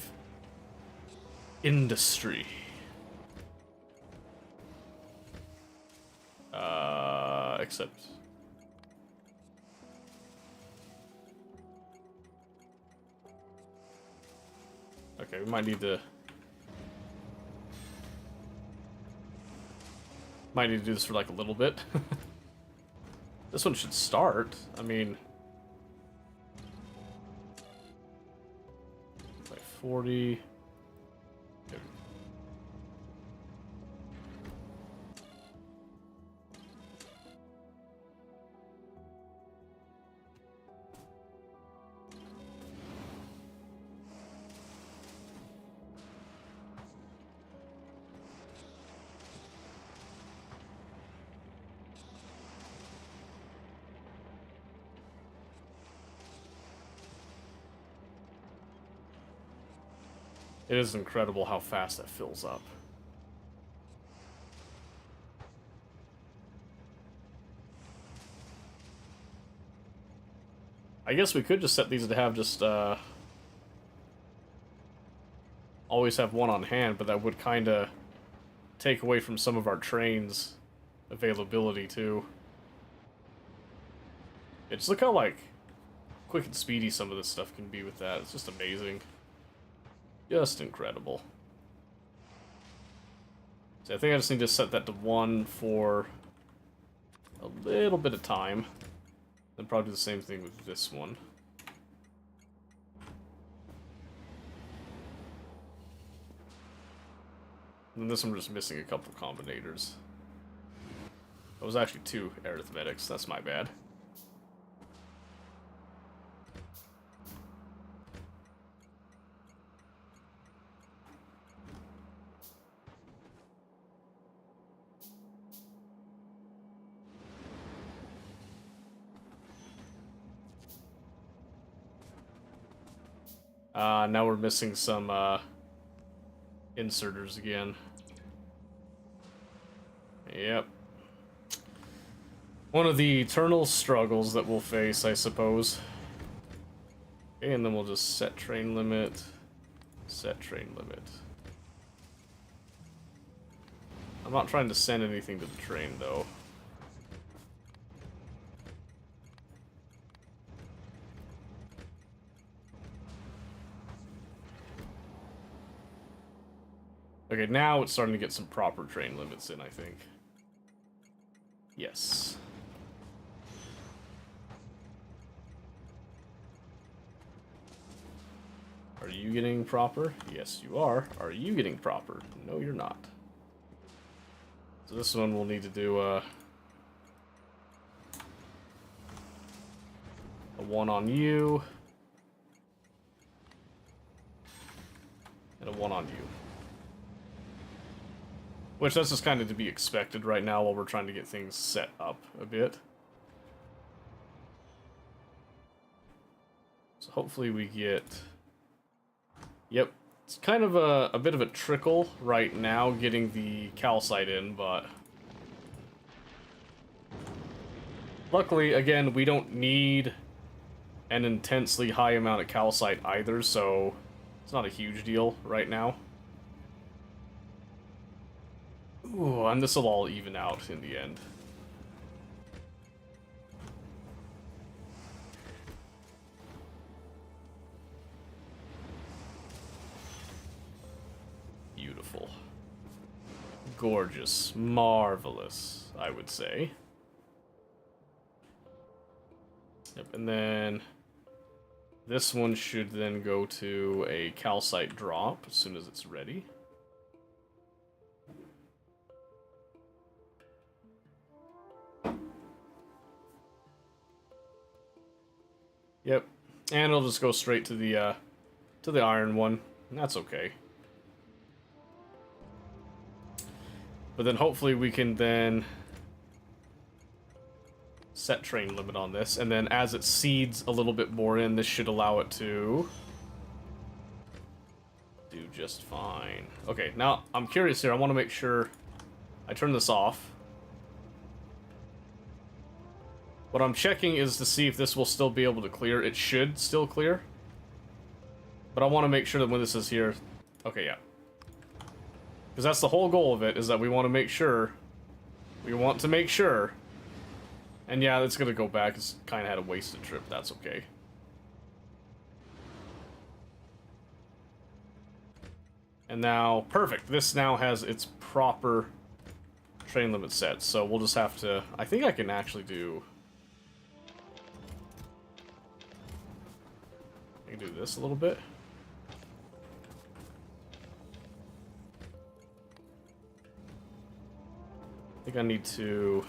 industry. Except... Okay, we might need to... Might need to do this for like a little bit. This one should start. I mean... Like 40... It is incredible how fast that fills up. I guess we could just set these to have just, always have one on hand, but that would kind of take away from some of our trains' availability, too. Yeah, just look how, like, quick and speedy some of this stuff can be with that. It's just amazing. Just incredible. So I think I just need to set that to 1 for a little bit of time. Then probably do the same thing with this one. And this one we're just missing a couple combinators. It was actually 2 arithmetics, that's my bad. Now we're missing some, inserters again. Yep. One of the eternal struggles that we'll face, I suppose. Okay, and then we'll just set train limit. Set train limit. I'm not trying to send anything to the train, though. Okay, now it's starting to get some proper train limits in, I think. Yes. Are you getting proper? Yes, you are. Are you getting proper? No, you're not. So this one we'll need to do a 1 on you. And a 1 on you. Which that's just kind of to be expected right now while we're trying to get things set up a bit. So hopefully we get... Yep, it's kind of a bit of a trickle right now getting the calcite in, but... Luckily, again, we don't need an intensely high amount of calcite either, so it's not a huge deal right now. Ooh, and this will all even out in the end. Beautiful. Gorgeous. Marvelous, I would say. Yep, and then this one should then go to a calcite drop as soon as it's ready. Yep, and it'll just go straight to the iron one, and that's okay. But then hopefully we can then set train limit on this, and then as it seeds a little bit more in, this should allow it to do just fine. Okay, now I'm curious here. I want to make sure I turn this off. What I'm checking is to see if this will still be able to clear. It should still clear. But I want to make sure that when this is here... Okay, yeah. Because that's the whole goal of it, is that we want to make sure... We want to make sure... And yeah, it's going to go back. It's kind of had a wasted trip. That's okay. And now, perfect. This now has its proper train limit set. So we'll just have to... I think I can actually do... I can do this a little bit. I think I need to...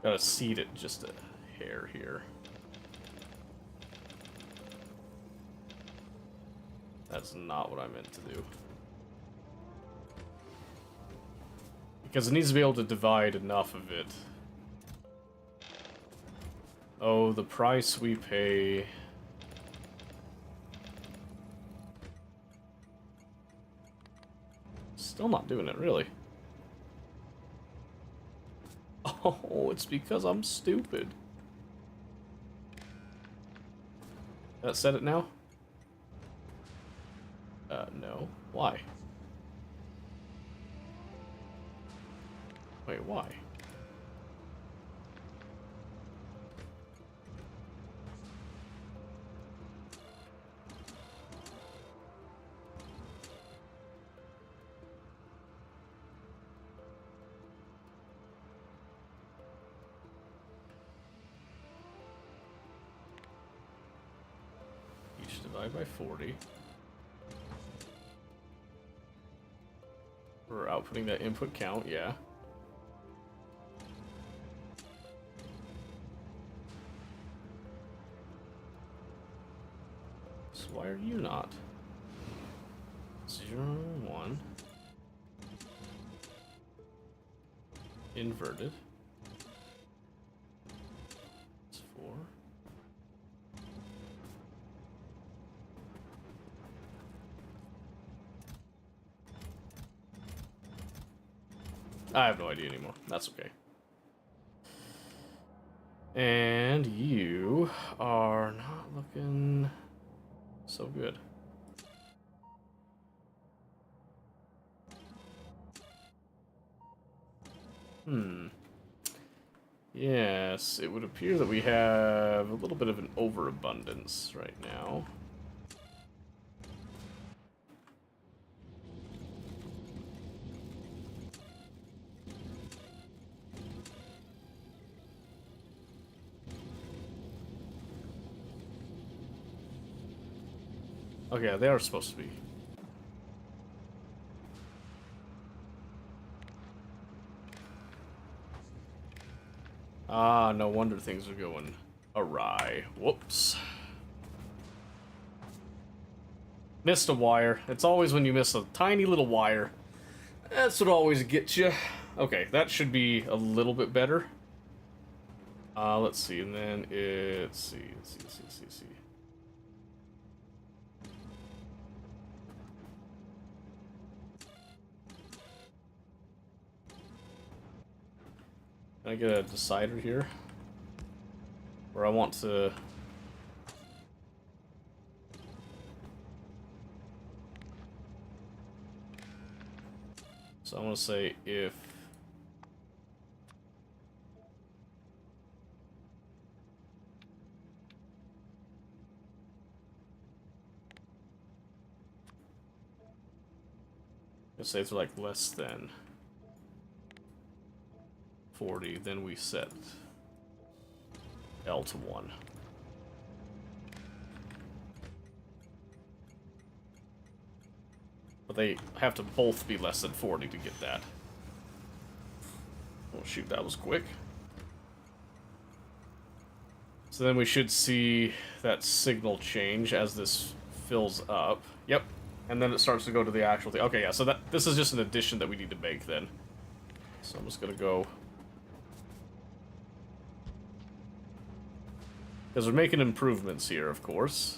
Gotta seed it just a hair here. That's not what I meant to do. Because it needs to be able to divide enough of it. Oh, the price we pay... Still not doing it, really. Oh, it's because I'm stupid. That set it now? No. Why? Wait, why? Each divide by 40. We're outputting that input count, yeah. So why are you not? 0, 1. Inverted. It's 4. I have no idea anymore. That's okay. And you are not looking so good. Yes, it would appear that we have a little bit of an overabundance right now. Okay, they are supposed to be. Ah, no wonder things are going awry. Whoops. Missed a wire. It's always when you miss a tiny little wire. That's what always gets you. Okay, that should be a little bit better. Let's see, and then let's see. Can I get a decider here? Where I want to... So I want to say if... Let's say it's like less than 40, then we set L to 1. But they have to both be less than 40 to get that. Oh shoot, that was quick. So then we should see that signal change as this fills up. Yep. And then it starts to go to the actual thing. Okay, yeah, so this is just an addition that we need to make then. So I'm just gonna go... Because we're making improvements here, of course.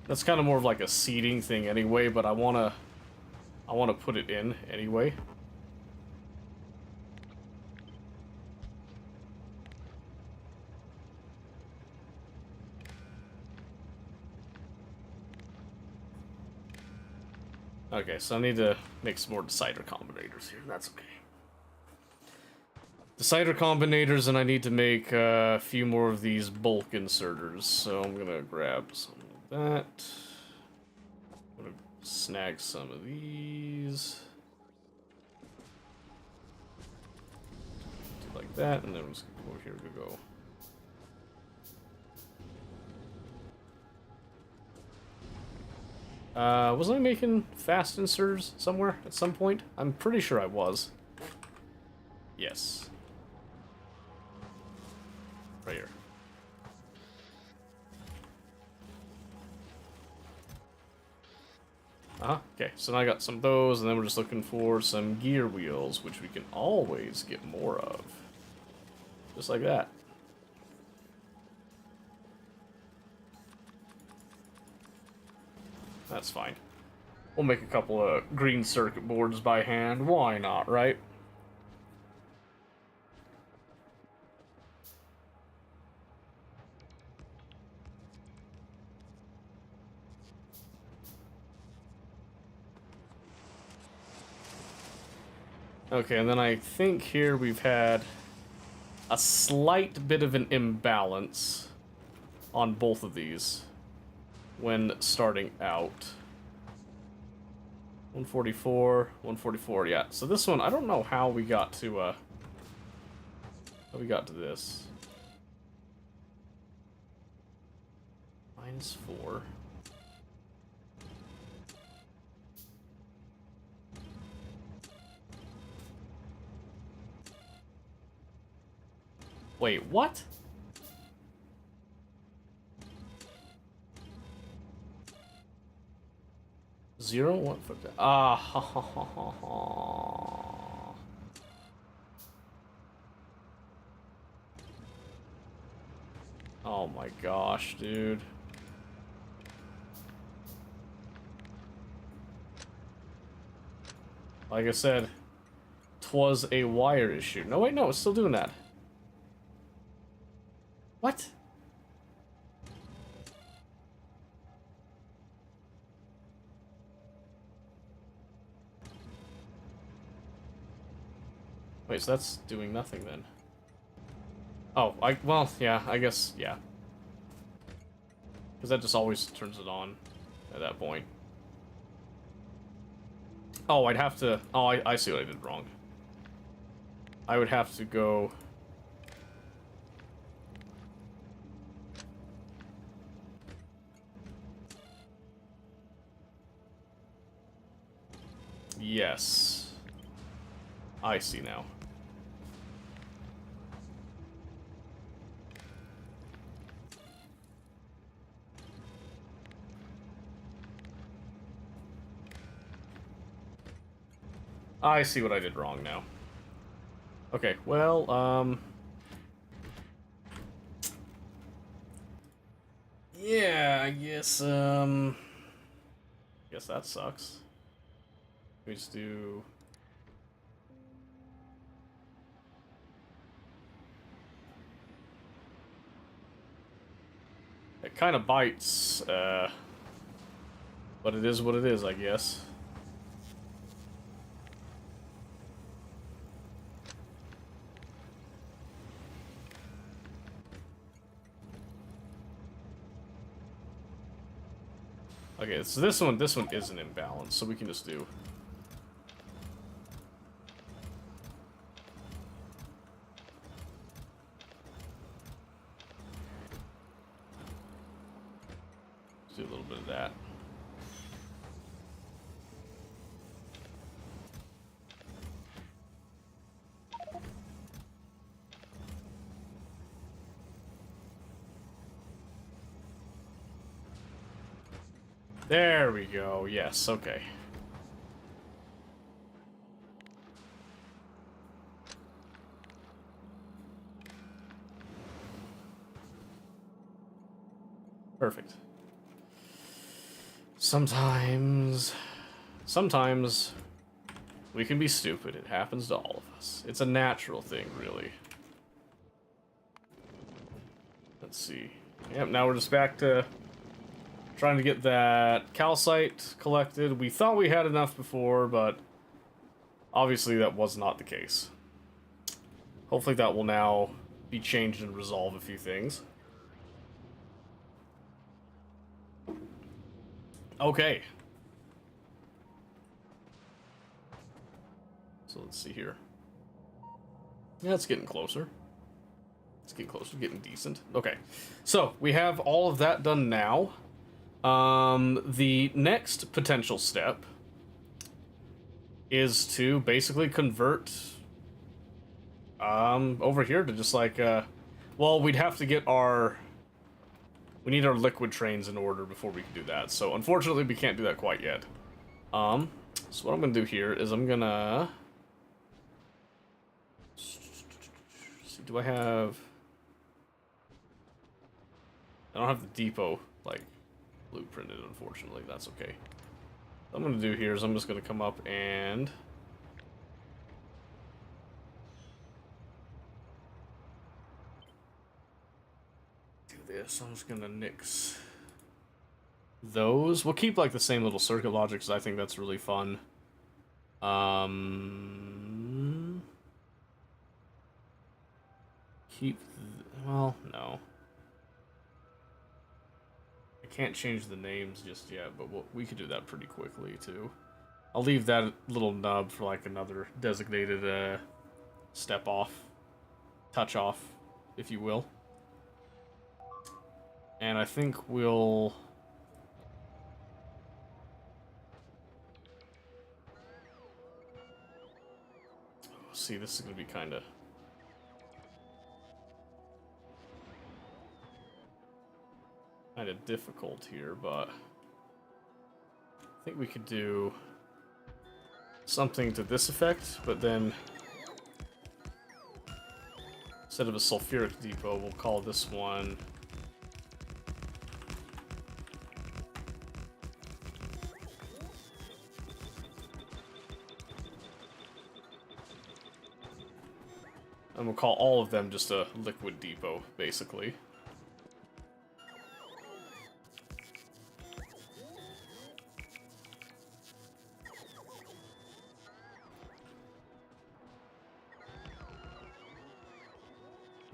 That's kind of more of like a seeding thing anyway, but I wanna put it in anyway. Okay, so I need to make some more decider combinators here. That's okay. Decider combinators, and I need to make a few more of these bulk inserters. So I'm gonna grab some of that. I'm gonna snag some of these. Do like that, and then I'm just gonna go over here to go. Wasn't I making fast inserters somewhere at some point? I'm pretty sure I was. Yes. Right here. Okay, so now I got some of those, and then we're just looking for some gear wheels, which we can always get more of. Just like that. That's fine. We'll make a couple of green circuit boards by hand. Why not, right? Okay, and then I think here we've had a slight bit of an imbalance on both of these when starting out. 144, 144, yeah. So this one, I don't know how we got to this. -4. Wait, what? Zero, 1 foot. Ah, ha, ha, ha, ha, ha. Oh my gosh, dude. Like I said, 'twas a wire issue. No, wait, no, it's still doing that. What? Wait, so that's doing nothing then. Oh, well, yeah, I guess, yeah. Because that just always turns it on at that point. Oh, I'd have to, oh, I see what I did wrong. I would have to go... Yes. I see now. I see what I did wrong now. Okay, well, yeah, I guess that sucks. We just do... It kind of bites, but it is what it is, I guess. Okay, so this one is an imbalance, so we can just do... do a little bit of that. There we go. Yes, okay. Perfect. Sometimes we can be stupid. It happens to all of us. It's a natural thing, really. Let's see. Yep, now we're just back to trying to get that calcite collected. We thought we had enough before, but obviously that was not the case. Hopefully that will now be changed and resolve a few things. Okay. So let's see here. Yeah, it's getting closer. It's getting closer, getting decent. Okay. So, we have all of that done now. The next potential step is to basically convert over here to just like well, we'd have to get we need our liquid trains in order before we can do that. So unfortunately we can't do that quite yet. So what I'm gonna do here is I'm gonna see. Do I have? I don't have the depot like blueprinted, unfortunately. That's okay. What I'm gonna do here is I'm just gonna come up and do this. I'm just gonna nix those. We'll keep like the same little circuit logic because I think that's really fun. Keep. Well, no. I can't change the names just yet, but we could do that pretty quickly too. I'll leave that little nub for like another designated step off, touch off, if you will. And I think we'll. See, this is gonna be kind of difficult here, but I think we could do something to this effect, but then instead of a sulfuric depot, we'll call this one and we'll call all of them just a liquid depot, basically.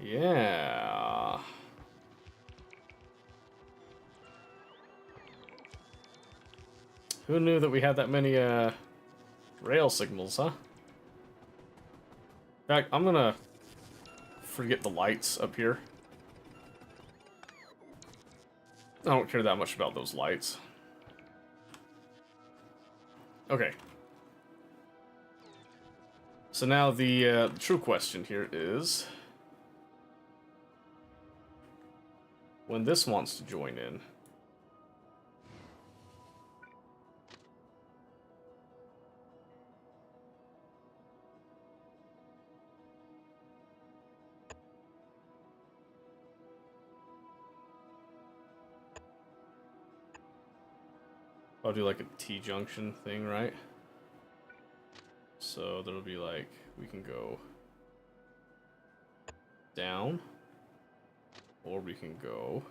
Yeah. Who knew that we had that many rail signals, huh? In fact, I'm gonna forget the lights up here. I don't care that much about those lights. Okay. So now the true question here is, when this wants to join in, I'll do like a T-junction thing, right? So there'll be like, we can go down, or we can go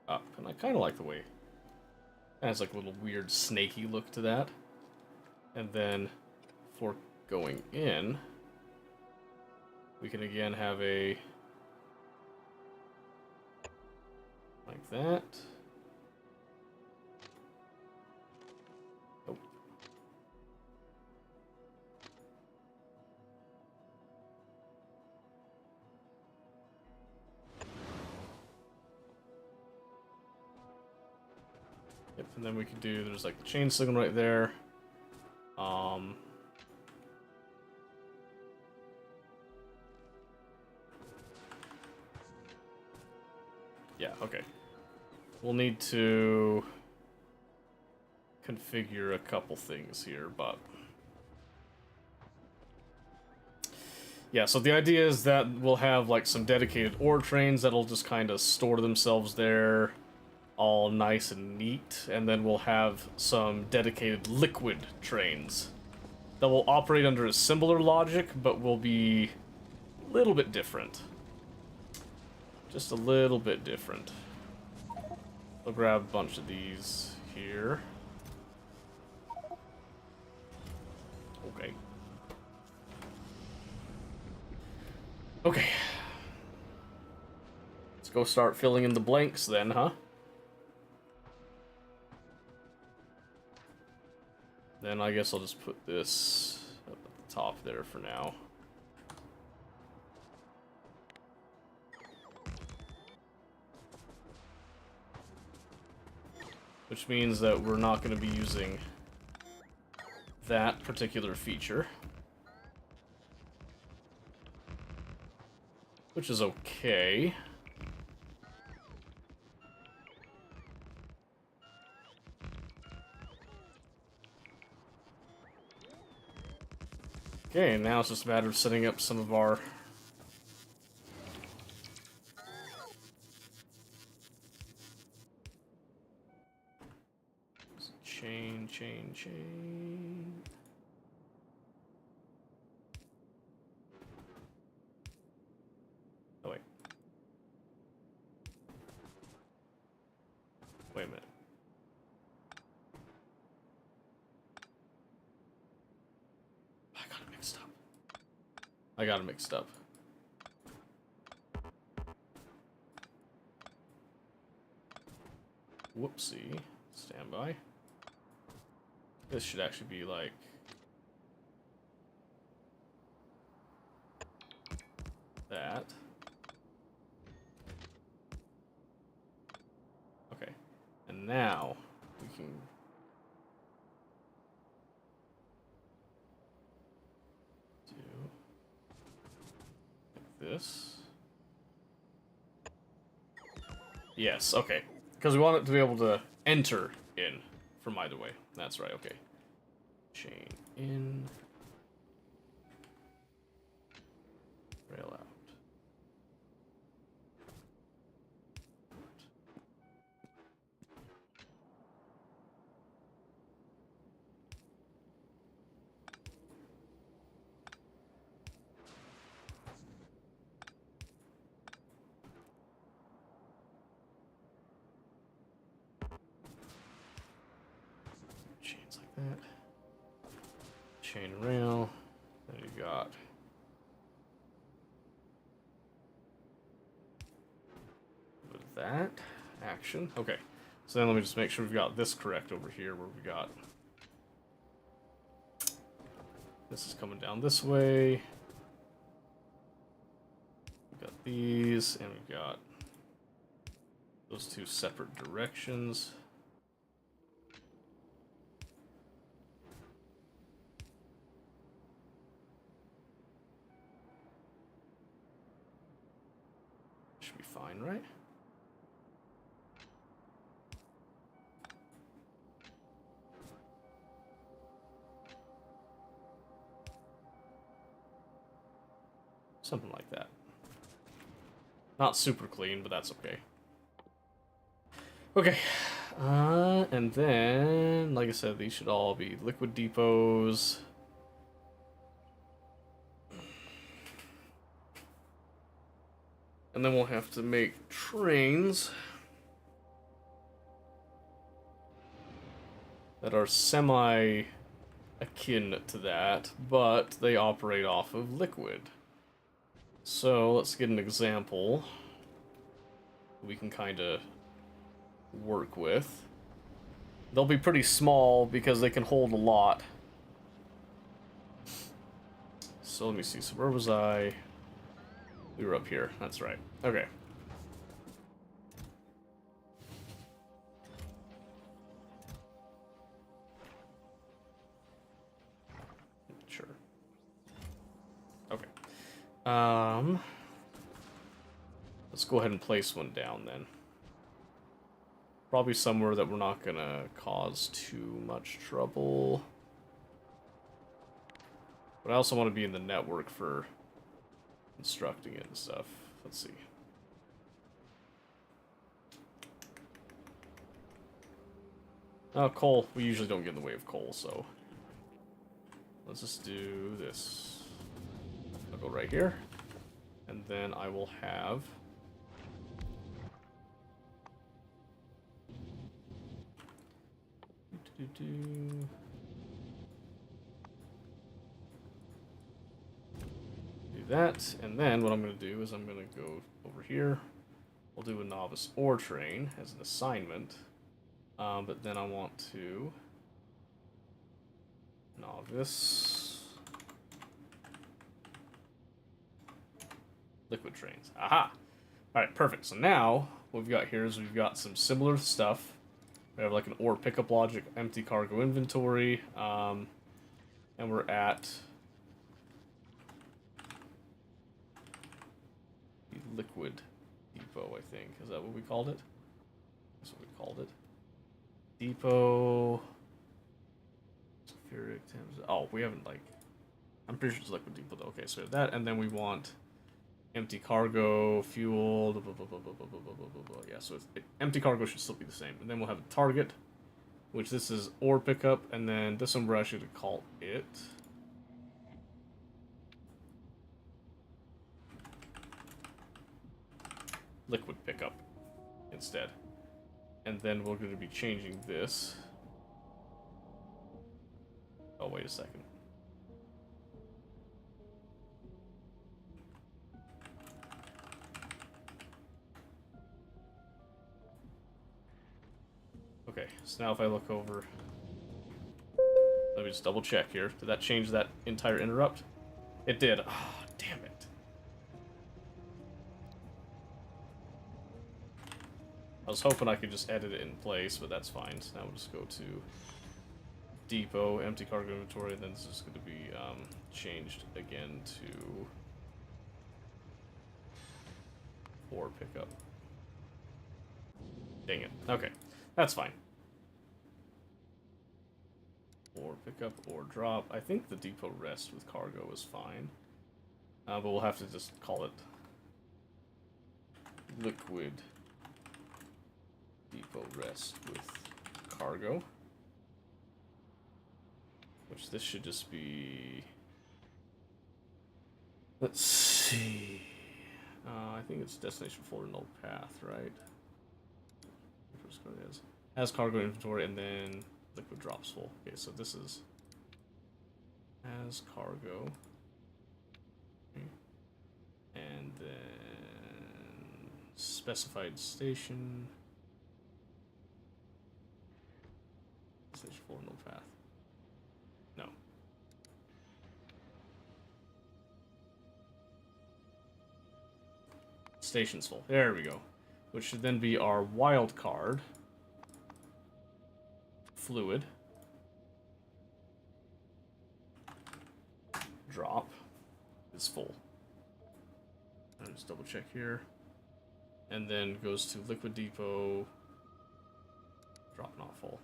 up. And I kind of like the way it has like a little weird snaky look to that. And then for going in, we can again have a like that. Oh. Yep, and then we could do, there's like the chain signal right there. Yeah, okay. We'll need to configure a couple things here, but yeah, so the idea is that we'll have like some dedicated ore trains that'll just kind of store themselves there all nice and neat, and then we'll have some dedicated liquid trains that will operate under a similar logic, but will be a little bit different. Just a little bit different. I'll grab a bunch of these here. Okay. Okay. Let's go start filling in the blanks then, huh? Then I guess I'll just put this up at the top there for now. Which means that we're not going to be using that particular feature. Which is okay. Okay, now it's just a matter of setting up some of our... Chain. Oh, wait. Wait a minute. I got it mixed up. Whoopsie. Stand by. This should actually be like... that. Okay. And now we can... do... like this. Yes, okay. Because we want it to be able to enter in from either way. That's right, okay. Chain in. Rail out. Chains like that. Chain rail. Then you got with that action. Okay. So then let me just make sure we've got this correct over here where we got this is coming down this way. We've got these and we've got those two separate directions. Should be fine, right? Something like that. Not super clean, but that's okay. Okay. And then, like I said, these should all be liquid depots. And then we'll have to make trains that are semi-akin to that, but they operate off of liquid. So let's get an example we can kind of work with. They'll be pretty small because they can hold a lot. So let me see. So where was I? We were up here. That's right. Okay. Sure. Okay. Let's go ahead and place one down then. Probably somewhere that we're not gonna cause too much trouble. But I also want to be in the network for constructing it and stuff. Let's see. Oh, coal. We usually don't get in the way of coal, so let's just do this. I'll go right here. And then I will have do that, and then what I'm going to do is I'm going to go over here. We'll do a novice ore train as an assignment, but then I want to novice liquid trains. Aha! Alright, perfect. So now what we've got here is we've got some similar stuff. We have like an ore pickup logic, empty cargo inventory, and we're at the liquid depot, I think. Is that what we called it? That's what we called it. Depot. Sulfuric. Oh, we haven't like I'm pretty sure it's liquid depot though. Okay, so we have that, and then we want empty cargo, fuel, blah, blah, blah, blah, blah, blah, blah, blah, blah, blah. Yeah, so empty cargo should still be the same. And then we'll have a target, which this is ore pickup, and then this one we're actually going to call it liquid pickup instead. And then we're going to be changing this. Oh, wait a second. Okay, so now if I look over, let me just double check here. Did that change that entire interrupt? It did. Ah, oh, damn it. I was hoping I could just edit it in place, but that's fine. So now we'll just go to depot, empty cargo inventory, and then this is going to be changed again to ore pickup. Dang it. Okay, that's fine. Or pickup or drop. I think the depot rest with cargo is fine. But we'll have to just call it liquid depot rest with cargo. Which this should just be... Let's see... I think it's destination folder null path, right? Has cargo inventory and then liquid drops full. Okay, so this is as cargo. Okay. And then specified station. Station folder null path. No. Station's full. There we go. Which should then be our wild card. Fluid. Drop is full. I'll just double check here. And then goes to liquid depot. Drop not full.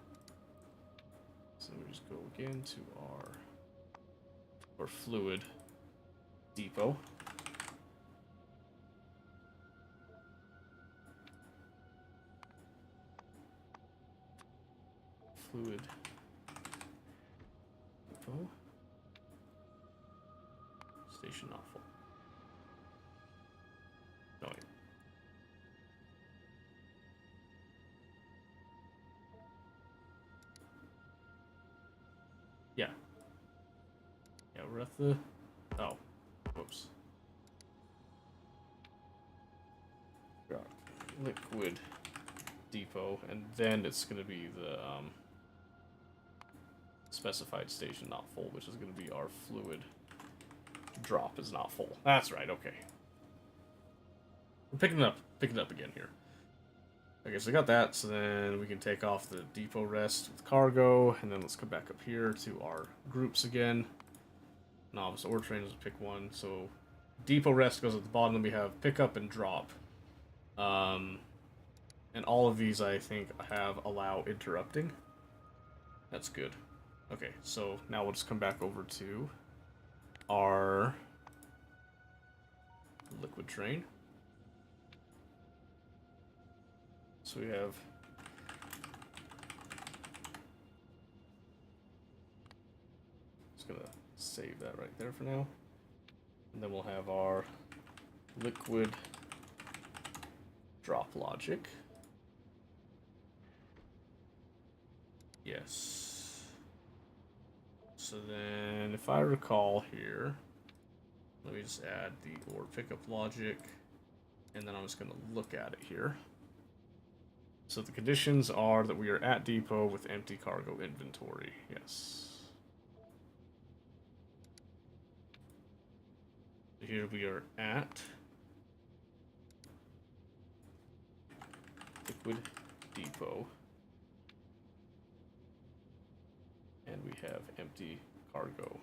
So we just go again to our fluid depot. Fluid depot. Station not full. No, wait. Yeah. Yeah, we're at the... Oh. Whoops. Got liquid depot, and then it's going to be the specified station not full, which is going to be our fluid drop is not full. That's right, okay. We're picking it up again here. Okay, so we got that, so then we can take off the depot rest with cargo, and then let's come back up here to our groups again. Novice ore trains, pick one. So depot rest goes at the bottom, then we have pickup and drop. And all of these, I think, have allow interrupting. That's good. Okay, so now we'll just come back over to our liquid train. So we have just gonna save that right there for now. And then we'll have our liquid drop logic. Yes. So then, if I recall here, let me just add the ore pickup logic, and then I'm just going to look at it here. So the conditions are that we are at depot with empty cargo inventory. Yes. Here we are at liquid depot. And we have empty cargo.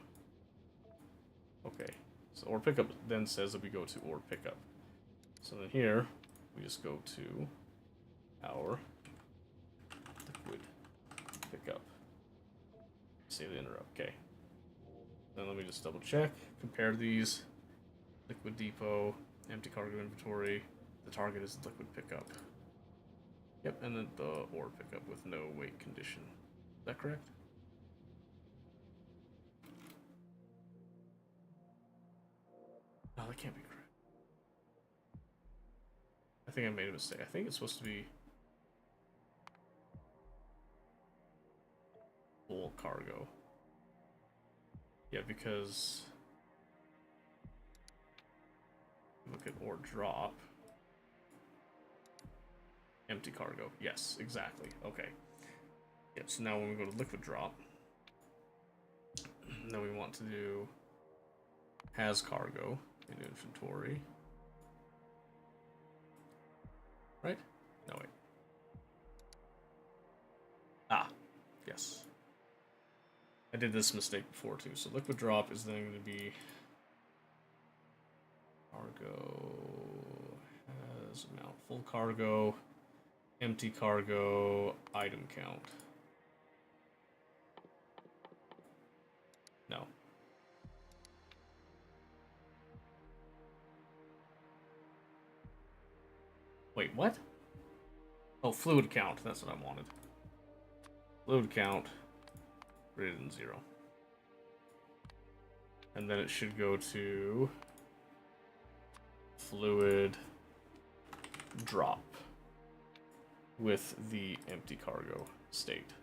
Okay, so ore pickup then says that we go to ore pickup. So then here, we just go to our liquid pickup. Save the interrupt, okay. Then let me just double check. Compare these. Liquid depot, empty cargo inventory. The target is liquid pickup. Yep, and then the ore pickup with no weight condition. Is that correct? No, that can't be correct. I think I made a mistake. I think it's supposed to be full cargo. Yeah, because look at ore drop. Empty cargo. Yes, exactly. Okay. Yep, so now when we go to liquid drop, then we want to do has cargo in inventory. Right? No, wait. Ah, yes. I did this mistake before too. So liquid drop is then going to be cargo has amount full cargo, empty cargo, item count. No. Wait, what? Oh, fluid count. That's what I wanted. Fluid count greater than 0. And then it should go to fluid drop with the empty cargo state.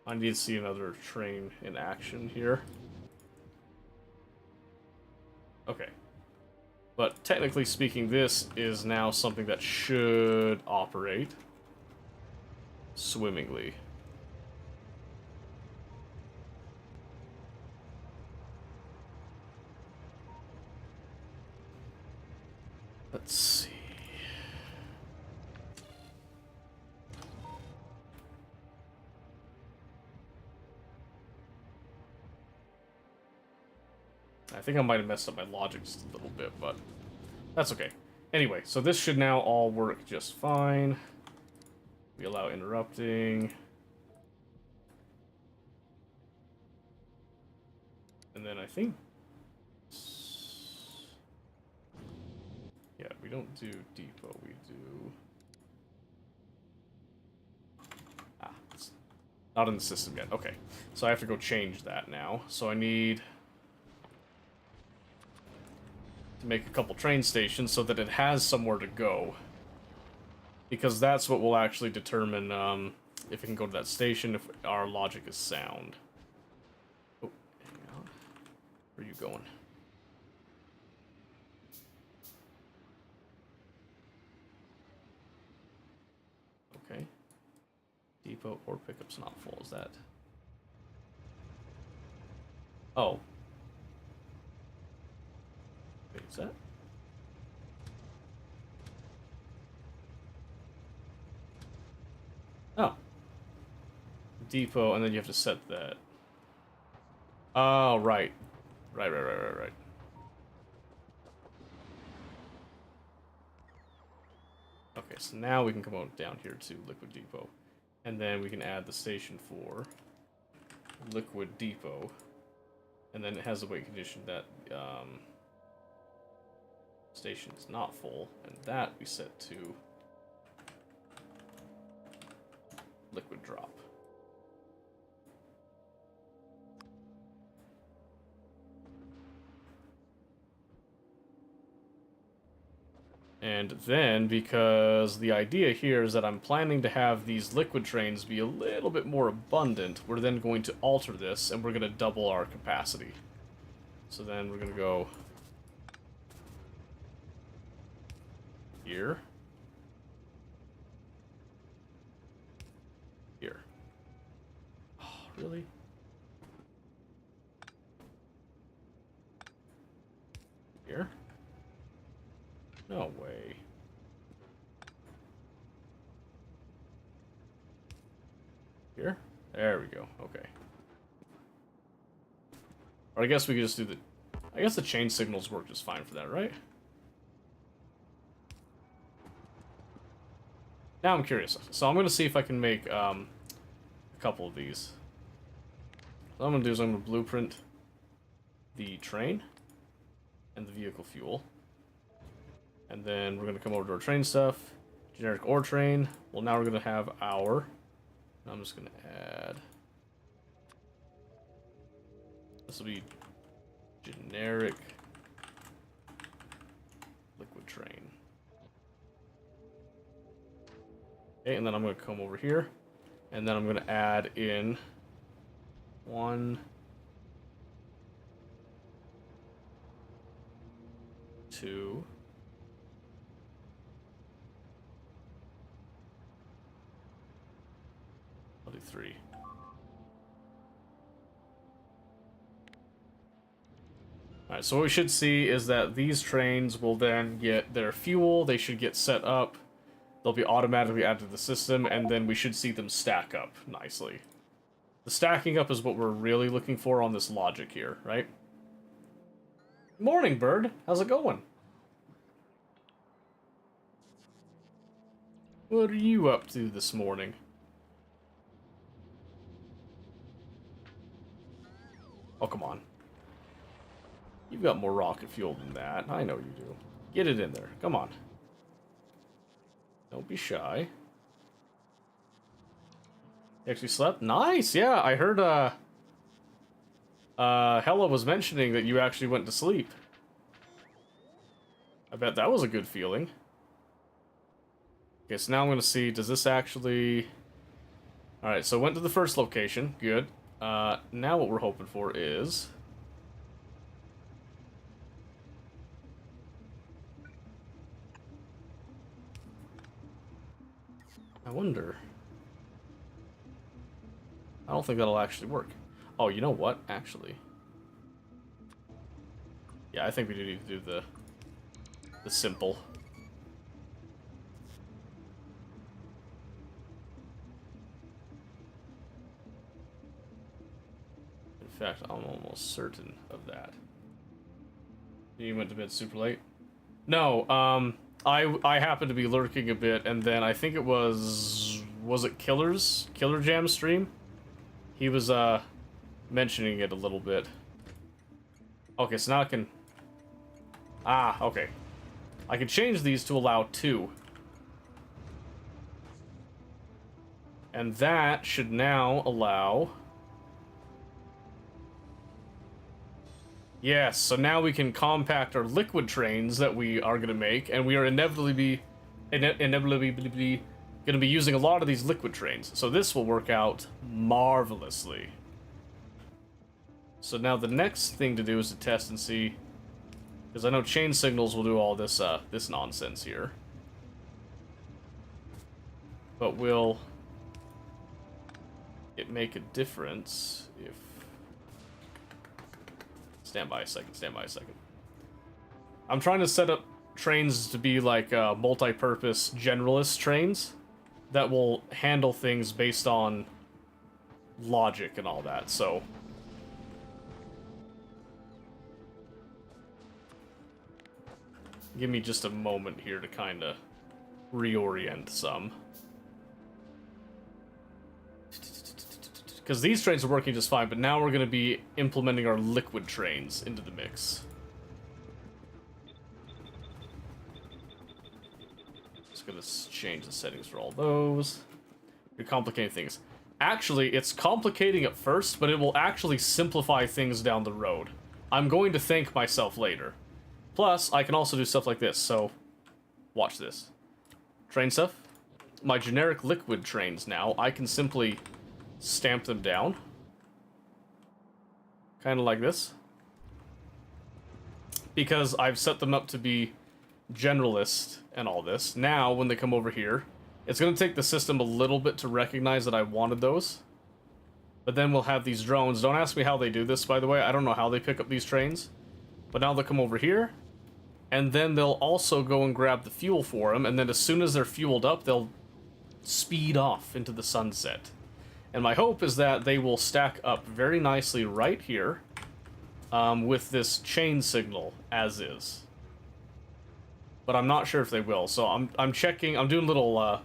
I need to see another train in action here. Okay. But technically speaking, this is now something that should operate swimmingly. Let's see. I think I might have messed up my logic just a little bit, but that's okay. Anyway, so this should now all work just fine. We allow interrupting. And then I think... yeah, we don't do depot, we do... ah, it's not in the system yet. Okay, so I have to go change that now. So I need to make a couple train stations so that it has somewhere to go. Because that's what will actually determine if it can go to that station, if our logic is sound. Oh, hang on. Where are you going? Okay. Depot or pickup's not full, is that? Oh. Wait, is that? Oh. Depot, and then you have to set that. Oh, right. Right. Okay, so now we can come out down here to Liquid Depot. And then we can add the station for Liquid Depot. And then it has a weight condition that station is not full. And that we set to Liquid Drop. And then, because the idea here is that I'm planning to have these liquid trains be a little bit more abundant, we're then going to alter this, and we're going to double our capacity. So then we're going to go here. Here. Oh, really? Here? No way. Here? There we go. Okay. Or I guess we could just do the... I guess the chain signals work just fine for that, right? Now I'm curious. So I'm going to see if I can make a couple of these. What I'm going to do is I'm going to blueprint the train and the vehicle fuel. And then we're going to come over to our train stuff. Generic ore train. Well, now we're going to have our... I'm just going to add... This will be generic liquid train. Okay, and then I'm going to come over here. And then I'm going to add in 1, 2, 3. Alright, so what we should see is that these trains will then get their fuel, they should get set up, they'll be automatically added to the system, and then we should see them stack up nicely. The stacking up is what we're really looking for on this logic here, right? Morning, bird. How's it going? What are you up to this morning? Oh, come on. You've got more rocket fuel than that. I know you do. Get it in there. Come on. Don't be shy. You actually slept? Nice! Yeah, I heard, Hella was mentioning that you actually went to sleep. I bet that was a good feeling. Okay, so now I'm gonna see, does this actually... Alright, so went to the first location. Good. Now what we're hoping for is... I wonder... I don't think that'll actually work. Oh, you know what? Actually... Yeah, I think we do need to do the simple. In fact, I'm almost certain of that. You went to bed super late? No, I happened to be lurking a bit, and then I think it was it Killer Jam stream? He was, mentioning it a little bit. Okay, so now I can... Ah, okay. I can change these to allow 2. And that should now allow... Yes, so now we can compact our liquid trains that we are going to make, and we are inevitably going to be using a lot of these liquid trains. So this will work out marvelously. So now the next thing to do is to test and see, because I know chain signals will do all this this nonsense here. But will it make a difference if... Stand by a second, stand by a second. I'm trying to set up trains to be like multi-purpose generalist trains that will handle things based on logic and all that, so... Give me just a moment here to kind of reorient some. Because these trains are working just fine, but now we're going to be implementing our liquid trains into the mix. Just going to change the settings for all those. You're complicating things. Actually, it's complicating at first, but it will actually simplify things down the road. I'm going to thank myself later. Plus, I can also do stuff like this, so watch this. Train stuff. My generic liquid trains now, I can simply stamp them down. Kind of like this. Because I've set them up to be generalist and all this. Now, when they come over here, it's going to take the system a little bit to recognize that I wanted those. But then we'll have these drones. Don't ask me how they do this, by the way. I don't know how they pick up these trains. But now they'll come over here. And then they'll also go and grab the fuel for them. And then as soon as they're fueled up, they'll speed off into the sunset. And my hope is that they will stack up very nicely right here. with this chain signal as is. But I'm not sure if they will. So I'm checking. I'm doing a little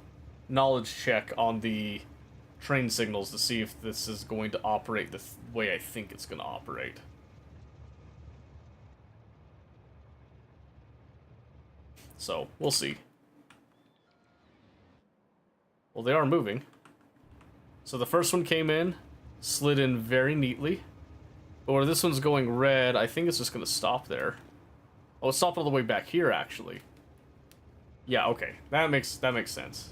knowledge check on the train signals to see if this is going to operate the way I think it's going to operate. So we'll see. Well, they are moving. So the first one came in, slid in very neatly. But where this one's going red, I think it's just going to stop there. Oh, it stopped all the way back here, actually. Yeah, okay. That makes sense.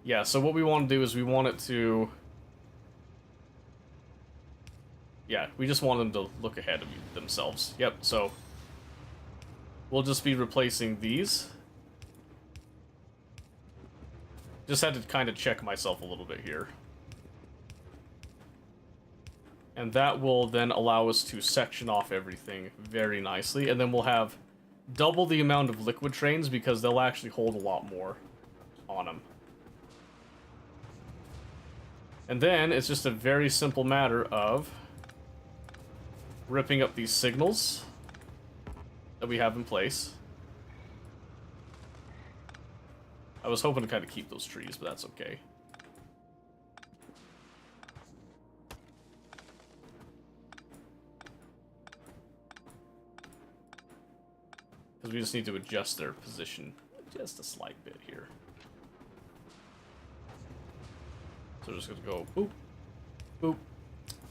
Yeah, so what we want to do is we want it to... Yeah, we just want them to look ahead of themselves. Yep, so... We'll just be replacing these. Just had to kind of check myself a little bit here. And that will then allow us to section off everything very nicely. And then we'll have double the amount of liquid trains because they'll actually hold a lot more on them. And then it's just a very simple matter of ripping up these signals that we have in place. I was hoping to kind of keep those trees, but that's okay. Because we just need to adjust their position just a slight bit here. So we're just going to go boop, boop,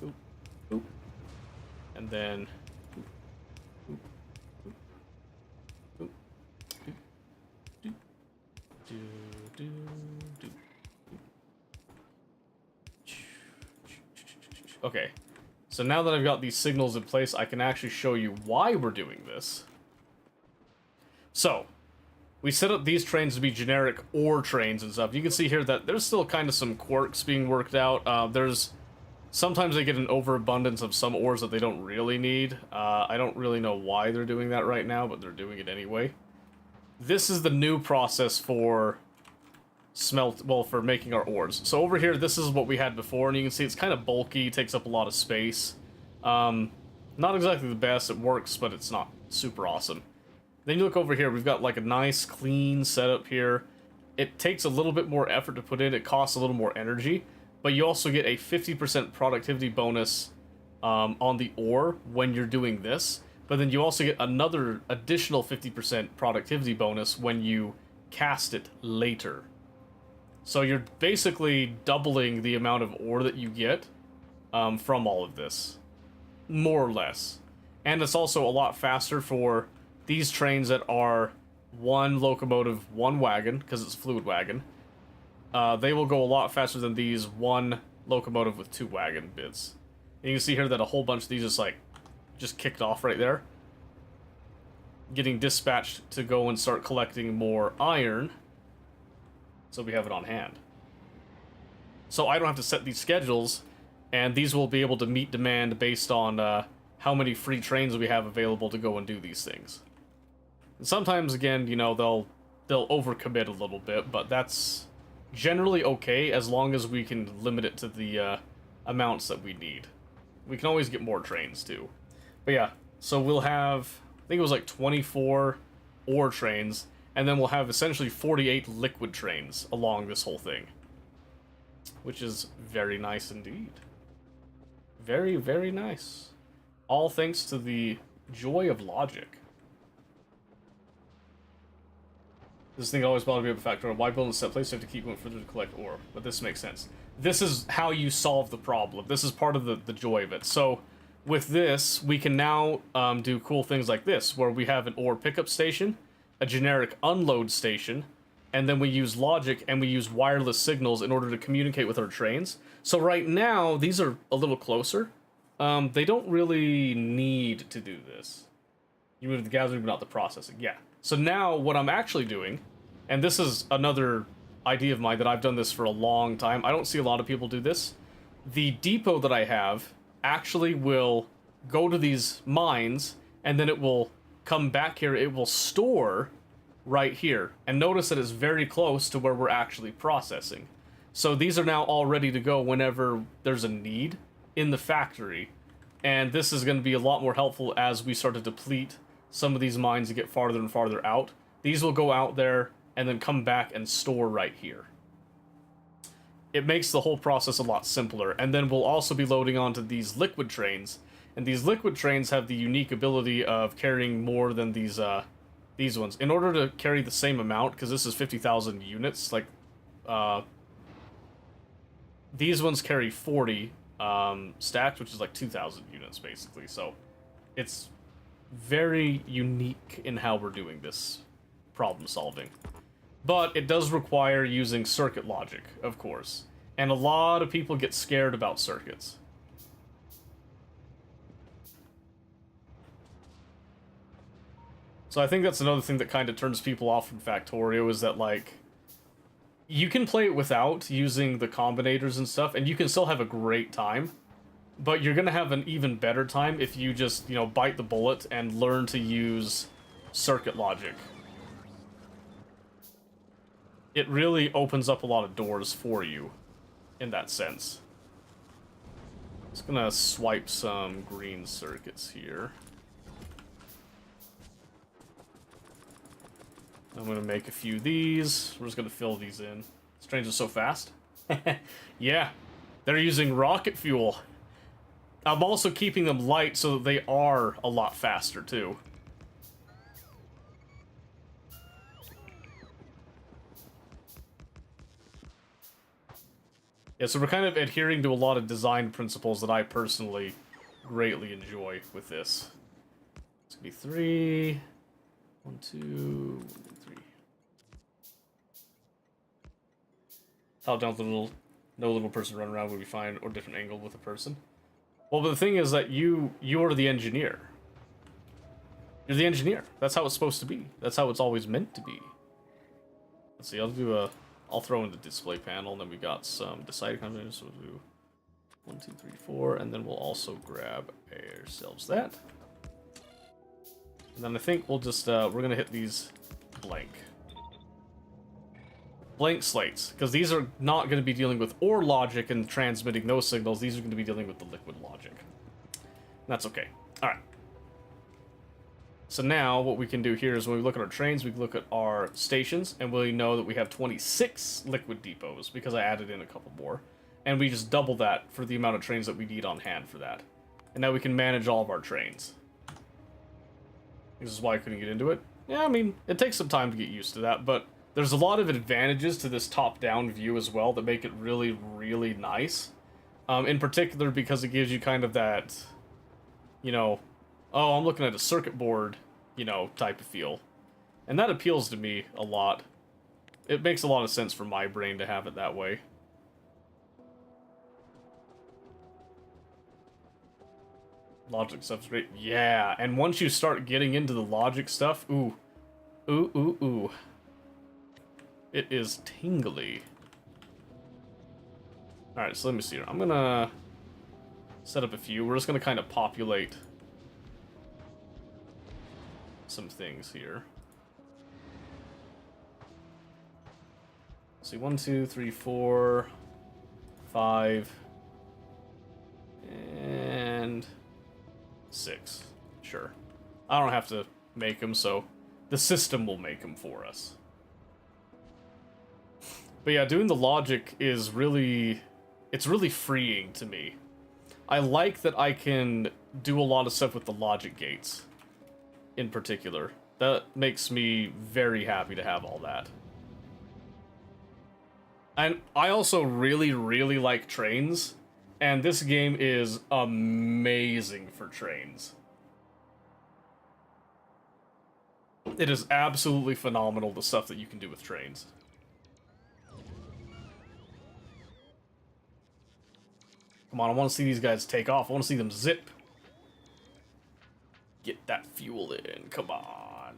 boop, boop. And then boop, boop, boop, boop, boop, doop, do, do, do, do. Okay. So now that I've got these signals in place, I can actually show you why we're doing this. So, we set up these trains to be generic ore trains and stuff. You can see here that there's still kind of some quirks being worked out. Sometimes they get an overabundance of some ores that they don't really need. I don't really know why they're doing that right now, but they're doing it anyway. This is the new process for for making our ores. So over here, this is what we had before, and you can see it's kind of bulky, takes up a lot of space. Not exactly the best, it works, but it's not super awesome. Then you look over here, we've got like a nice clean setup here. It takes a little bit more effort to put in, it costs a little more energy, but you also get a 50% productivity bonus on the ore when you're doing this. But then you also get another additional 50% productivity bonus when you cast it later. So you're basically doubling the amount of ore that you get from all of this, more or less. And it's also a lot faster for these trains that are one locomotive, one wagon, because it's a fluid wagon. They will go a lot faster than these one locomotive with two wagon bits. And you can see here that a whole bunch of these just kicked off right there. Getting dispatched to go and start collecting more iron, so we have it on hand. So I don't have to set these schedules, and these will be able to meet demand based on how many free trains we have available to go and do these things. And sometimes, again, you know, they'll overcommit a little bit, but that's generally okay as long as we can limit it to the amounts that we need. We can always get more trains, too. But yeah, so we'll have, I think it was like 24 ore trains, and then we'll have essentially 48 liquid trains along this whole thing. Which is very nice indeed. Very, very nice. All thanks to the joy of logic. This thing always bothered me about the factor of why build a set place, you have to keep going further to collect ore. But this makes sense. This is how you solve the problem. This is part of the joy of it. So, with this, we can now do cool things like this, where we have an ore pickup station, a generic unload station, and then we use logic and we use wireless signals in order to communicate with our trains. So right now, these are a little closer. They don't really need to do this. You move the gathering, but not the processing. Yeah. So now, what I'm actually doing, and this is another idea of mine that I've done this for a long time. I don't see a lot of people do this. The depot that I have actually will go to these mines, and then it will come back here. It will store right here. And notice that it's very close to where we're actually processing. So these are now all ready to go whenever there's a need in the factory. And this is going to be a lot more helpful as we start to deplete some of these mines and get farther and farther out. These will go out there and then come back and store right here. It makes the whole process a lot simpler. And then we'll also be loading onto these liquid trains. And these liquid trains have the unique ability of carrying more than these ones. In order to carry the same amount, because this is 50,000 units, like, these ones carry 40 stacked, which is like 2,000 units, basically. So it's very unique in how we're doing this problem solving. But it does require using circuit logic, of course. And a lot of people get scared about circuits. So I think that's another thing that kind of turns people off from Factorio, is that, like, you can play it without using the combinators and stuff, and you can still have a great time. But you're going to have an even better time if you just, you know, bite the bullet and learn to use circuit logic. It really opens up a lot of doors for you in that sense. Just gonna swipe some green circuits here. I'm gonna make a few of these. We're just gonna fill these in. This trains are so fast. Yeah, they're using rocket fuel. I'm also keeping them light so that they are a lot faster too. Yeah, so we're kind of adhering to a lot of design principles that I personally greatly enjoy with this. It's gonna be 3, 1, 2, 3. Top down with no little person running around would be fine, or different angle with a person. Well, but the thing is that you are the engineer. You're the engineer. That's how it's supposed to be. That's how it's always meant to be. Let's see, I'll throw in the display panel, and then we got some deciding combinations, so we'll do 1, 2, 3, 4, and then we'll also grab ourselves that. And then I think we'll just, we're gonna hit these blank. Blank slates, because these are not going to be dealing with OR logic and transmitting those signals. These are going to be dealing with the liquid logic. That's okay. Alright. So now what we can do here is when we look at our trains, we can look at our stations, and we know that we have 26 liquid depots, because I added in a couple more. And we just double that for the amount of trains that we need on hand for that. And now we can manage all of our trains. This is why I couldn't get into it. Yeah, I mean, it takes some time to get used to that, but there's a lot of advantages to this top-down view as well that make it really, really nice. In particular, because it gives you kind of that, you know, oh, I'm looking at a circuit board, you know, type of feel. And that appeals to me a lot. It makes a lot of sense for my brain to have it that way. Logic stuff's great. Yeah, and once you start getting into the logic stuff, ooh. Ooh, ooh, ooh. It is tingly. Alright, so let me see here. I'm gonna set up a few. We're just gonna kind of populate some things here. Let's see, 1, 2, 3, 4, 5, and 6. Sure. I don't have to make them, so the system will make them for us. But yeah, doing the logic is really, it's really freeing to me. I like that I can do a lot of stuff with the logic gates, in particular. That makes me very happy to have all that. And I also really, really like trains, and this game is amazing for trains. It is absolutely phenomenal, the stuff that you can do with trains. Come on, I want to see these guys take off. I want to see them zip. Get that fuel in. Come on.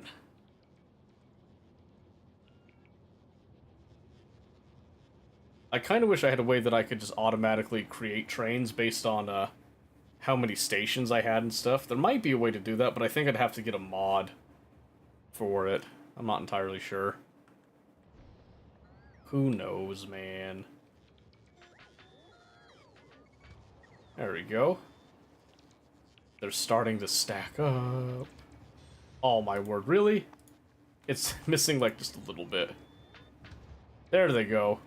I kind of wish I had a way that I could just automatically create trains based on how many stations I had and stuff. There might be a way to do that, but I think I'd have to get a mod for it. I'm not entirely sure. Who knows, man? There we go. They're starting to stack up. Oh my word, really? It's missing like just a little bit. There they go.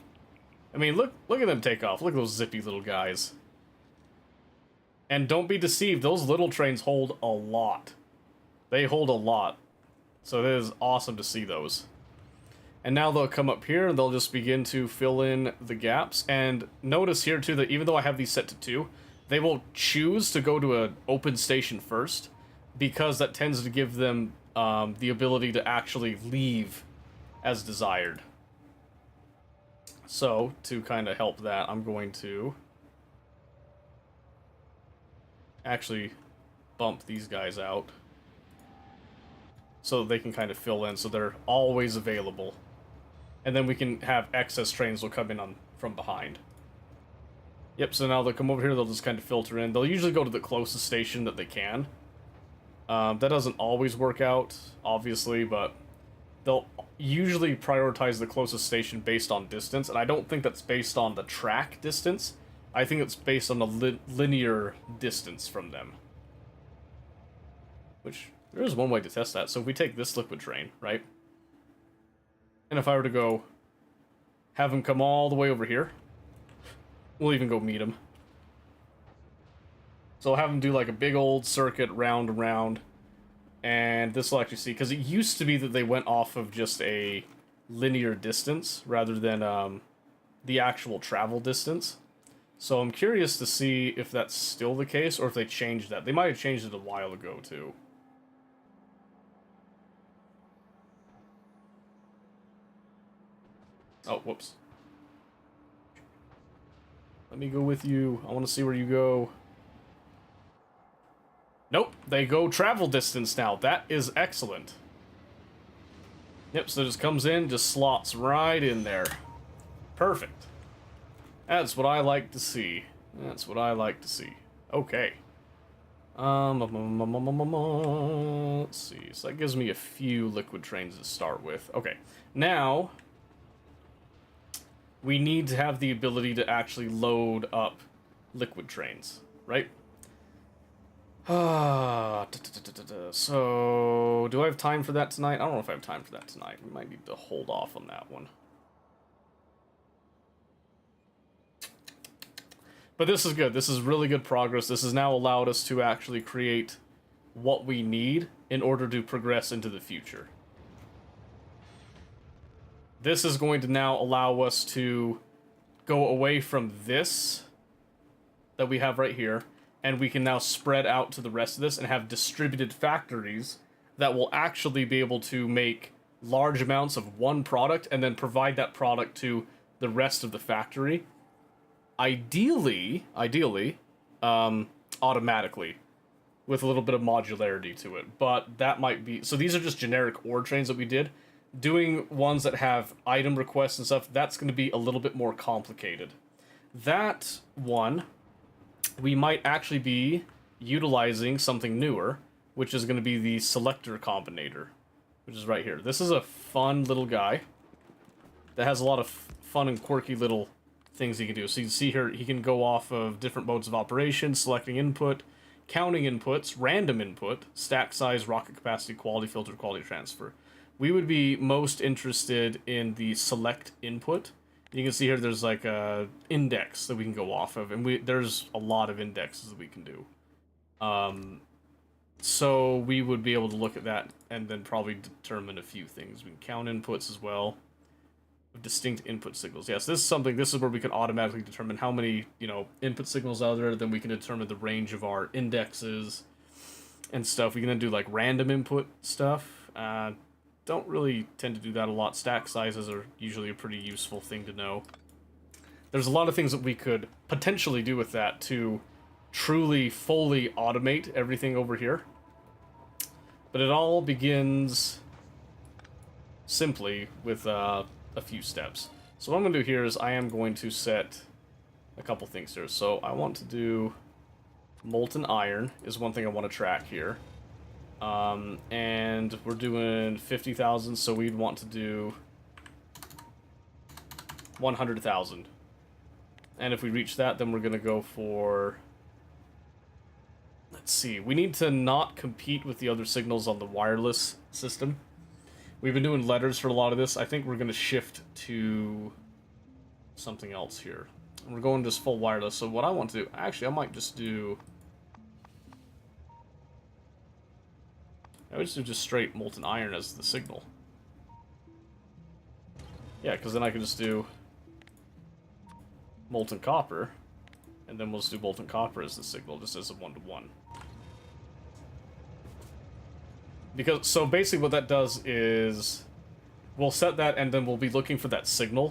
I mean, look at them take off. Look at those zippy little guys. And don't be deceived, those little trains hold a lot. They hold a lot. So it is awesome to see those. And now they'll come up here and they'll just begin to fill in the gaps. And notice here too that even though I have these set to 2, they will choose to go to an open station first, because that tends to give them the ability to actually leave as desired. So, to kind of help that, I'm going to actually bump these guys out so they can kind of fill in, so they're always available. And then we can have excess trains will come in on from behind. Yep, so now they'll come over here, they'll just kind of filter in. They'll usually go to the closest station that they can. That doesn't always work out, obviously, but they'll usually prioritize the closest station based on distance, and I don't think that's based on the track distance. I think it's based on the linear distance from them. Which, there is one way to test that. So if we take this liquid train, right? And if I were to go have him come all the way over here, we'll even go meet him. So I'll have him do like a big old circuit round and round. And this will actually see, because it used to be that they went off of just a linear distance rather than the actual travel distance. So I'm curious to see if that's still the case or if they changed that. They might have changed it a while ago too. Oh, whoops. Let me go with you. I want to see where you go. Nope, they go travel distance now. That is excellent. Yep, so it just comes in, just slots right in there. Perfect. That's what I like to see. That's what I like to see. Okay. Let's see. So that gives me a few liquid trains to start with. Okay. Now, we need to have the ability to actually load up liquid trains, right? So, do I have time for that tonight? I don't know if I have time for that tonight. We might need to hold off on that one. But this is good. This is really good progress. This has now allowed us to actually create what we need in order to progress into the future. This is going to now allow us to go away from this that we have right here, and we can now spread out to the rest of this and have distributed factories that will actually be able to make large amounts of one product and then provide that product to the rest of the factory. Ideally, automatically, with a little bit of modularity to it. But that might be... So these are just generic ore trains that we did. Doing ones that have item requests and stuff, that's going to be a little bit more complicated. That one, we might actually be utilizing something newer, which is going to be the selector combinator, which is right here. This is a fun little guy that has a lot of fun and quirky little things he can do. So you can see here, he can go off of different modes of operation, selecting input, counting inputs, random input, stack size, rocket capacity, quality filter, quality transfer. We would be most interested in the select input. You can see here there's like a index that we can go off of, and there's a lot of indexes that we can do. So we would be able to look at that and then probably determine a few things. We can count inputs as well. Distinct input signals. Yes, this is where we can automatically determine how many, input signals are there. Then we can determine the range of our indexes and stuff. We can then do like random input stuff. Don't really tend to do that a lot. Stack sizes are usually a pretty useful thing to know. There's a lot of things that we could potentially do with that to truly, fully automate everything over here. But it all begins simply with a few steps. So what I'm going to do here is I am going to set a couple things here. So I want to do molten iron is one thing I want to track here. And we're doing 50,000, so we'd want to do 100,000. And if we reach that, then we're going to go for, let's let's see. We need to not compete with the other signals on the wireless system. We've been doing letters for a lot of this. I think we're going to shift to something else here. We're going just full wireless. So what I want to do, actually, I might just do... I would just do just straight molten iron as the signal. Yeah, because then I can just do molten copper, and then we'll just do molten copper as the signal, just as a one-to-one. Because, so basically what that does is, we'll set that and then we'll be looking for that signal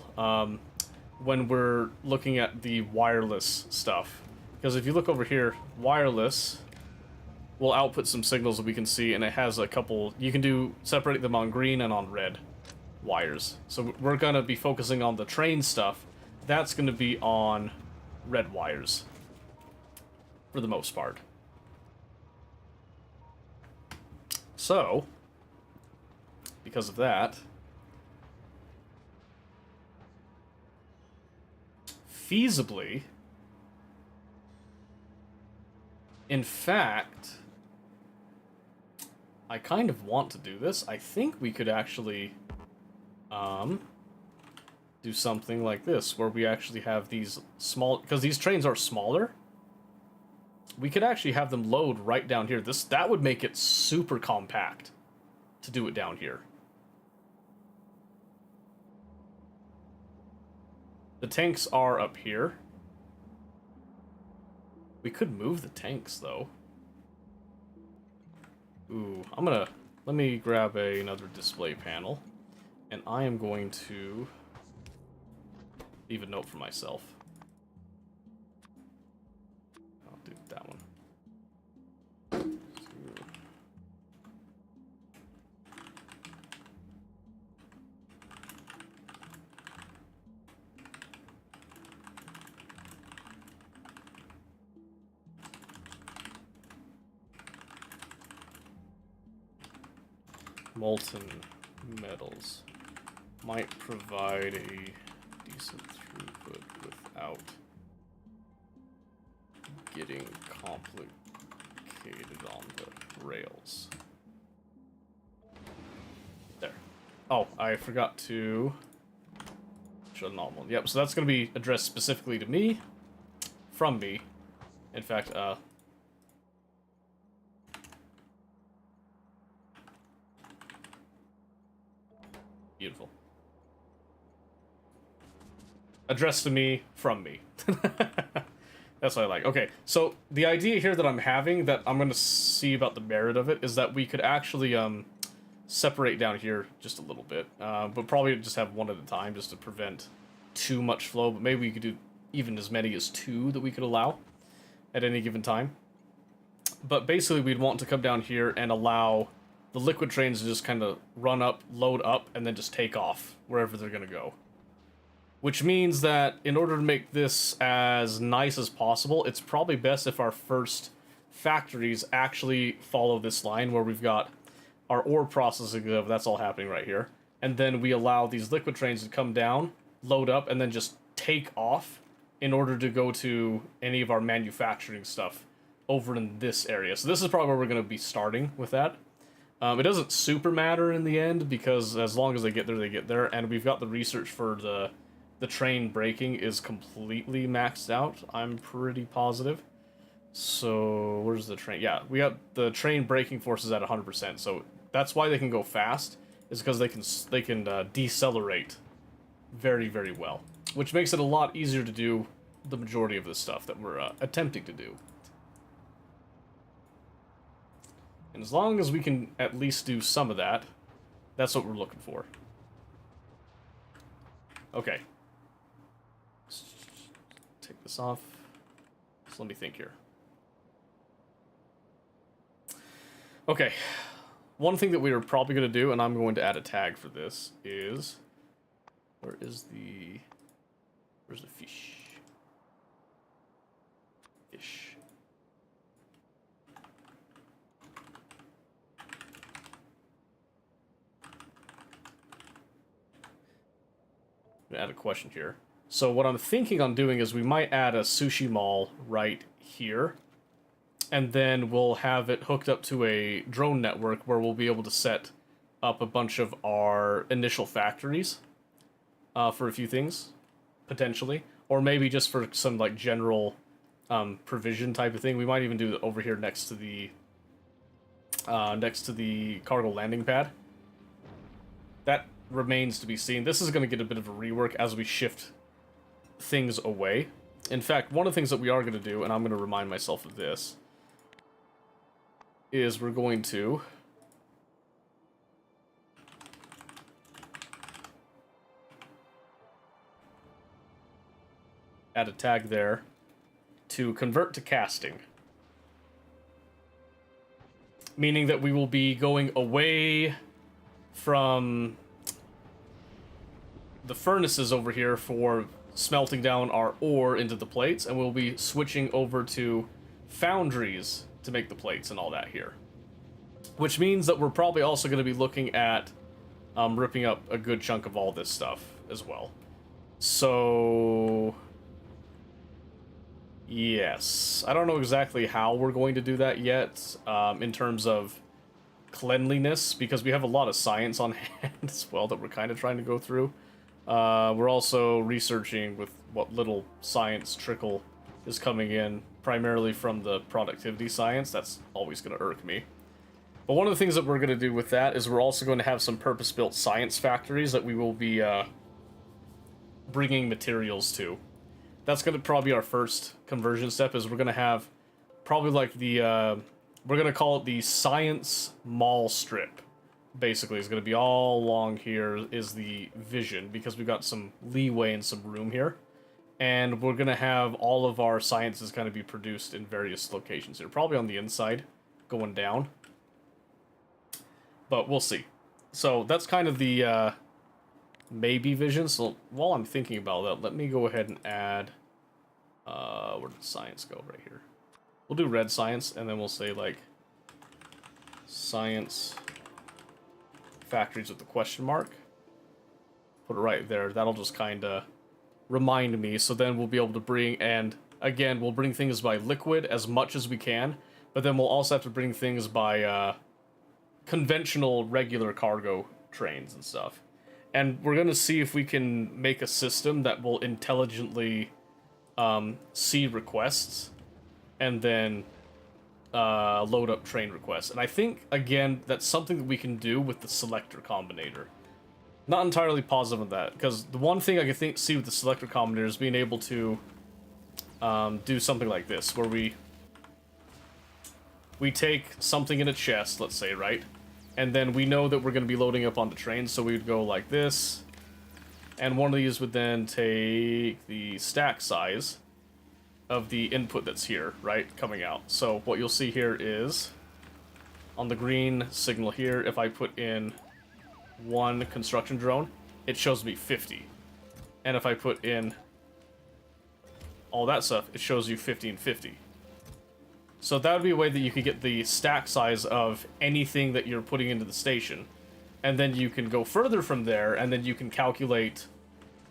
when we're looking at the wireless stuff. Because if you look over here, wireless will output some signals that we can see, and it has a couple, you can separate them on green and on red wires. So we're going to be focusing on the train stuff. That's going to be on red wires, for the most part. So, because of that, feasibly, in fact, I kind of want to do this. I think we could actually do something like this, where we actually have these small, because these trains are smaller, we could actually have them load right down here. That would make it super compact to do it down here. The tanks are up here. We could move the tanks, though. Ooh, let me grab another display panel, and I am going to leave a note for myself. I'll do that one. Molten metals might provide a decent throughput without getting complicated on the rails. There. Oh, I forgot to show the normal. Yep, so that's going to be addressed specifically to me, from me. In fact, beautiful. Addressed to me, from me. That's what I like. Okay, so the idea here that I'm having, that I'm going to see about the merit of it, is that we could actually separate down here just a little bit. But probably just have one at a time, just to prevent too much flow. But maybe we could do even as many as 2 that we could allow at any given time. But basically, we'd want to come down here and allow the liquid trains to just kind of run up, load up, and then just take off wherever they're going to go. Which means that in order to make this as nice as possible, it's probably best if our first factories actually follow this line where we've got our ore processing, that's all happening right here. And then we allow these liquid trains to come down, load up, and then just take off in order to go to any of our manufacturing stuff over in this area. So this is probably where we're going to be starting with that. It doesn't super matter in the end, because as long as they get there, they get there. And we've got the research for the train braking is completely maxed out, I'm pretty positive. So, where's the train? Yeah, we got the train braking forces at 100%, so that's why they can go fast, is because they can decelerate very, very well. Which makes it a lot easier to do the majority of the stuff that we're attempting to do. And as long as we can at least do some of that, that's what we're looking for. Okay. Let's take this off. So let me think here. Okay. One thing that we are probably going to do, and I'm going to add a tag for this, is... Where's the fish? Fish. I'm gonna add a question here. So what I'm thinking on doing is we might add a sushi mall right here. and then we'll have it hooked up to a drone network where we'll be able to set up a bunch of our initial factories for a few things, potentially, or maybe just for some like general provision type of thing. We might even do it over here next to the cargo landing pad. That remains to be seen. This is going to get a bit of a rework as we shift things away. In fact, one of the things that we are going to do, and I'm going to remind myself of this, is we're going to add a tag there to convert to casting. Meaning that we will be going away from the furnaces over here for smelting down our ore into the plates, and we'll be switching over to foundries to make the plates and all that here. Which means that we're probably also going to be looking at ripping up a good chunk of all this stuff as well. So yes, I don't know exactly how we're going to do that yet in terms of cleanliness, because we have a lot of science on hand as well that we're kind of trying to go through. We're also researching with what little science trickle is coming in, primarily from the productivity science. That's always going to irk me. But one of the things that we're going to do with that is we're also going to have some purpose-built science factories that we will be bringing materials to. That's going to probably be our first conversion step, is we're going to have probably like the, we're going to call it the Science Mall Strip. Basically, it's going to be all along here is the vision, because we've got some leeway and some room here. And we're going to have all of our sciences kind of be produced in various locations here. Probably on the inside, going down. But we'll see. So that's kind of the maybe vision. So while I'm thinking about that, let me go ahead and add... where did science go? Right here. We'll do red science, and then we'll say, like, science factories with the question mark. Put it right there. That'll just kind of remind me. So then we'll be able to bring, and again, we'll bring things by liquid as much as we can, but then we'll also have to bring things by conventional, regular cargo trains and stuff. And we're going to see if we can make a system that will intelligently see requests and then load up train requests. And I think, again, that's something that we can do with the selector combinator. Not entirely positive of that, because the one thing I can see with the selector combinator is being able to do something like this, where we take something in a chest, let's say, right? And then we know that we're going to be loading up on the train, so we would go like this. And one of these would then take the stack size of the input that's here, right, coming out. So what you'll see here is, on the green signal here, if I put in one construction drone, it shows me 50. And if I put in all that stuff, it shows you 50 and 50. So that would be a way that you could get the stack size of anything that you're putting into the station. And then you can go further from there, and then you can calculate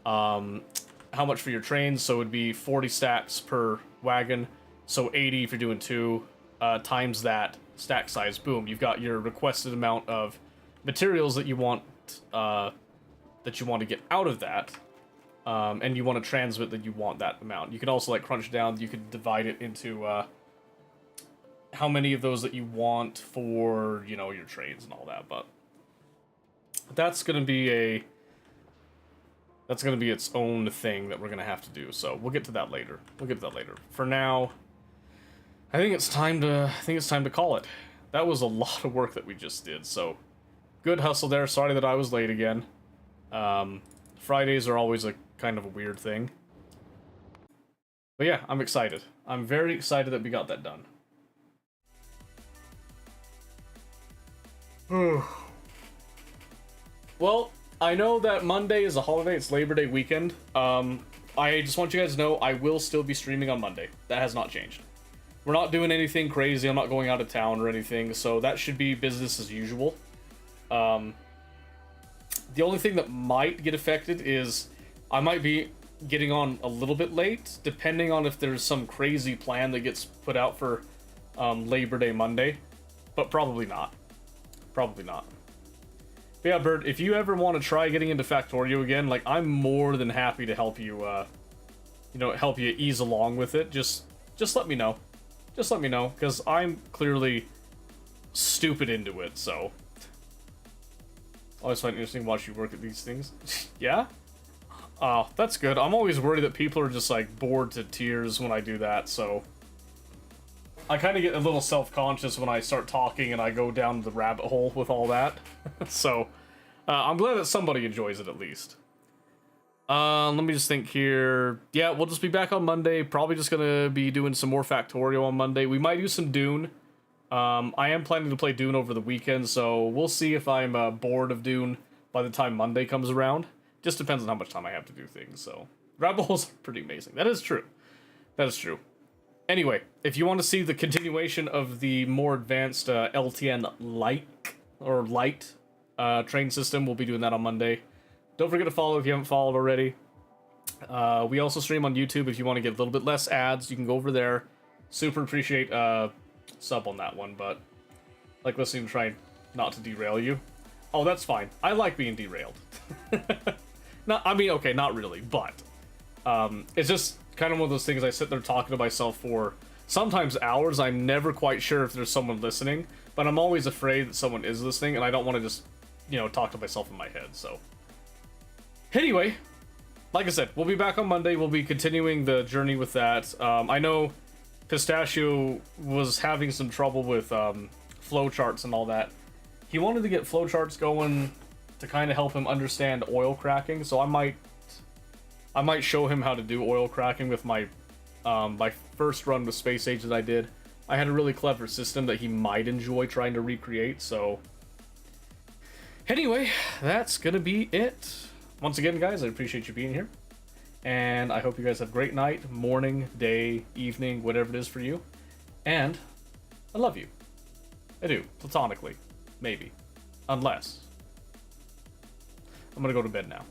how much for your trains. So it would be 40 stacks per wagon, so 80 if you're doing two, times that stack size. Boom, you've got your requested amount of materials that you want to get out of that, and you want to transmit that you want that amount. You can also like crunch down. You could divide it into how many of those that you want for, you know, your trains and all that. But that's gonna be its own thing that we're gonna have to do. So we'll get to that later. For now, I think it's time to call it. That was a lot of work that we just did. So good hustle there. Sorry that I was late again. Fridays are always a kind of a weird thing. But yeah, I'm excited. I'm very excited that we got that done. Well, I know that Monday is a holiday. It's Labor Day weekend. I just want you guys to know I will still be streaming on Monday. That has not changed. We're not doing anything crazy. I'm not going out of town or anything, so that should be business as usual. The only thing that might get affected is I might be getting on a little bit late, depending on if there's some crazy plan that gets put out for Labor Day Monday, but probably not. Probably not. But yeah, Bird, if you ever want to try getting into Factorio again, like, I'm more than happy to help you, help you ease along with it. Just let me know. Just let me know, because I'm clearly stupid into it, so. Always find it interesting to watch you work at these things. Yeah? Oh, that's good. I'm always worried that people are just, like, bored to tears when I do that, so. I kind of get a little self-conscious when I start talking and I go down the rabbit hole with all that. So, I'm glad that somebody enjoys it at least. Let me just think here. Yeah, we'll just be back on Monday. Probably just gonna be doing some more Factorio on Monday. We might do some Dune. I am planning to play Dune over the weekend, so we'll see if I'm bored of Dune by the time Monday comes around. Just depends on how much time I have to do things, so. Rabbit holes are pretty amazing. That is true. That is true. Anyway, if you want to see the continuation of the more advanced LTN Light train system, we'll be doing that on Monday. Don't forget to follow if you haven't followed already. We also stream on YouTube if you want to get a little bit less ads. You can go over there. Super appreciate sub on that one, but like listening to try not to derail you. Oh, that's fine. I like being derailed. Okay, not really, but it's just kind of one of those things I sit there talking to myself for sometimes hours. I'm never quite sure if there's someone listening, but I'm always afraid that someone is listening, and I don't want to just, talk to myself in my head, so. Anyway, like I said, we'll be back on Monday. We'll be continuing the journey with that. I know Pistachio was having some trouble with flowcharts and all that. He wanted to get flowcharts going to kind of help him understand oil cracking, so I might show him how to do oil cracking with my my first run with Space Age that I did. I had a really clever system that he might enjoy trying to recreate, so. Anyway, that's gonna be it. Once again, guys, I appreciate you being here. And I hope you guys have a great night, morning, day, evening, whatever it is for you. And I love you. I do, platonically. Maybe. Unless. I'm gonna go to bed now.